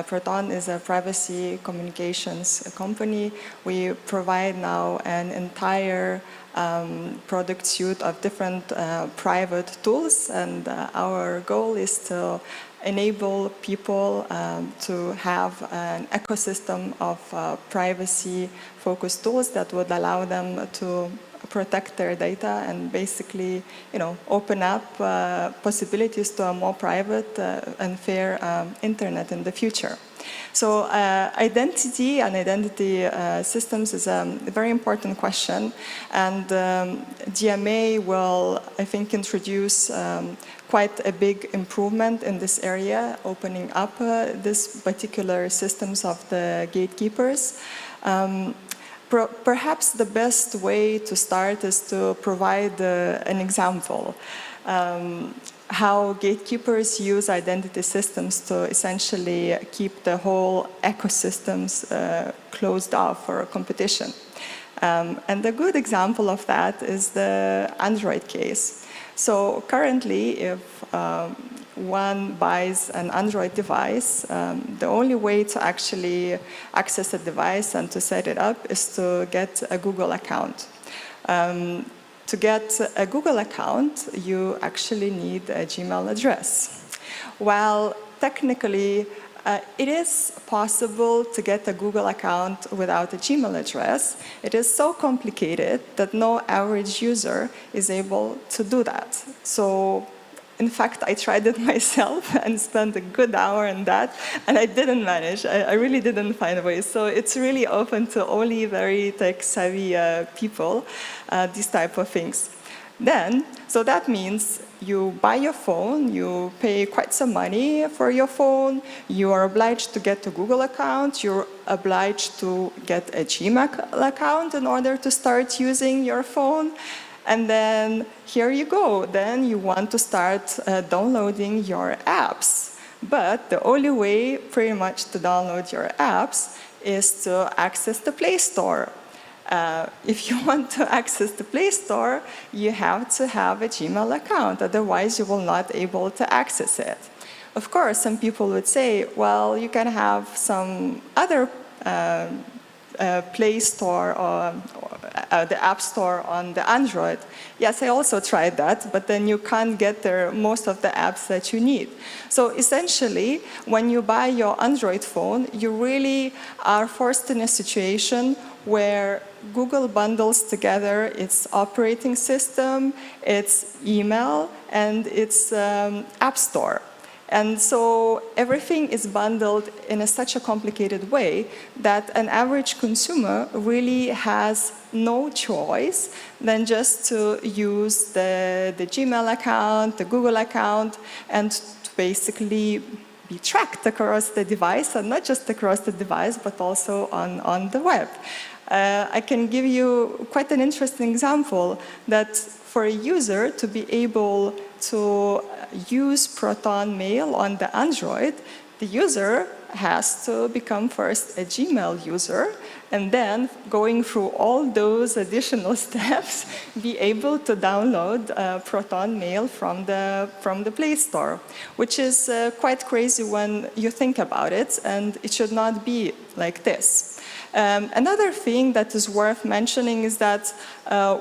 Proton is a privacy communications company. We provide now an entire product suite of different private tools, and our goal is to enable people to have an ecosystem of privacy-focused tools that would allow them to protect their data and basically, you know, open up possibilities to a more private and fair internet in the future. So identity and identity systems is a very important question, and DMA will, I think, introduce quite a big improvement in this area, opening up this particular systems of the gatekeepers. Perhaps the best way to start is to provide an example. How gatekeepers use identity systems to essentially keep the whole ecosystems closed off for competition. And a good example of that is the Android case. So currently, if one buys an Android device, the only way to actually access a device and to set it up is to get a Google account. To get a Google account, you actually need a Gmail address. While technically, it is possible to get a Google account without a Gmail address, it is so complicated that no average user is able to do that. So, in fact, I tried it myself and spent a good hour on that, and I didn't manage. I really didn't find a way. So it's really open to only very tech-savvy people, these type of things. Then, so that means you buy your phone, you pay quite some money for your phone, you are obliged to get a Google account, you're obliged to get a Gmail account in order to start using your phone. And then here you go. Then you want to start downloading your apps. But the only way pretty much to download your apps is to access the Play Store. If you want to access the Play Store, you have to have a Gmail account. Otherwise, you will not be able to access it. Of course, some people would say, well, you can have some other Play Store or the App Store on the Android. Yes, I also tried that, but then you can't get there most of the apps that you need. So essentially, when you buy your Android phone, you really are forced in a situation where Google bundles together its operating system, its email, and its App Store. And so everything is bundled in such a complicated way that an average consumer really has no choice than just to use the Gmail account, the Google account, and to basically be tracked across the device, and not just across the device, but also on the web. I can give you quite an interesting example that for a user to be able to use Proton Mail on the Android, the user has to become first a Gmail user, and then going through all those additional steps, be able to download Proton Mail from the Play Store, which is quite crazy when you think about it, and it should not be like this. Another thing that is worth mentioning is that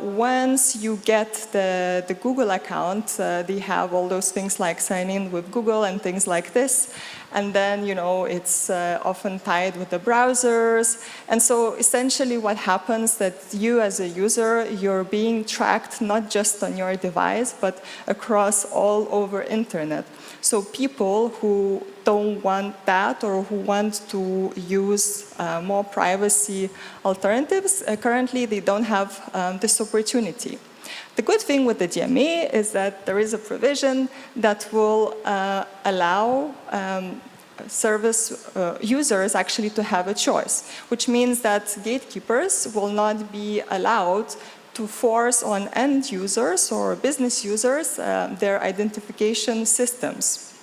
once you get the Google account, they have all those things like sign in with Google and things like this. And then, you know, it's often tied with the browsers. And so essentially what happens that you as a user, you're being tracked not just on your device, but across all over internet. So people who don't want that or who want to use more privacy alternatives, currently they don't have this opportunity. The good thing with the DMA is that there is a provision that will allow service users actually to have a choice, which means that gatekeepers will not be allowed to force on end users or business users their identification systems.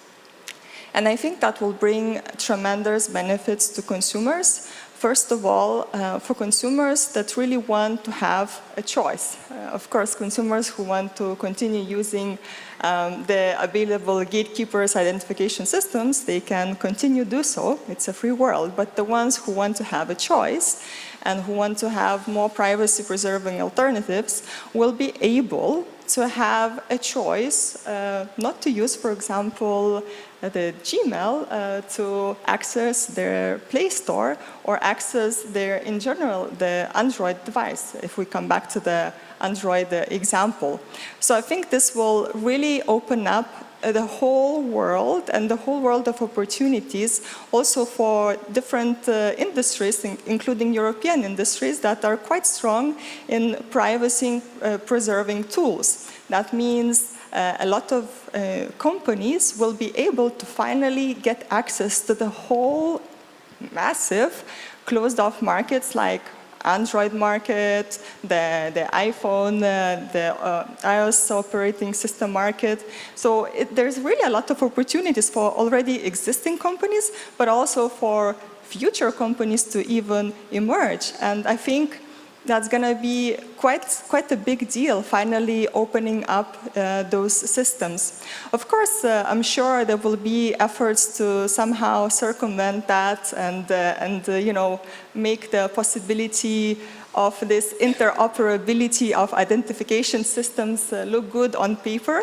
And I think that will bring tremendous benefits to consumers. First of all, for consumers that really want to have a choice. Of course, consumers who want to continue using the available gatekeepers identification systems, they can continue to do so. It's a free world. But the ones who want to have a choice and who want to have more privacy-preserving alternatives will be able to have a choice not to use, for example, the Gmail to access their Play Store or access their, in general, the Android device, if we come back to the Android example. So I think this will really open up the whole world and the whole world of opportunities also for different industries, including European industries that are quite strong in privacy preserving tools. That means a lot of companies will be able to finally get access to the whole massive closed-off markets like Android market, the iPhone, the iOS operating system market. So there's really a lot of opportunities for already existing companies, but also for future companies to even emerge. And I think that's going to be quite a big deal, finally opening up those systems. Of course, I'm sure there will be efforts to somehow circumvent that and you know, make the possibility of this interoperability of identification systems look good on paper.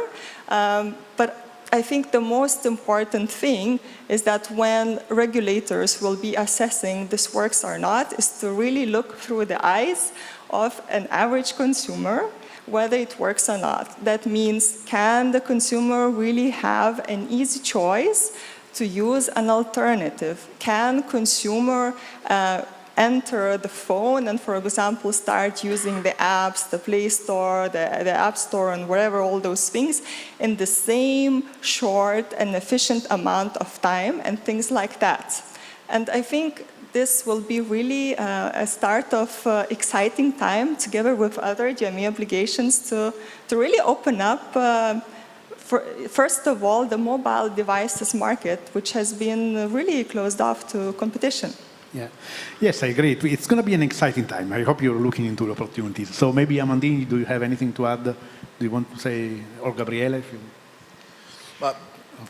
But I think the most important thing is that when regulators will be assessing this works or not, is to really look through the eyes of an average consumer, whether it works or not. That means, can the consumer really have an easy choice to use an alternative? Can consumer enter the phone and, for example, start using the apps, the Play Store, the App Store, and whatever, all those things, in the same short and efficient amount of time, and things like that. And I think this will be really a start of exciting time together with other GME obligations to really open up, first of all, the mobile devices market, which has been really closed off to competition. Yeah. Yes, I agree. It's going to be an exciting time. I hope you're looking into the opportunities. So maybe, Amandine, do you have anything to add? Do you want to say, or Gabriele? If you... Well,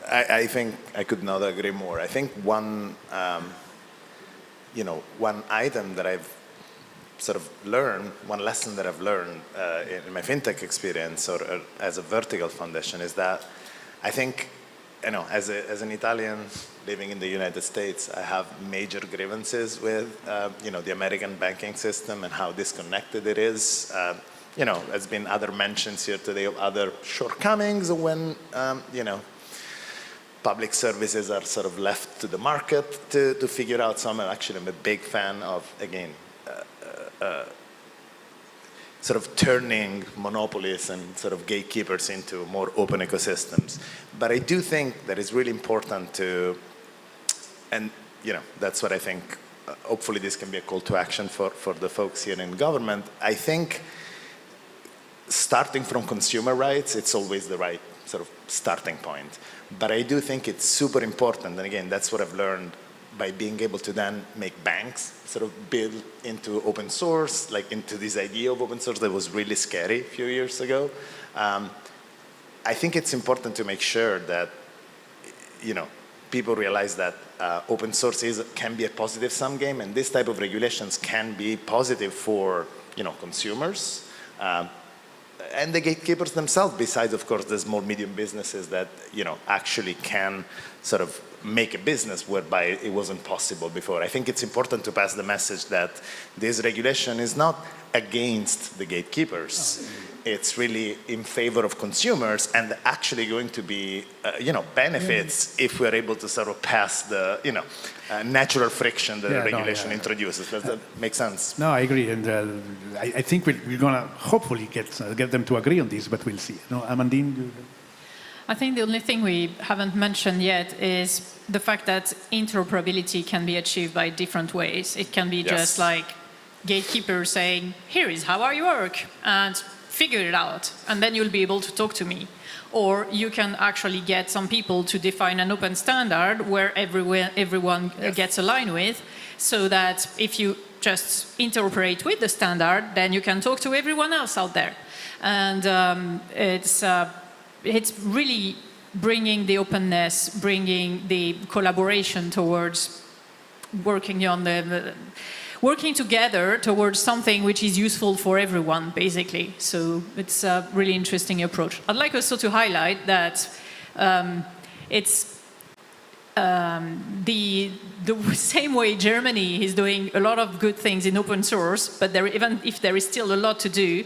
I think I could not agree more. I think one item that I've sort of learned, one lesson that I've learned in my fintech experience or as a vertical foundation is that I think, as an Italian living in the United States, I have major grievances with, the American banking system and how disconnected it is. There's been other mentions here today of other shortcomings when, public services are sort of left to the market to figure out some. Actually, I'm a big fan of, again, sort of turning monopolies and sort of gatekeepers into more open ecosystems. But I do think that it's really important to, and that's what I think, hopefully this can be a call to action for the folks here in government. I think starting from consumer rights, it's always the right sort of starting point. But I do think it's super important, and again, that's what I've learned by being able to then make banks sort of build into open source, like into this idea of open source that was really scary a few years ago. I think it's important to make sure that, people realize that open source can be a positive sum game, and this type of regulations can be positive for, consumers. And the gatekeepers themselves, besides, of course, the small, medium businesses that, actually can sort of make a business whereby it wasn't possible before. I think it's important to pass the message that this regulation is not against the gatekeepers. It's really in favor of consumers and actually going to be, benefits if we're able to sort of pass the, natural friction that the regulation introduces. Does that make sense? No, I agree. And I think we're going to hopefully get them to agree on this, but we'll see. No, Amandine? I think the only thing we haven't mentioned yet is the fact that interoperability can be achieved by different ways. It can be just like gatekeepers saying, here is how I work, and figure it out, and then you'll be able to talk to me. Or you can actually get some people to define an open standard where everyone gets aligned with, so that if you just interoperate with the standard, then you can talk to everyone else out there. And it's really bringing the openness, bringing the collaboration towards working together towards something which is useful for everyone, basically. So it's a really interesting approach. I'd like also to highlight that it's the same way Germany is doing a lot of good things in open source, but even if there is still a lot to do,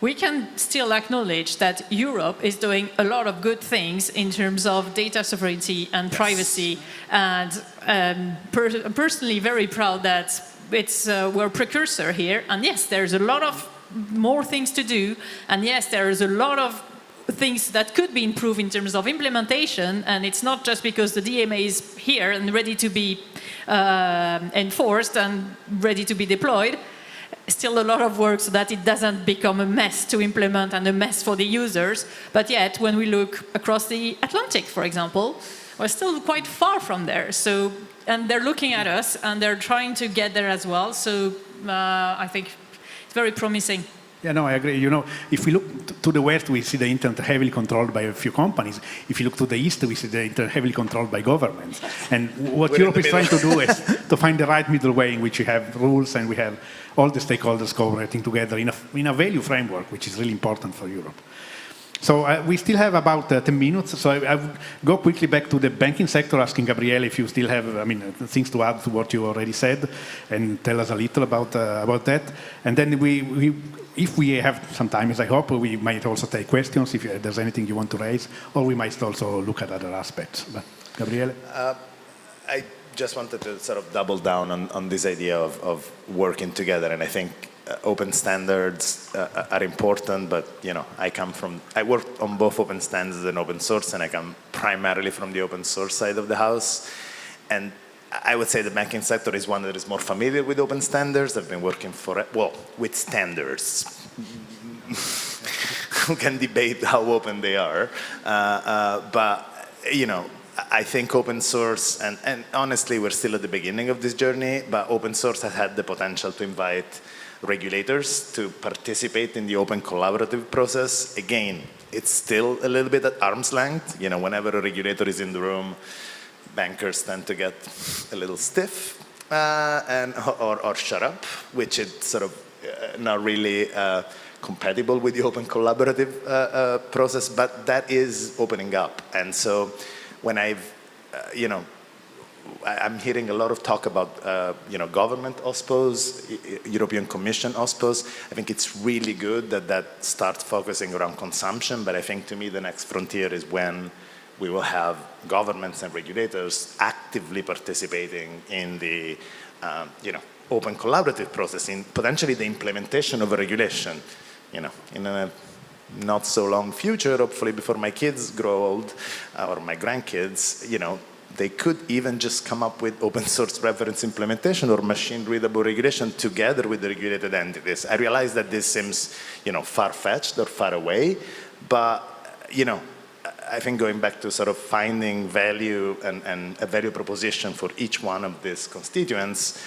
we can still acknowledge that Europe is doing a lot of good things in terms of data sovereignty and privacy. And personally very proud that we're a precursor here. And yes, there's a lot of more things to do. And yes, there's a lot of things that could be improved in terms of implementation. And it's not just because the DMA is here and ready to be enforced and ready to be deployed. Still a lot of work so that it doesn't become a mess to implement and a mess for the users. But yet, when we look across the Atlantic, for example, we're still quite far from there. So, and they're looking at us and they're trying to get there as well. So I think it's very promising. Yeah, no, I agree. If we look to the west, we see the internet heavily controlled by a few companies. If you look to the east, we see the internet heavily controlled by governments. And what Europe is trying to do is to find the right middle way in which we have rules and we have all the stakeholders cooperating together in a value framework, which is really important for Europe. So we still have about 10 minutes. So I would go quickly back to the banking sector, asking Gabriele if you still have, things to add to what you already said, and tell us a little about that. And then if we have some time, as I hope, we might also take questions if there's anything you want to raise, or we might also look at other aspects. But Gabriele? I just wanted to sort of double down on this idea of working together, and I think open standards are important, but I worked on both open standards and open source, and I come primarily from the open source side of the house. And I would say the banking sector is one that is more familiar with open standards. I've been working with standards. Who can debate how open they are, but I think open source, and honestly, we're still at the beginning of this journey, but open source has had the potential to invite regulators to participate in the open collaborative process. Again, it's still a little bit at arm's length. Whenever a regulator is in the room, bankers tend to get a little stiff or shut up, which is sort of not really compatible with the open collaborative process, but that is opening up. And so when I'm hearing a lot of talk about, government OSPOs, European Commission OSPOs. I think it's really good that starts focusing around consumption, but I think to me the next frontier is when we will have governments and regulators actively participating in the, open collaborative process, in potentially the implementation of a regulation, in a not so long future, hopefully before my kids grow old, or my grandkids, they could even just come up with open source reference implementation or machine readable regulation together with the regulated entities. I realize that this seems, far-fetched or far away, but, I think going back to sort of finding value and a value proposition for each one of these constituents,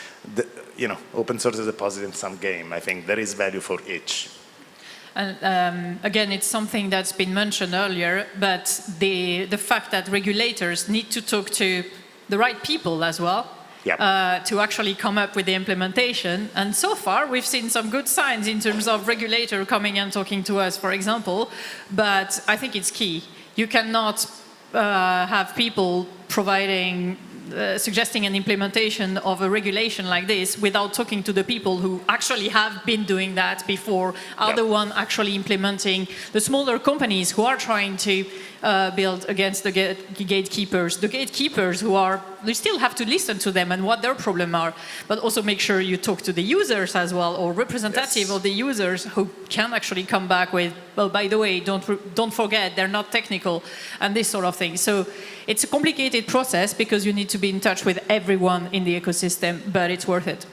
open source is a positive-sum game. I think there is value for each. And again, it's something that's been mentioned earlier, but the fact that regulators need to talk to the right people as well, to actually come up with the implementation. And so far, we've seen some good signs in terms of regulator coming and talking to us, for example, but I think it's key. You cannot have people providing suggesting an implementation of a regulation like this without talking to the people who actually have been doing that before, are the one actually implementing, the smaller companies who are trying to build against the gatekeepers who you still have to listen to them and what their problems are, but also make sure you talk to the users as well, or representative of the users who can actually come back with, well, by the way, don't forget, they're not technical, and this sort of thing. So it's a complicated process because you need to be in touch with everyone in the ecosystem, but it's worth it.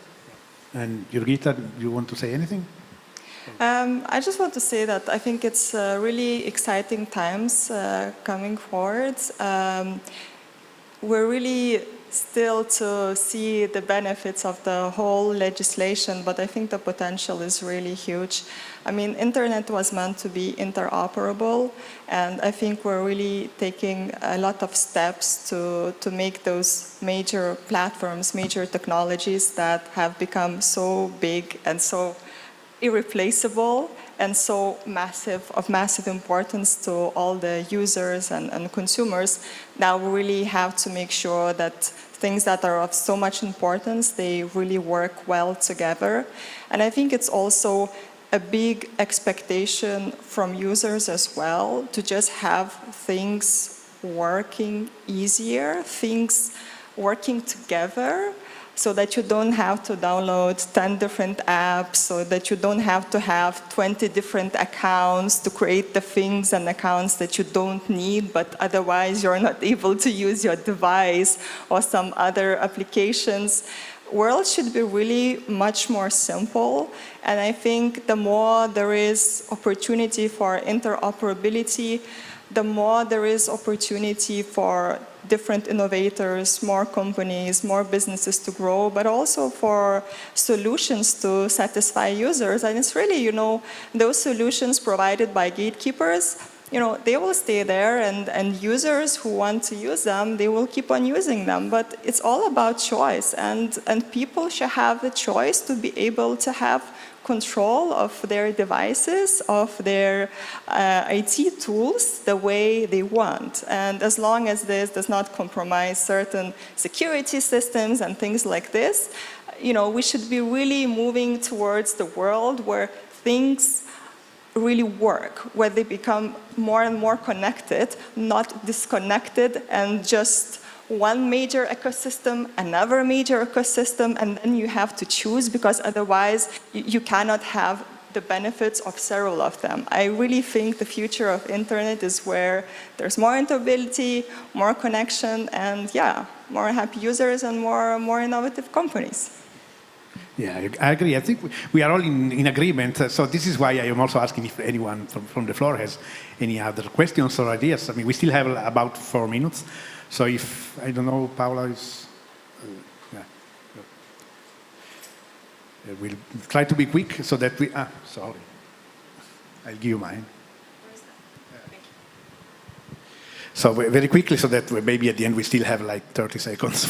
And Jurgita, do you want to say anything? I just want to say that I think it's really exciting times coming forward. We're really still to see the benefits of the whole legislation, but I think the potential is really huge. I mean, internet was meant to be interoperable, and I think we're really taking a lot of steps to make those major platforms, major technologies that have become so big and so irreplaceable and so of massive importance to all the users and consumers. Now we really have to make sure that things that are of so much importance, they really work well together. And I think it's also a big expectation from users as well to just have things working easier, things working together, so that you don't have to download 10 different apps, so that you don't have to have 20 different accounts to create the things and accounts that you don't need, but otherwise you're not able to use your device or some other applications. World should be really much more simple, and I think the more there is opportunity for interoperability, the more there is opportunity for different innovators, more companies, more businesses to grow, but also for solutions to satisfy users. And it's really, those solutions provided by gatekeepers, they will stay there, and users who want to use them, they will keep on using them. But it's all about choice, and people should have the choice to be able to have control of their devices, of their IT tools the way they want. And as long as this does not compromise certain security systems and things like this, we should be really moving towards the world where things really work, where they become more and more connected, not disconnected, and just one major ecosystem, another major ecosystem, and then you have to choose, because otherwise you cannot have the benefits of several of them. I really think the future of internet is where there's more interoperability, more connection, and yeah, more happy users and more innovative companies. Yeah, I agree. I think we are all in agreement. So this is why I am also asking if anyone from the floor has any other questions or ideas. I mean, we still have about 4 minutes. So if, I don't know, Paula is... we'll try to be quick so that we... sorry. I'll give you mine. So very quickly, so that maybe at the end we still have like 30 seconds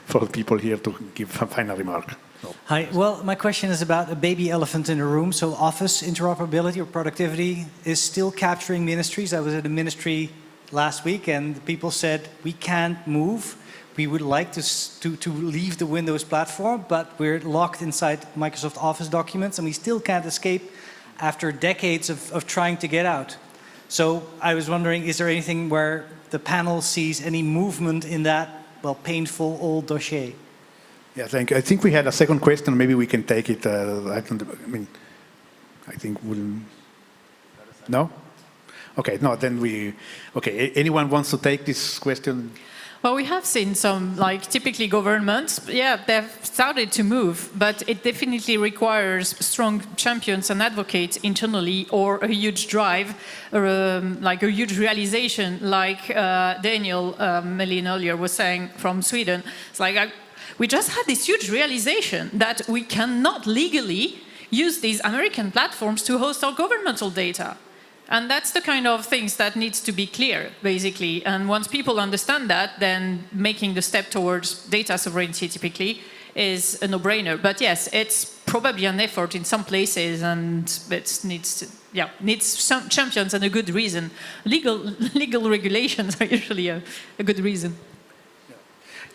for people here to give a final remark. So. Hi, well, my question is about a baby elephant in the room. So office interoperability or productivity is still capturing ministries. I was at a ministry last week and people said, we can't move. We would like to leave the Windows platform, but we're locked inside Microsoft Office documents and we still can't escape after decades of trying to get out. So I was wondering, is there anything where the panel sees any movement in that, well, painful old dossier? Yeah, thank you. I think we had a second question. Maybe we can take it. I think we'll... No? Okay, no, then we... Okay, anyone wants to take this question? Well, we have seen some, like, typically governments, yeah, they've started to move, but it definitely requires strong champions and advocates internally or a huge drive, or like a huge realization, like Daniel Melin earlier was saying from Sweden. It's like, we just had this huge realization that we cannot legally use these American platforms to host our governmental data. And that's the kind of things that needs to be clear, basically. And once people understand that, then making the step towards data sovereignty typically is a no-brainer. But yes, it's probably an effort in some places, and it needs some champions and a good reason. Legal regulations are usually a good reason.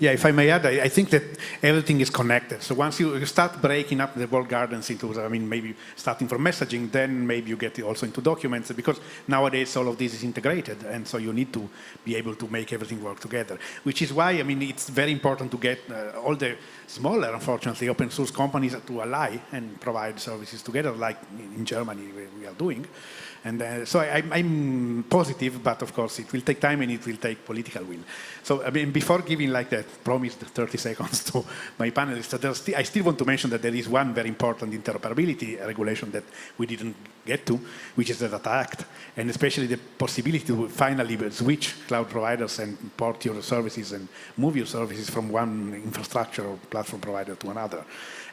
Yeah, if I may add, I think that everything is connected. So once you start breaking up the walled gardens into, I mean, maybe starting from messaging, then maybe you get also into documents, because nowadays all of this is integrated, and so you need to be able to make everything work together. Which is why, I mean, it's very important to get all the smaller, unfortunately, open source companies to ally and provide services together, like in Germany we are doing. And so I'm positive, but of course it will take time and it will take political will. So I mean, before giving like that promised 30 seconds to my panelists, I still want to mention that there is one very important interoperability regulation that we didn't get to, which is the Data Act, and especially the possibility to finally switch cloud providers and port your services and move your services from one infrastructure or platform provider to another.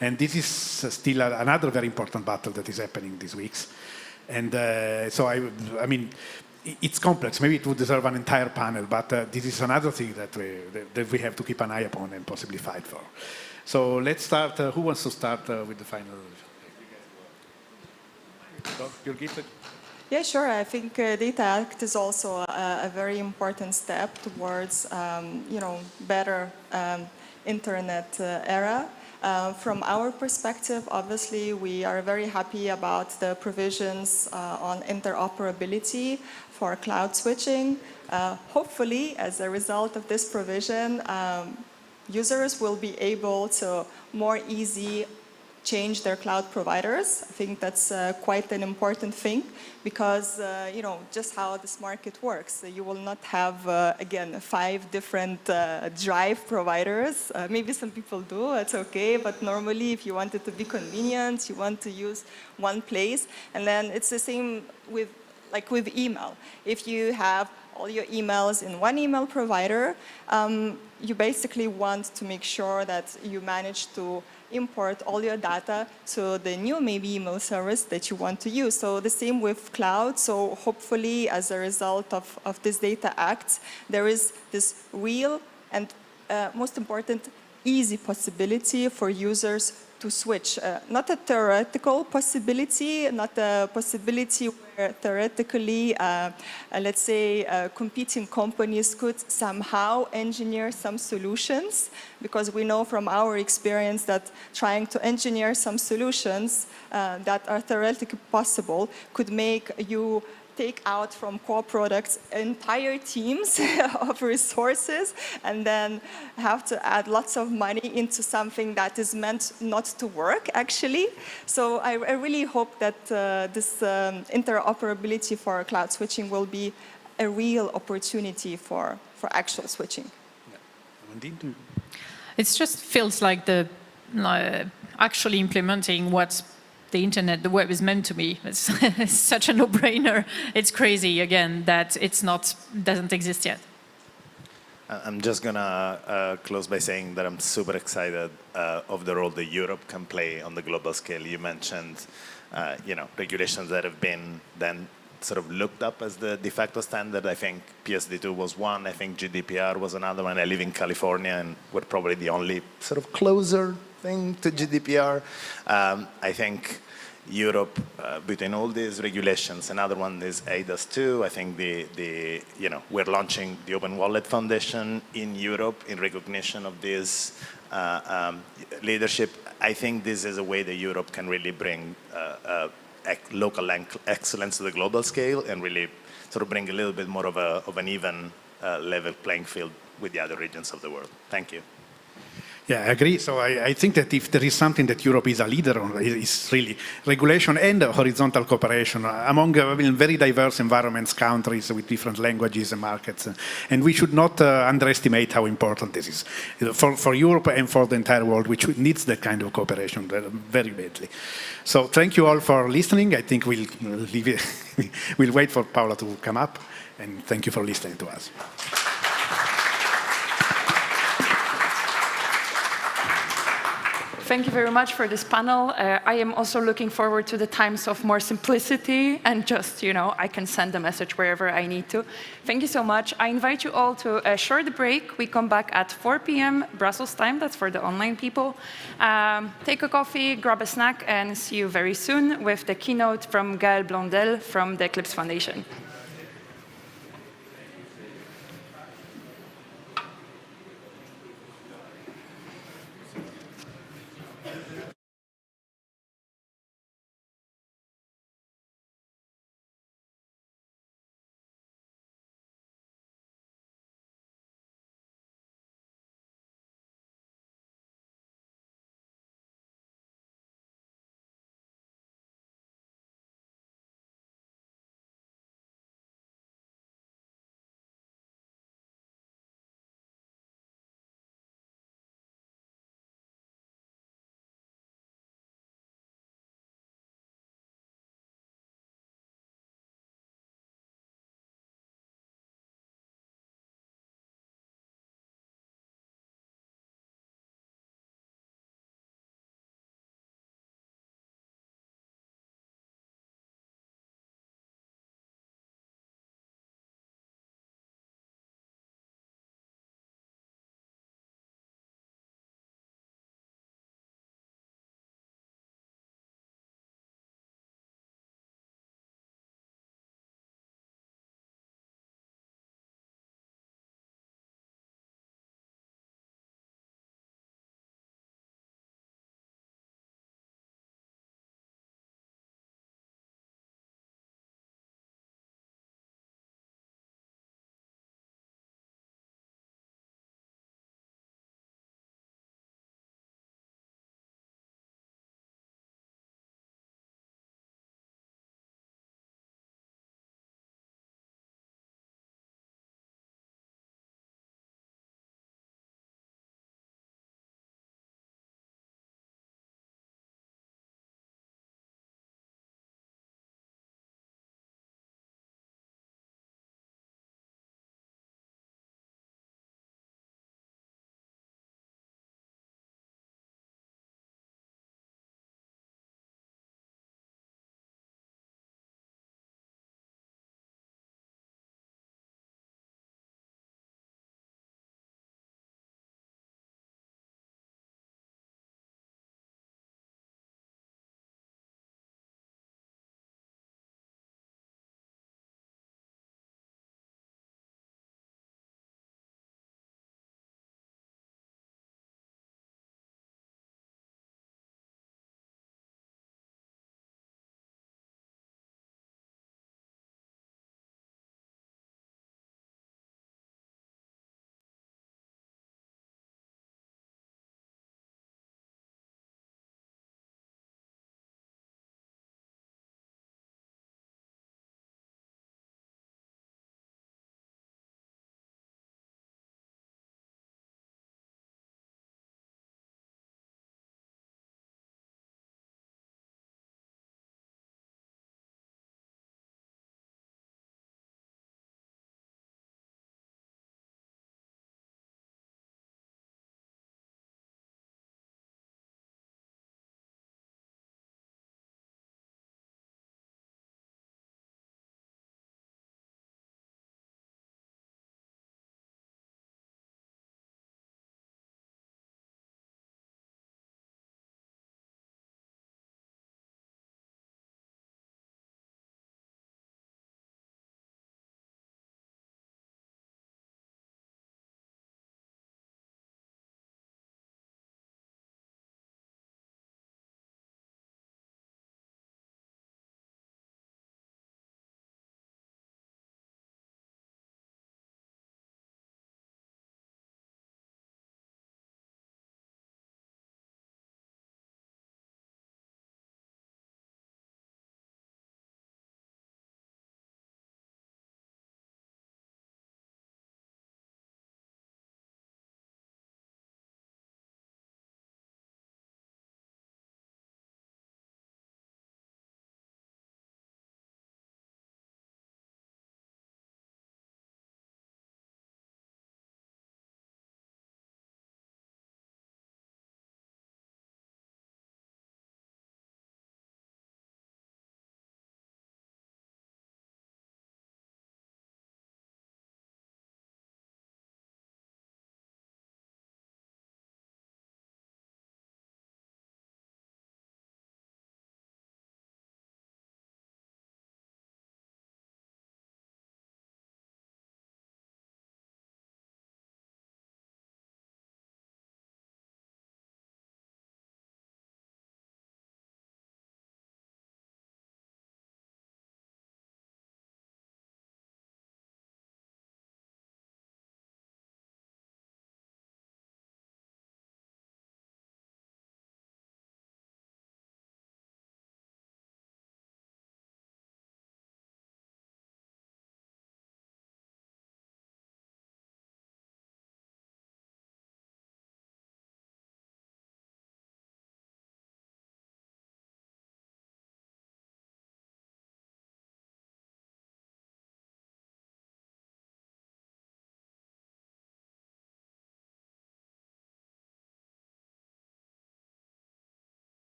And this is still another very important battle that is happening these weeks. And so I mean, it's complex. Maybe it would deserve an entire panel, but this is another thing that we have to keep an eye upon and possibly fight for. So let's start. Who wants to start with the final? You're gifted. Yeah, sure. I think Data Act is also a very important step towards, better internet era. From our perspective, obviously, we are very happy about the provisions on interoperability for cloud switching. Hopefully, as a result of this provision, users will be able to more easily change their cloud providers. I think that's quite an important thing because, just how this market works. You will not have, again, 5 different drive providers. Maybe some people do, it's okay, but normally if you want it to be convenient, you want to use one place. And then it's the same with email. If you have all your emails in one email provider, you basically want to make sure that you manage to import all your data to the new maybe email service that you want to use. So the same with cloud. So hopefully, as a result of this Data Act, there is this real and most important, easy possibility for users to switch. Not a theoretical possibility, not a possibility where theoretically, let's say, competing companies could somehow engineer some solutions, because we know from our experience that trying to engineer some solutions that are theoretically possible could make you take out from core products entire teams of resources and then have to add lots of money into something that is meant not to work, actually. So I really hope that this interoperability for cloud switching will be a real opportunity for actual switching. It just feels like the actually implementing what the internet, the web is meant to be. It's such a no-brainer. It's crazy, again, that doesn't exist yet. I'm just gonna close by saying that I'm super excited of the role that Europe can play on the global scale. You mentioned, regulations that have been then sort of looked up as the de facto standard. I think PSD2 was one. I think GDPR was another one. I live in California, and we're probably the only sort of closer thing to GDPR. I think Europe, between all these regulations, another one is eIDAS 2. I think we're launching the Open Wallet Foundation in Europe in recognition of this leadership. I think this is a way that Europe can really bring local excellence to the global scale and really sort of bring a little bit more of an even level playing field with the other regions of the world. Thank you. Yeah, I agree. So I think that if there is something that Europe is a leader on, it's really regulation and horizontal cooperation among very diverse environments, countries with different languages and markets. And we should not underestimate how important this is for Europe and for the entire world, which needs that kind of cooperation very badly. So thank you all for listening. I think we'll wait for Paula to come up. And thank you for listening to us. Thank you very much for this panel. I am also looking forward to the times of more simplicity and just, I can send a message wherever I need to. Thank you so much. I invite you all to a short break. We come back at 4 p.m. Brussels time. That's for the online people. Take a coffee, grab a snack, and see you very soon with the keynote from Gaël Blondelle from the Eclipse Foundation.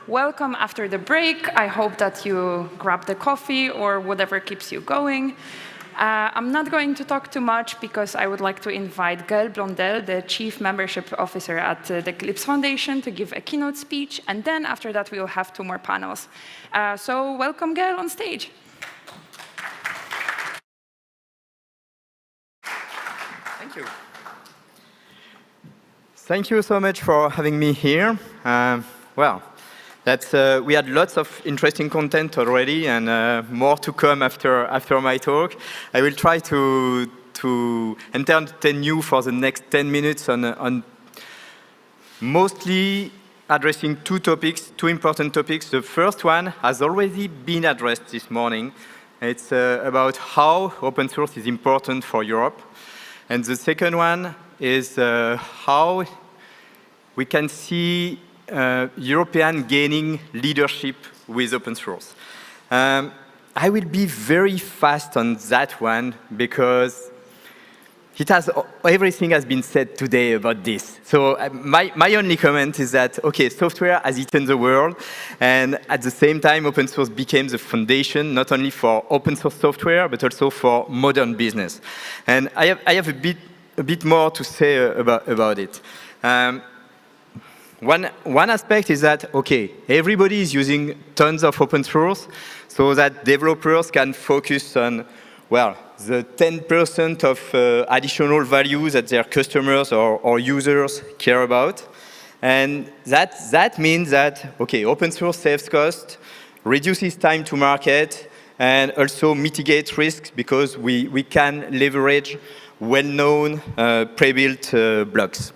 welcome after the break. I hope that you grab the coffee or whatever keeps you going. I'm not going to talk too much because I would like to invite Gaël Blondelle, the Chief Membership Officer at the Eclipse Foundation, to give a keynote speech. And then after that, we will have 2 more panels. So welcome, Gaël, on stage. Thank you. Thank you so much for having me here. Well, we had lots of interesting content already, and more to come after my talk. I will try to entertain you for the next 10 minutes on mostly addressing 2 topics, 2 important topics. The first one has already been addressed this morning. It's about how open source is important for Europe. And the second one is how we can see European gaining leadership with open source. I will be very fast on that one because everything has been said today about this. So my only comment is that, okay, software has eaten the world, and at the same time, open source became the foundation, not only for open source software, but also for modern business. And I have a bit more to say about it. One aspect is that, okay, everybody is using tons of open source so that developers can focus on, well, the 10% of additional value that their customers or users care about. And that means that, okay, open source saves cost, reduces time to market, and also mitigates risks because we can leverage well-known pre-built blocks.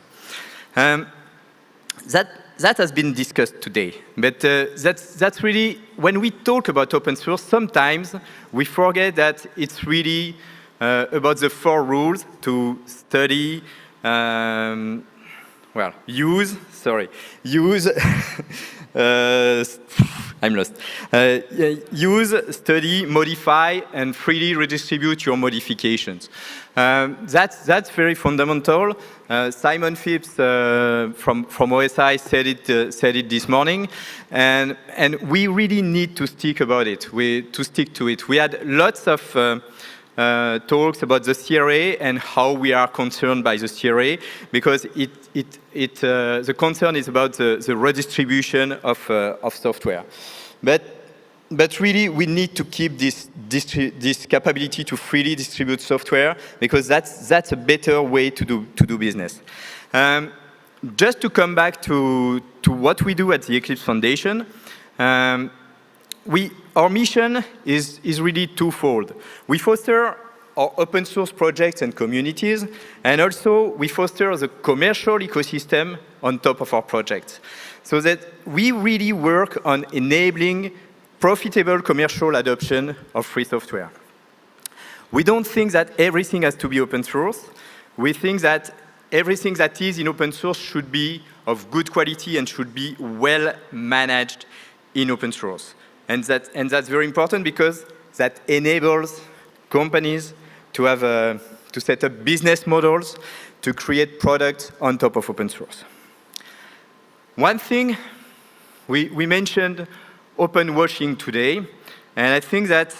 That has been discussed today, but that's really, when we talk about open source, sometimes we forget that it's really about the 4 rules to study, use, I'm lost. Use, study, modify, and freely redistribute your modifications. That's very fundamental. Simon Phipps from OSI said it this morning, and we really need to stick to it. We had lots of talks about the CRA and how we are concerned by the CRA, because the concern is about the redistribution of software. But really, we need to keep this capability to freely distribute software, because that's a better way to do business. Just to come back to what we do at the Eclipse Foundation, our mission is really twofold. We foster our open source projects and communities, and also we foster the commercial ecosystem on top of our projects, so that we really work on enabling profitable commercial adoption of free software. We don't think that everything has to be open source. We think that everything that is in open source should be of good quality and should be well managed in open source. And that's very important, because that enables companies to have to set up business models to create products on top of open source. One thing, we mentioned open washing today, and I think that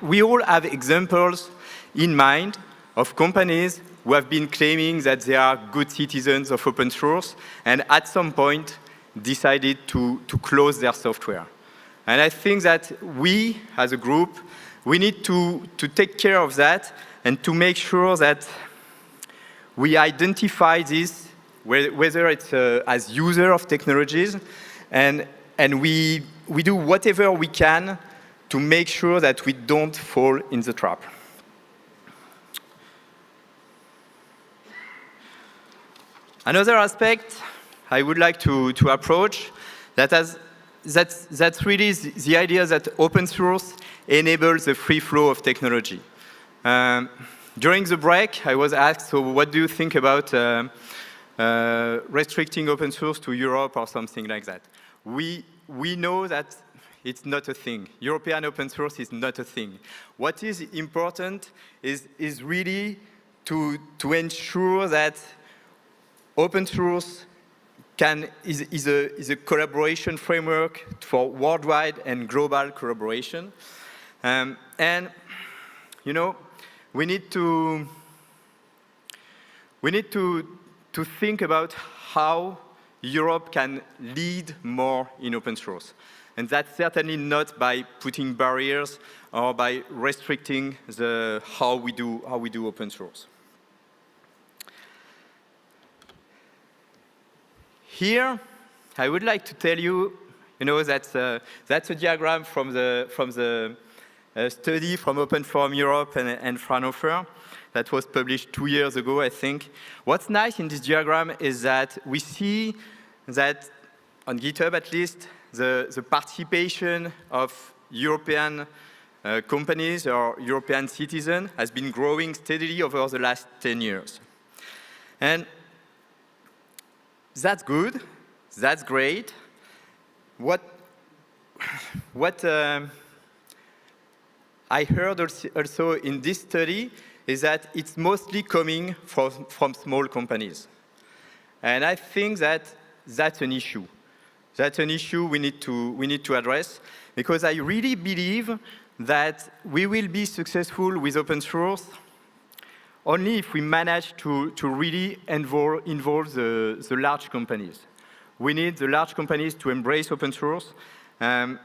we all have examples in mind of companies who have been claiming that they are good citizens of open source, and at some point decided to close their software. And I think that we, as a group, we need to take care of that and to make sure that we identify this, whether it's as user of technologies, and we do whatever we can to make sure that we don't fall in the trap. Another aspect I would like to approach, that's really the idea that open source enables the free flow of technology. During the break, I was asked, so what do you think about restricting open source to Europe or something like that? We know that it's not a thing. European open source is not a thing. What is important is really to ensure that open source is a collaboration framework for worldwide and global collaboration. And, you know, we need to think about how Europe can lead more in open source. And that's certainly not by putting barriers or by restricting how we do open source. Here, I would like to tell you, that's a diagram from the study from Open Forum Europe and Fraunhofer that was published 2 years ago, I think. What's nice in this diagram is that we see that, on GitHub at least, the participation of European companies or European citizens has been growing steadily over the last 10 years. And that's good, that's great. What I heard also in this study is that it's mostly coming from small companies. And I think that that's an issue. That's an issue we need to address, because I really believe that we will be successful with open source only if we manage to really involve the large companies. We need the large companies to embrace open source, and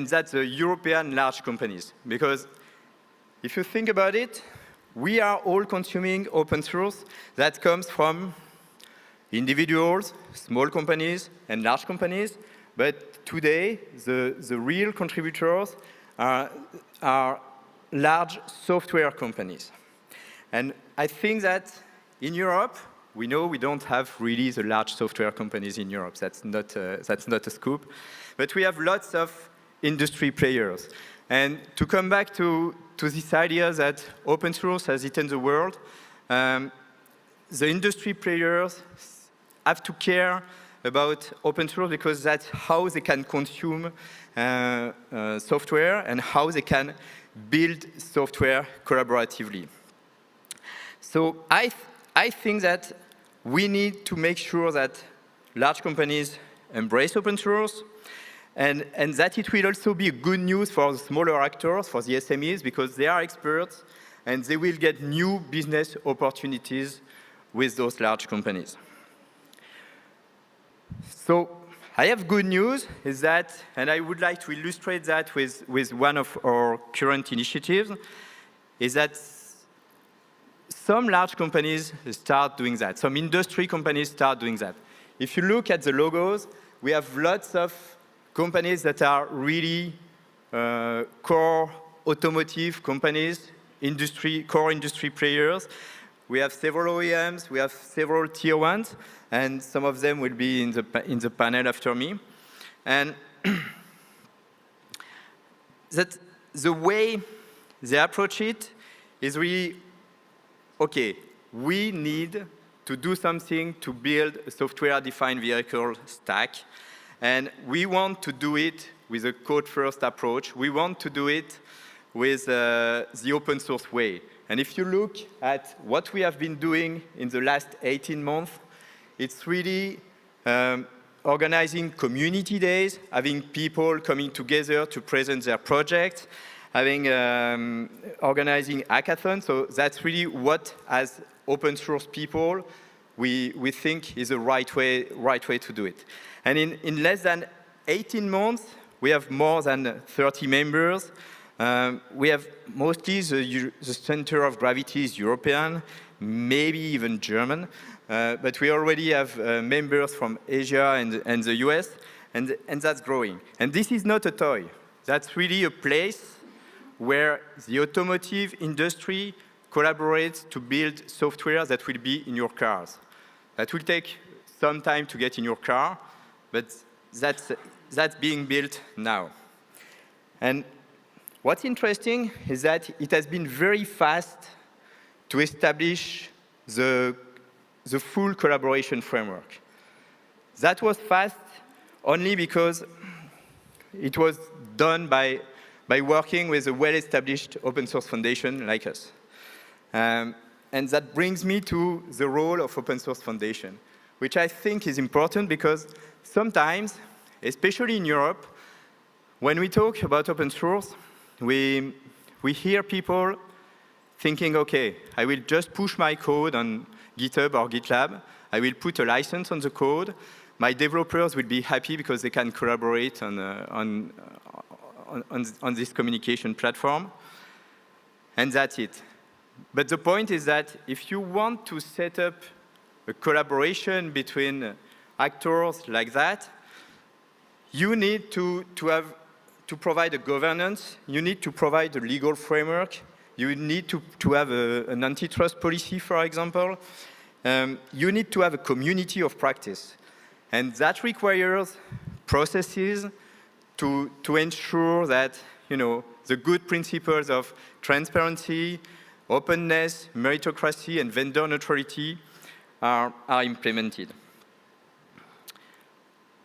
that's the European large companies. Because if you think about it, we are all consuming open source that comes from individuals, small companies, and large companies. But today, the real contributors are large software companies. And I think that in Europe, we know we don't have really the large software companies in Europe. That's not a scoop. But we have lots of industry players. And to come back to this idea that open source has eaten the world, the industry players have to care about open source because that's how they can consume software and how they can build software collaboratively. So I think that we need to make sure that large companies embrace open source, and that it will also be good news for the smaller actors, for the SMEs, because they are experts and they will get new business opportunities with those large companies. So I have good news, is that, and I would like to illustrate that with one of our current initiatives, is that some large companies start doing that. Some industry companies start doing that. If you look at the logos, we have lots of companies that are really core automotive companies, core industry players. We have several OEMs, we have several tier ones, and some of them will be in the panel after me. And that the way they approach it is really, okay, we need to do something to build a software-defined vehicle stack. And we want to do it with a code-first approach. We want to do it with the open source way. And if you look at what we have been doing in the last 18 months, it's really organizing community days, having people coming together to present their projects, organizing hackathons. So that's really what, as open source people, we think is the right way to do it. And in less than 18 months, we have more than 30 members. We have mostly the center of gravity is European, maybe even German. But we already have members from Asia and the US, and that's growing. And this is not a toy. That's really a place where the automotive industry collaborates to build software that will be in your cars. That will take some time to get in your car, but that's being built now. And what's interesting is that it has been very fast to establish the full collaboration framework. That was fast only because it was done by working with a well-established open source foundation like us. And that brings me to the role of open source foundation. which I think is important because sometimes, especially in Europe, when we talk about open source, we hear people thinking, okay, I will just push my code on GitHub or GitLab. I will put a license on the code. My developers will be happy because they can collaborate on this communication platform. And that's it. But the point is that if you want to set up a collaboration between actors like that, you need to provide a governance. You need to provide a legal framework. You need to have an antitrust policy, for example. You need to have a community of practice. And that requires processes to ensure that, the good principles of transparency, openness, meritocracy, and vendor neutrality are implemented.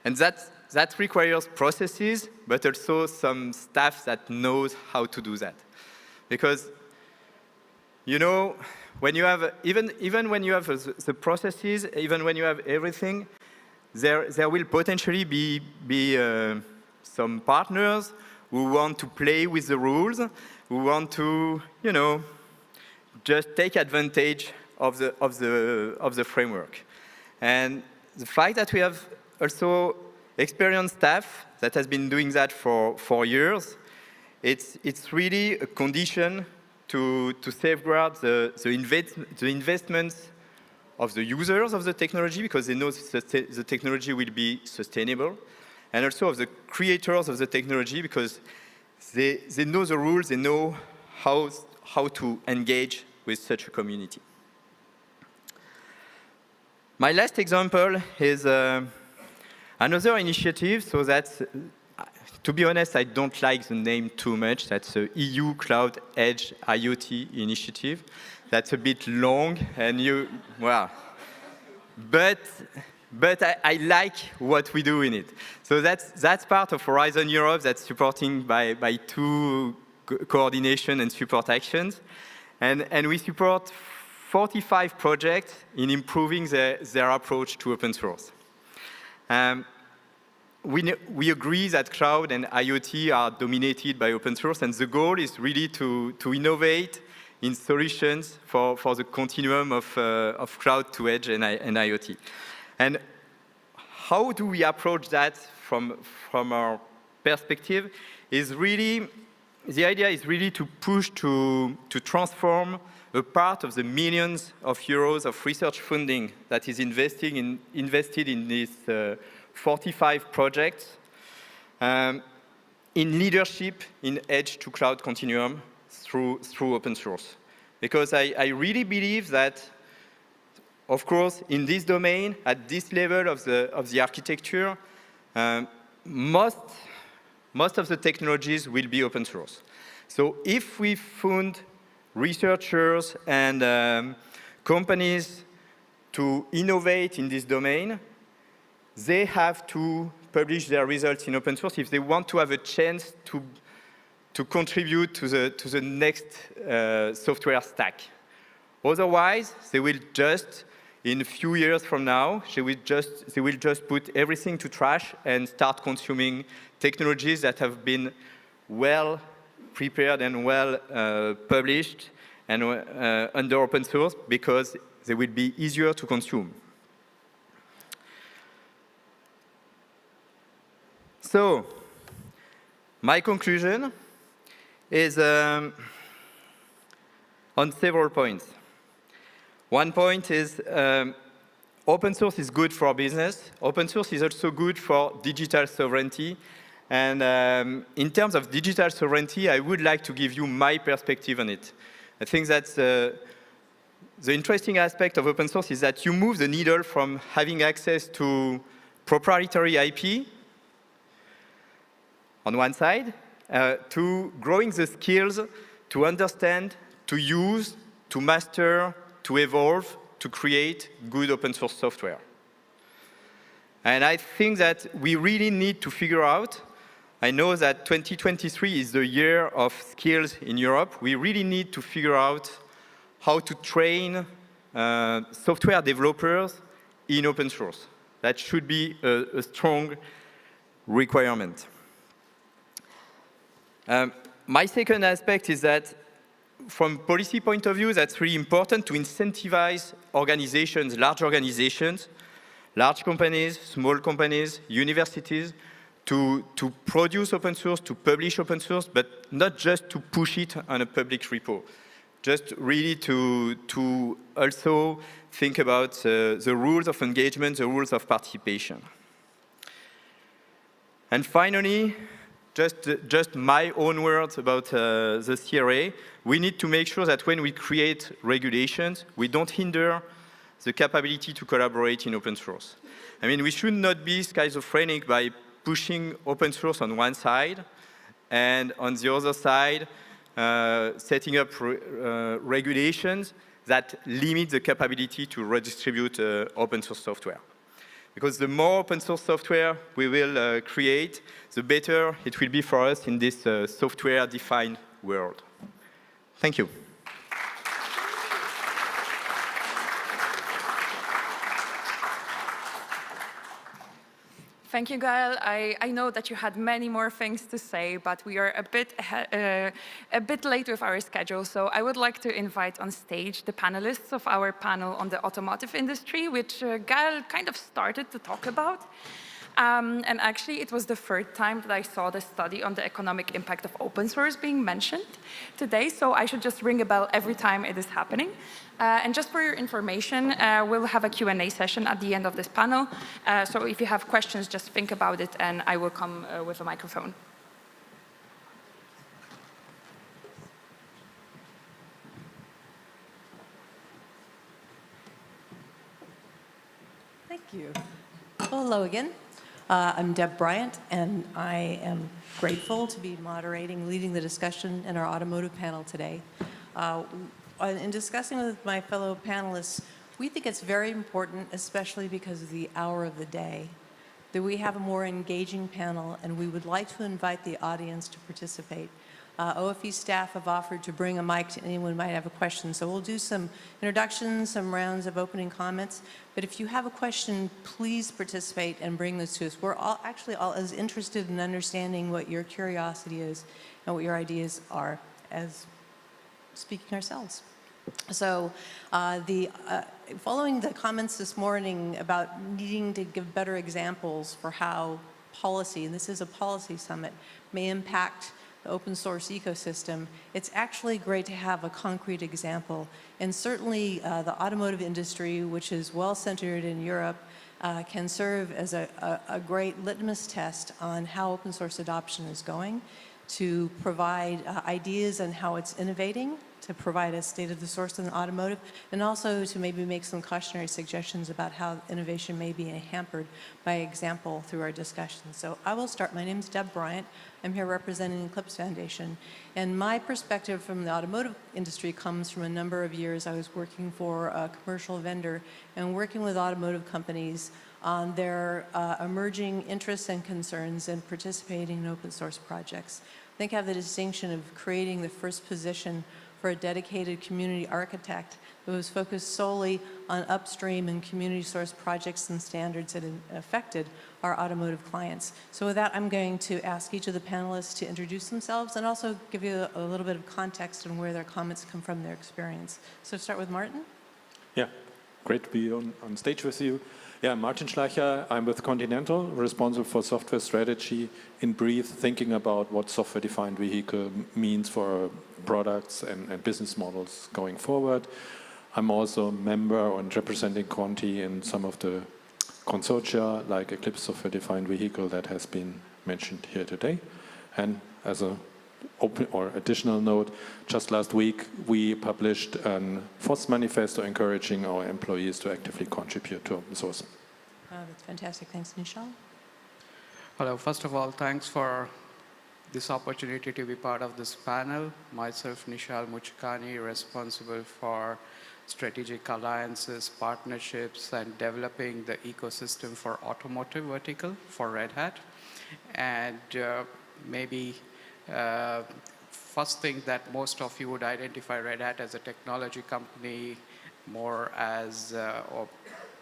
And that requires processes, but also some staff that knows how to do that. Because, when you have, even when you have the processes, even when you have everything, there will potentially be some partners who want to play with the rules, who want to, just take advantage of the framework. And the fact that we have also experienced staff that has been doing that for years, it's really a condition to safeguard the investments of the users of the technology, because they know the technology will be sustainable, and also of the creators of the technology, because they know the rules, they know how to engage with such a community. My last example is another initiative, so that's, to be honest, I don't like the name too much. That's the EU Cloud Edge IoT initiative. That's a bit long, and but I like what we do in it. So that's part of Horizon Europe that's supporting by two coordination and support actions. And we support 45 projects in improving their approach to open source. We agree that cloud and IoT are dominated by open source, and the goal is really to innovate in solutions for the continuum of cloud to edge and IoT. And how do we approach that from our perspective is really, the idea is really to push to transform a part of the millions of euros of research funding that is invested in these 45 projects in leadership in edge to cloud continuum through open source. Because I really believe that, of course, in this domain, at this level of the architecture, most of the technologies will be open source. So if we fund researchers and companies to innovate in this domain, they have to publish their results in open source if they want to have a chance to contribute to the next software stack. Otherwise, they will just, in a few years from now, they will just put everything to trash and start consuming technologies that have been well prepared and well published and under open source, because they will be easier to consume. So, my conclusion is on several points. One point is open source is good for business. Open source is also good for digital sovereignty. And in terms of digital sovereignty, I would like to give you my perspective on it. I think that the interesting aspect of open source is that you move the needle from having access to proprietary IP on one side, to growing the skills to understand, to use, to master, to evolve, to create good open source software. And I think that we really need to figure out, I know that 2023 is the year of skills in Europe. We really need to figure out how to train software developers in open source. That should be a strong requirement. My second aspect is that from policy point of view, that's really important to incentivize organizations, large companies, small companies, universities, to produce open source, to publish open source, but not just to push it on a public repo. Just really to also think about the rules of engagement, the rules of participation. And finally, just my own words about the CRA, we need to make sure that when we create regulations, we don't hinder the capability to collaborate in open source. I mean, we should not be schizophrenic by pushing open source on one side, and on the other side, setting up regulations that limit the capability to redistribute open source software. Because the more open source software we will create, the better it will be for us in this software-defined world. Thank you. Thank you, Gaël. I know that you had many more things to say, but we are a bit late with our schedule, so I would like to invite on stage the panelists of our panel on the automotive industry, which Gaël kind of started to talk about. And actually, it was the third time that I saw the study on the economic impact of open source being mentioned today, so I should just ring a bell every time it is happening. And just for your information, we'll have a Q&A session at the end of this panel, so if you have questions, just think about it, and I will come with a microphone. Thank you. Well, hello again. I'm Deb Bryant, and I am grateful to be moderating, leading the discussion in our automotive panel today. In discussing with my fellow panelists, we think it's very important, especially because of the hour of the day, that we have a more engaging panel, and we would like to invite the audience to participate. OFE staff have offered to bring a mic to anyone who might have a question. So we'll do some introductions, some rounds of opening comments. But if you have a question, please participate and bring this to us. We're all actually all as interested in understanding what your curiosity is and what your ideas are as speaking ourselves. So following the comments this morning about needing to give better examples for how policy, and this is a policy summit, may impact the open source ecosystem, it's actually great to have a concrete example. And certainly the automotive industry, which is well centered in Europe, can serve as a great litmus test on how open source adoption is going, to provide ideas on how it's innovating, to provide a state of the source in automotive, and also to maybe make some cautionary suggestions about how innovation may be hampered by example through our discussion. So I will start. My name is Deb Bryant. I'm here representing the Eclipse Foundation. And my perspective from the automotive industry comes from a number of years. I was working for a commercial vendor and working with automotive companies on their emerging interests and concerns and participating in open source projects. I think I have the distinction of creating the first position for a dedicated community architect who was focused solely on upstream and community source projects and standards that affected our automotive clients. So with that, I'm going to ask each of the panelists to introduce themselves and also give you a little bit of context on where their comments come from, their experience. So start with Martin. Yeah, great to be on stage with you. Yeah, Martin Schleicher, I'm with Continental, responsible for software strategy, in brief, thinking about what software-defined vehicle means for products and business models going forward. I'm also a member and representing Conti in some of the consortia, like Eclipse Software-Defined Vehicle that has been mentioned here today. And as a open or additional note, just last week we published a FOSS manifesto encouraging our employees to actively contribute to open source. That's fantastic. Thanks, Nishal. Hello. First of all, thanks for this opportunity to be part of this panel. Myself, Nishal Muchkani, responsible for strategic alliances, partnerships, and developing the ecosystem for automotive vertical for Red Hat. And maybe first thing that most of you would identify Red Hat as a technology company, more as or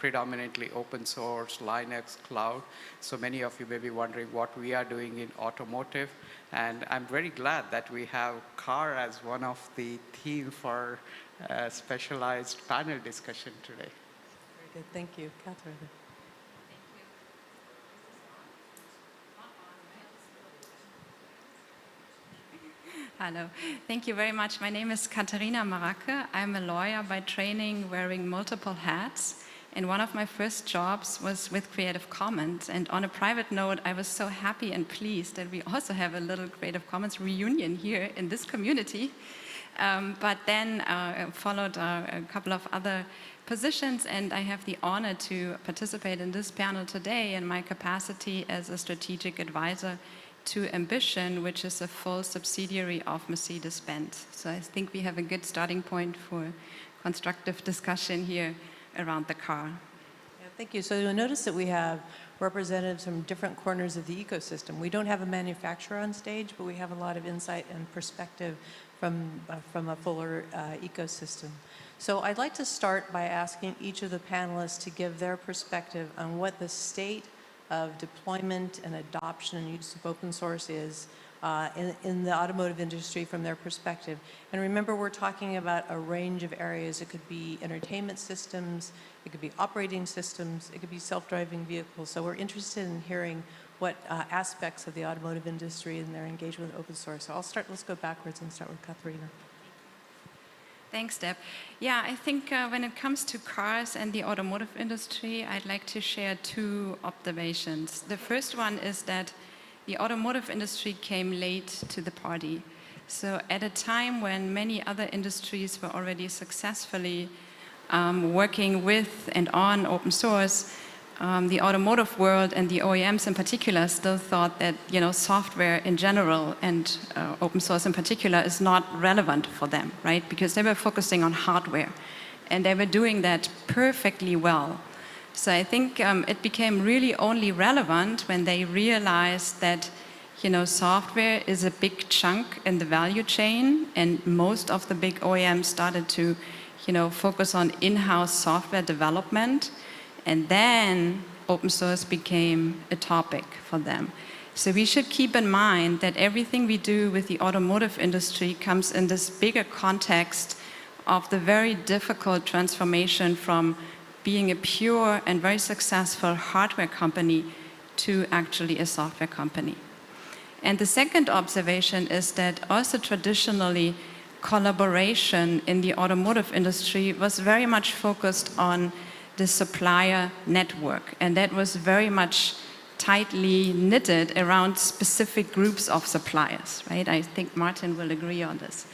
predominantly open source, Linux, cloud. So many of you may be wondering what we are doing in automotive. And I'm very glad that we have car as one of the theme for a specialized panel discussion today. Very good, thank you. Catherine. Hello, thank you very much. My name is Katharina Maracke. I'm a lawyer by training, wearing multiple hats. And one of my first jobs was with Creative Commons. And on a private note, I was so happy and pleased that we also have a little Creative Commons reunion here in this community. But then followed a couple of other positions, and I have the honor to participate in this panel today in my capacity as a strategic advisor to Ambition, which is a full subsidiary of Mercedes-Benz. So I think we have a good starting point for constructive discussion here around the car. Yeah, thank you. So you'll notice that we have representatives from different corners of the ecosystem. We don't have a manufacturer on stage, but we have a lot of insight and perspective from a fuller ecosystem. So I'd like to start by asking each of the panelists to give their perspective on what the state of deployment and adoption and use of open source is in the automotive industry from their perspective. And remember, we're talking about a range of areas. It could be entertainment systems, it could be operating systems, it could be self-driving vehicles. So we're interested in hearing what aspects of the automotive industry and their engagement with open source. So let's go backwards and start with Katharina. Thanks, Deb. Yeah, I think when it comes to cars and the automotive industry, I'd like to share two observations. The first one is that the automotive industry came late to the party. So at a time when many other industries were already successfully working with and on open source, the automotive world and the OEMs in particular still thought that software in general and open source in particular is not relevant for them, right? Because they were focusing on hardware, and they were doing that perfectly well. So I think it became really only relevant when they realized that software is a big chunk in the value chain, and most of the big OEMs started to focus on in-house software development. And then open source became a topic for them. So we should keep in mind that everything we do with the automotive industry comes in this bigger context of the very difficult transformation from being a pure and very successful hardware company to actually a software company. And the second observation is that also traditionally, collaboration in the automotive industry was very much focused on the supplier network, and that was very much tightly knitted around specific groups of suppliers, right? I think Martin will agree on this.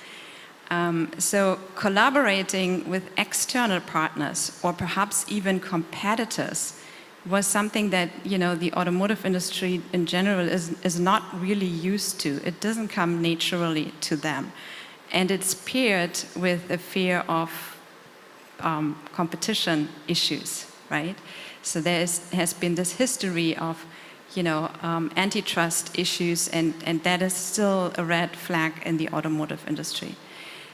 So collaborating with external partners or perhaps even competitors was something that the automotive industry in general is not really used to. It doesn't come naturally to them. And it's paired with a fear of competition issues, right? So there has been this history of antitrust issues, and that is still a red flag in the automotive industry.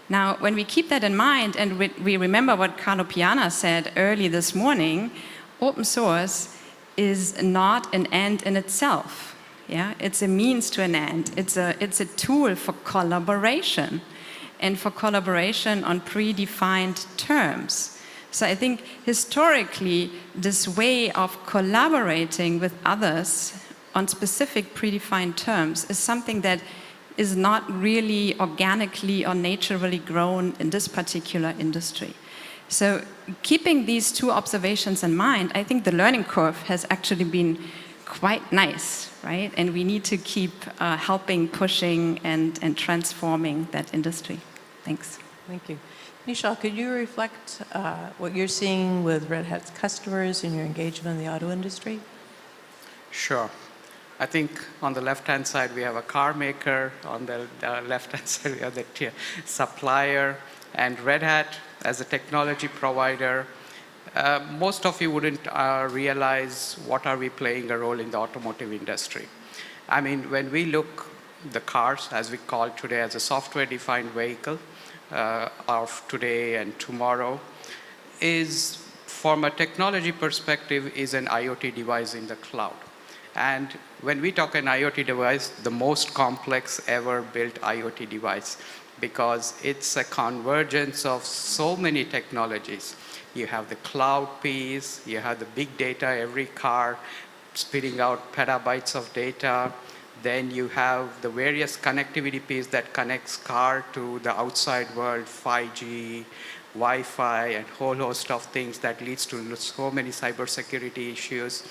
Now, when we keep that in mind, and we remember what Carlo Piana said early this morning, open source is not an end in itself. Yeah, it's a means to an end. It's a tool for collaboration, and for collaboration on predefined terms. So I think historically, this way of collaborating with others on specific predefined terms is something that is not really organically or naturally grown in this particular industry. So keeping these two observations in mind, I think the learning curve has actually been quite nice, right? And we need to keep helping, pushing, and transforming that industry. Thanks. Thank you. Nishal, could you reflect what you're seeing with Red Hat's customers and your engagement in the auto industry? Sure. I think on the left-hand side, we have a car maker. On the left-hand side, we have the supplier. And Red Hat, as a technology provider, most of you wouldn't realize what are we playing a role in the automotive industry. I mean, when we look the cars, as we call today, as a software-defined vehicle of today and tomorrow, is from a technology perspective, is an IoT device in the cloud. And when we talk an IoT device, the most complex ever built IoT device, because it's a convergence of so many technologies. You have the cloud piece, you have the big data, every car spitting out petabytes of data. Then you have the various connectivity piece that connects car to the outside world, 5G, Wi-Fi, and whole host of things that leads to so many cybersecurity issues.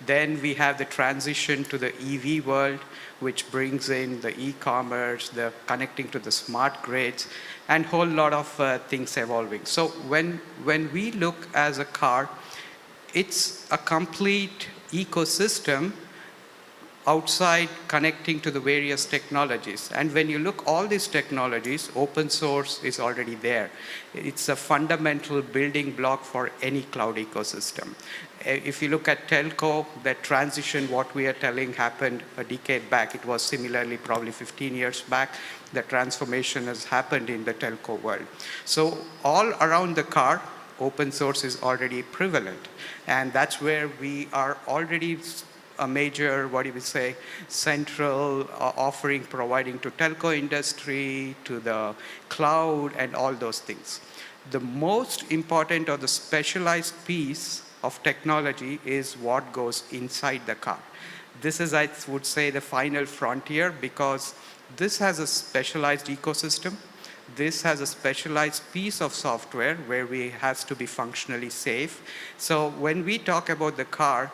Then we have the transition to the EV world, which brings in the e-commerce, the connecting to the smart grids, and a whole lot of things evolving. So when we look as a car, it's a complete ecosystem outside connecting to the various technologies. And when you look all these technologies, open source is already there. It's a fundamental building block for any cloud ecosystem. If you look at telco, that transition, what we are telling happened a decade back. It was similarly probably 15 years back. The transformation has happened in the telco world. So all around the car, open source is already prevalent. And that's where we are already a major, what do you say, central offering providing to telco industry, to the cloud, and all those things. The most important or the specialized piece of technology is what goes inside the car. This is, I would say, the final frontier, because this has a specialized ecosystem. This has a specialized piece of software where we has to be functionally safe. So when we talk about the car,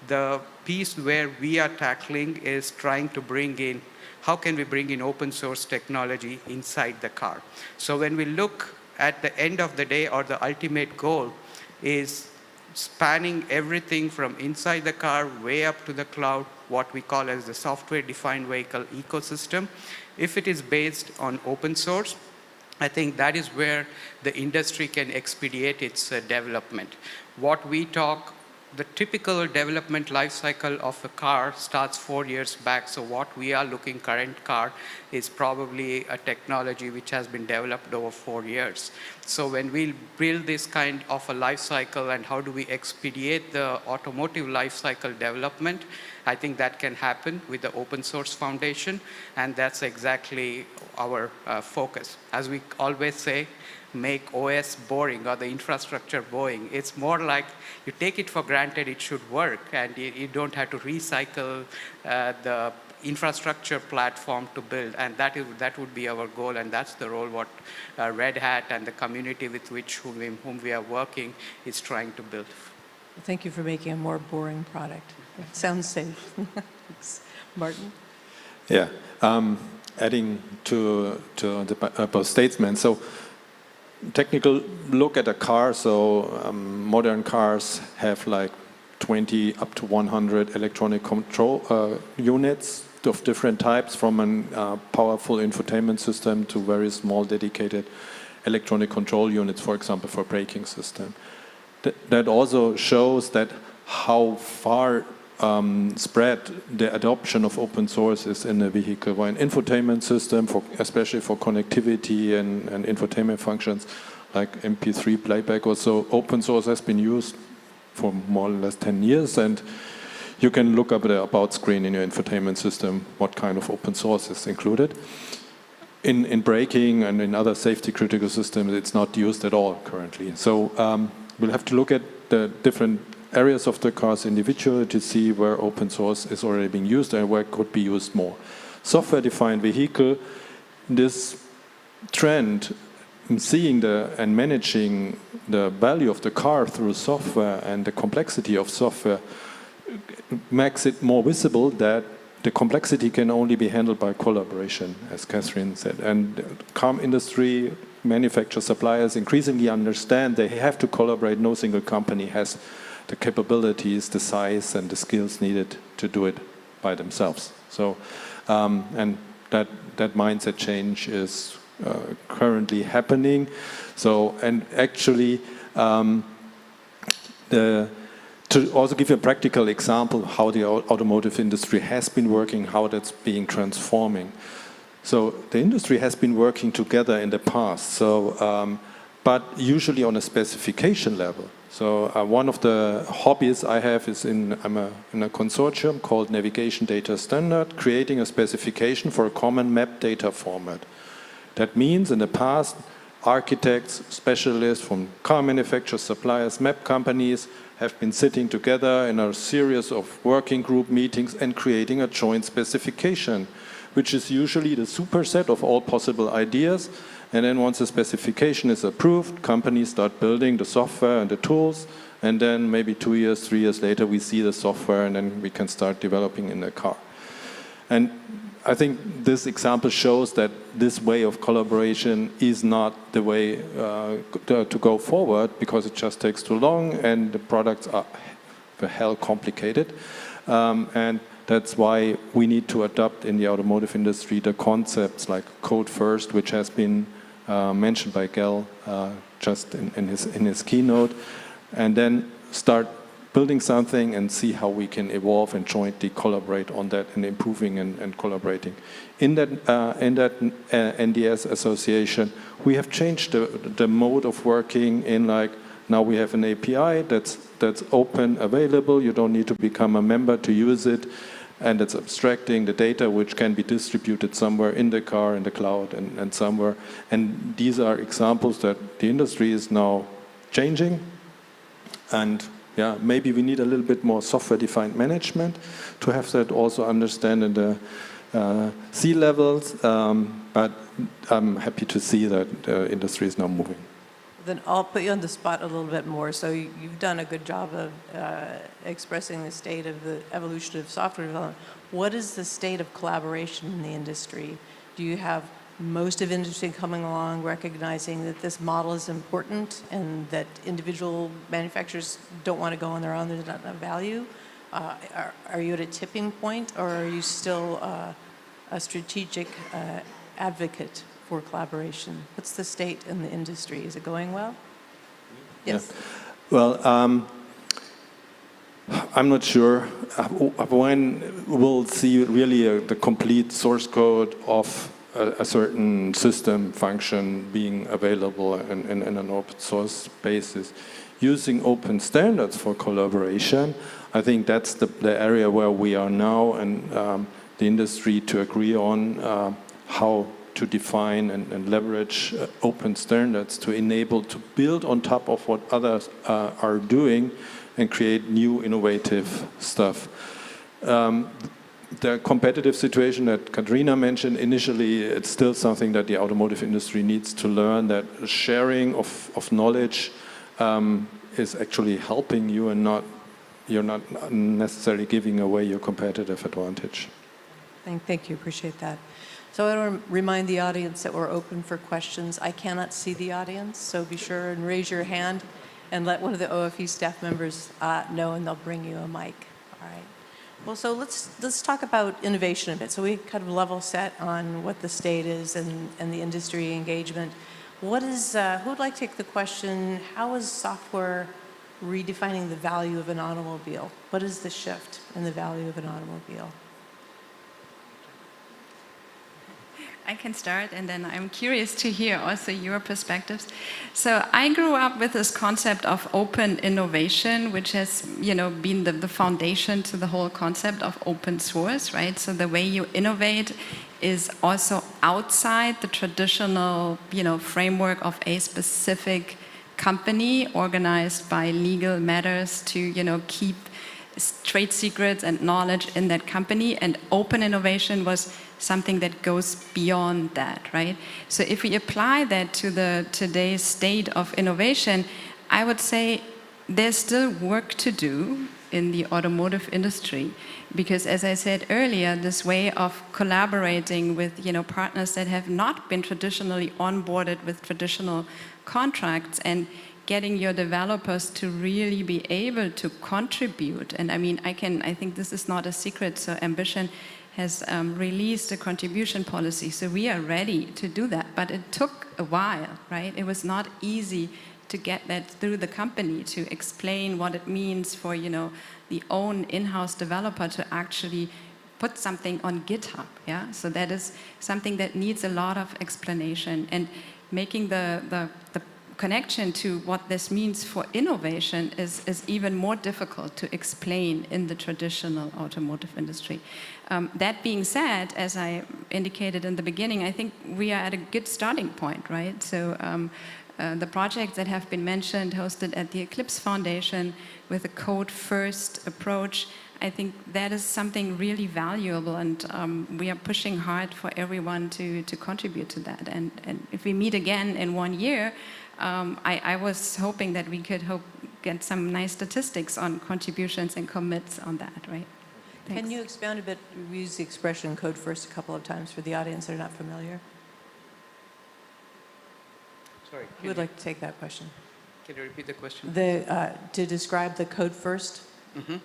the piece where we are tackling is trying to bring in, how can we bring in open source technology inside the car? So when we look at the end of the day, or the ultimate goal is spanning everything from inside the car way up to the cloud, what we call as the software-defined vehicle ecosystem. If it is based on open source, I think that is where the industry can expedite its development. What we talk, the typical development life cycle of a car starts 4 years back. So what we are looking current car is probably a technology which has been developed over 4 years. So when we build this kind of a life cycle and how do we expedite the automotive life cycle development, I think that can happen with the open source foundation. And that's exactly our focus. As we always say, make OS boring or the infrastructure boring. It's more like you take it for granted it should work, and you don't have to recycle the infrastructure platform to build. And that would be our goal, and that's the role what Red Hat and the community with whom we are working is trying to build. Thank you for making a more boring product. It sounds safe. Thanks. Martin? Yeah, adding to the both statements. So technical look at a car, so modern cars have like 20 up to 100 electronic control units of different types, from a powerful infotainment system to very small dedicated electronic control units, for example, for braking system. That also shows that how far spread the adoption of open source is in a vehicle. While an infotainment system, especially for connectivity and infotainment functions like MP3 playback, also open source has been used for more or less 10 years, and you can look up the about screen in your infotainment system what kind of open source is included. In braking and in other safety critical systems, it's not used at all currently. So we'll have to look at the different areas of the cars individually to see where open source is already being used and where it could be used more. Software-defined vehicle, this trend, seeing and managing the value of the car through software and the complexity of software makes it more visible that the complexity can only be handled by collaboration, as Catherine said. And the car industry, manufacturers, suppliers increasingly understand they have to collaborate. No single company has the capabilities, the size, and the skills needed to do it by themselves. So, and that mindset change is currently happening. So, and actually, to also give you a practical example of how the automotive industry has been working, how that's being transforming. So the industry has been working together in the past, so, but usually on a specification level. So one of the hobbies I have is I'm in a consortium called Navigation Data Standard, creating a specification for a common map data format. That means in the past, architects, specialists from car manufacturers, suppliers, map companies have been sitting together in a series of working group meetings and creating a joint specification, which is usually the superset of all possible ideas. And then once the specification is approved, companies start building the software and the tools, and then maybe 2 years, 3 years later, we see the software, and then we can start developing in the car. And I think this example shows that this way of collaboration is not the way to go forward, because it just takes too long, and the products are the hell complicated. And that's why we need to adopt in the automotive industry the concepts like code first, which has been mentioned by Gaël just in his keynote, and then start building something and see how we can evolve and jointly collaborate on that and improving and collaborating. In that NDS association, we have changed the mode of working in like, now we have an API that's open, available, you don't need to become a member to use it, and it's abstracting the data which can be distributed somewhere in the car, in the cloud, and somewhere. And these are examples that the industry is now changing. And yeah, maybe we need a little bit more software-defined management to have that also understand in the C-levels. But I'm happy to see that the industry is now moving. Then I'll put you on the spot a little bit more. So you've done a good job of expressing the state of the evolution of software development. What is the state of collaboration in the industry? Do you have most of industry coming along recognizing that this model is important and that individual manufacturers don't want to go on their own, there's not enough value? Are you at a tipping point, or are you still a strategic advocate for collaboration? What's the state in the industry? Is it going well? Yes. Yeah. Well, I'm not sure when we'll see really the complete source code of a certain system function being available in an open source basis. Using open standards for collaboration, I think that's the area where we are now, and the industry to agree on how to define and leverage open standards to enable to build on top of what others are doing and create new innovative stuff. The competitive situation that Katrina mentioned initially, it's still something that the automotive industry needs to learn, that sharing of knowledge is actually helping you, and you're not necessarily giving away your competitive advantage. Thank you, appreciate that. So I want to remind the audience that we're open for questions. I cannot see the audience, so be sure and raise your hand and let one of the OFE staff members know, and they'll bring you a mic. All right. Well, so let's talk about innovation a bit. So we kind of level set on what the state is and the industry engagement. What is, who would like to take the question, how is software redefining the value of an automobile? What is the shift in the value of an automobile? I can start, and then I'm curious to hear also your perspectives. So I grew up with this concept of open innovation, which has, been the foundation to the whole concept of open source, right? So the way you innovate is also outside the traditional, framework of a specific company organized by legal matters to, keep trade secrets and knowledge in that company. And open innovation was something that goes beyond that, right? So if we apply that to today's state of innovation, I would say there's still work to do in the automotive industry, because as I said earlier, this way of collaborating with partners that have not been traditionally onboarded with traditional contracts and getting your developers to really be able to contribute. And I mean, I think this is not a secret, so Ambition has released a contribution policy, so we are ready to do that. But it took a while, right? It was not easy to get that through the company, to explain what it means for the own in-house developer to actually put something on GitHub. Yeah, so that is something that needs a lot of explanation, and making the connection to what this means for innovation is even more difficult to explain in the traditional automotive industry. That being said, as I indicated in the beginning, I think we are at a good starting point, right? So the projects that have been mentioned, hosted at the Eclipse Foundation with a code-first approach, I think that is something really valuable, and we are pushing hard for everyone to contribute to that. And if we meet again in 1 year, I was hoping that we could get some nice statistics on contributions and commits on that, right? Thanks. Can you expound a bit? We use the expression code first a couple of times for the audience that are not familiar. Sorry. Who would like to take that question? Can you repeat the question? To describe the code first. Mm-hmm.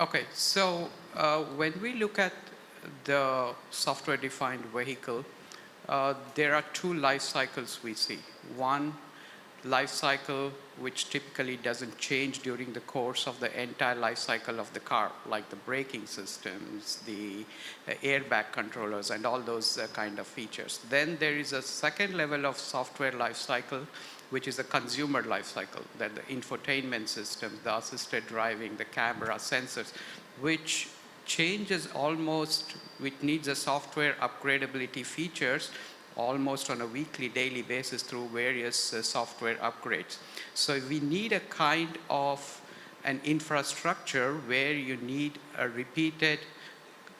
Okay, so when we look at the software-defined vehicle, there are two life cycles we see. One life cycle which typically doesn't change during the course of the entire life cycle of the car, like the braking systems, the airbag controllers, and all those kind of features. Then there is a second level of software life cycle, which is a consumer life cycle, that the infotainment systems, the assisted driving, the camera, sensors, which changes almost, which needs a software upgradability features almost on a weekly, daily basis through various software upgrades. So we need a kind of an infrastructure where you need a repeated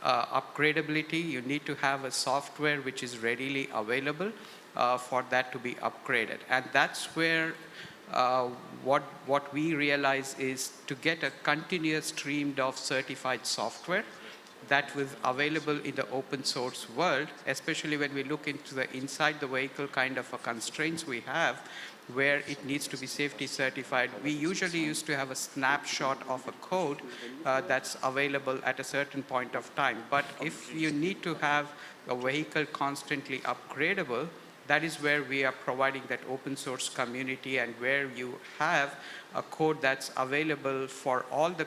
upgradability. You need to have a software which is readily available for that to be upgraded. And that's where what we realize is to get a continuous stream of certified software that was available in the open source world, especially when we look into the inside the vehicle kind of a constraints we have, where it needs to be safety certified. We usually used to have a snapshot of a code that's available at a certain point of time. But if you need to have a vehicle constantly upgradable, that is where we are providing that open source community, and where you have a code that's available for all the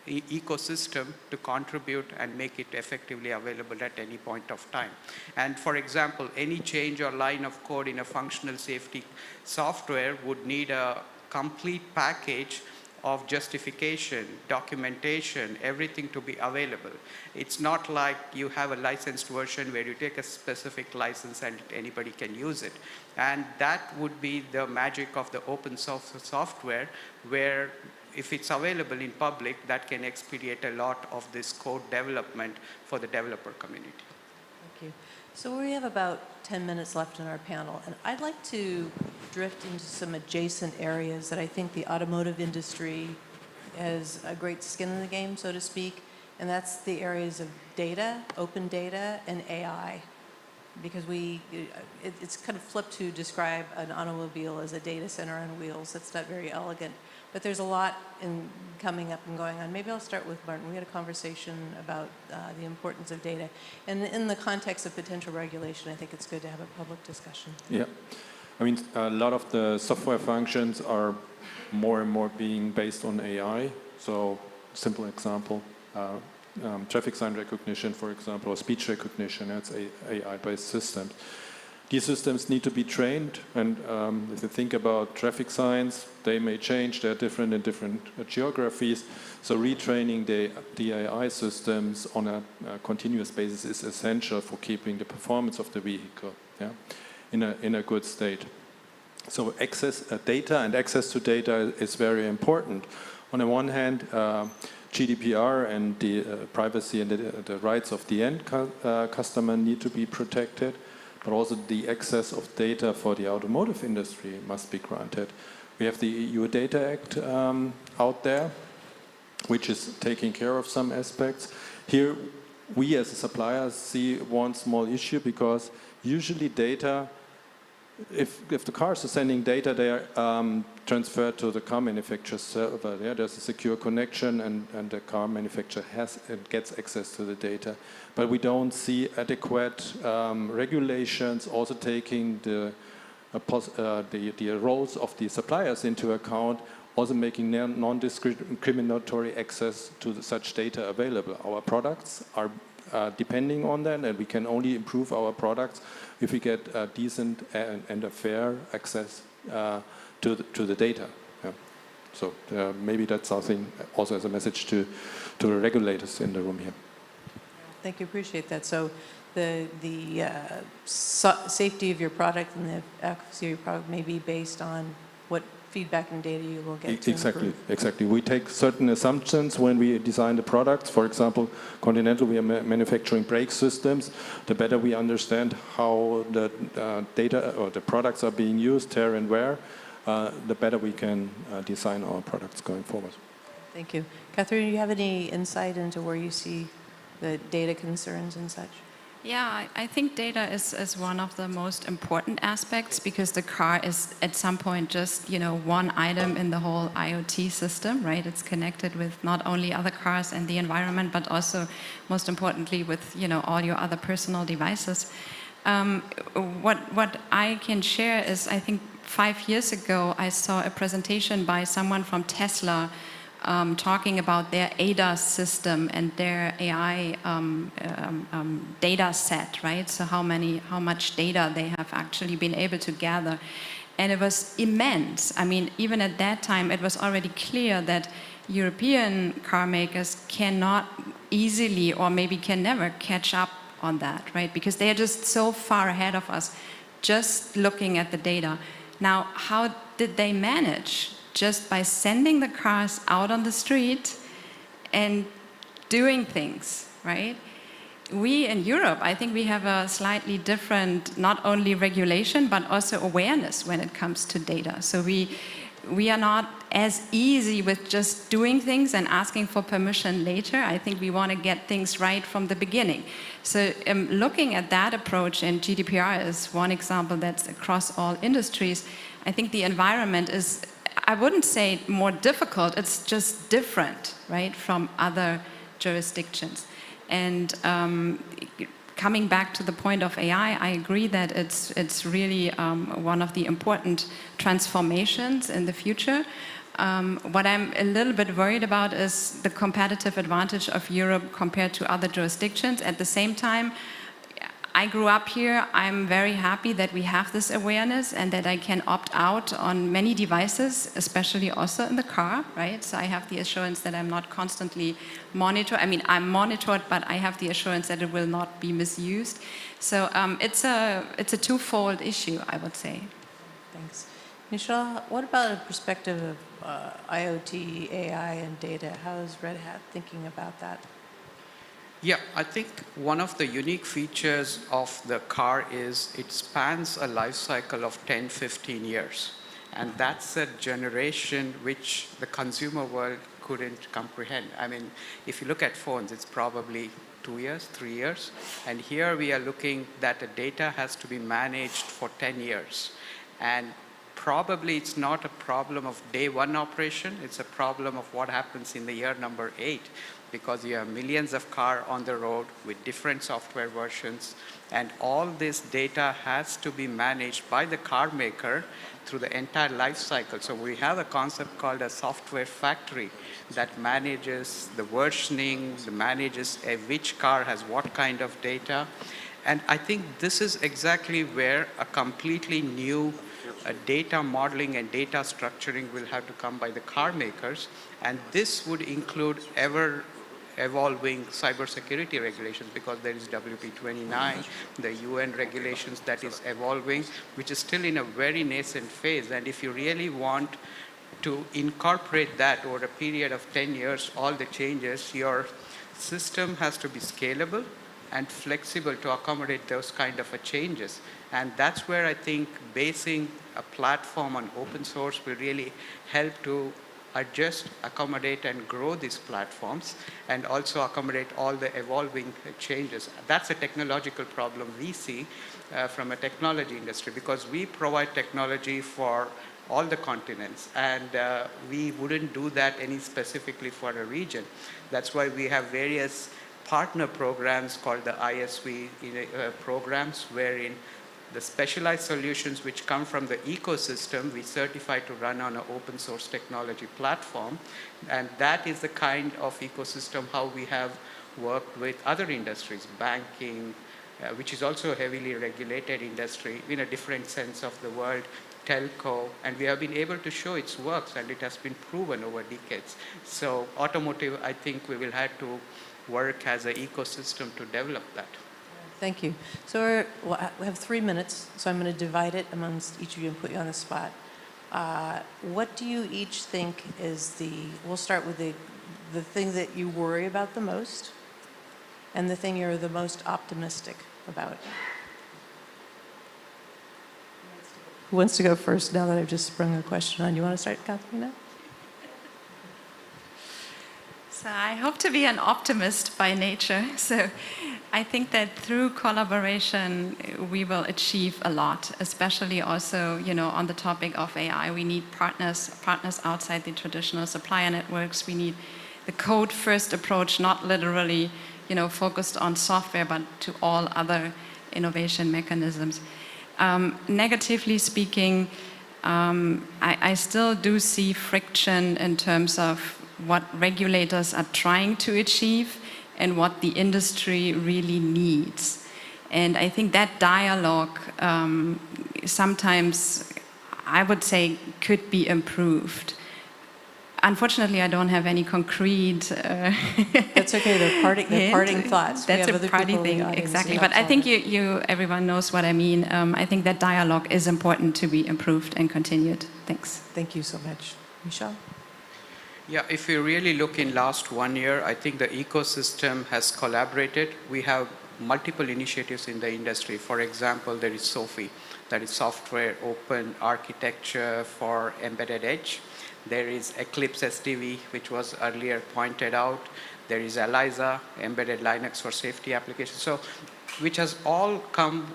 ecosystem to contribute and make it effectively available at any point of time. And for example, any change or line of code in a functional safety software would need a complete package of justification, documentation, everything to be available. It's not like you have a licensed version where you take a specific license and anybody can use it. And that would be the magic of the open source software, where if it's available in public, that can expedite a lot of this code development for the developer community. Thank you. So we have about 10 minutes left in our panel, and I'd like to drift into some adjacent areas that I think the automotive industry has a great skin in the game, so to speak, and that's the areas of data, open data, and AI. Because it's kind of flipped to describe an automobile as a data center on wheels. That's not very elegant. But there's a lot coming up and going on. Maybe I'll start with Martin. We had a conversation about the importance of data. And in the context of potential regulation, I think it's good to have a public discussion. Yeah. I mean, a lot of the software functions are more and more being based on AI. So, simple example, traffic sign recognition, for example, or speech recognition, that's AI-based systems. These systems need to be trained, and if you think about traffic signs, they may change, they're different in different geographies, so retraining the AI systems on a continuous basis is essential for keeping the performance of the vehicle in a good state. So data and access to data is very important. On the one hand, GDPR and the privacy and the rights of the end customer need to be protected, but also the access of data for the automotive industry must be granted. We have the EU Data Act out there, which is taking care of some aspects. Here, we as a supplier see one small issue, because usually data, if the cars are sending data, they are transferred to the car manufacturer's server. Yeah, there's a secure connection, and the car manufacturer gets access to the data. But we don't see adequate regulations also taking the roles of the suppliers into account, also making non-discriminatory access to such data available. Our products are depending on that, and we can only improve our products if we get a decent and a fair access to the data. Yeah. So maybe that's something also as a message to the regulators in the room here. Thank you, appreciate that. So the safety of your product and the efficacy of your product may be based on what feedback and data you will get to Exactly, improve. exactly. We take certain assumptions when we design the products. For example, Continental, we are manufacturing brake systems. The better we understand how the data or the products are being used, here and where, the better we can design our products going forward. Thank you. Catherine, do you have any insight into where you see the data concerns and such? Yeah, I think data is one of the most important aspects because the car is at some point just, one item in the whole IoT system, right? It's connected with not only other cars and the environment, but also, most importantly, with, all your other personal devices. What I can share is, I think 5 years ago, I saw a presentation by someone from Tesla talking about their ADAS system and their AI data set, right? So how much data they have actually been able to gather. And it was immense. I mean, even at that time, it was already clear that European car makers cannot easily or maybe can never catch up on that, right? Because they are just so far ahead of us, just looking at the data. Now, how did they manage? Just by sending the cars out on the street and doing things, right? We in Europe, I think we have a slightly different, not only regulation, but also awareness when it comes to data. So we are not as easy with just doing things and asking for permission later. I think we want to get things right from the beginning. So looking at that approach, and GDPR is one example that's across all industries, I think the environment is, I wouldn't say more difficult, it's just different, right, from other jurisdictions. And coming back to the point of AI, I agree that it's really one of the important transformations in the future. What I'm a little bit worried about is the competitive advantage of Europe compared to other jurisdictions. At the same time, I grew up here. I'm very happy that we have this awareness and that I can opt out on many devices, especially also in the car, right? So I have the assurance that I'm not constantly monitored. I mean, I'm monitored, but I have the assurance that it will not be misused. So it's a twofold issue, I would say. Thanks. Michelle, what about a perspective of IoT, AI, and data? How is Red Hat thinking about that? Yeah, I think one of the unique features of the car is it spans a life cycle of 10, 15 years. And that's a generation which the consumer world couldn't comprehend. I mean, if you look at phones, it's probably 2 years, 3 years. And here we are looking that the data has to be managed for 10 years. And probably it's not a problem of day one operation, it's a problem of what happens in the year number 8. Because you have millions of cars on the road with different software versions, and all this data has to be managed by the car maker through the entire life cycle. So we have a concept called a software factory that manages the versioning, manages which car has what kind of data. And I think this is exactly where a completely new data modeling and data structuring will have to come by the car makers. And this would include evolving cybersecurity regulations, because there is WP29, the UN regulations that is evolving, which is still in a very nascent phase. And if you really want to incorporate that over a period of 10 years, all the changes, your system has to be scalable and flexible to accommodate those kind of changes. And that's where I think basing a platform on open source will really help to adjust, accommodate, and grow these platforms, and also accommodate all the evolving changes. That's a technological problem we see from a technology industry, because we provide technology for all the continents, and we wouldn't do that any specifically for a region. That's why we have various partner programs called the ISV programs, wherein the specialized solutions which come from the ecosystem, we certify to run on an open source technology platform. And that is the kind of ecosystem how we have worked with other industries, banking, which is also a heavily regulated industry in a different sense of the word, telco, and we have been able to show its works, and it has been proven over decades. So automotive, I think we will have to work as an ecosystem to develop that. Thank you. So we have 3 minutes, so I'm going to divide it amongst each of you and put you on the spot. What do you each think is we'll start with the thing that you worry about the most and the thing you're the most optimistic about? Who wants to go first now that I've just sprung a question on? You want to start, Katharina? So I hope to be an optimist by nature. So I think that through collaboration, we will achieve a lot, especially also, on the topic of AI. We need partners outside the traditional supplier networks. We need the code-first approach, not literally, focused on software, but to all other innovation mechanisms. Negatively speaking, I still do see friction in terms of what regulators are trying to achieve and what the industry really needs. And I think that dialogue sometimes, I would say, could be improved. Unfortunately, I don't have any concrete... That's okay, they're parting thoughts. That's a party thing, exactly. But I think everyone knows what I mean. I think that dialogue is important to be improved and continued. Thanks. Thank you so much. Michel? Yeah, if we really look in last 1 year, I think the ecosystem has collaborated. We have multiple initiatives in the industry. For example, there is SOFI, that is Software Open Architecture for Embedded Edge. There is Eclipse SDV, which was earlier pointed out. There is ELIZA, Embedded Linux for Safety Applications. So, which has all come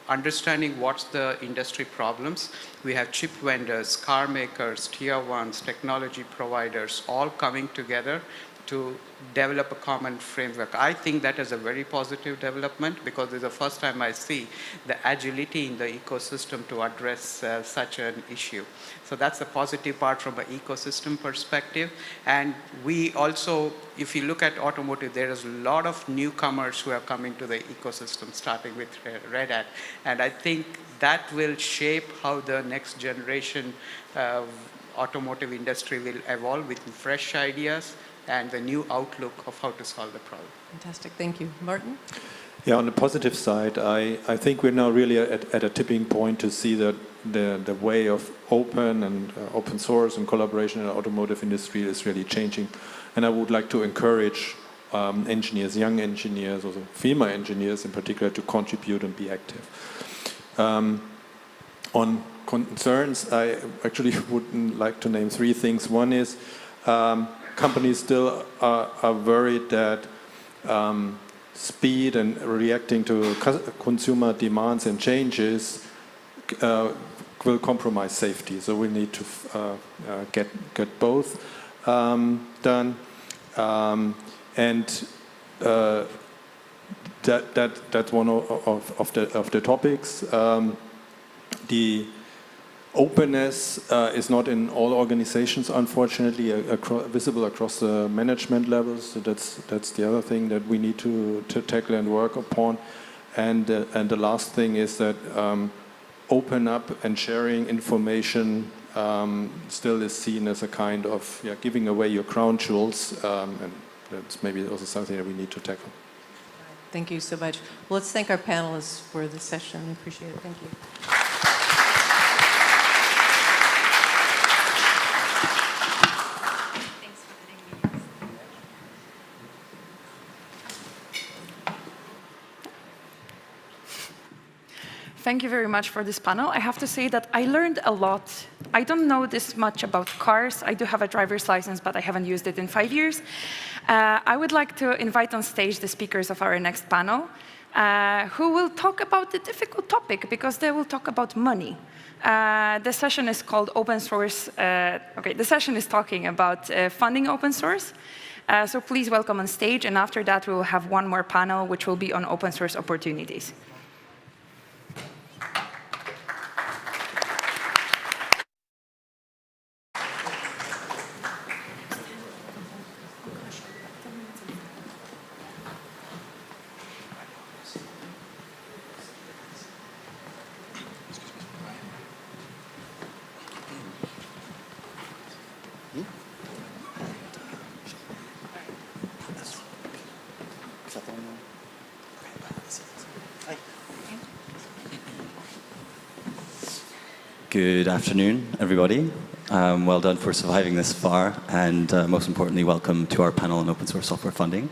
understanding what's the industry problems. We have chip vendors, car makers, tier ones, technology providers, all coming together to develop a common framework. I think that is a very positive development because it's the first time I see the agility in the ecosystem to address such an issue. So that's the positive part from an ecosystem perspective. And we also, if you look at automotive, there is a lot of newcomers who are coming to the ecosystem, starting with Red Hat. And I think that will shape how the next generation automotive industry will evolve with fresh ideas and the new outlook of how to solve the problem. Fantastic, thank you. Martin? Yeah, on the positive side, I think we're now really at a tipping point to see that the way of open and open source and collaboration in the automotive industry is really changing. And I would like to encourage engineers, young engineers, also female engineers in particular, to contribute and be active. On concerns, I actually would like to name 3 things. One is companies still are worried that speed and reacting to consumer demands and changes will compromise safety. So we need to get both done, and that's one of the topics. The openness is not in all organizations, unfortunately, visible across the management levels. So that's the other thing that we need to tackle and work upon. And the last thing is that open up and sharing information still is seen as a kind of giving away your crown jewels, and that's maybe also something that we need to tackle. Thank you so much. Well, let's thank our panelists for this session. We appreciate it. Thank you. Thank you very much for this panel. I have to say that I learned a lot. I don't know this much about cars. I do have a driver's license, but I haven't used it in 5 years. I would like to invite on stage the speakers of our next panel, who will talk about the difficult topic, because they will talk about money. The session is called Open Source. The session is talking about funding open source. So please welcome on stage, and after that we will have one more panel, which will be on open source opportunities. Good afternoon, everybody. Well done for surviving this far, and most importantly, welcome to our panel on open source software funding.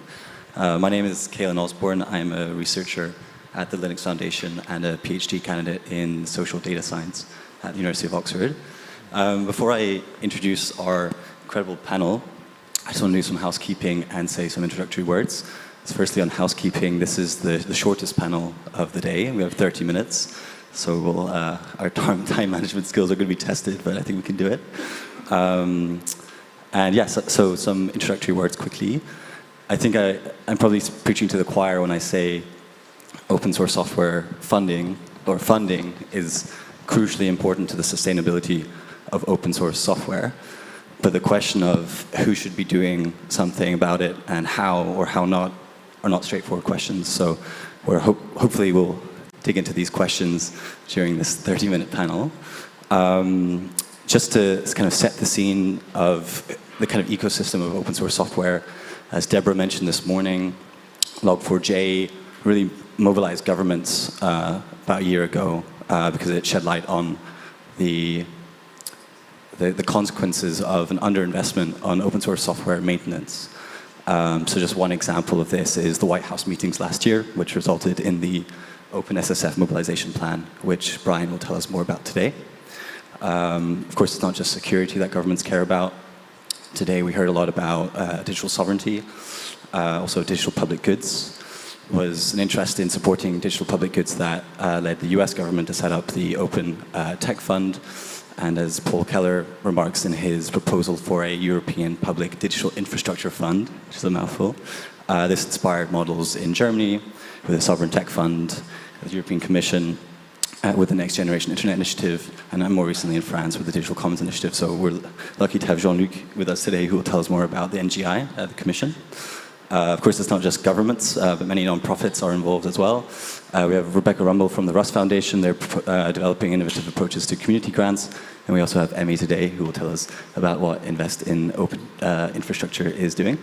My name is Gaël Osborne. I'm a researcher at the Linux Foundation and a PhD candidate in social data science at the University of Oxford. Before I introduce our incredible panel, I just want to do some housekeeping and say some introductory words. So firstly, on housekeeping, this is the shortest panel of the day. We have 30 minutes. So we'll, our time management skills are going to be tested, but I think we can do it. And yes, so some introductory words quickly. I think I'm probably preaching to the choir when I say open source software funding is crucially important to the sustainability of open source software. But the question of who should be doing something about it and how or how not are not straightforward questions. So hopefully we'll dig into these questions during this 30-minute panel. Just to kind of set the scene of the kind of ecosystem of open source software, as Deborah mentioned this morning, Log4j really mobilized governments about a year ago because it shed light on the consequences of an underinvestment on open source software maintenance. So just one example of this is the White House meetings last year, which resulted in the OpenSSF mobilization plan, which Brian will tell us more about today. Of course, it's not just security that governments care about. Today we heard a lot about digital sovereignty, also digital public goods. Was an interest in supporting digital public goods that led the US government to set up the Open Tech Fund. And as Paul Keller remarks in his proposal for a European Public Digital Infrastructure Fund, which is a mouthful, this inspired models in Germany with a Sovereign Tech Fund, the European Commission, with the Next Generation Internet Initiative, and more recently in France with the Digital Commons Initiative. So we're lucky to have Jean-Luc with us today, who will tell us more about the NGI, the Commission. Of course, it's not just governments, but many nonprofits are involved as well. We have Rebecca Rumble from the Roth Foundation. They're developing innovative approaches to community grants. And we also have Emmy today, who will tell us about what Invest in Open Infrastructure is doing.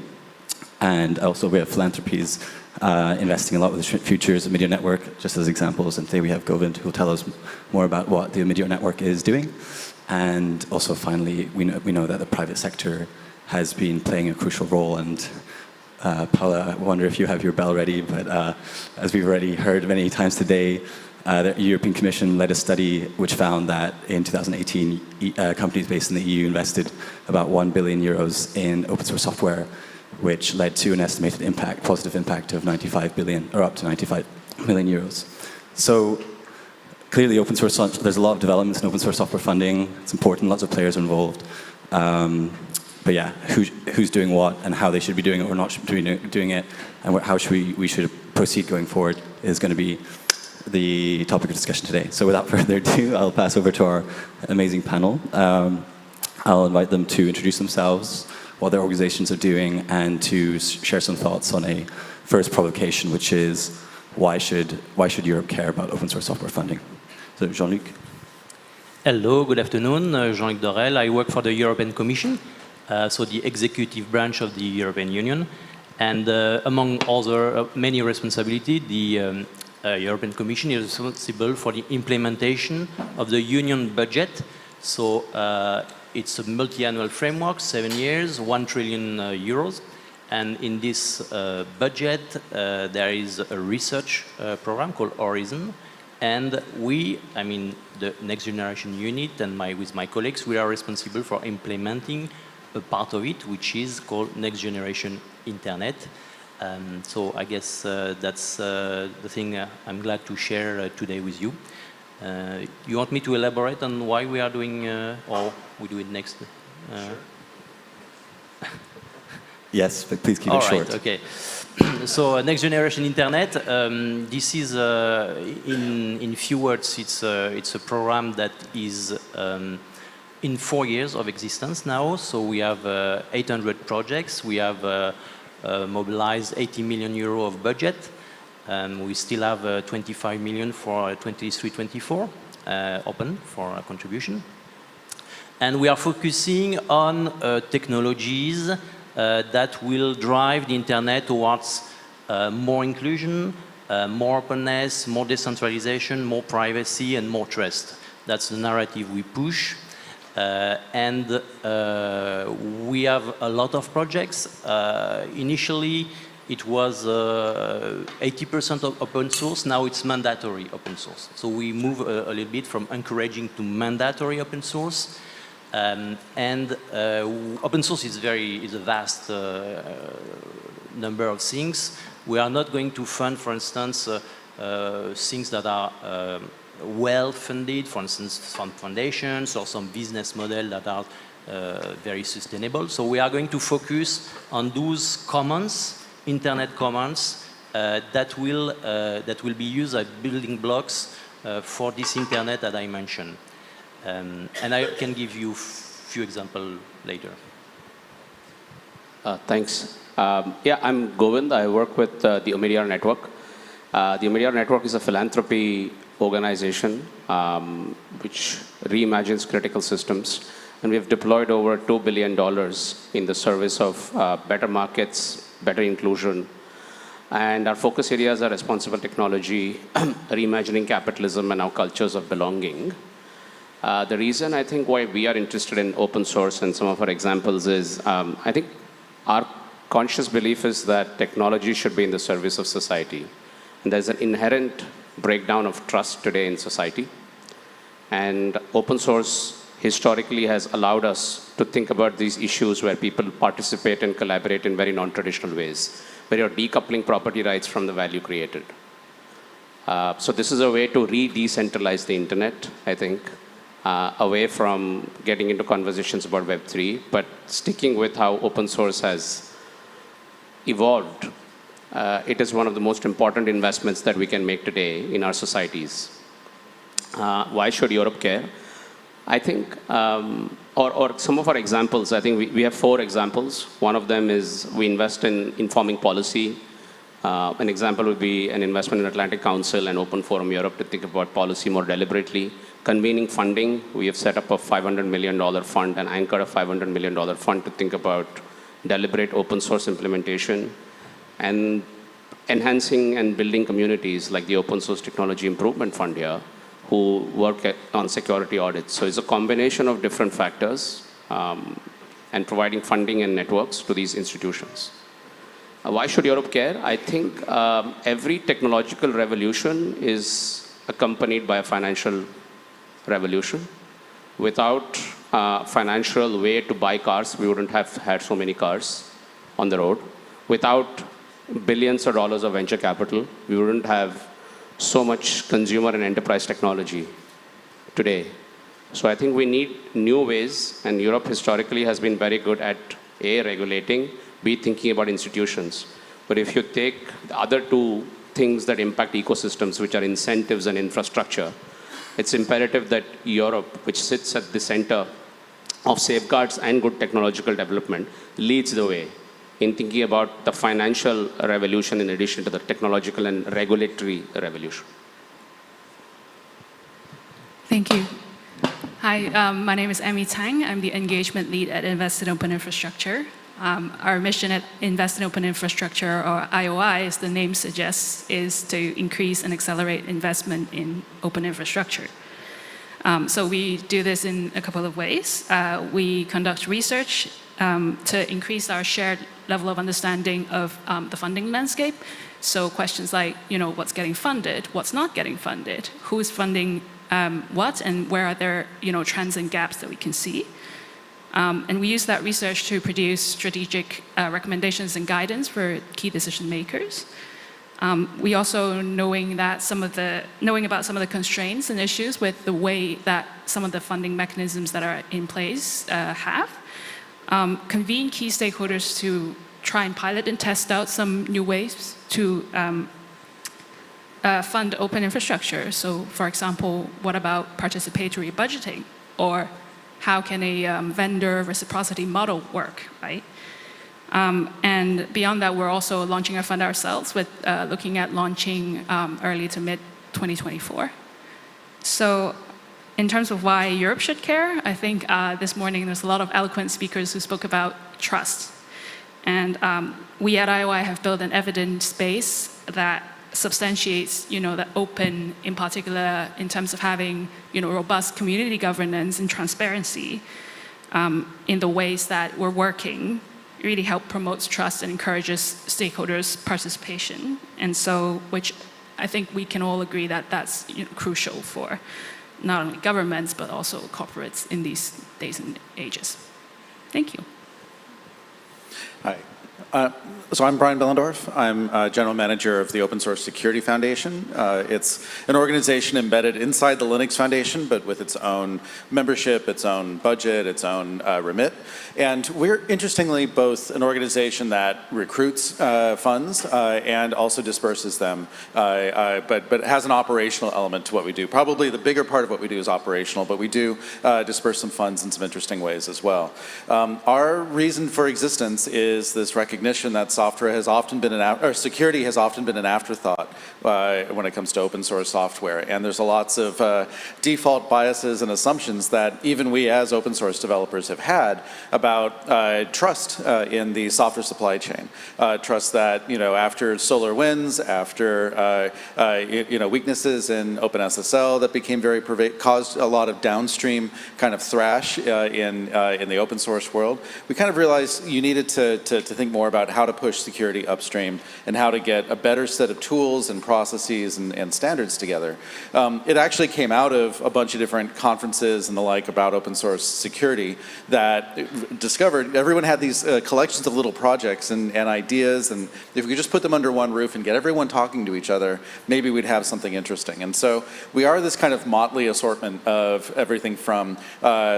And also we have philanthropies investing a lot with the Futures Media Network, just as examples. And today we have Govind, who will tell us more about what the Media Network is doing. And also finally, we know that the private sector has been playing a crucial role. And Paula, I wonder if you have your bell ready, but as we've already heard many times today, the European Commission led a study which found that in 2018, companies based in the EU invested about 1 billion euros in open source software, which led to an estimated positive impact of 95 billion, or up to 95 million euros. So clearly open source, there's a lot of developments in open source software funding. It's important, lots of players are involved. But yeah, who's doing what and how they should be doing it or not doing it, and how we should proceed going forward is going to be the topic of discussion today. So without further ado, I'll pass over to our amazing panel. I'll invite them to introduce themselves, what their organizations are doing, and to share some thoughts on a first provocation, which is why should Europe care about open source software funding? So Jean-Luc. Hello, good afternoon. Jean-Luc Dorel. I work for the European Commission, so the executive branch of the European Union. And among other many responsibilities, the European Commission is responsible for the implementation of the Union budget. So it's a multi-annual framework, 7 years, 1 trillion euros. And in this budget, there is a research program called Horizon. And the Next Generation Unit and with my colleagues, we are responsible for implementing a part of it, which is called Next Generation Internet. So I guess that's the thing I'm glad to share today with you. You want me to elaborate on why we are doing, or we do it next? Sure. Yes, but please keep it short. Right, okay. So Next Generation Internet, this is, in few words, it's a program that is in 4 years of existence now. So we have 800 projects. We have mobilized 80 million euro of budget. We still have 25 million for 23-24 open for contribution. And we are focusing on technologies that will drive the internet towards more inclusion, more openness, more decentralization, more privacy, and more trust. That's the narrative we push. And we have a lot of projects. Initially, it was 80% of open source. Now it's mandatory open source. So we move a little bit from encouraging to mandatory open source. And open source is a vast number of things. We are not going to fund, for instance, things that are well funded, for instance, some foundations or some business model that are very sustainable. So we are going to focus on those commons, internet commons, that will be used as building blocks for this internet that I mentioned. And I can give you a few examples later. Thanks. Yeah, I'm Govind. I work with the Omidyar Network. The Omidyar Network is a philanthropy organization which reimagines critical systems. And we have deployed over $2 billion in the service of better markets, better inclusion. And our focus areas are responsible technology, reimagining capitalism, and our cultures of belonging. The reason I think why we are interested in open source and some of our examples is, I think our conscious belief is that technology should be in the service of society. And there's an inherent breakdown of trust today in society. And open source historically has allowed us to think about these issues where people participate and collaborate in very non-traditional ways, where you're decoupling property rights from the value created. So this is a way to re-decentralize the internet, I think, away from getting into conversations about Web3, but sticking with how open source has evolved. It is one of the most important investments that we can make today in our societies. Why should Europe care? I think, or some of our examples, I think we have 4 examples. One of them is we invest in informing policy. An example would be an investment in Atlantic Council and Open Forum Europe to think about policy more deliberately. Convening funding, we have set up a $500 million fund and anchored a $500 million fund to think about deliberate open source implementation. And enhancing and building communities like the Open Source Technology Improvement Fund here, who work on security audits. So it's a combination of different factors and providing funding and networks to these institutions. Why should Europe care? I think every technological revolution is accompanied by a financial revolution. Without a financial way to buy cars, we wouldn't have had so many cars on the road. Without billions of dollars of venture capital, we wouldn't have so much consumer and enterprise technology today. So I think we need new ways, and Europe historically has been very good at A, regulating, B, thinking about institutions. But if you take the other 2 things that impact ecosystems, which are incentives and infrastructure, it's imperative that Europe, which sits at the center of safeguards and good technological development, leads the way in thinking about the financial revolution in addition to the technological and regulatory revolution. Thank you. Hi, my name is Amy Tang. I'm the engagement lead at Invest in Open Infrastructure. Our mission at Invest in Open Infrastructure, or IOI, as the name suggests, is to increase and accelerate investment in open infrastructure. So we do this in a couple of ways. We conduct research to increase our shared level of understanding of the funding landscape. So questions like, what's getting funded, what's not getting funded, who's funding what, and where are there, trends and gaps that we can see. And we use that research to produce strategic recommendations and guidance for key decision makers. We also, knowing about some of the constraints and issues with the way that some of the funding mechanisms that are in place convene key stakeholders to try and pilot and test out some new ways to fund open infrastructure. So, for example, what about participatory budgeting? Or how can a vendor reciprocity model work, right? And beyond that, we're also launching a fund ourselves with looking at launching early to mid 2024. So in terms of why Europe should care, I think this morning there's a lot of eloquent speakers who spoke about trust. And we at IOI have built an evidence base that substantiates, that open, in particular, in terms of having, robust community governance and transparency in the ways that we're working, really help promotes trust and encourages stakeholders' participation. And so, which I think we can all agree that that's crucial for not only governments, but also corporates in these days and ages. Thank you. Hi. So I'm Brian Bellendorf. I'm General Manager of the Open Source Security Foundation. It's an organization embedded inside the Linux Foundation, but with its own membership, its own budget, its own remit. And we're, interestingly, both an organization that recruits funds and also disperses them, but has an operational element to what we do. Probably the bigger part of what we do is operational, but we do disperse some funds in some interesting ways as well. Our reason for existence is this recognition that software has often been security has often been an afterthought when it comes to open source software. And there's lots of default biases and assumptions that even we as open source developers have had about trust in the software supply chain. Trust that, after SolarWinds, after, weaknesses in OpenSSL that became very caused a lot of downstream kind of thrash in the open source world, we kind of realized you needed to think more about how to push security upstream and how to get a better set of tools and processes and standards together. It actually came out of a bunch of different conferences and the like about open source security that discovered everyone had these collections of little projects and ideas, and if we could just put them under one roof and get everyone talking to each other, maybe we'd have something interesting. And so we are this kind of motley assortment of everything from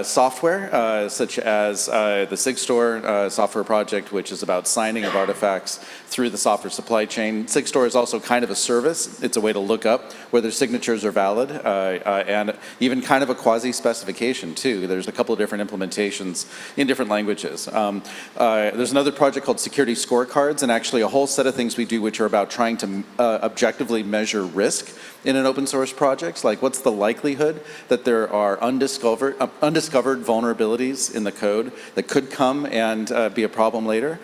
software, such as the SigStore software project, which is about signing of artifacts through the software supply chain. SigStore is also kind of a service. It's a way to look up whether signatures are valid, and even kind of a quasi-specification too. There's a couple of different implementations in different languages. There's another project called Security Scorecards, and actually a whole set of things we do which are about trying to objectively measure risk in an open source project. Like, what's the likelihood that there are undiscovered vulnerabilities in the code that could come and be a problem later?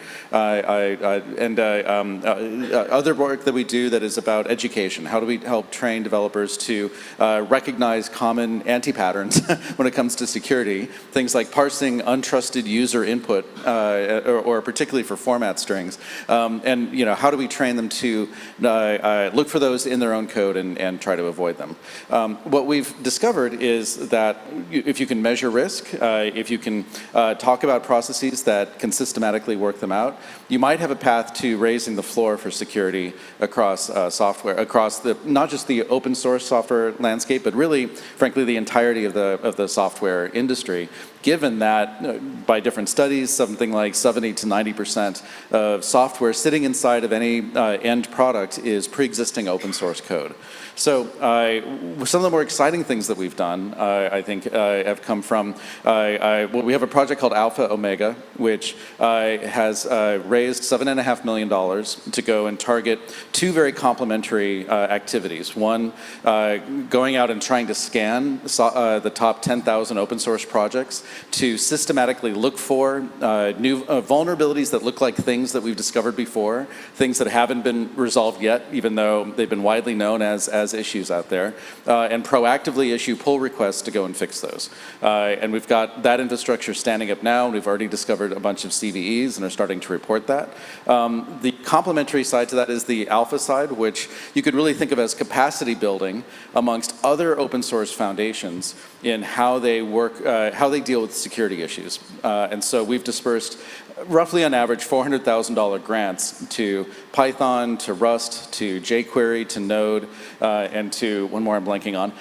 Other work that we do that is about education. How do we help train developers to recognize common anti-patterns when it comes to security? Things like parsing untrusted user input, or particularly for format strings. And how do we train them to look for those in their own code and try to avoid them? What we've discovered is that if you can measure risk, if you can talk about processes that can systematically work them out, you might have a path to raising the floor for security across software, across not just the open source software landscape, but really, frankly, the entirety of the software industry. Given that, by different studies, something like 70 to 90% of software sitting inside of any end product is pre-existing open source code. So some of the more exciting things that we've done, I think, have come from, well, we have a project called Alpha Omega, which has raised $7.5 million to go and target two very complementary activities. One, going out and trying to scan the top 10,000 open source projects to systematically look for new vulnerabilities that look like things that we've discovered before, things that haven't been resolved yet, even though they've been widely known as issues out there, and proactively issue pull requests to go and fix those. And we've got that infrastructure standing up now, and we've already discovered a bunch of CVEs and are starting to report that. The complementary side to that is the alpha side, which you could really think of as capacity building amongst other open source foundations in how they work, how they deal with security issues. And so we've dispersed roughly on average $400,000 grants to Python, to Rust, to jQuery, to Node, and to one more I'm blanking on,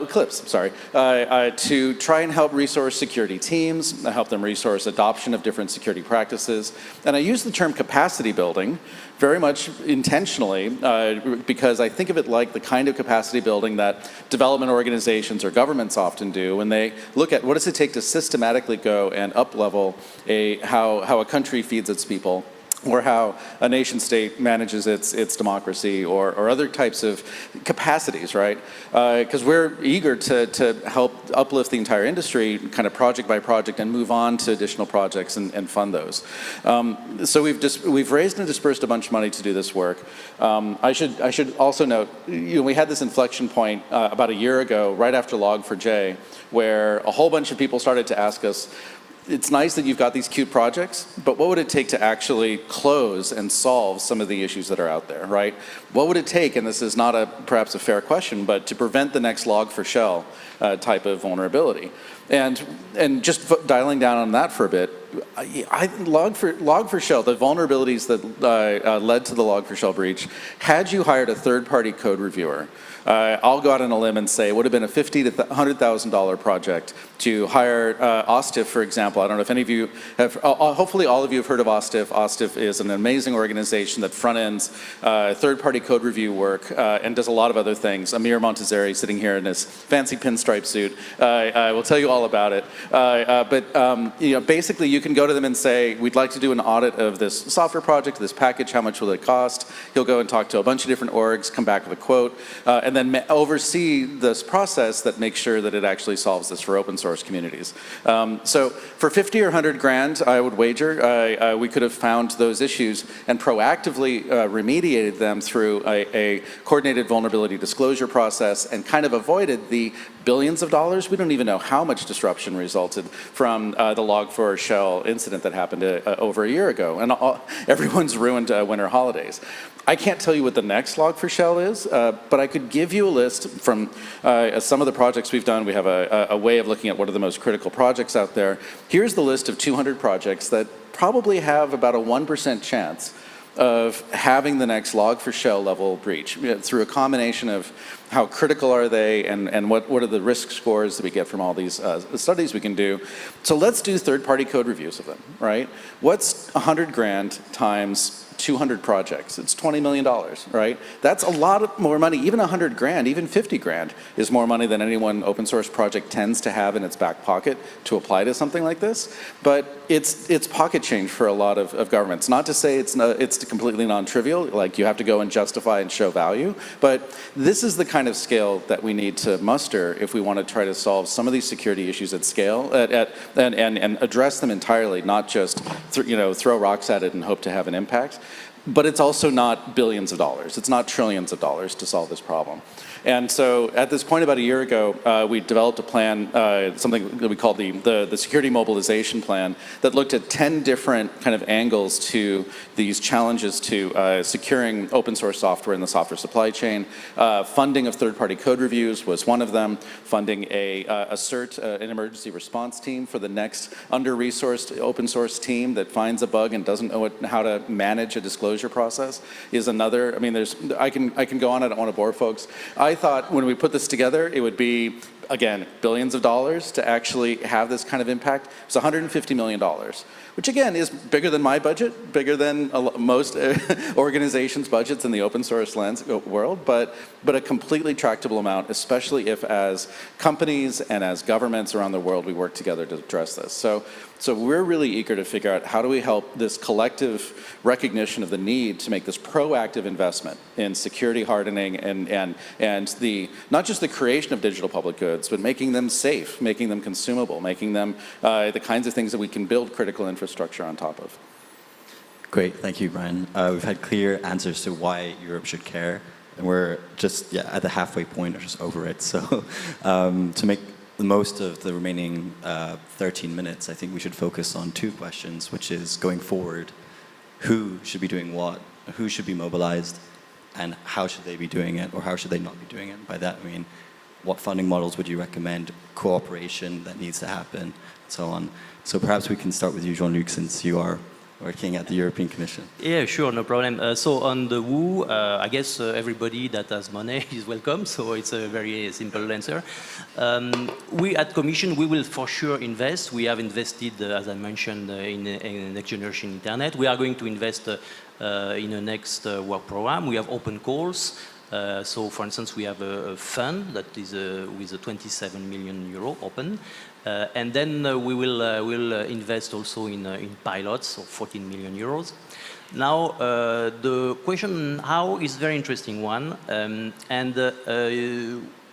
Eclipse, sorry, to try and help resource security teams, help them resource adoption of different security practices. And I use the term capacity building very much intentionally because I think of it like the kind of capacity building that development organizations or governments often do when they look at what does it take to systematically go and up-level how a country feeds its people, or how a nation state manages its democracy, or other types of capacities, right? Because we're eager to help uplift the entire industry, kind of project by project, and move on to additional projects and fund those. So we've raised and dispersed a bunch of money to do this work. I should also note, we had this inflection point about a year ago, right after Log4j, where a whole bunch of people started to ask us, it's nice that you've got these cute projects, but what would it take to actually close and solve some of the issues that are out there, right? What would it take, and this is not perhaps a fair question, but to prevent the next Log4Shell type of vulnerability? And just dialing down on that for a bit, Log4Shell, the vulnerabilities that led to the Log4Shell breach, had you hired a third-party code reviewer, I'll go out on a limb and say it would have been a $50,000 to $100,000 project to hire OSTIF, for example. I don't know if any of you have, hopefully all of you have heard of OSTIF. OSTIF is an amazing organization that front-ends third-party code review work and does a lot of other things. Amir Montazeri, sitting here in his fancy pinstripe suit, will tell you all about it. Basically you can go to them and say, we'd like to do an audit of this software project, this package, how much will it cost? He'll go and talk to a bunch of different orgs, come back with a quote, and then oversee this process that makes sure that it actually solves this for open source communities. So for 50 or 100 grand, I would wager, we could have found those issues and proactively remediated them through a coordinated vulnerability disclosure process, and kind of avoided the billions of dollars. We don't even know how much disruption resulted from the Log4Shell incident that happened over a year ago, and everyone's ruined winter holidays. I can't tell you what the next Log4Shell is, but I could give you a list from some of the projects we've done. We have a way of looking at what are the most critical projects out there. Here's the list of 200 projects that probably have about a 1% chance of having the next Log4Shell level breach, through a combination of how critical are they, and what are the risk scores that we get from all these studies we can do. So let's do third-party code reviews of them, right? What's 100 grand times 200 projects? It's $20 million, right? That's a lot more money. Even 100 grand, even 50 grand is more money than any one open source project tends to have in its back pocket to apply to something like this. But it's pocket change for a lot of governments. Not to say it's completely non-trivial, like you have to go and justify and show value, but this is the kind of scale that we need to muster if we want to try to solve some of these security issues at scale, and address them entirely, not just throw rocks at it and hope to have an impact. But it's also not billions of dollars. It's not trillions of dollars to solve this problem. And so at this point, about a year ago, we developed a plan, something that we called the Security Mobilization Plan, that looked at 10 different kind of angles to these challenges to securing open source software in the software supply chain. Funding of third-party code reviews was one of them. Funding a CERT, an emergency response team for the next under-resourced open source team that finds a bug and doesn't know how to manage a disclosure process is another. I mean, I can go on. I don't want to bore folks. I thought when we put this together, it would be, again, billions of dollars to actually have this kind of impact. It's $150 million, which again is bigger than my budget, bigger than most organizations' budgets in the open source world, but a completely tractable amount, especially if as companies and as governments around the world we work together to address this. So we're really eager to figure out how do we help this collective recognition of the need to make this proactive investment in security hardening and not just the creation of digital public goods, but making them safe, making them consumable, making them the kinds of things that we can build critical infrastructure on top of. Great, thank you, Brian. We've had clear answers to why Europe should care, and we're just at the halfway point or just over it. So to make the most of the remaining 13 minutes, I think we should focus on two questions, which is going forward, who should be doing what, who should be mobilized, and how should they be doing it, or how should they not be doing it? By that I mean, what funding models would you recommend, cooperation that needs to happen, and so on. So perhaps we can start with you, Jean-Luc, since you are working at the European Commission. Yeah, sure, no problem. So on the who, I guess everybody that has money is welcome, so it's a very simple answer. We at Commission, we will for sure invest. We have invested, as I mentioned, in next generation internet. We are going to invest in the next work program. We have open calls. So for instance, we have a fund that is with a 27 million euro open. And then we will invest also in pilots of 14 million euros. Now, the question how is a very interesting one.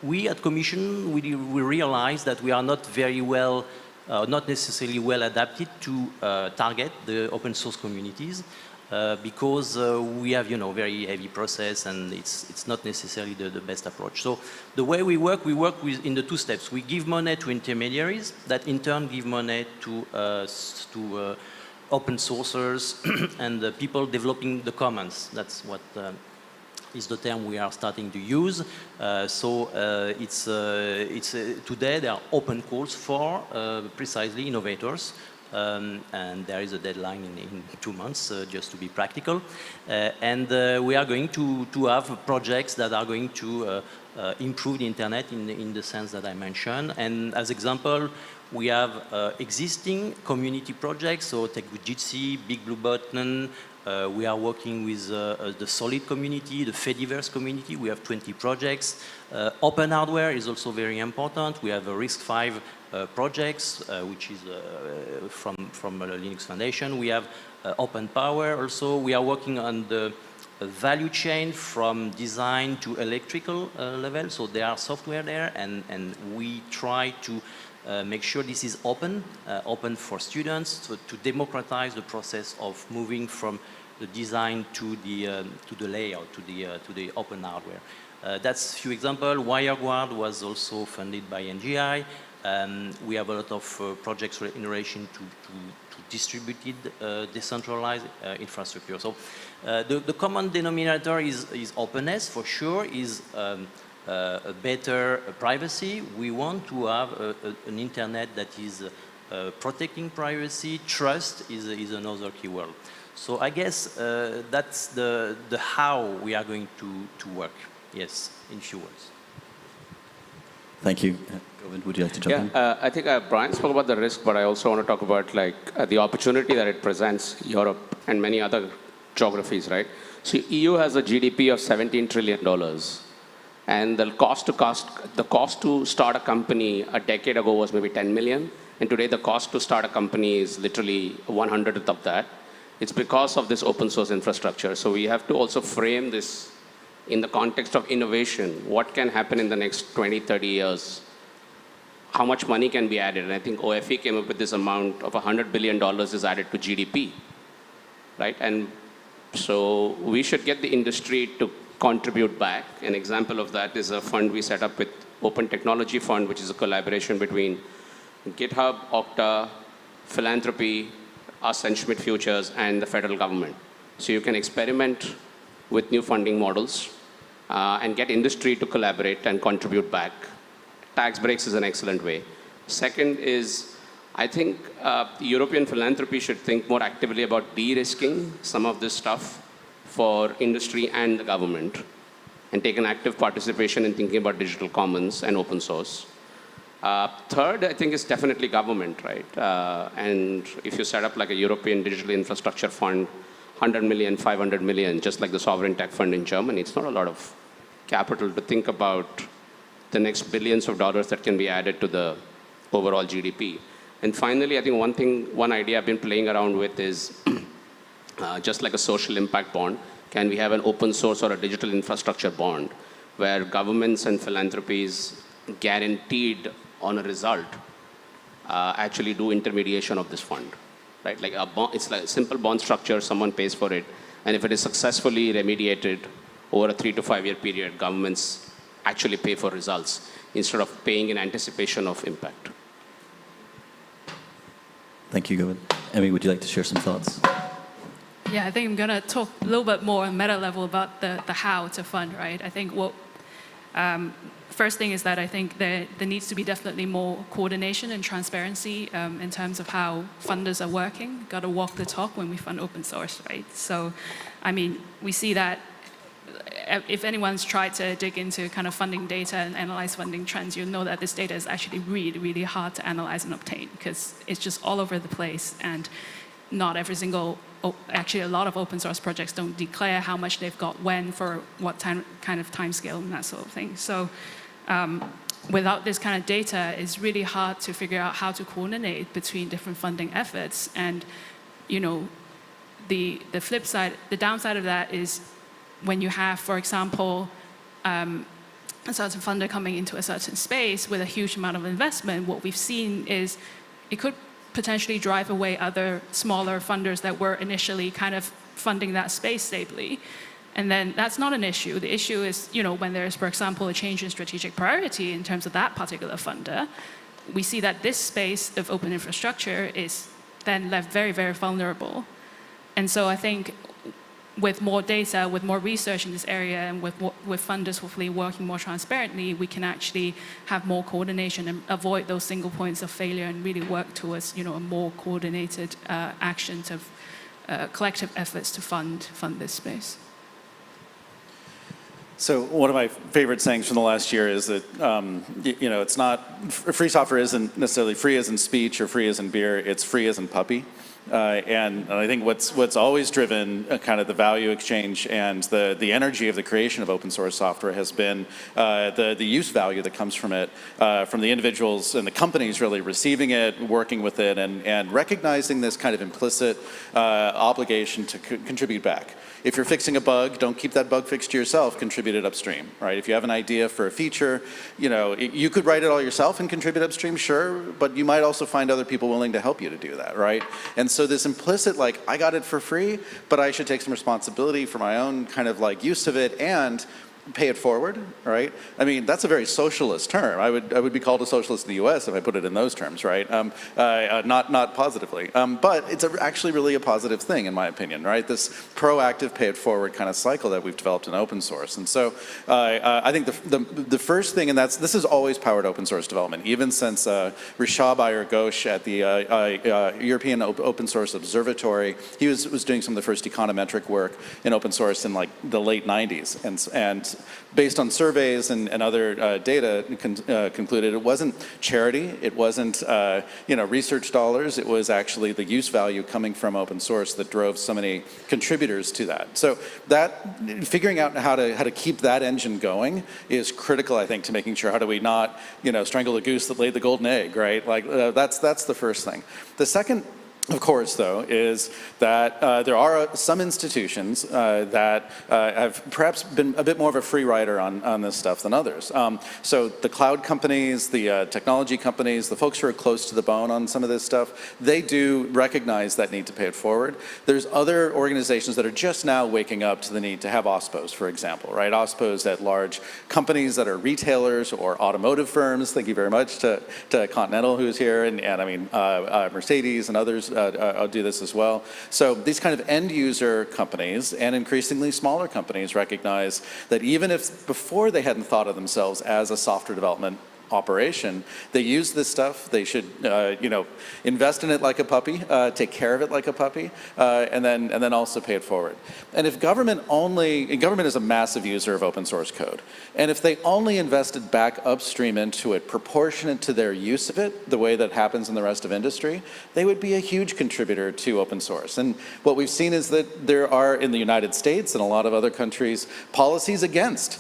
We at Commission, we realize that we are not very well, not necessarily well adapted to target the open source communities because we have, very heavy process and it's not necessarily the best approach. So the way we work with in the two steps. We give money to intermediaries that in turn give money to open sourcers and the people developing the commons. That's what is the term we are starting to use. Today there are open calls for precisely innovators. And there is a deadline in 2 months, just to be practical. We are going to have projects that are going to improve the internet in the sense that I mentioned. And as example, we have existing community projects, so take Jitsi, Big Blue Button. We are working with the Solid community, the Fediverse community. We have 20 projects. Open hardware is also very important. We have a RISC-V projects, which is from Linux Foundation. We have Open Power also. We are working on the value chain from design to electrical level. So there are software there, and we try to make sure this is open for students to democratize the process of moving from the design to the layout, to the open hardware. That's a few examples. WireGuard was also funded by NGI. We have a lot of projects in relation to distributed, decentralized infrastructure. So the common denominator is openness, for sure, is a better privacy. We want to have an internet that is protecting privacy. Trust is another keyword. So I guess that's the how we are going to work. Yes, in few words. Thank you. Govind, would you like to jump in? I think Brian spoke about the risk, but I also want to talk about the opportunity that it presents Europe and many other geographies, right? So EU has a GDP of $17 trillion. And the cost to start a company a decade ago was maybe 10 million. And today the cost to start a company is literally 100th of that. It's because of this open source infrastructure. So we have to also frame this in the context of innovation. What can happen in the next 20, 30 years? How much money can be added? And I think OFE came up with this amount of $100 billion is added to GDP, right? And so we should get the industry to contribute back. An example of that is a fund we set up with Open Technology Fund, which is a collaboration between GitHub, Okta, Philanthropy, us and Schmidt Futures, and the federal government. So you can experiment with new funding models and get industry to collaborate and contribute back. Tax breaks is an excellent way. Second is, I think European philanthropy should think more actively about de-risking some of this stuff for industry and the government, and take an active participation in thinking about digital commons and open source. Third, I think, is definitely government, right? And if you set up like a European digital infrastructure fund, 100 million, 500 million, just like the sovereign tech fund in Germany, it's not a lot of capital to think about the next billions of dollars that can be added to the overall GDP. And finally, I think one idea I've been playing around with is just like a social impact bond, can we have an open source or a digital infrastructure bond where governments and philanthropies guaranteed on a result actually do intermediation of this fund, right? Like it's like a simple bond structure, someone pays for it, and if it is successfully remediated over a 3 to 5 year period, governments actually pay for results instead of paying in anticipation of impact. Thank you, Govind. Emmy, would you like to share some thoughts? Yeah, I think I'm going to talk a little bit more on meta level about the how to fund, right? I think what first thing is that I think there needs to be definitely more coordination and transparency in terms of how funders are working. Got to walk the talk when we fund open source, right? So, I mean, we see that if anyone's tried to dig into kind of funding data and analyze funding trends, you'll know that this data is actually really, really hard to analyze and obtain because it's just all over the place, and not every single, actually a lot of open source projects don't declare how much they've got when for what kind of time scale and that sort of thing. So without this kind of data, it's really hard to figure out how to coordinate between different funding efforts. And, you know, the flip side, the downside of that is when you have, for example, a certain funder coming into a certain space with a huge amount of investment, what we've seen is it could potentially drive away other smaller funders that were initially kind of funding that space stably. And then that's not an issue. The issue is, when there's, for example, a change in strategic priority in terms of that particular funder, we see that this space of open infrastructure is then left very, very vulnerable. And so I think with more data, with more research in this area, and with funders hopefully working more transparently, we can actually have more coordination and avoid those single points of failure and really work towards, a more coordinated actions of collective efforts to fund this space. So one of my favorite sayings from the last year is that, it's not, free software isn't necessarily free as in speech or free as in beer, it's free as in puppy. And I think what's always driven kind of the value exchange and the energy of the creation of open source software has been the use value that comes from it, from the individuals and the companies really receiving it, working with it, and recognizing this kind of implicit obligation to contribute back. If you're fixing a bug, don't keep that bug fixed to yourself, contribute it upstream, right? If you have an idea for a feature, you could write it all yourself and contribute upstream, sure, but you might also find other people willing to help you to do that, right? And so this implicit, I got it for free, but I should take some responsibility for my own kind of use of it and pay it forward, right? I mean, that's a very socialist term. I would be called a socialist in the U.S. if I put it in those terms, right? Not positively, but it's actually really a positive thing in my opinion, right? This proactive pay it forward kind of cycle that we've developed in open source, and so I think the first thing, and this has always powered open source development, even since Rishab Iyer Ghosh at the European Open Source Observatory, he was doing some of the first econometric work in open source in the late 90s, and based on surveys and other data, concluded it wasn't charity, it wasn't research dollars, it was actually the use value coming from open source that drove so many contributors to that. So figuring out how to keep that engine going is critical, I think, to making sure how do we not strangle the goose that laid the golden egg, right? That's the first thing. The second, of course, though, is that there are some institutions that have perhaps been a bit more of a free rider on this stuff than others. So the cloud companies, the technology companies, the folks who are close to the bone on some of this stuff, they do recognize that need to pay it forward. There's other organizations that are just now waking up to the need to have OSPOs, for example, right? OSPOs at large companies that are retailers or automotive firms. Thank you very much to Continental, who's here, and I mean Mercedes and others. I'll do this as well. So these kind of end user companies and increasingly smaller companies recognize that even if before they hadn't thought of themselves as a software development operation, they use this stuff, they should invest in it like a puppy, take care of it like a puppy, and then also pay it forward. And if government is a massive user of open source code, and if they only invested back upstream into it proportionate to their use of it, the way that happens in the rest of industry, they would be a huge contributor to open source. And what we've seen is that there are, in the United States and a lot of other countries, policies against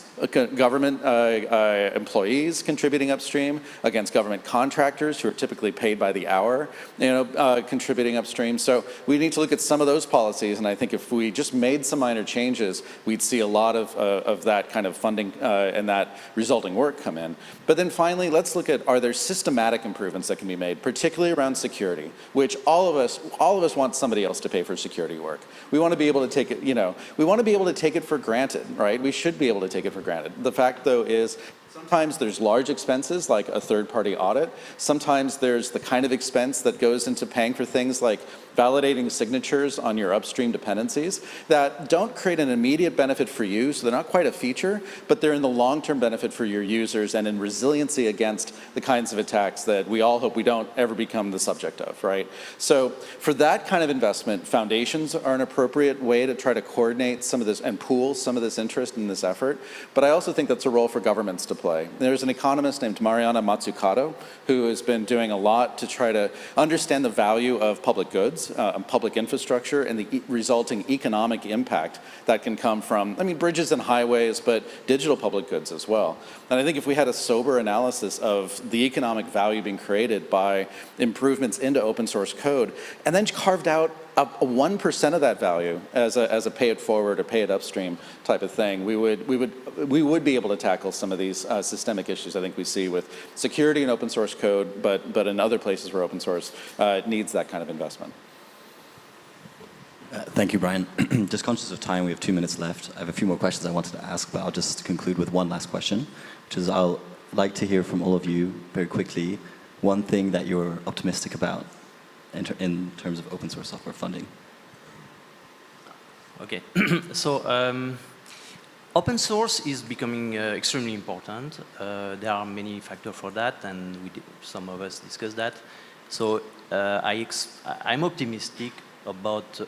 government employees contributing upstream, against government contractors who are typically paid by the hour, contributing upstream. So we need to look at some of those policies, and I think if we just made some minor changes, we'd see a lot of that kind of funding and that resulting work come in. But then finally, let's look at, are there systematic improvements that can be made, particularly around security, which all of us want somebody else to pay for security work. We want to be able to take it, we want to be able to take it for granted, right? We should be able to take it for granted. The fact, though, is sometimes there's large expenses like a third-party audit. Sometimes there's the kind of expense that goes into paying for things like validating signatures on your upstream dependencies that don't create an immediate benefit for you, so they're not quite a feature, but they're in the long-term benefit for your users and in resiliency against the kinds of attacks that we all hope we don't ever become the subject of, right? So for that kind of investment, foundations are an appropriate way to try to coordinate some of this and pool some of this interest in this effort, but I also think that's a role for governments to play. There's an economist named Mariana Mazzucato who has been doing a lot to try to understand the value of public goods, public infrastructure, and the resulting economic impact that can come from, bridges and highways, but digital public goods as well. And I think if we had a sober analysis of the economic value being created by improvements into open source code, and then carved out 1% of that value as a pay it forward or pay it upstream type of thing, we would be able to tackle some of these systemic issues I think we see with security and open source code, but in other places where open source needs that kind of investment. Thank you, Brian. Just conscious of time, we have 2 minutes left. I have a few more questions I wanted to ask, but I'll just conclude with one last question, which is I'll like to hear from all of you very quickly one thing that you're optimistic about in terms of open source software funding. Okay, so open source is becoming extremely important. There are many factors for that, and some of us discussed that. So I'm optimistic about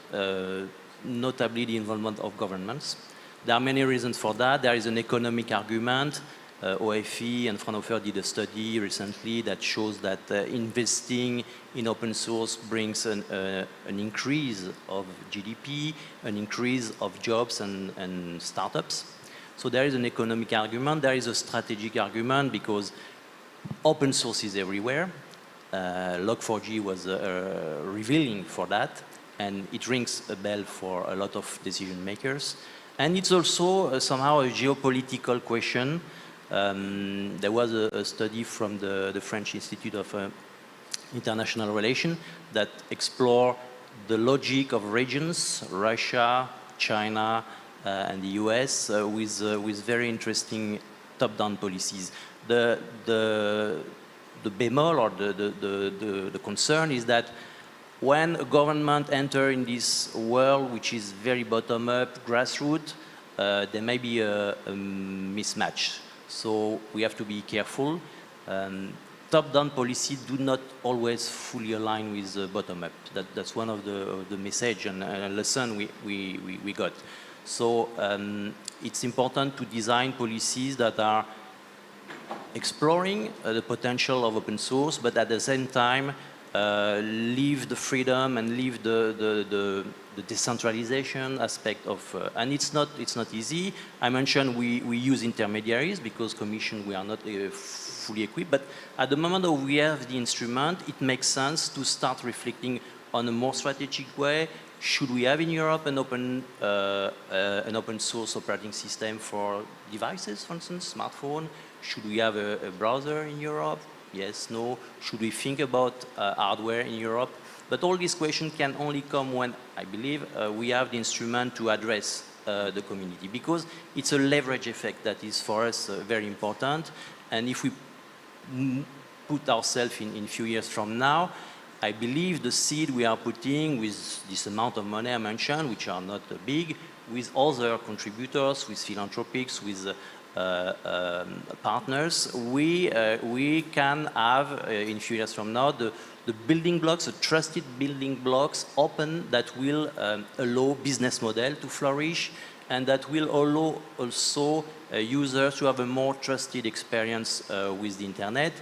notably the involvement of governments. There are many reasons for that. There is an economic argument. OFE and Fraunhofer did a study recently that shows that investing in open source brings an increase of GDP, an increase of jobs and startups. So there is an economic argument. There is a strategic argument because open source is everywhere. Log4j was revealing for that, and it rings a bell for a lot of decision makers. And it's also somehow a geopolitical question. There was a study from the French Institute of International Relations that explore the logic of regions, Russia, China, and the US, with very interesting top-down policies. The bemol or the concern is that when a government enters in this world, which is very bottom-up, grassroots, there may be a mismatch. So we have to be careful. Top-down policies do not always fully align with bottom-up. That's one of the message and lesson we got. So it's important to design policies that are exploring the potential of open source, but at the same time leave the freedom and leave the decentralization aspect of, and it's not easy. I mentioned we use intermediaries because Commission we are not fully equipped, but at the moment that we have the instrument, it makes sense to start reflecting on a more strategic way. Should we have in Europe an open source operating system for devices, for instance, smartphone? Should we have a browser in Europe? Yes, no. Should we think about hardware in Europe? But all these questions can only come when, I believe, we have the instrument to address the community, because it's a leverage effect that is for us very important. And if we put ourselves in a few years from now, I believe the seed we are putting with this amount of money I mentioned, which are not big, with other contributors, with philanthropics, with partners, we can have in a few years from now the building blocks, the trusted building blocks open that will allow business model to flourish, and that will allow also users to have a more trusted experience with the internet.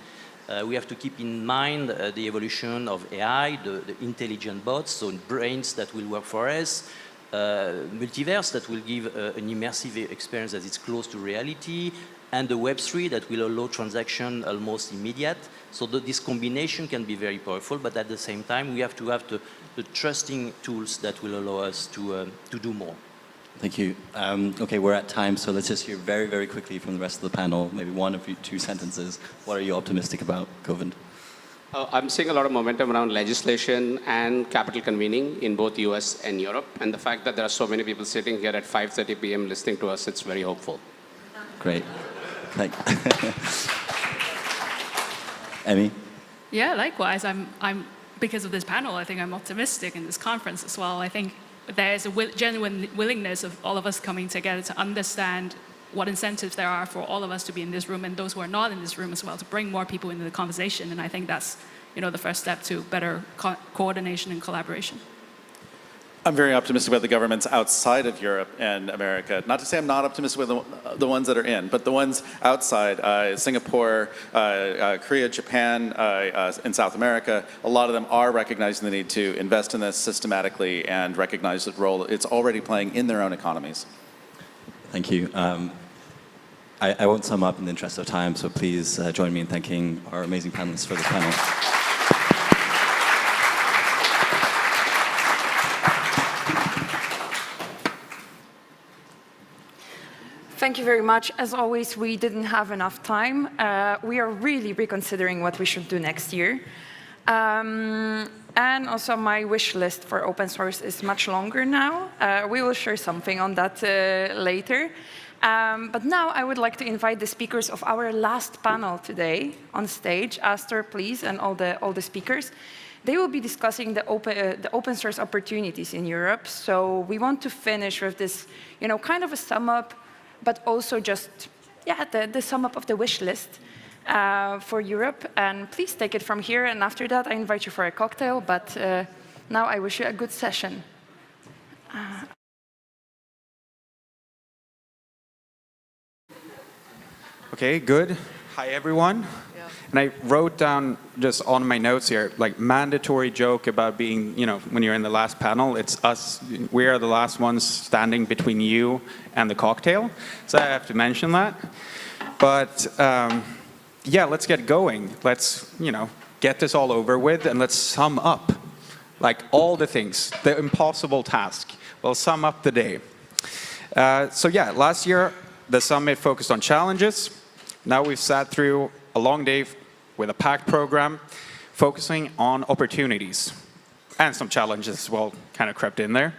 We have to keep in mind the evolution of AI, the intelligent bots, so brains that will work for us, multiverse that will give an immersive experience that is close to reality, and the Web3 that will allow transaction almost immediate. So this combination can be very powerful, but at the same time, we have to have the trusting tools that will allow us to do more. Thank you. Okay, we're at time, so let's just hear very, very quickly from the rest of the panel, maybe one or two sentences. What are you optimistic about, Govind? I'm seeing a lot of momentum around legislation and capital convening in both US and Europe. And the fact that there are so many people sitting here at 5:30 p.m. listening to us, it's very hopeful. Great. Emmy? Yeah, likewise. I'm because of this panel, I think I'm optimistic in this conference as well. I think there's a genuine willingness of all of us coming together to understand what incentives there are for all of us to be in this room and those who are not in this room as well, to bring more people into the conversation. And I think that's, the first step to better coordination and collaboration. I'm very optimistic about the governments outside of Europe and America. Not to say I'm not optimistic with the ones that are in, but the ones outside, Singapore, Korea, Japan, in South America, a lot of them are recognizing the need to invest in this systematically and recognize the role it's already playing in their own economies. Thank you. I won't sum up in the interest of time, so please join me in thanking our amazing panelists for this panel. Thank you very much. As always, we didn't have enough time. We are really reconsidering what we should do next year. And also my wish list for open source is much longer now. We will share something on that later. But now I would like to invite the speakers of our last panel today on stage. Astor, please, and all the speakers. They will be discussing the open source opportunities in Europe. So we want to finish with this, kind of a sum up, but also just, the sum up of the wish list for Europe. And please take it from here. And after that, I invite you for a cocktail. But now I wish you a good session. Okay, good. Hi, everyone. And I wrote down just on my notes here, like mandatory joke about being, when you're in the last panel, it's us, we are the last ones standing between you and the cocktail. So I have to mention that. But yeah, let's get going. Let's, get this all over with and let's sum up like all the things, the impossible task. We'll sum up the day. So yeah, last year, the summit focused on challenges. Now we've sat through a long day with a packed program, focusing on opportunities. And some challenges as well kind of crept in there.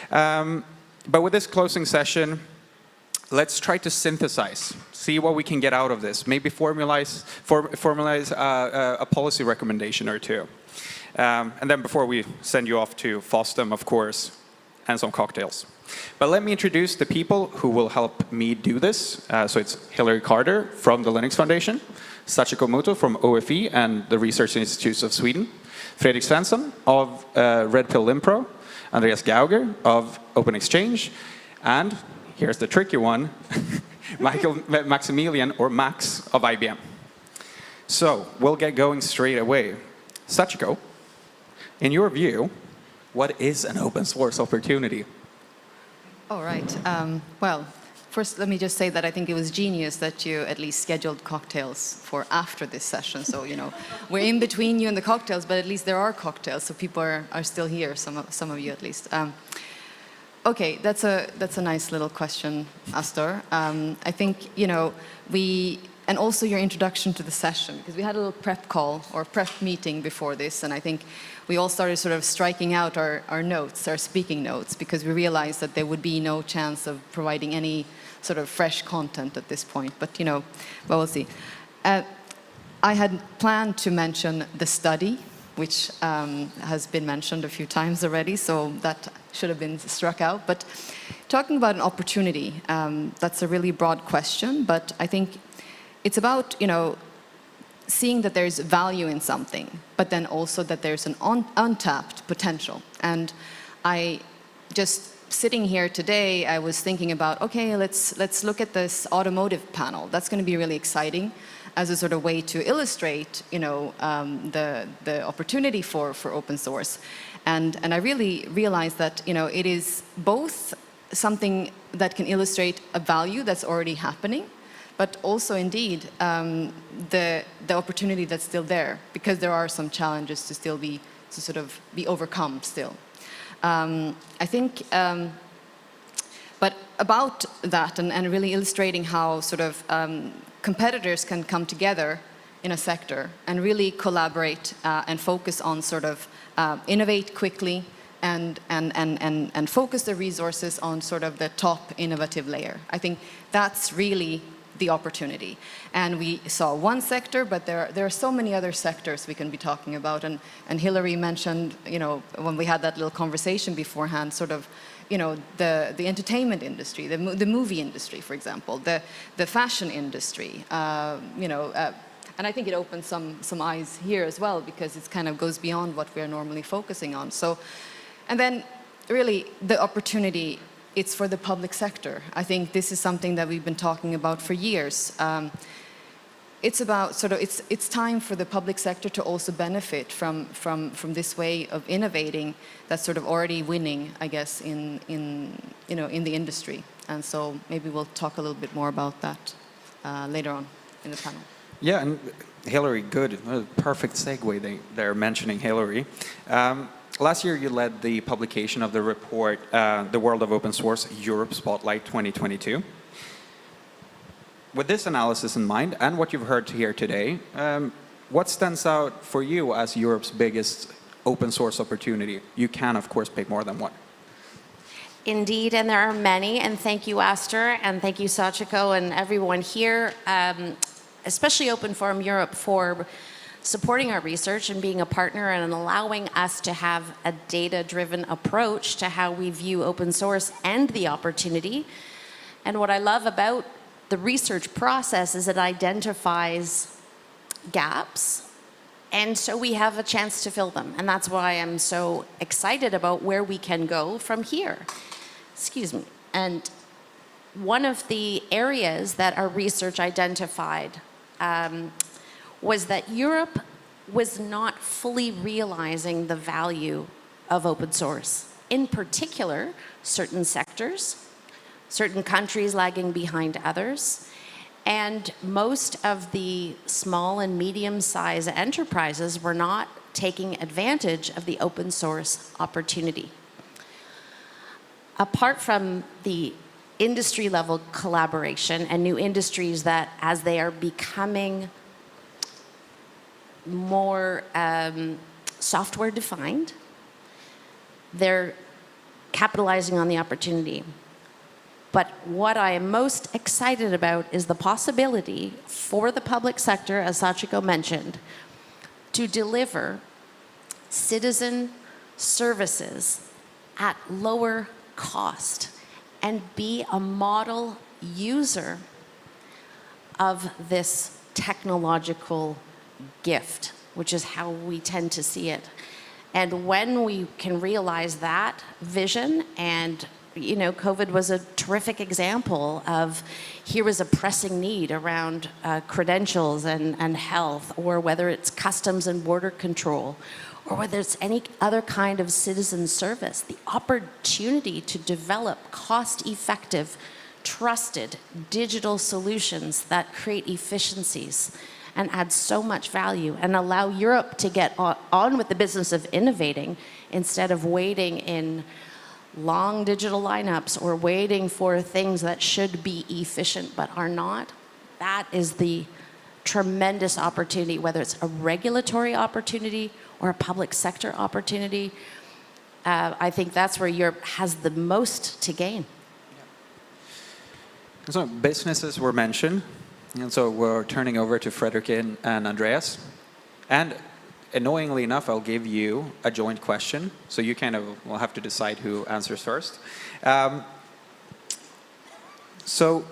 But with this closing session, let's try to synthesize, see what we can get out of this. Maybe formalize a policy recommendation or two. And then before we send you off to FOSDEM, of course, and some cocktails. But let me introduce the people who will help me do this. So it's Hillary Carter from the Linux Foundation, Sachiko Muto from OFE and the Research Institutes of Sweden, Fredrik Svensson of Red Pill Limpro, Andreas Gauger of Open Exchange, and here's the tricky one, Maximilian, or Max, of IBM. So we'll get going straight away. Sachiko, in your view, what is an open source opportunity? All right. Well, first, let me just say that I think it was genius that you at least scheduled cocktails for after this session. So, we're in between you and the cocktails, but at least there are cocktails, so people are still here, some of you at least. Okay, that's a nice little question, Astor. I think, and also your introduction to the session, because we had a little prep call or prep meeting before this, and I think we all started sort of striking out our notes, our speaking notes, because we realized that there would be no chance of providing any sort of fresh content at this point. But, well, we'll see. I had planned to mention the study, which has been mentioned a few times already, so that should have been struck out. But talking about an opportunity, that's a really broad question, but I think it's about, seeing that there's value in something, but then also that there's an untapped potential. And I just sitting here today, I was thinking about, okay, let's look at this automotive panel. That's going to be really exciting as a sort of way to illustrate, the opportunity for open source. And I really realized that, it is both something that can illustrate a value that's already happening, but also indeed the opportunity that's still there, because there are some challenges to still be overcome still. I think, but about that and really illustrating how sort of competitors can come together in a sector and really collaborate and focus on sort of innovate quickly and focus the resources on sort of the top innovative layer. I think that's really the opportunity. And we saw one sector, but there are so many other sectors we can be talking about. And Hillary mentioned, when we had that little conversation beforehand, sort of, the entertainment industry, the movie industry, for example, the fashion industry, and I think it opens some eyes here as well, because it kind of goes beyond what we're normally focusing on. So, and then really the opportunity, it's for the public sector. I think this is something that we've been talking about for years. It's about sort of, it's time for the public sector to also benefit from this way of innovating that's sort of already winning, I guess, in the industry. And so maybe we'll talk a little bit more about that later on in the panel. Yeah, and Hillary, good, perfect segue they're mentioning Hillary. Last year, you led the publication of the report, The World of Open Source, Europe Spotlight 2022. with this analysis in mind and what you've heard here today, what stands out for you as Europe's biggest open source opportunity? You can, of course, pick more than one. Indeed, and there are many, and thank you, Astor, and thank you, Sachiko, and everyone here, especially Open Forum Europe, for supporting our research and being a partner and allowing us to have a data-driven approach to how we view open source and the opportunity. And what I love about the research process is it identifies gaps, and so we have a chance to fill them. And that's why I'm so excited about where we can go from here. Excuse me. And one of the areas that our research identified was that Europe was not fully realizing the value of open source. In particular, certain sectors, certain countries lagging behind others, and most of the small and medium-sized enterprises were not taking advantage of the open source opportunity. Apart from the industry-level collaboration and new industries that, as they are becoming more software-defined, they're capitalizing on the opportunity. But what I am most excited about is the possibility for the public sector, as Sachiko mentioned, to deliver citizen services at lower cost and be a model user of this technological gift, which is how we tend to see it. And when we can realize that vision, and you know, COVID was a terrific example of here was a pressing need around credentials and health, or whether it's customs and border control, or whether it's any other kind of citizen service, the opportunity to develop cost-effective, trusted digital solutions that create efficiencies and add so much value and allow Europe to get on with the business of innovating instead of waiting in long digital lineups or waiting for things that should be efficient but are not. That is the tremendous opportunity, whether it's a regulatory opportunity or a public sector opportunity. I think that's where Europe has the most to gain. So businesses were mentioned, and so we're turning over to Frederick and Andreas. And annoyingly enough, I'll give you a joint question, so you kind of will have to decide who answers first. So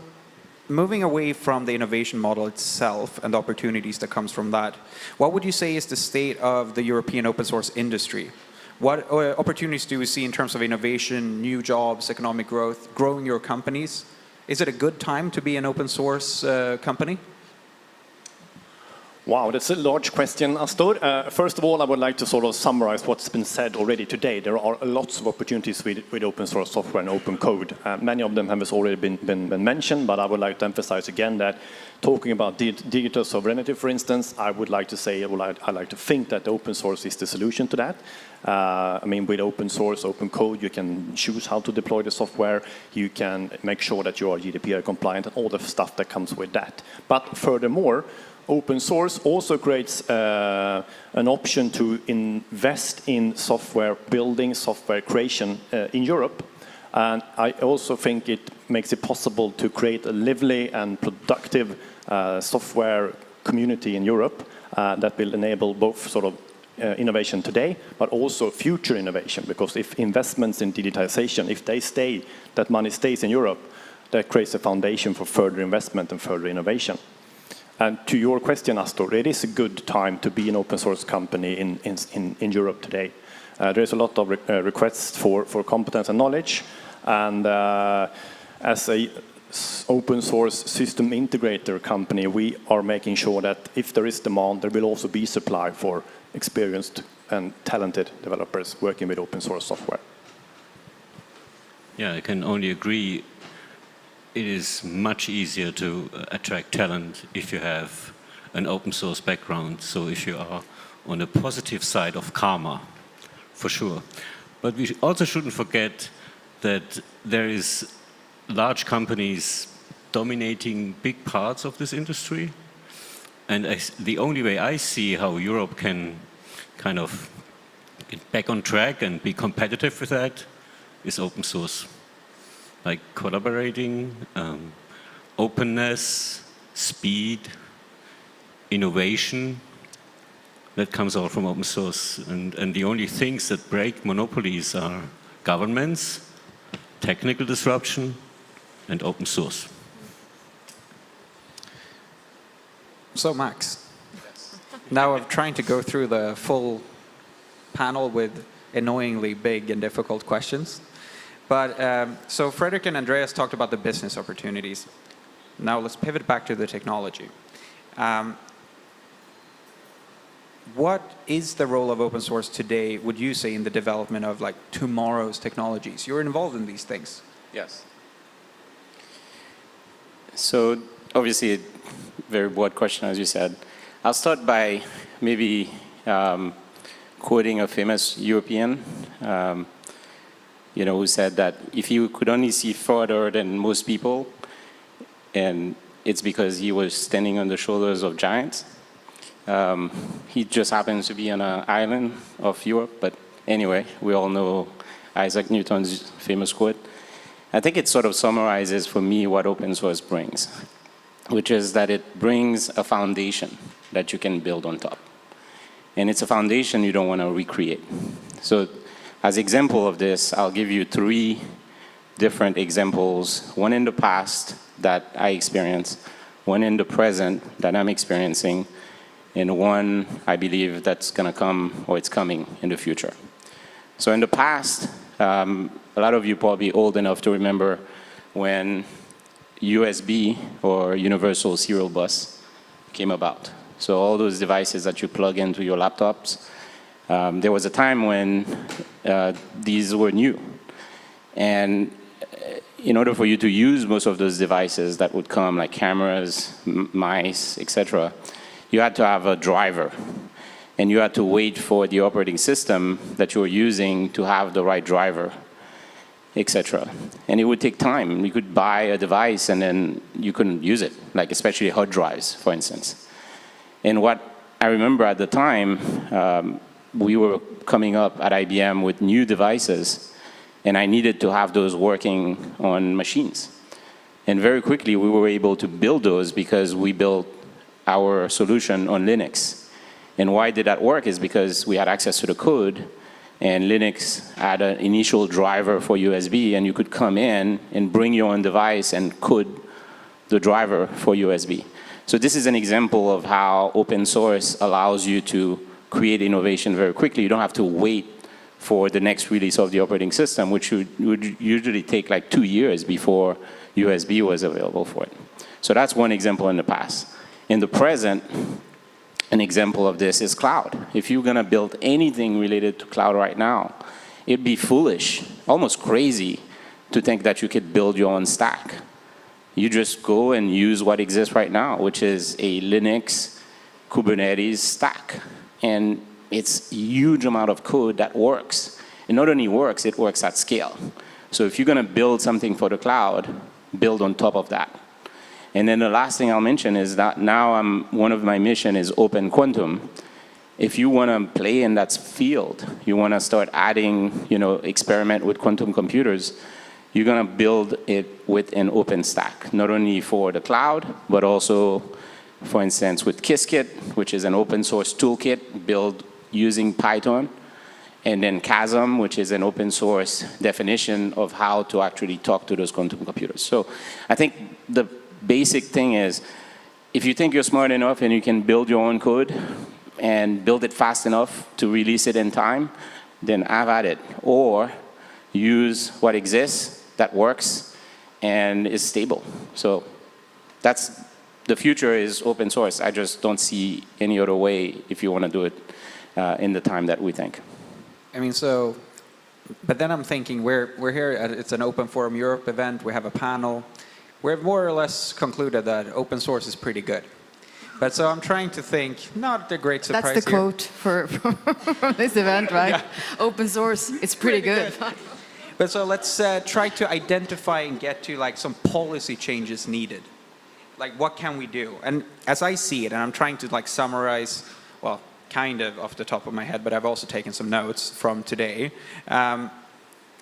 moving away from the innovation model itself and the opportunities that comes from that, what would you say is the state of the European open source industry? What opportunities do you see in terms of innovation, new jobs, economic growth, growing your companies? Is it a good time to be an open source company? Wow, that's a large question, Astor. First of all, I would like to sort of summarize what's been said already today. There are lots of opportunities with open source software and open code. Many of them have already been mentioned, but I would like to emphasize again that talking about digital sovereignty, for instance, I would like to say, I like to think that open source is the solution to that. I mean, with open source, open code, you can choose how to deploy the software. You can make sure that you are GDPR compliant and all the stuff that comes with that. But furthermore, open source also creates an option to invest in software building, software creation in Europe. And I also think it makes it possible to create a lively and productive software community in Europe that will enable both sort of innovation today, but also future innovation. Because if investments in digitization, if they stay, that money stays in Europe, that creates a foundation for further investment and further innovation. And to your question, Astor, it is a good time to be an open source company in Europe today. There is a lot of requests for competence and knowledge, and as a open source system integrator company, we are making sure that if there is demand, there will also be supply for experienced and talented developers working with open source software. Yeah, I can only agree. It is much easier to attract talent if you have an open source background. So if you are on the positive side of karma, for sure. But we also shouldn't forget that there is large companies dominating big parts of this industry. And the only way I see how Europe can kind of get back on track and be competitive with that is open source. Like collaborating, openness, speed, innovation, that comes all from open source. And the only things that break monopolies are governments, technical disruption, and open source. So Max, now I'm trying to go through the full panel with annoyingly big and difficult questions. But so Frederick and Andreas talked about the business opportunities. Now let's pivot back to the technology. What is the role of open source today, would you say, in the development of like tomorrow's technologies? You're involved in these things. Yes. So obviously, a very broad question, as you said. I'll start by maybe quoting a famous European, who said that if you could only see further than most people, and it's because he was standing on the shoulders of giants. He just happens to be on an island of Europe, but anyway, we all know Isaac Newton's famous quote. I think it sort of summarizes for me what open source brings, which is that it brings a foundation that you can build on top. And it's a foundation you don't want to recreate. So as example of this, I'll give you 3 different examples, one in the past that I experienced, one in the present that I'm experiencing, and one I believe that's going to come, or it's coming in the future. So in the past, a lot of you probably old enough to remember when USB, or Universal Serial Bus, came about. So all those devices that you plug into your laptops, there was a time when these were new. And in order for you to use most of those devices that would come, like cameras, mice, etc., you had to have a driver. And you had to wait for the operating system that you were using to have the right driver, etc. And it would take time. You could buy a device and then you couldn't use it, like especially hard drives, for instance. And what I remember at the time, we were coming up at IBM with new devices, and I needed to have those working on machines. And very quickly, we were able to build those because we built our solution on Linux. And why did that work is because we had access to the code, and Linux had an initial driver for USB, and you could come in and bring your own device and code the driver for USB. So this is an example of how open source allows you to create innovation very quickly. You don't have to wait for the next release of the operating system, which would usually take like 2 years before USB was available for it. So that's one example in the past. In the present, an example of this is cloud. If you're going to build anything related to cloud right now, it'd be foolish, almost crazy, to think that you could build your own stack. You just go and use what exists right now, which is a Linux Kubernetes stack. And it's a huge amount of code that works. It not only works, it works at scale. So if you're going to build something for the cloud, build on top of that. And then the last thing I'll mention is that now one of my mission is open quantum. If you want to play in that field, you want to start adding, experiment with quantum computers, you're going to build it with an open stack, not only for the cloud, but also, for instance, with Qiskit, which is an open source toolkit built using Python, and then Chasm, which is an open source definition of how to actually talk to those quantum computers. So I think the basic thing is, if you think you're smart enough and you can build your own code and build it fast enough to release it in time, then have at it. Or use what exists that works and is stable. So that's the future is open source. I just don't see any other way if you want to do it in the time that we think. I mean, but then I'm thinking, we're here, it's an Open Forum Europe event, we have a panel. We've more or less concluded that open source is pretty good. But so I'm trying to think, not a great surprise. That's the quote for this event, right? Yeah. Open source, it's pretty good. But so let's try to identify and get to like some policy changes needed. Like what can we do? And as I see it, and I'm trying to like summarize, well, kind of off the top of my head, but I've also taken some notes from today.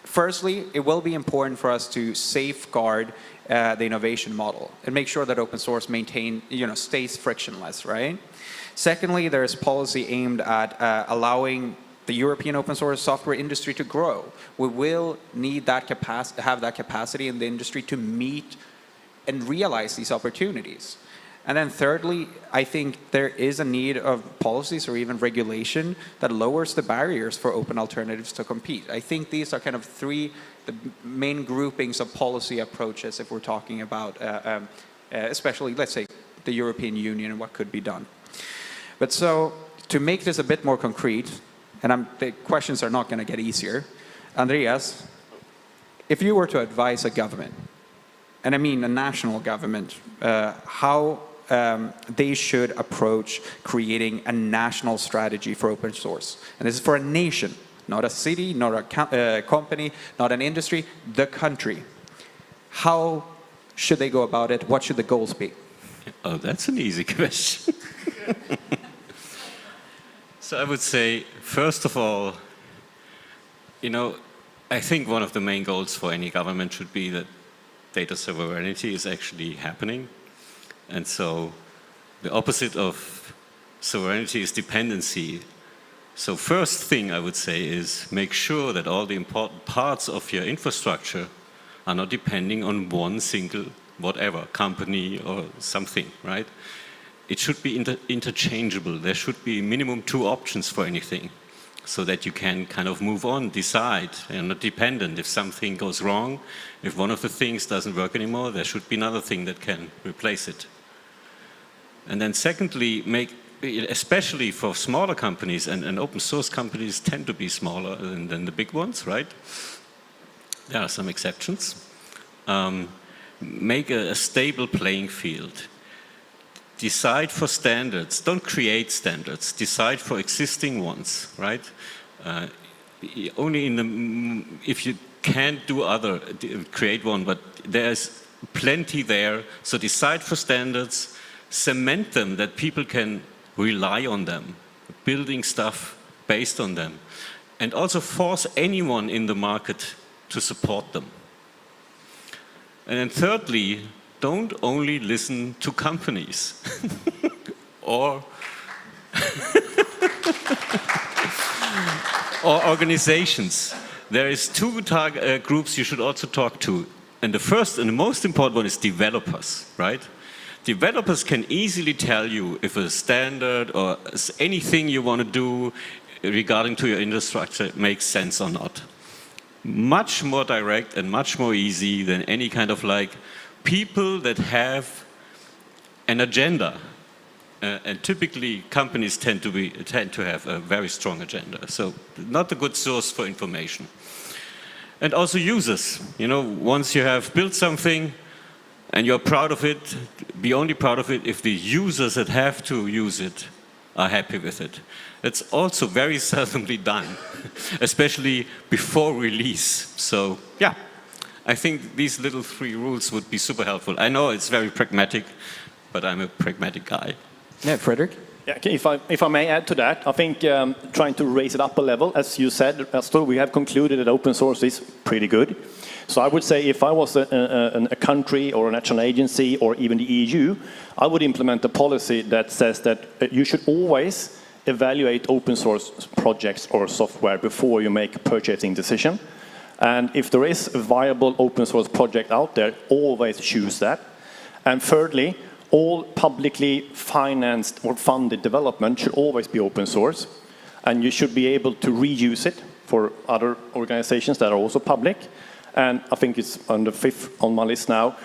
Firstly, it will be important for us to safeguard the innovation model and make sure that open source stays frictionless, right? Secondly, there is policy aimed at allowing the European open source software industry to grow. We will need that have that capacity in the industry to meet and realize these opportunities. And then thirdly, I think there is a need of policies or even regulation that lowers the barriers for open alternatives to compete. I think these are kind of the main groupings of policy approaches if we're talking about, especially, let's say, the European Union and what could be done. But so, to make this a bit more concrete, and the questions are not going to get easier, Andreas, if you were to advise a government, and I mean a national government, how they should approach creating a national strategy for open source. And this is for a nation, not a city, not a company, not an industry, the country. How should they go about it? What should the goals be? Oh, that's an easy question. So I would say, first of all, I think one of the main goals for any government should be that data sovereignty is actually happening. And so the opposite of sovereignty is dependency. So first thing I would say is make sure that all the important parts of your infrastructure are not depending on one single whatever, company or something, right? It should be interchangeable. There should be minimum 2 options for anything so that you can kind of move on, decide, and not dependent. If something goes wrong, if one of the things doesn't work anymore, there should be another thing that can replace it. And then secondly, especially for smaller companies, and open source companies tend to be smaller than the big ones, right? There are some exceptions. Make a stable playing field. Decide for standards. Don't create standards. Decide for existing ones, right? Only if you can't create one, but there's plenty there. So decide for standards, cement them that people can rely on them, building stuff based on them, and also force anyone in the market to support them. And then thirdly, don't only listen to companies or organizations. There is 2 groups you should also talk to. And the first and the most important one is developers, right? Developers can easily tell you if a standard or anything you want to do regarding to your infrastructure makes sense or not. Much more direct and much more easy than any kind of people that have an agenda. And typically companies tend to have a very strong agenda. So not a good source for information. And also users. Once you have built something and you're proud of it, be only proud of it if the users that have to use it are happy with it. It's also very seldomly done, especially before release. So yeah, I think these little 3 rules would be super helpful. I know it's very pragmatic, but I'm a pragmatic guy. Yeah, Frederick? Yeah, if I may add to that, I think trying to raise it up a level, as you said, Astor, we have concluded that open source is pretty good. So I would say if I was a country or a national agency or even the EU, I would implement a policy that says that you should always evaluate open source projects or software before you make a purchasing decision. And if there is a viable open source project out there, always choose that. And thirdly, all publicly financed or funded development should always be open source. And you should be able to reuse it for other organizations that are also public. And I think it's on the 5th on my list now,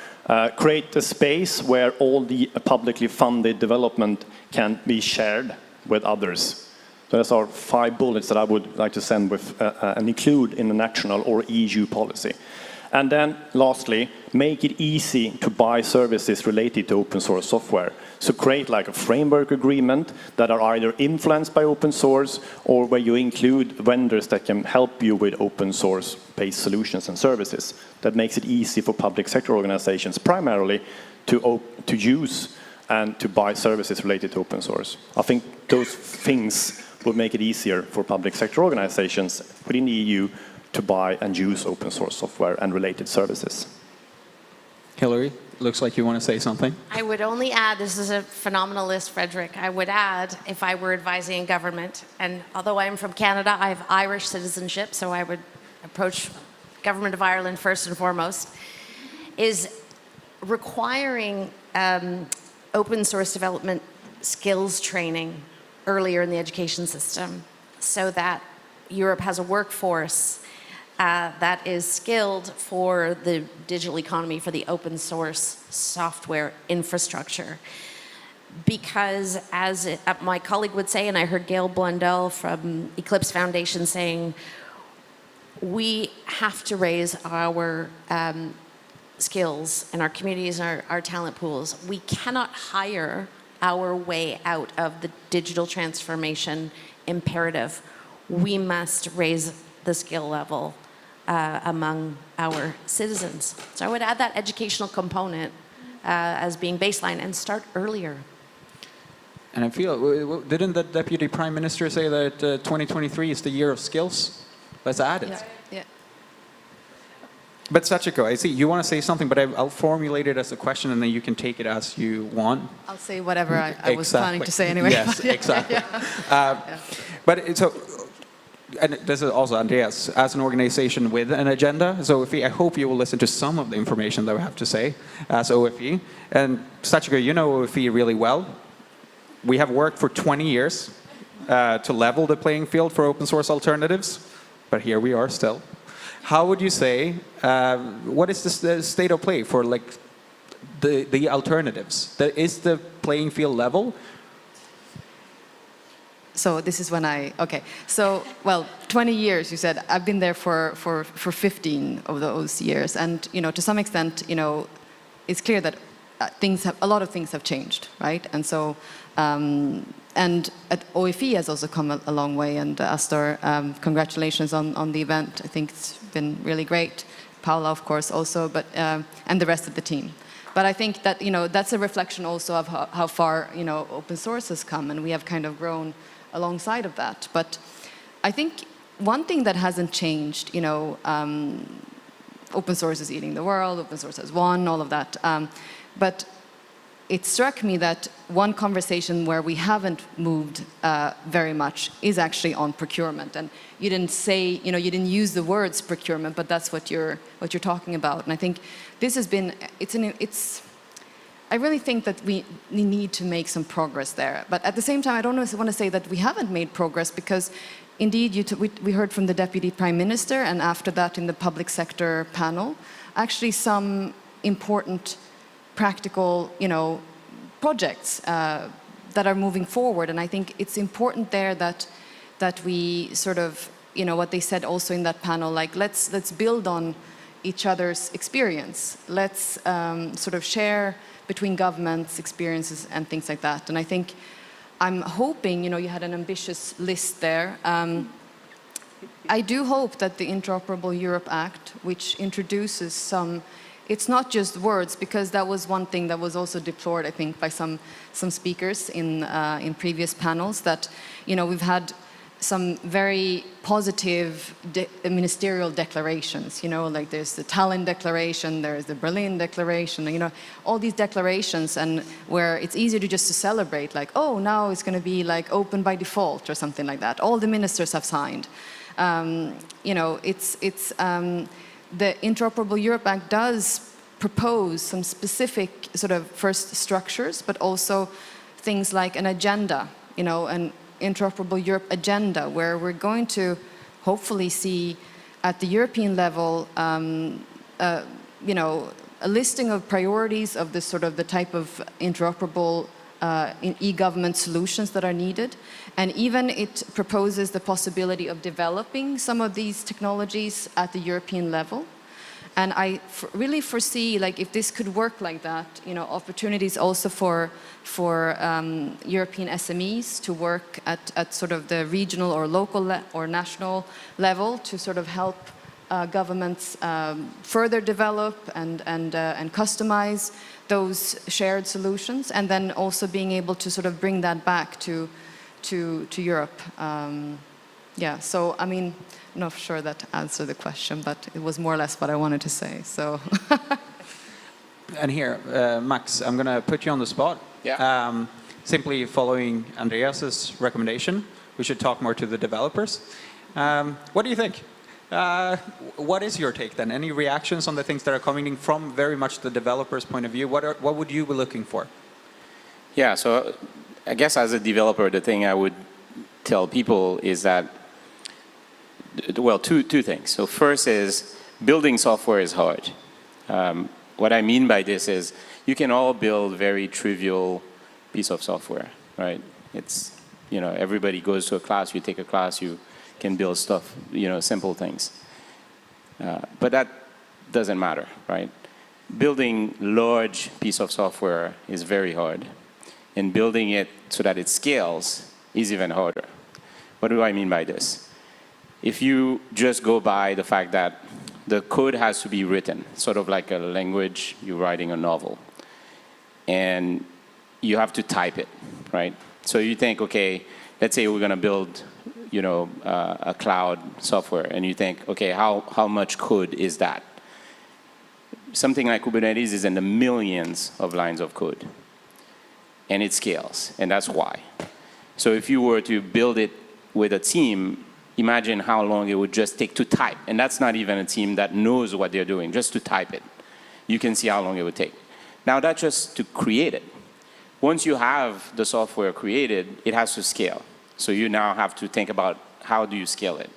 create a space where all the publicly funded development can be shared with others. So that's our 5 bullets that I would like to send with and include in the national or EU policy. And then lastly, make it easy to buy services related to open source software. So create like a framework agreement that are either influenced by open source or where you include vendors that can help you with open source based solutions and services. That makes it easy for public sector organizations primarily to use and to buy services related to open source. I think those things would make it easier for public sector organizations within the EU to buy and use open source software and related services. Hillary, looks like you want to say something. I would only add, this is a phenomenal list, Frederick. I would add, if I were advising government, and although I'm from Canada, I have Irish citizenship, so I would approach government of Ireland first and foremost, is requiring open source development skills training earlier in the education system so that Europe has a workforce that is skilled for the digital economy, for the open source software infrastructure. Because as my colleague would say, and I heard Gaël Blondelle from Eclipse Foundation saying, we have to raise our skills and our communities and our talent pools. We cannot hire our way out of the digital transformation imperative. We must raise the skill level among our citizens. So I would add that educational component as being baseline and start earlier. And I feel, didn't the Deputy Prime Minister say that 2023 is the year of skills? Let's add it. Yeah. But Sachiko, I see you want to say something, but I'll formulate it as a question and then you can take it as you want. I'll say whatever I was planning to say anyway. Yes, exactly. But so, and this is also Andreas, as an organization with an agenda, so OFE, I hope you will listen to some of the information that we have to say as OFE. And Sachiko, you know OFE really well. We have worked for 20 years to level the playing field for open source alternatives, but here we are still. How would you say, what is the state of play for like the alternatives? Is the playing field level? So this is when okay. So, well, 20 years, you said. I've been there for 15 of those years. And, you know, to some extent, you know, it's clear that a lot of things have changed, right? And so, and at OFE has also come a long way. And Astor, congratulations on the event. I think it's been really great. Paula, of course, also, but and the rest of the team. But I think that, you know, that's a reflection also of how far, you know, open source has come, and we have kind of grown alongside of that. But I think one thing that hasn't changed, you know, open source is eating the world, open source has won, all of that. But it struck me that one conversation where we haven't moved very much is actually on procurement. And you didn't say, you know, you didn't use the words procurement, but that's what you're talking about. And I think this has been, I really think that we need to make some progress there. But at the same time, I don't want to say that we haven't made progress, because indeed we heard from the Deputy Prime Minister, and after that in the public sector panel, actually some important practical, you know, projects that are moving forward. And I think it's important there that we sort of, you know, what they said also in that panel, like let's build on each other's experience. Let's sort of share between governments, experiences, and things like that. And I think, I'm hoping, you know, you had an ambitious list there. I do hope that the Interoperable Europe Act, which introduces some, it's not just words, because that was one thing that was also deplored, I think, by some speakers in previous panels, that, you know, we've had some very positive ministerial declarations, you know, like there's the Tallinn Declaration, there's the Berlin Declaration, you know, all these declarations, and where it's easier to just to celebrate, like, oh, now it's going to be like open by default or something like that. All the ministers have signed. You know, the Interoperable Europe Act does propose some specific sort of first structures, but also things like an agenda, you know, an Interoperable Europe agenda, where we're going to hopefully see at the European level, you know, a listing of priorities of this sort of the type of interoperable e-government solutions that are needed. And even it proposes the possibility of developing some of these technologies at the European level. And I really foresee, like, if this could work like that, you know, opportunities also for European SMEs to work at sort of the regional or local or national level to sort of help governments further develop and customize those shared solutions, and then also being able to sort of bring that back to Europe. Yeah, so I mean, I'm not sure that answered the question, but it was more or less what I wanted to say. So. And here, Max, I'm going to put you on the spot. Yeah. Simply following Andreas's recommendation, we should talk more to the developers. What do you think? What is your take then? Any reactions on the things that are coming in from very much the developer's point of view? What would you be looking for? Yeah, so I guess as a developer, the thing I would tell people is that, well, two things. So first is building software is hard. What I mean by this is you can all build very trivial piece of software, right? It's, you know, everybody goes to a class, you take a class, you can build stuff, you know, simple things. But that doesn't matter, right? Building large piece of software is very hard. And building it so that it scales is even harder. What do I mean by this? If you just go by the fact that the code has to be written, sort of like a language, you're writing a novel. And you have to type it, right? So you think, okay, let's say we're going to build, you know, a cloud software, and you think, okay, how much code is that? Something like Kubernetes is in the millions of lines of code. And it scales, and that's why. So if you were to build it with a team, imagine how long it would just take to type. And that's not even a team that knows what they're doing, just to type it. You can see how long it would take. Now that's just to create it. Once you have the software created, it has to scale. So you now have to think about how do you scale it.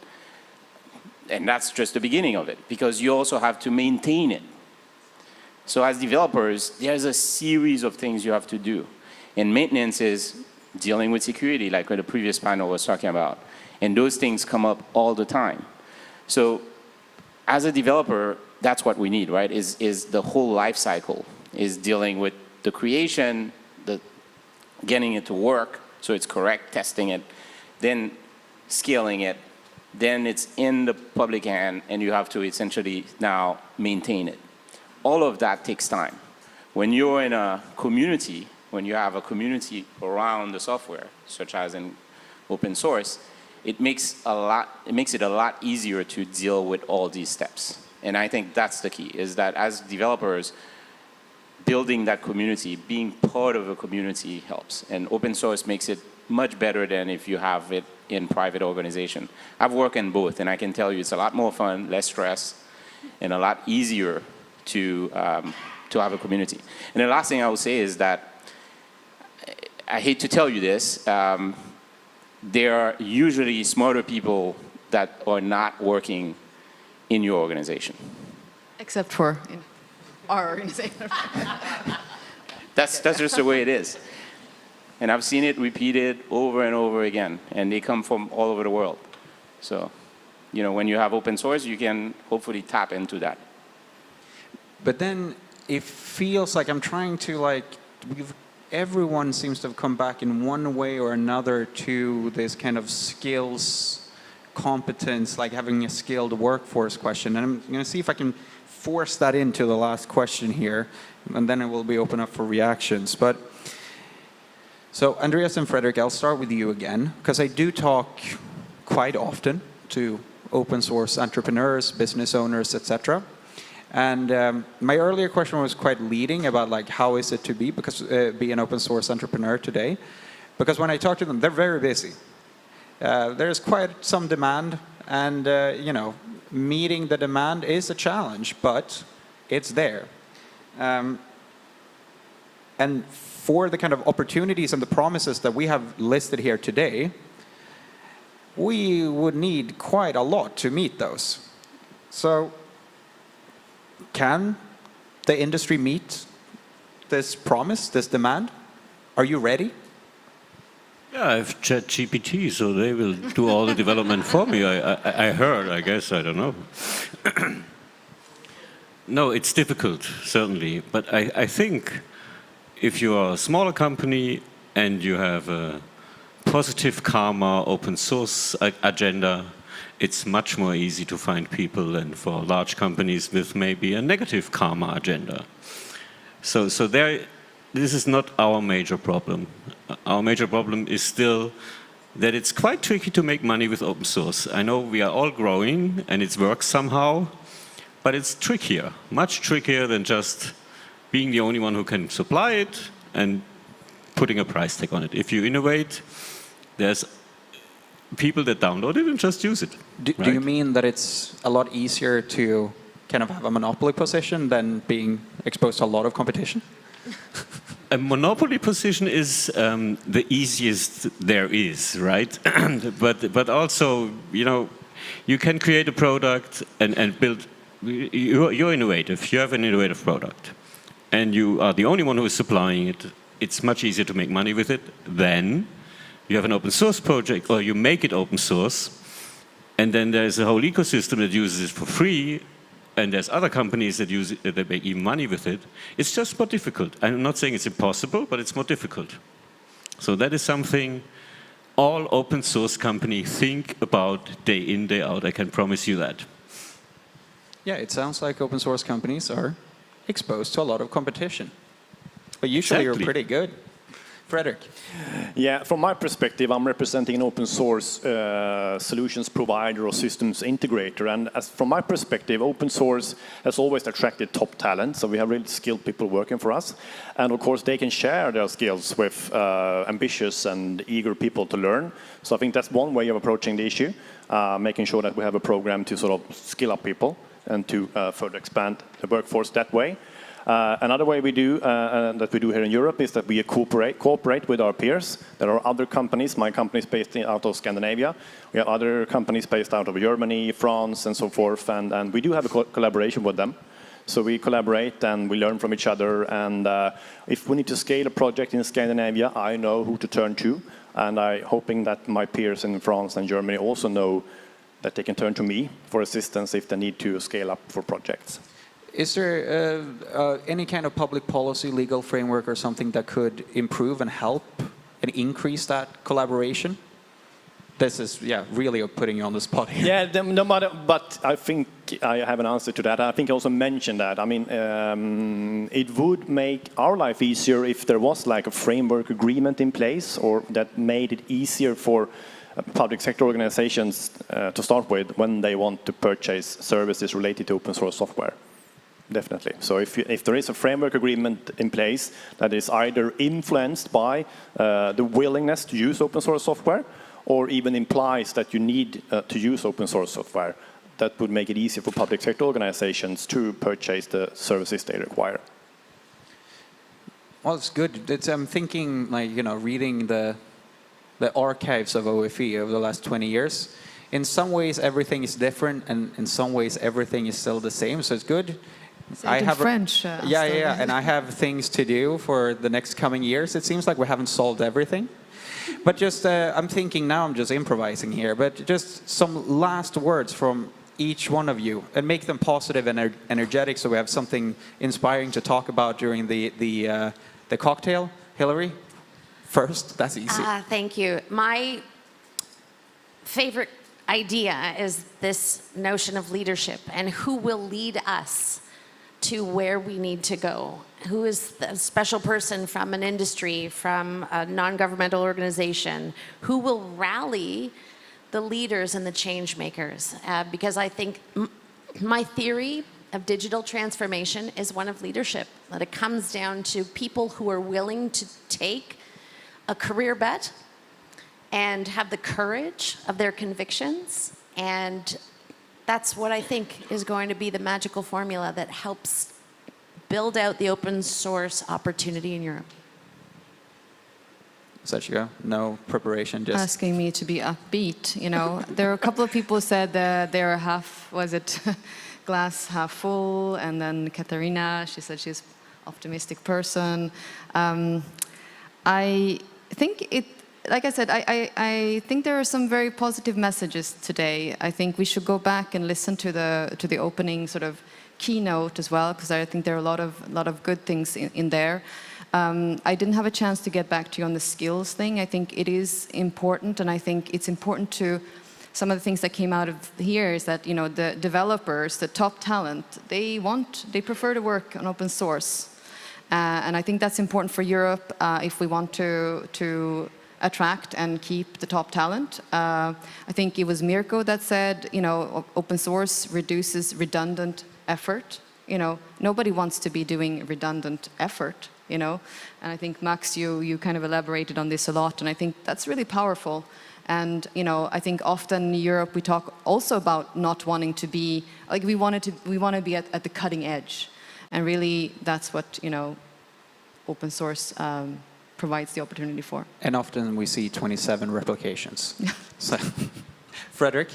And that's just the beginning of it, because you also have to maintain it. So as developers, there's a series of things you have to do. And maintenance is dealing with security, like what the previous panel was talking about. And those things come up all the time. So as a developer, that's what we need, right? Is the whole life cycle, is dealing with the creation, the getting it to work, so it's correct, testing it, then scaling it, then it's in the public hand, and you have to essentially now maintain it. All of that takes time. When you're in a community, when you have a community around the software, such as in open source, it makes it a lot easier to deal with all these steps. And I think that's the key, is that as developers, building that community, being part of a community helps. And open source makes it much better than if you have it in private organization. I've worked in both, and I can tell you it's a lot more fun, less stress, and a lot easier to have a community. And the last thing I would say is that, I hate to tell you this, there are usually smarter people that are not working in your organization. Except for in our organization. That's just the way it is. And I've seen it repeated over and over again, and they come from all over the world. So, you know, when you have open source, you can hopefully tap into that. But then it feels like I'm trying to everyone seems to have come back in one way or another to this kind of skills, competence, like having a skilled workforce question. And I'm going to see if I can force that into the last question here, and then it will be open up for reactions. But so Andreas and Frederick, I'll start with you again, because I do talk quite often to open source entrepreneurs, business owners, etc. And my earlier question was quite leading about how is it to be an open source entrepreneur today? Because when I talk to them, they're very busy. There's quite some demand, and meeting the demand is a challenge, but it's there. And for the kind of opportunities and the promises that we have listed here today, we would need quite a lot to meet those. So, can the industry meet this promise, this demand? Are you ready? Yeah, I have ChatGPT, so they will do all the development for me. I heard, I guess, I don't know. No, it's difficult, certainly. But I think if you are a smaller company and you have a positive karma open source agenda, it's much more easy to find people than for large companies with maybe a negative karma agenda. So this is not our major problem. Our major problem is still that it's quite tricky to make money with open source. I know we are all growing and it works somehow, but it's trickier, much trickier than just being the only one who can supply it and putting a price tag on it. If you innovate, there's people that download it and just use it. Do you mean that it's a lot easier to kind of have a monopoly position than being exposed to a lot of competition? A monopoly position is the easiest there is, right? but also, you know, you can create a product and build. You're innovative. You have an innovative product, and you are the only one who is supplying it. It's much easier to make money with it than you have an open source project, or you make it open source, and then there's a whole ecosystem that uses it for free, and there's other companies that use it, that make even money with it. It's just more difficult. I'm not saying it's impossible, but it's more difficult. So that is something all open source companies think about day in, day out. I can promise you that. Yeah, it sounds like open source companies are exposed to a lot of competition. But usually you're pretty good. Frederick. Yeah, from my perspective, I'm representing an open source solutions provider or systems integrator. And from my perspective, open source has always attracted top talent. So we have really skilled people working for us. And of course, they can share their skills with ambitious and eager people to learn. So I think that's one way of approaching the issue, making sure that we have a program to sort of skill up people and to further expand the workforce that way. Another way we do that we do here in Europe is that we cooperate with our peers. There are other companies. My company is based out of Scandinavia. We have other companies based out of Germany, France, and so forth. And we do have a collaboration with them. So we collaborate and we learn from each other. And if we need to scale a project in Scandinavia, I know who to turn to. And I'm hoping that my peers in France and Germany also know that they can turn to me for assistance if they need to scale up for projects. Is there any kind of public policy, legal framework or something that could improve and help and increase that collaboration? This is, yeah, really putting you on the spot here. Yeah, no matter, but I think I have an answer to that. I think I also mentioned that. I mean, it would make our life easier if there was like a framework agreement in place, or that made it easier for public sector organizations to start with when they want to purchase services related to open source software. Definitely. So if there is a framework agreement in place that is either influenced by the willingness to use open source software, or even implies that you need to use open source software, that would make it easier for public sector organizations to purchase the services they require. Well, it's good. I'm thinking, like, you know, reading the archives of OFE over the last 20 years. In some ways, everything is different, and in some ways, everything is still the same. So it's good. I have French. Yeah, and I have things to do for the next coming years. It seems like we haven't solved everything. But just, I'm thinking now, I'm just improvising here, but just some last words from each one of you, and make them positive and energetic, so we have something inspiring to talk about during the cocktail. Hillary, first. That's easy. Thank you. My favorite idea is this notion of leadership and who will lead us to where we need to go. Who is the special person from an industry, from a non-governmental organization, who will rally the leaders and the change makers? Because I think my theory of digital transformation is one of leadership, that it comes down to people who are willing to take a career bet and have the courage of their convictions, and that's what I think is going to be the magical formula that helps build out the open source opportunity in Europe. Sachika, no preparation, just asking me to be upbeat. You know, there are a couple of people who said that they're glass half full, and then Katharina, she said she's an optimistic person. I think it. Like I said, I think there are some very positive messages today. I think we should go back and listen to the opening sort of Keynote as well, because I think there are a lot of good things in there. I didn't have a chance to get back to you on the skills thing. I think it is important, and I think it's important to, some of the things that came out of here is that, the developers, the top talent, they prefer to work on open source. And I think that's important for Europe if we want to attract and keep the top talent. I think it was Mirko that said, open source reduces redundant effort. Nobody wants to be doing redundant effort. And I think, Max, you kind of elaborated on this a lot, and I think that's really powerful. And, I think often in Europe we talk also about not wanting to be, like we want to be at the cutting edge. And really that's what, open source provides the opportunity for. And often we see 27 replications. So, Frederick?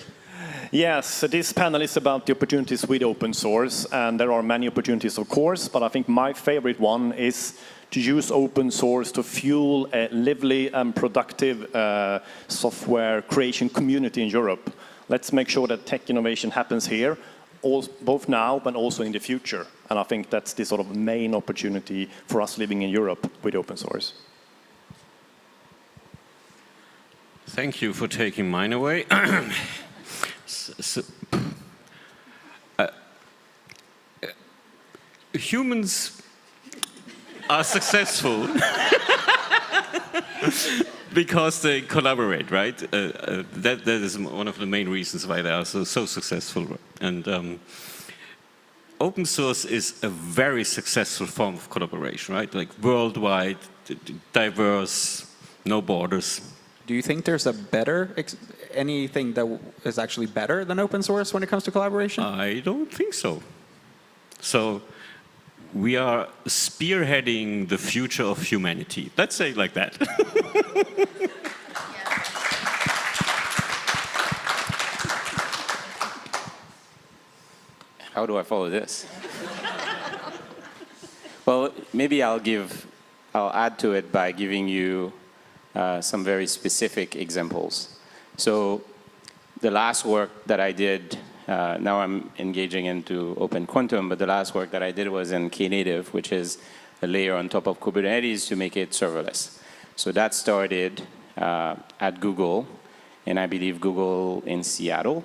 Yes, so this panel is about the opportunities with open source, and there are many opportunities, of course, but I think my favorite one is to use open source to fuel a lively and productive software creation community in Europe. Let's make sure that tech innovation happens here, both now but also in the future. And I think that's the sort of main opportunity for us living in Europe with open source. Thank you for taking mine away. Humans are successful because they collaborate, right? That is one of the main reasons why they are so successful. And open source is a very successful form of collaboration, right? Like worldwide, diverse, no borders. Do you think there's anything that is actually better than open source when it comes to collaboration? I don't think so. So we are spearheading the future of humanity. Let's say it like that. How do I follow this? Well, maybe I'll add to it by giving you some very specific examples. So the last work that I did, now I'm engaging into Open Quantum, but the last work that I did was in Knative, which is a layer on top of Kubernetes to make it serverless. So that started at Google, and I believe Google in Seattle,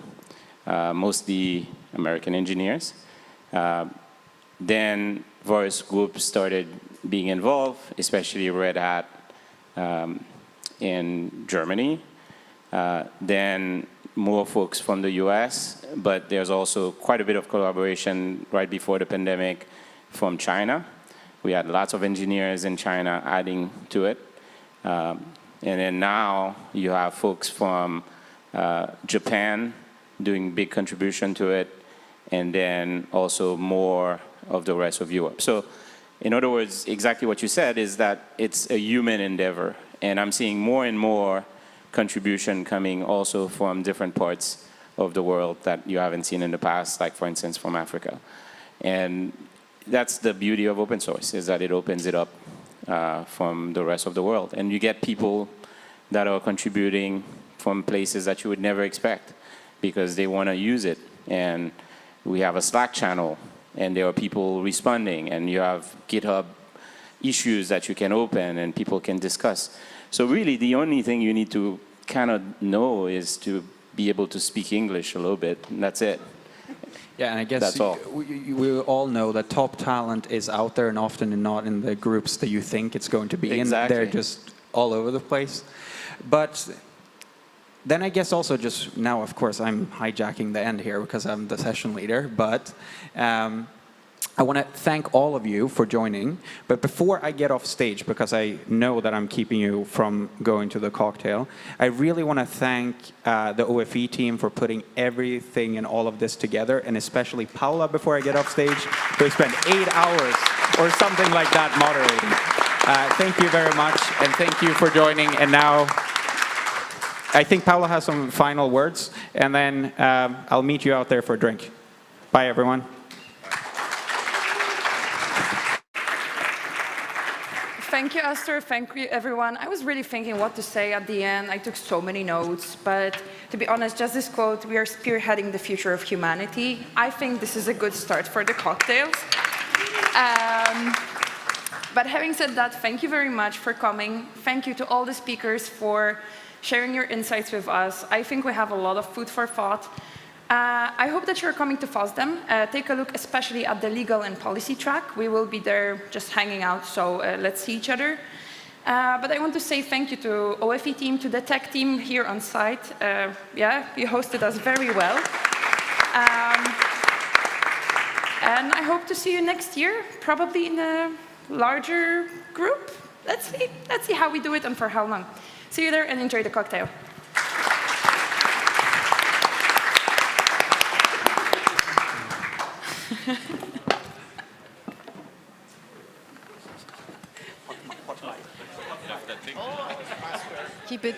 mostly American engineers. Then various groups started being involved, especially Red Hat in Germany. Then more folks from the US, but there's also quite a bit of collaboration right before the pandemic from China. We had lots of engineers in China adding to it. And then now you have folks from Japan doing big contribution to it, and then also more of the rest of Europe. So in other words, exactly what you said is that it's a human endeavor, and I'm seeing more and more contribution coming also from different parts of the world that you haven't seen in the past, like for instance from Africa. And that's the beauty of open source, is that it opens it up from the rest of the world. And you get people that are contributing from places that you would never expect because they want to use it. And we have a Slack channel, and there are people responding, and you have GitHub issues that you can open and people can discuss. So really, the only thing you need to kind of know is to be able to speak English a little bit, and that's it. Yeah, and I guess that's all. We all know that top talent is out there and often not in the groups that you think it's going to be in. They're just all over the place. But then I guess also just now, of course, I'm hijacking the end here because I'm the session leader, but I want to thank all of you for joining. But before I get off stage, because I know that I'm keeping you from going to the cocktail, I really want to thank the OFE team for putting everything and all of this together, and especially Paula before I get off stage, who spent 8 hours or something like that moderating. Thank you very much, and thank you for joining. And now I think Paula has some final words, and then I'll meet you out there for a drink. Bye, everyone. Thank you, Esther. Thank you, everyone. I was really thinking what to say at the end. I took so many notes, but to be honest, just this quote, "We are spearheading the future of humanity." I think this is a good start for the cocktails. But having said that, thank you very much for coming. Thank you to all the speakers for sharing your insights with us. I think we have a lot of food for thought. I hope that you're coming to FOSDEM. Take a look especially at the legal and policy track. We will be there just hanging out, so let's see each other. But I want to say thank you to OFE team, to the tech team here on site. Yeah, you hosted us very well. And I hope to see you next year, probably in a larger group. Let's see how we do it and for how long. See you there and enjoy the cocktail. Keep it.